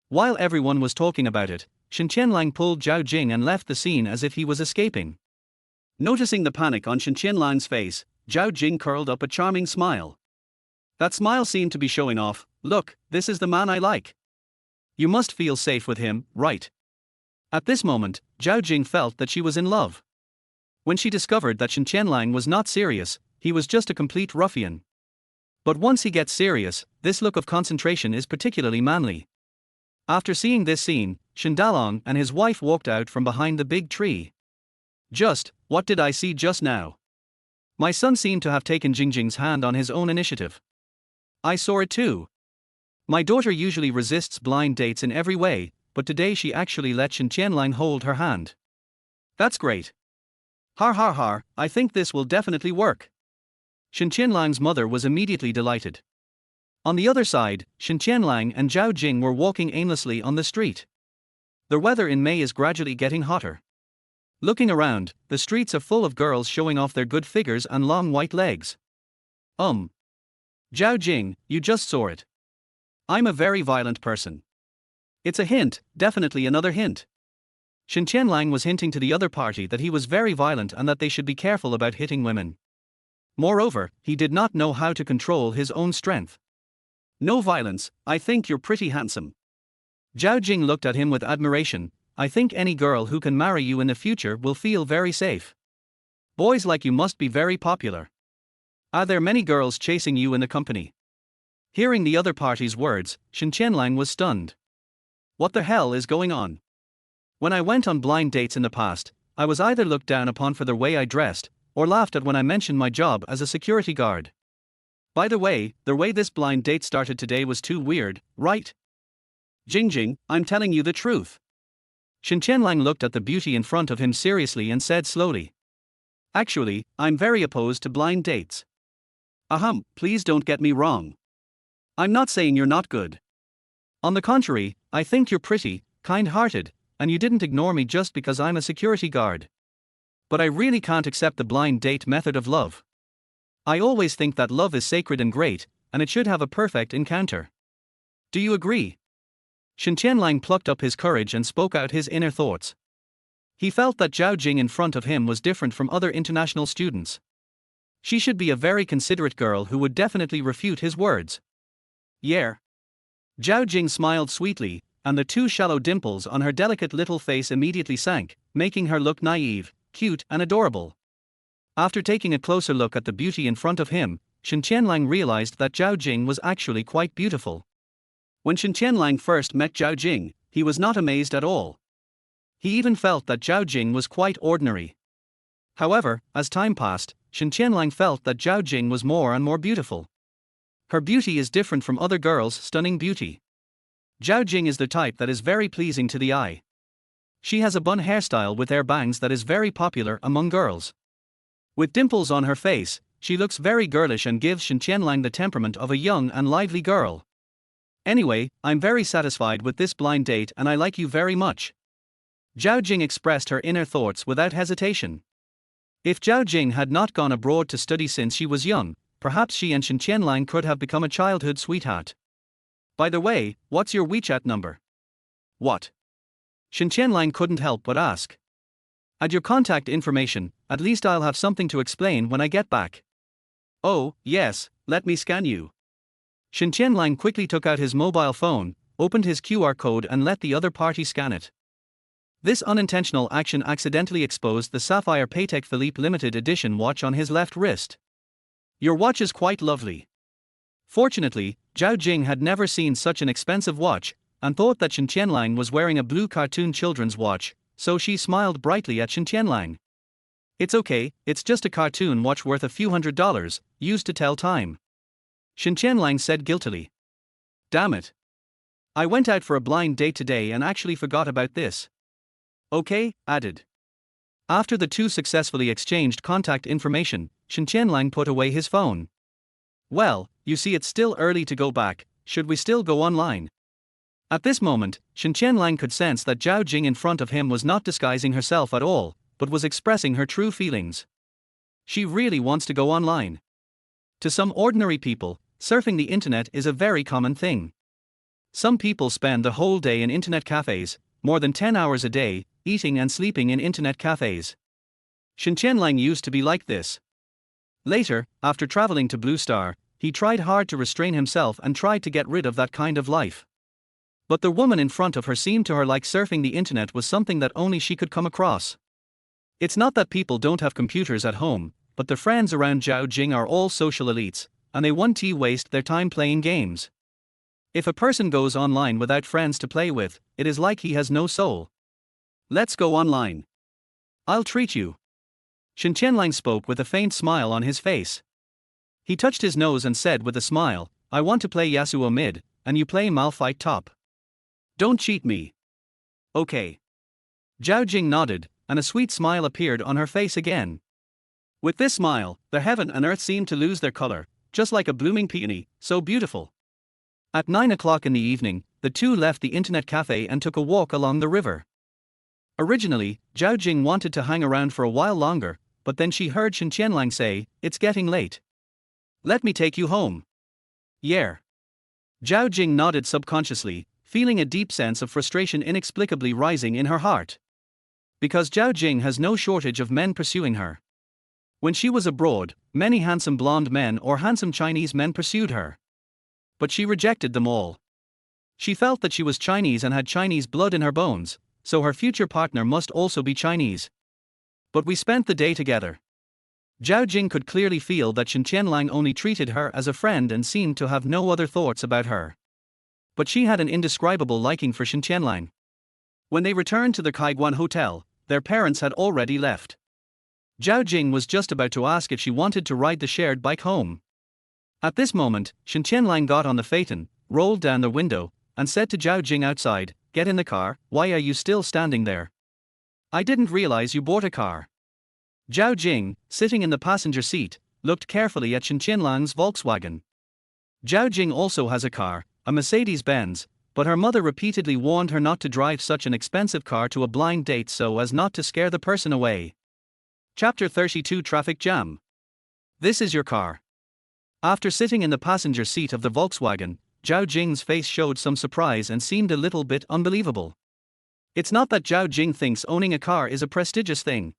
While everyone was talking about it, Shen Tianlang pulled Zhao Jing and left the scene as if he was escaping. Noticing the panic on Shen Tianlang's face, Zhao Jing curled up a charming smile. That smile seemed to be showing off, "Look, this is the man I like. You must feel safe with him, right?" At this moment, Zhao Jing felt that she was in love. When she discovered that Shen Tianlang was not serious, he was just a complete ruffian. But once he gets serious, this look of concentration is particularly manly. After seeing this scene, Shen Tianlang and his wife walked out from behind the big tree. What did I see just now? My son seemed to have taken Jingjing's hand on his own initiative. I saw it too. My daughter usually resists blind dates in every way, but today she actually let Shen Tianlang hold her hand. That's great. Har har har, I think this will definitely work. Shen Tianlang's mother was immediately delighted. On the other side, Shen Tianlang and Zhao Jing were walking aimlessly on the street. The weather in May is gradually getting hotter. Looking around, the streets are full of girls showing off their good figures and long white legs. Zhao Jing, you just saw it. I'm a very violent person. It's a hint, definitely another hint. Shen Tianlang was hinting to the other party that he was very violent and that they should be careful about hitting women. Moreover, he did not know how to control his own strength. No violence, I think you're pretty handsome. Zhao Jing looked at him with admiration. I think any girl who can marry you in the future will feel very safe. Boys like you must be very popular. Are there many girls chasing you in the company? Hearing the other party's words, Shen Tianlang was stunned. What the hell is going on? When I went on blind dates in the past, I was either looked down upon for the way I dressed, or laughed at when I mentioned my job as a security guard. By the way this blind date started today was too weird, right? Jing, I'm telling you the truth. Shen Tianlang looked at the beauty in front of him seriously and said slowly. Actually, I'm very opposed to blind dates. Please don't get me wrong. I'm not saying you're not good. On the contrary, I think you're pretty, kind-hearted, and you didn't ignore me just because I'm a security guard. But I really can't accept the blind date method of love. I always think that love is sacred and great, and it should have a perfect encounter. Do you agree? Shen Tianlang plucked up his courage and spoke out his inner thoughts. He felt that Zhao Jing in front of him was different from other international students. She should be a very considerate girl who would definitely refute his words. Yeah. Zhao Jing smiled sweetly, and the two shallow dimples on her delicate little face immediately sank, making her look naive, cute, and adorable. After taking a closer look at the beauty in front of him, Shen Tianlang realized that Zhao Jing was actually quite beautiful. When Shen Tianlang first met Zhao Jing, he was not amazed at all. He even felt that Zhao Jing was quite ordinary. However, as time passed, Shen Tianlang felt that Zhao Jing was more and more beautiful. Her beauty is different from other girls' stunning beauty. Zhao Jing is the type that is very pleasing to the eye. She has a bun hairstyle with air bangs that is very popular among girls. With dimples on her face, she looks very girlish and gives Shen Tianlang the temperament of a young and lively girl. Anyway, I'm very satisfied with this blind date and I like you very much. Zhao Jing expressed her inner thoughts without hesitation. If Zhao Jing had not gone abroad to study since she was young, perhaps she and Shen Tianlang could have become a childhood sweetheart. By the way, what's your WeChat number? What? Shen Tianlang couldn't help but ask. Add your contact information, at least I'll have something to explain when I get back. Oh, yes, let me scan you. Shen Tianlang quickly took out his mobile phone, opened his QR code and let the other party scan it. This unintentional action accidentally exposed the sapphire Patek Philippe limited edition watch on his left wrist. Your watch is quite lovely. Fortunately, Zhao Jing had never seen such an expensive watch, and thought that Shen Tianlang was wearing a blue cartoon children's watch, so she smiled brightly at Shen Tianlang. It's okay, it's just a cartoon watch worth a few $100s, used to tell time. Shen Tianlang said guiltily. Damn it. I went out for a blind date today and actually forgot about this. Okay, added. After the two successfully exchanged contact information, Shen Tianlang put away his phone. Well, you see it's still early to go back, should we still go online? At this moment, Shen Tianlang could sense that Zhao Jing in front of him was not disguising herself at all, but was expressing her true feelings. She really wants to go online. To some ordinary people, surfing the internet is a very common thing. Some people spend the whole day in internet cafes, more than 10 hours a day, eating and sleeping in internet cafes. Shen Tianlang used to be like this. Later, after traveling to Blue Star, he tried hard to restrain himself and tried to get rid of that kind of life. But the woman in front of her seemed to her like surfing the internet was something that only she could come across. It's not that people don't have computers at home, but the friends around Zhao Jing are all social elites, and they won't waste their time playing games. If a person goes online without friends to play with, it is like he has no soul. Let's go online. I'll treat you. Shen Tianlang spoke with a faint smile on his face. He touched his nose and said with a smile, I want to play Yasuo mid, and you play Malphite top. Don't cheat me. Okay. Zhao Jing nodded, and a sweet smile appeared on her face again. With this smile, the heaven and earth seemed to lose their color, just like a blooming peony, so beautiful. At 9 o'clock in the evening, the two left the internet cafe and took a walk along the river. Originally, Zhao Jing wanted to hang around for a while longer, but then she heard Shen Tianlang say, it's getting late. Let me take you home. Yeah. Zhao Jing nodded subconsciously, feeling a deep sense of frustration inexplicably rising in her heart. Because Zhao Jing has no shortage of men pursuing her. When she was abroad, many handsome blonde men or handsome Chinese men pursued her. But she rejected them all. She felt that she was Chinese and had Chinese blood in her bones, so her future partner must also be Chinese. But we spent the day together. Zhao Jing could clearly feel that Shen Tianlang only treated her as a friend and seemed to have no other thoughts about her. But she had an indescribable liking for Shen Tianlang. When they returned to the Cai Guoxiong hotel, their parents had already left. Zhao Jing was just about to ask if she wanted to ride the shared bike home. At this moment, Shen Tianlang got on the Phaeton, rolled down the window, and said to Zhao Jing outside, "Get in the car, why are you still standing there? I didn't realize you bought a car." Zhao Jing, sitting in the passenger seat, looked carefully at Shen Tianlang's Volkswagen. Zhao Jing also has a car, a Mercedes-Benz, but her mother repeatedly warned her not to drive such an expensive car to a blind date so as not to scare the person away. Chapter 32 Traffic Jam. This is your car. After sitting in the passenger seat of the Volkswagen, Zhao Jing's face showed some surprise and seemed a little bit unbelievable. It's not that Zhao Jing thinks owning a car is a prestigious thing.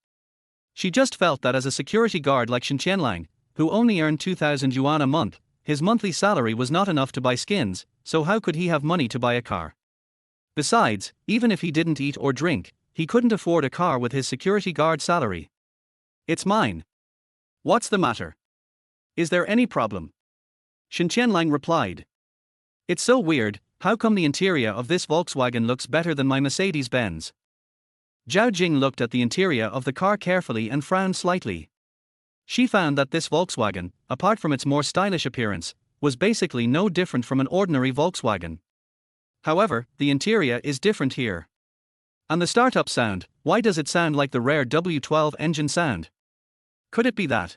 She just felt that as a security guard like Shen Tianlang, who only earned 2,000 yuan a month, his monthly salary was not enough to buy skins, so how could he have money to buy a car? Besides, even if he didn't eat or drink, he couldn't afford a car with his security guard salary. "It's mine." "What's the matter? Is there any problem?" Shen Tianlang replied. "It's so weird, how come the interior of this Volkswagen looks better than my Mercedes-Benz?" Zhao Jing looked at the interior of the car carefully and frowned slightly. She found that this Volkswagen, apart from its more stylish appearance, was basically no different from an ordinary Volkswagen. However, the interior is different here. And the startup sound, why does it sound like the rare W12 engine sound? Could it be that?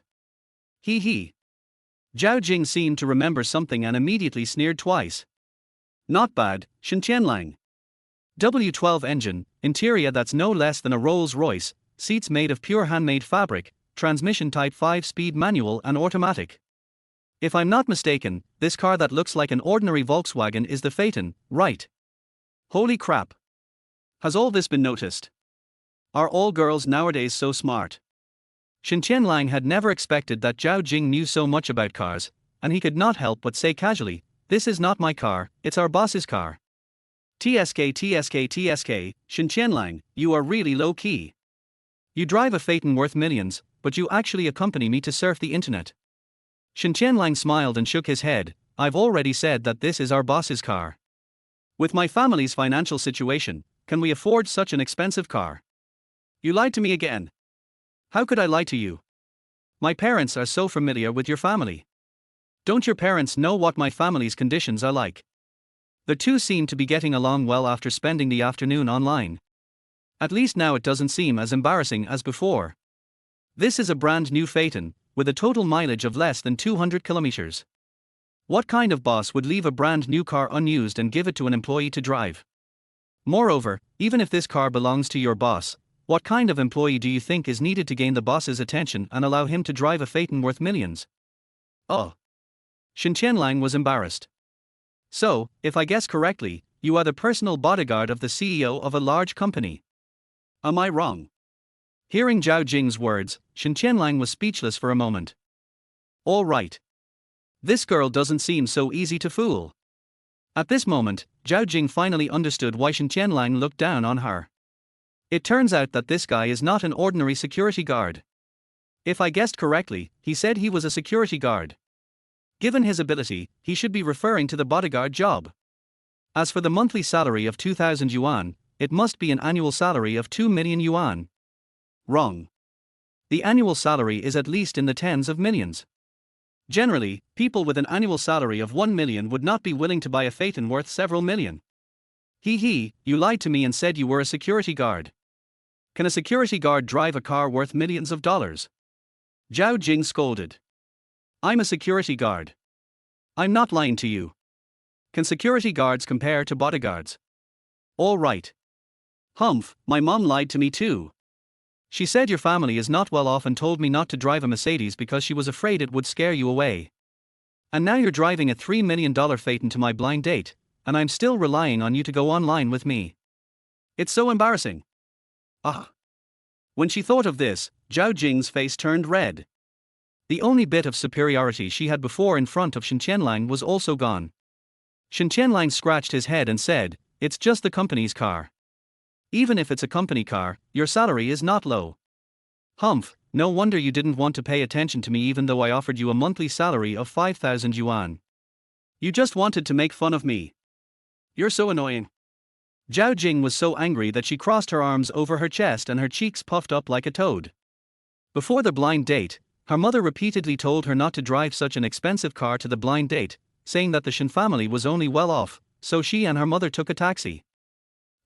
Hee hee. Zhao Jing seemed to remember something and immediately sneered twice. Not bad, Shen Tianlang. W12 engine, interior that's no less than a Rolls-Royce, seats made of pure handmade fabric, transmission type 5-speed manual and automatic. If I'm not mistaken, this car that looks like an ordinary Volkswagen is the Phaeton, right? Holy crap. Has all this been noticed? Are all girls nowadays so smart? Shen Tianlang had never expected that Zhao Jing knew so much about cars, and he could not help but say casually, "This is not my car, it's our boss's car." TSK, Shen Tianlang, you are really low-key. You drive a Phaeton worth millions, but you actually accompany me to surf the internet. Shen Tianlang smiled and shook his head. "I've already said that this is our boss's car. With my family's financial situation, can we afford such an expensive car?" "You lied to me again." "How could I lie to you? My parents are so familiar with your family. Don't your parents know what my family's conditions are like?" The two seemed to be getting along well after spending the afternoon online. At least now it doesn't seem as embarrassing as before. This is a brand new Phaeton, with a total mileage of less than 200 kilometers. What kind of boss would leave a brand new car unused and give it to an employee to drive? Moreover, even if this car belongs to your boss, what kind of employee do you think is needed to gain the boss's attention and allow him to drive a Phaeton worth millions? Oh. Shen Tianlang was embarrassed. "So, if I guess correctly, you are the personal bodyguard of the CEO of a large company. Am I wrong?" Hearing Zhao Jing's words, Shen Tianlang was speechless for a moment. All right. This girl doesn't seem so easy to fool. At this moment, Zhao Jing finally understood why Shen Tianlang looked down on her. It turns out that this guy is not an ordinary security guard. If I guessed correctly, he said he was a security guard. Given his ability, he should be referring to the bodyguard job. As for the monthly salary of 2,000 yuan, it must be an annual salary of 2 million yuan. Wrong. The annual salary is at least in the tens of millions. Generally, people with an annual salary of 1 million would not be willing to buy a Phaeton worth several million. Hee hee, you lied to me and said you were a security guard. Can a security guard drive a car worth millions of dollars? Zhao Jing scolded. I'm a security guard. I'm not lying to you. Can security guards compare to bodyguards? All right. Humph, my mom lied to me too. She said your family is not well off and told me not to drive a Mercedes because she was afraid it would scare you away. And now you're driving a $3 million Phaeton to my blind date, and I'm still relying on you to go online with me. It's so embarrassing. Ah. When she thought of this, Zhao Jing's face turned red. The only bit of superiority she had before in front of Shen Tianlang was also gone. Shen Tianlang scratched his head and said, "It's just the company's car. Even if it's a company car, your salary is not low." "Humph, no wonder you didn't want to pay attention to me even though I offered you a monthly salary of 5,000 yuan. You just wanted to make fun of me. You're so annoying." Zhao Jing was so angry that she crossed her arms over her chest and her cheeks puffed up like a toad. Before the blind date, her mother repeatedly told her not to drive such an expensive car to the blind date, saying that the Shen family was only well off, so she and her mother took a taxi.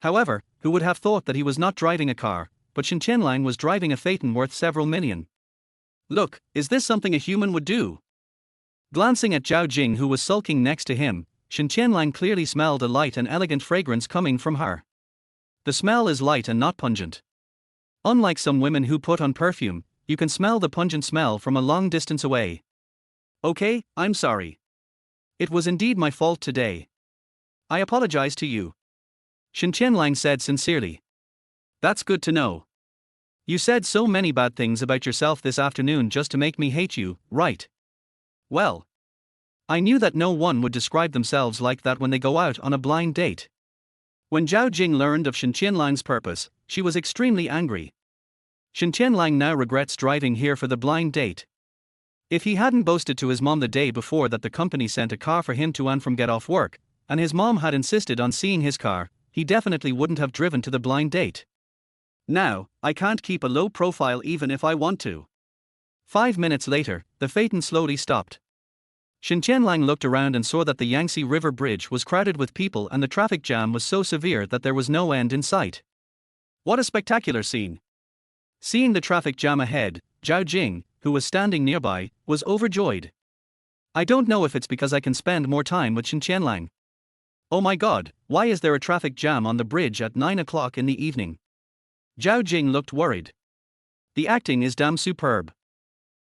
However, who would have thought that he was not driving a car, but Shen Tianlang was driving a Phaeton worth several million. "Look, is this something a human would do?" Glancing at Zhao Jing, who was sulking next to him, Shen Tianlang clearly smelled a light and elegant fragrance coming from her. The smell is light and not pungent. Unlike some women who put on perfume, you can smell the pungent smell from a long distance away. "Okay, I'm sorry. It was indeed my fault today. I apologize to you," Shen Tianlang said sincerely. "That's good to know. You said so many bad things about yourself this afternoon just to make me hate you, right? Well, I knew that no one would describe themselves like that when they go out on a blind date." When Zhao Jing learned of Shen Tianlang's purpose, she was extremely angry. Shen Tianlang now regrets driving here for the blind date. If he hadn't boasted to his mom the day before that the company sent a car for him to and from get off work, and his mom had insisted on seeing his car, he definitely wouldn't have driven to the blind date. Now, I can't keep a low profile even if I want to. 5 minutes later, the Phaeton slowly stopped. Shen Tianlang looked around and saw that the Yangtze River Bridge was crowded with people and the traffic jam was so severe that there was no end in sight. What a spectacular scene! Seeing the traffic jam ahead, Zhao Jing, who was standing nearby, was overjoyed. "I don't know if it's because I can spend more time with Shen Tianlang. Oh my god, why is there a traffic jam on the bridge at 9 o'clock in the evening?" Zhao Jing looked worried. The acting is damn superb.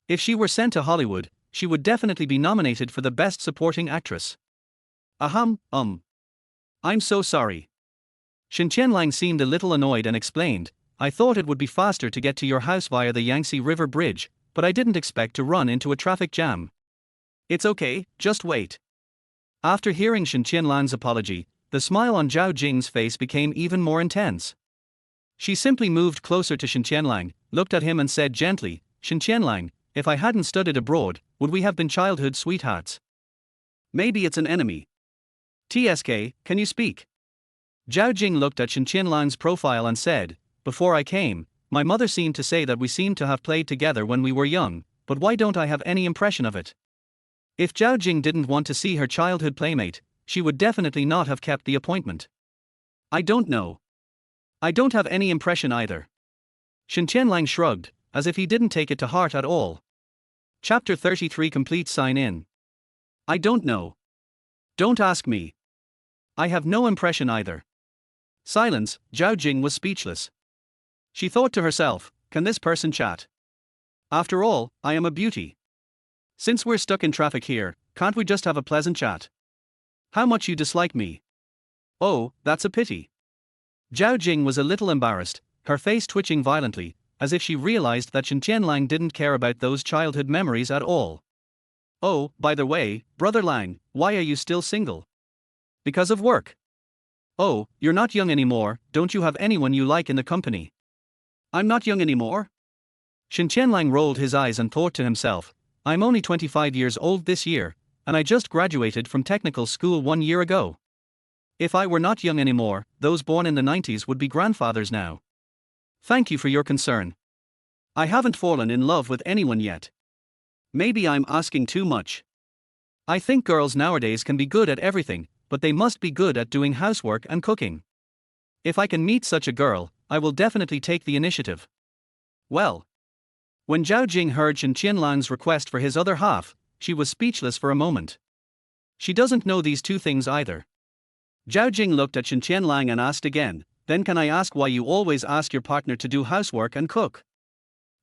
If she were sent to Hollywood, she would definitely be nominated for the Best Supporting Actress. I'm so sorry. Shen Tianlang seemed a little annoyed and explained, "I thought it would be faster to get to your house via the Yangtze River Bridge, but I didn't expect to run into a traffic jam." "It's okay, just wait." After hearing Shen Tianlang's apology, the smile on Zhao Jing's face became even more intense. She simply moved closer to Shen Tianlang, looked at him and said gently, "Shen Tianlang, if I hadn't studied abroad, would we have been childhood sweethearts? Maybe it's an enemy. TSK, can you speak?" Zhao Jing looked at Shen Tianlang's profile and said, "Before I came, my mother seemed to say that we seemed to have played together when we were young, but why don't I have any impression of it?" If Zhao Jing didn't want to see her childhood playmate, she would definitely not have kept the appointment. "I don't know. I don't have any impression either." Shen Tianlang shrugged, as if he didn't take it to heart at all. Chapter 33 Complete Sign In. "I don't know. Don't ask me. I have no impression either." Silence. Zhao Jing was speechless. She thought to herself, can this person chat? After all, I am a beauty. Since we're stuck in traffic here, can't we just have a pleasant chat? How much you dislike me? Oh, that's a pity. Zhao Jing was a little embarrassed, her face twitching violently, as if she realized that Shen Tianlang didn't care about those childhood memories at all. "Oh, by the way, Brother Lang, why are you still single?" "Because of work." "Oh, you're not young anymore, don't you have anyone you like in the company?" "I'm not young anymore." Shen Tianlang rolled his eyes and thought to himself, "I'm only 25 years old this year, and I just graduated from technical school 1 year ago. If I were not young anymore, those born in the 90s would be grandfathers now. Thank you for your concern. I haven't fallen in love with anyone yet. Maybe I'm asking too much. I think girls nowadays can be good at everything, but they must be good at doing housework and cooking. If I can meet such a girl, I will definitely take the initiative." Well. When Zhao Jing heard Shen Tianlang's request for his other half, she was speechless for a moment. She doesn't know these two things either. Zhao Jing looked at Shen Tianlang and asked again, "Then can I ask why you always ask your partner to do housework and cook?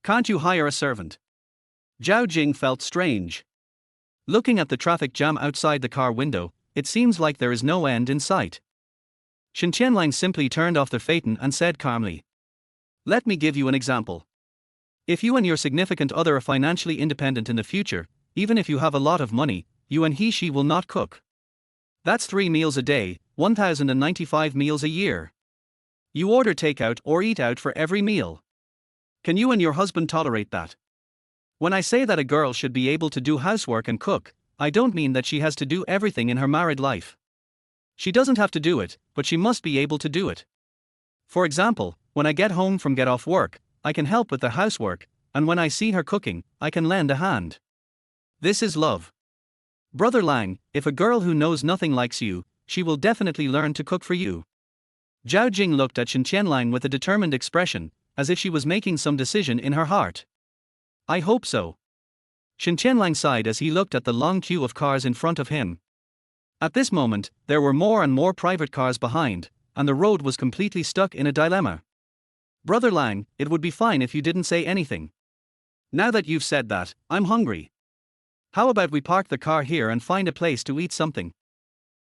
Can't you hire a servant?" Zhao Jing felt strange. Looking at the traffic jam outside the car window, it seems like there is no end in sight. Shen Tianlang simply turned off the Phaeton and said calmly, Let me give you an example. If you and your significant other are financially independent in the future, even if you have a lot of money, you and she will not cook. That's 3 meals a day, 1,095 meals a year. You order takeout or eat out for every meal. Can you and your husband tolerate that? When I say that a girl should be able to do housework and cook, I don't mean that she has to do everything in her married life. She doesn't have to do it, but she must be able to do it. For example, when I get home from get off work, I can help with the housework, and when I see her cooking, I can lend a hand. This is love. Brother Lang, if a girl who knows nothing likes you, she will definitely learn to cook for you. Zhao Jing looked at Shen Tianlang with a determined expression, as if she was making some decision in her heart. I hope so. Shen Tianlang sighed as he looked at the long queue of cars in front of him. At this moment, there were more and more private cars behind, and the road was completely stuck in a dilemma. Brother Lang, it would be fine if you didn't say anything. Now that you've said that, I'm hungry. How about we park the car here and find a place to eat something?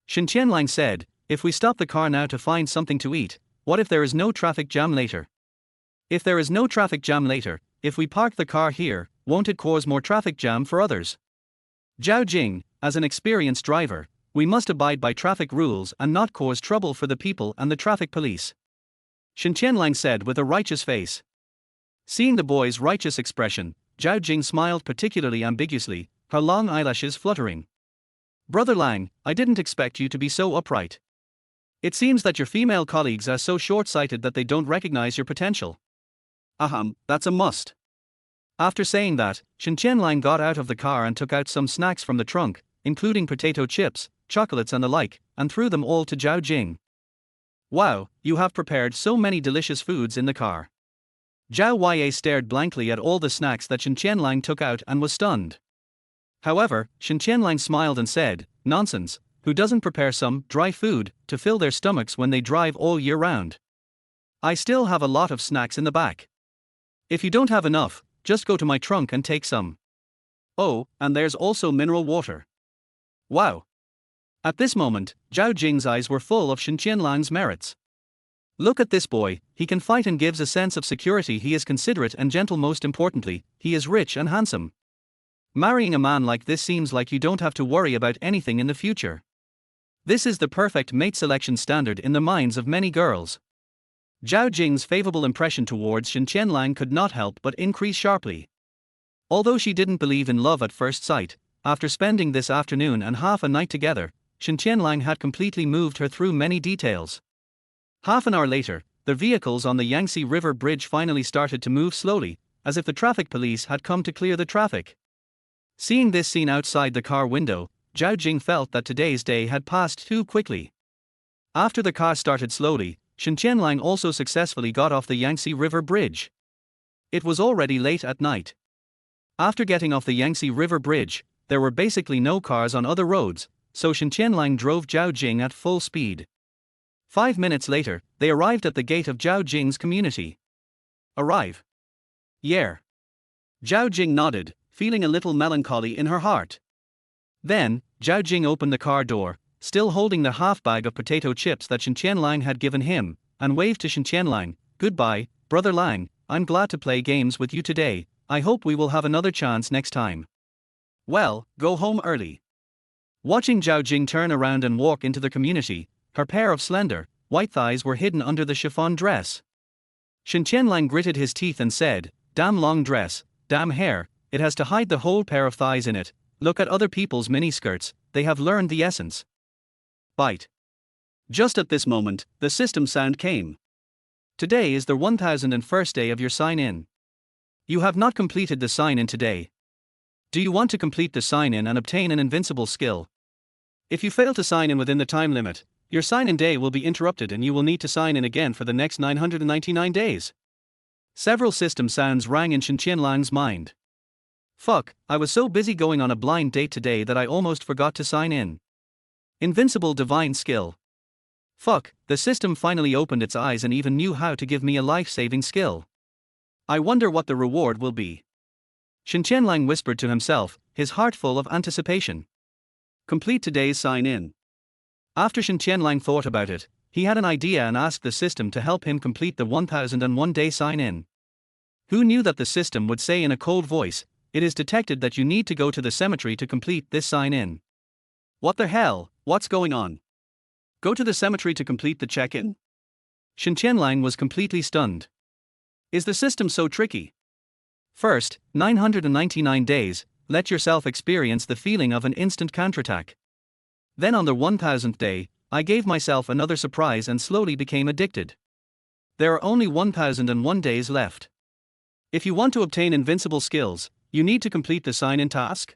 Shen Tianlang said, if we stop the car now to find something to eat, what if there is no traffic jam later? If there is no traffic jam later, if we park the car here, won't it cause more traffic jam for others? Zhao Jing, as an experienced driver, we must abide by traffic rules and not cause trouble for the people and the traffic police. Shen Tianlang said with a righteous face. Seeing the boy's righteous expression, Zhao Jing smiled particularly ambiguously, her long eyelashes fluttering. Brother Lang, I didn't expect you to be so upright. It seems that your female colleagues are so short-sighted that they don't recognize your potential. That's a must. After saying that, Shen Tianlang got out of the car and took out some snacks from the trunk, including potato chips, chocolates and the like, and threw them all to Zhao Jing. Wow, you have prepared so many delicious foods in the car. Zhao Ye stared blankly at all the snacks that Shen Tianlang took out and was stunned. However, Shen Tianlang smiled and said, nonsense, who doesn't prepare some dry food to fill their stomachs when they drive all year round? I still have a lot of snacks in the back. If you don't have enough, just go to my trunk and take some. Oh, and there's also mineral water. Wow. At this moment, Zhao Jing's eyes were full of Shen Tianlang's merits. Look at this boy, he can fight and gives a sense of security. He is considerate and gentle. Most importantly, he is rich and handsome. Marrying a man like this seems like you don't have to worry about anything in the future. This is the perfect mate selection standard in the minds of many girls. Zhao Jing's favorable impression towards Shen Tianlang could not help but increase sharply. Although she didn't believe in love at first sight, after spending this afternoon and half a night together, Shen Tianlang had completely moved her through many details. Half an hour later, the vehicles on the Yangtze River Bridge finally started to move slowly, as if the traffic police had come to clear the traffic. Seeing this scene outside the car window, Zhao Jing felt that today's day had passed too quickly. After the car started slowly, Shen Tianlang also successfully got off the Yangtze River Bridge. It was already late at night. After getting off the Yangtze River Bridge, there were basically no cars on other roads, so Shen Tianlang drove Zhao Jing at full speed. 5 minutes later, they arrived at the gate of Zhao Jing's community. Arrive. Yeah. Zhao Jing nodded, feeling a little melancholy in her heart. Then, Zhao Jing opened the car door, still holding the half bag of potato chips that Shen Tianlang had given him, and waved to Shen Tianlang, goodbye, Brother Lang, I'm glad to play games with you today, I hope we will have another chance next time. Well, go home early. Watching Zhao Jing turn around and walk into the community, her pair of slender, white thighs were hidden under the chiffon dress. Shen Tianlang gritted his teeth and said, damn long dress, damn hair, it has to hide the whole pair of thighs in it, look at other people's miniskirts, they have learned the essence. Bite. Just at this moment, the system sound came. Today is the 1001st day of your sign-in. You have not completed the sign-in today. Do you want to complete the sign-in and obtain an invincible skill? If you fail to sign in within the time limit, your sign-in day will be interrupted and you will need to sign in again for the next 999 days. Several system sounds rang in Shen Tianlang's mind. Fuck, I was so busy going on a blind date today that I almost forgot to sign in. Invincible divine skill. Fuck, the system finally opened its eyes and even knew how to give me a life-saving skill. I wonder what the reward will be. Shen Tianlang whispered to himself, his heart full of anticipation. Complete today's sign-in. After Shen Tianlang thought about it, He had an idea and asked the system to help him complete the 1001 day sign in. Who knew that the system would say in a cold voice, "It is detected that you need to go to the cemetery to complete this sign in." What the hell, what's going on? Go to the cemetery to complete the check in? Shen Tianlang was completely stunned. Is the system so tricky? First, 999 days, let yourself experience the feeling of an instant counterattack. Then on the 1000th day, I gave myself another surprise and slowly became addicted. There are only 1001 days left. If you want to obtain invincible skills, you need to complete the sign-in task.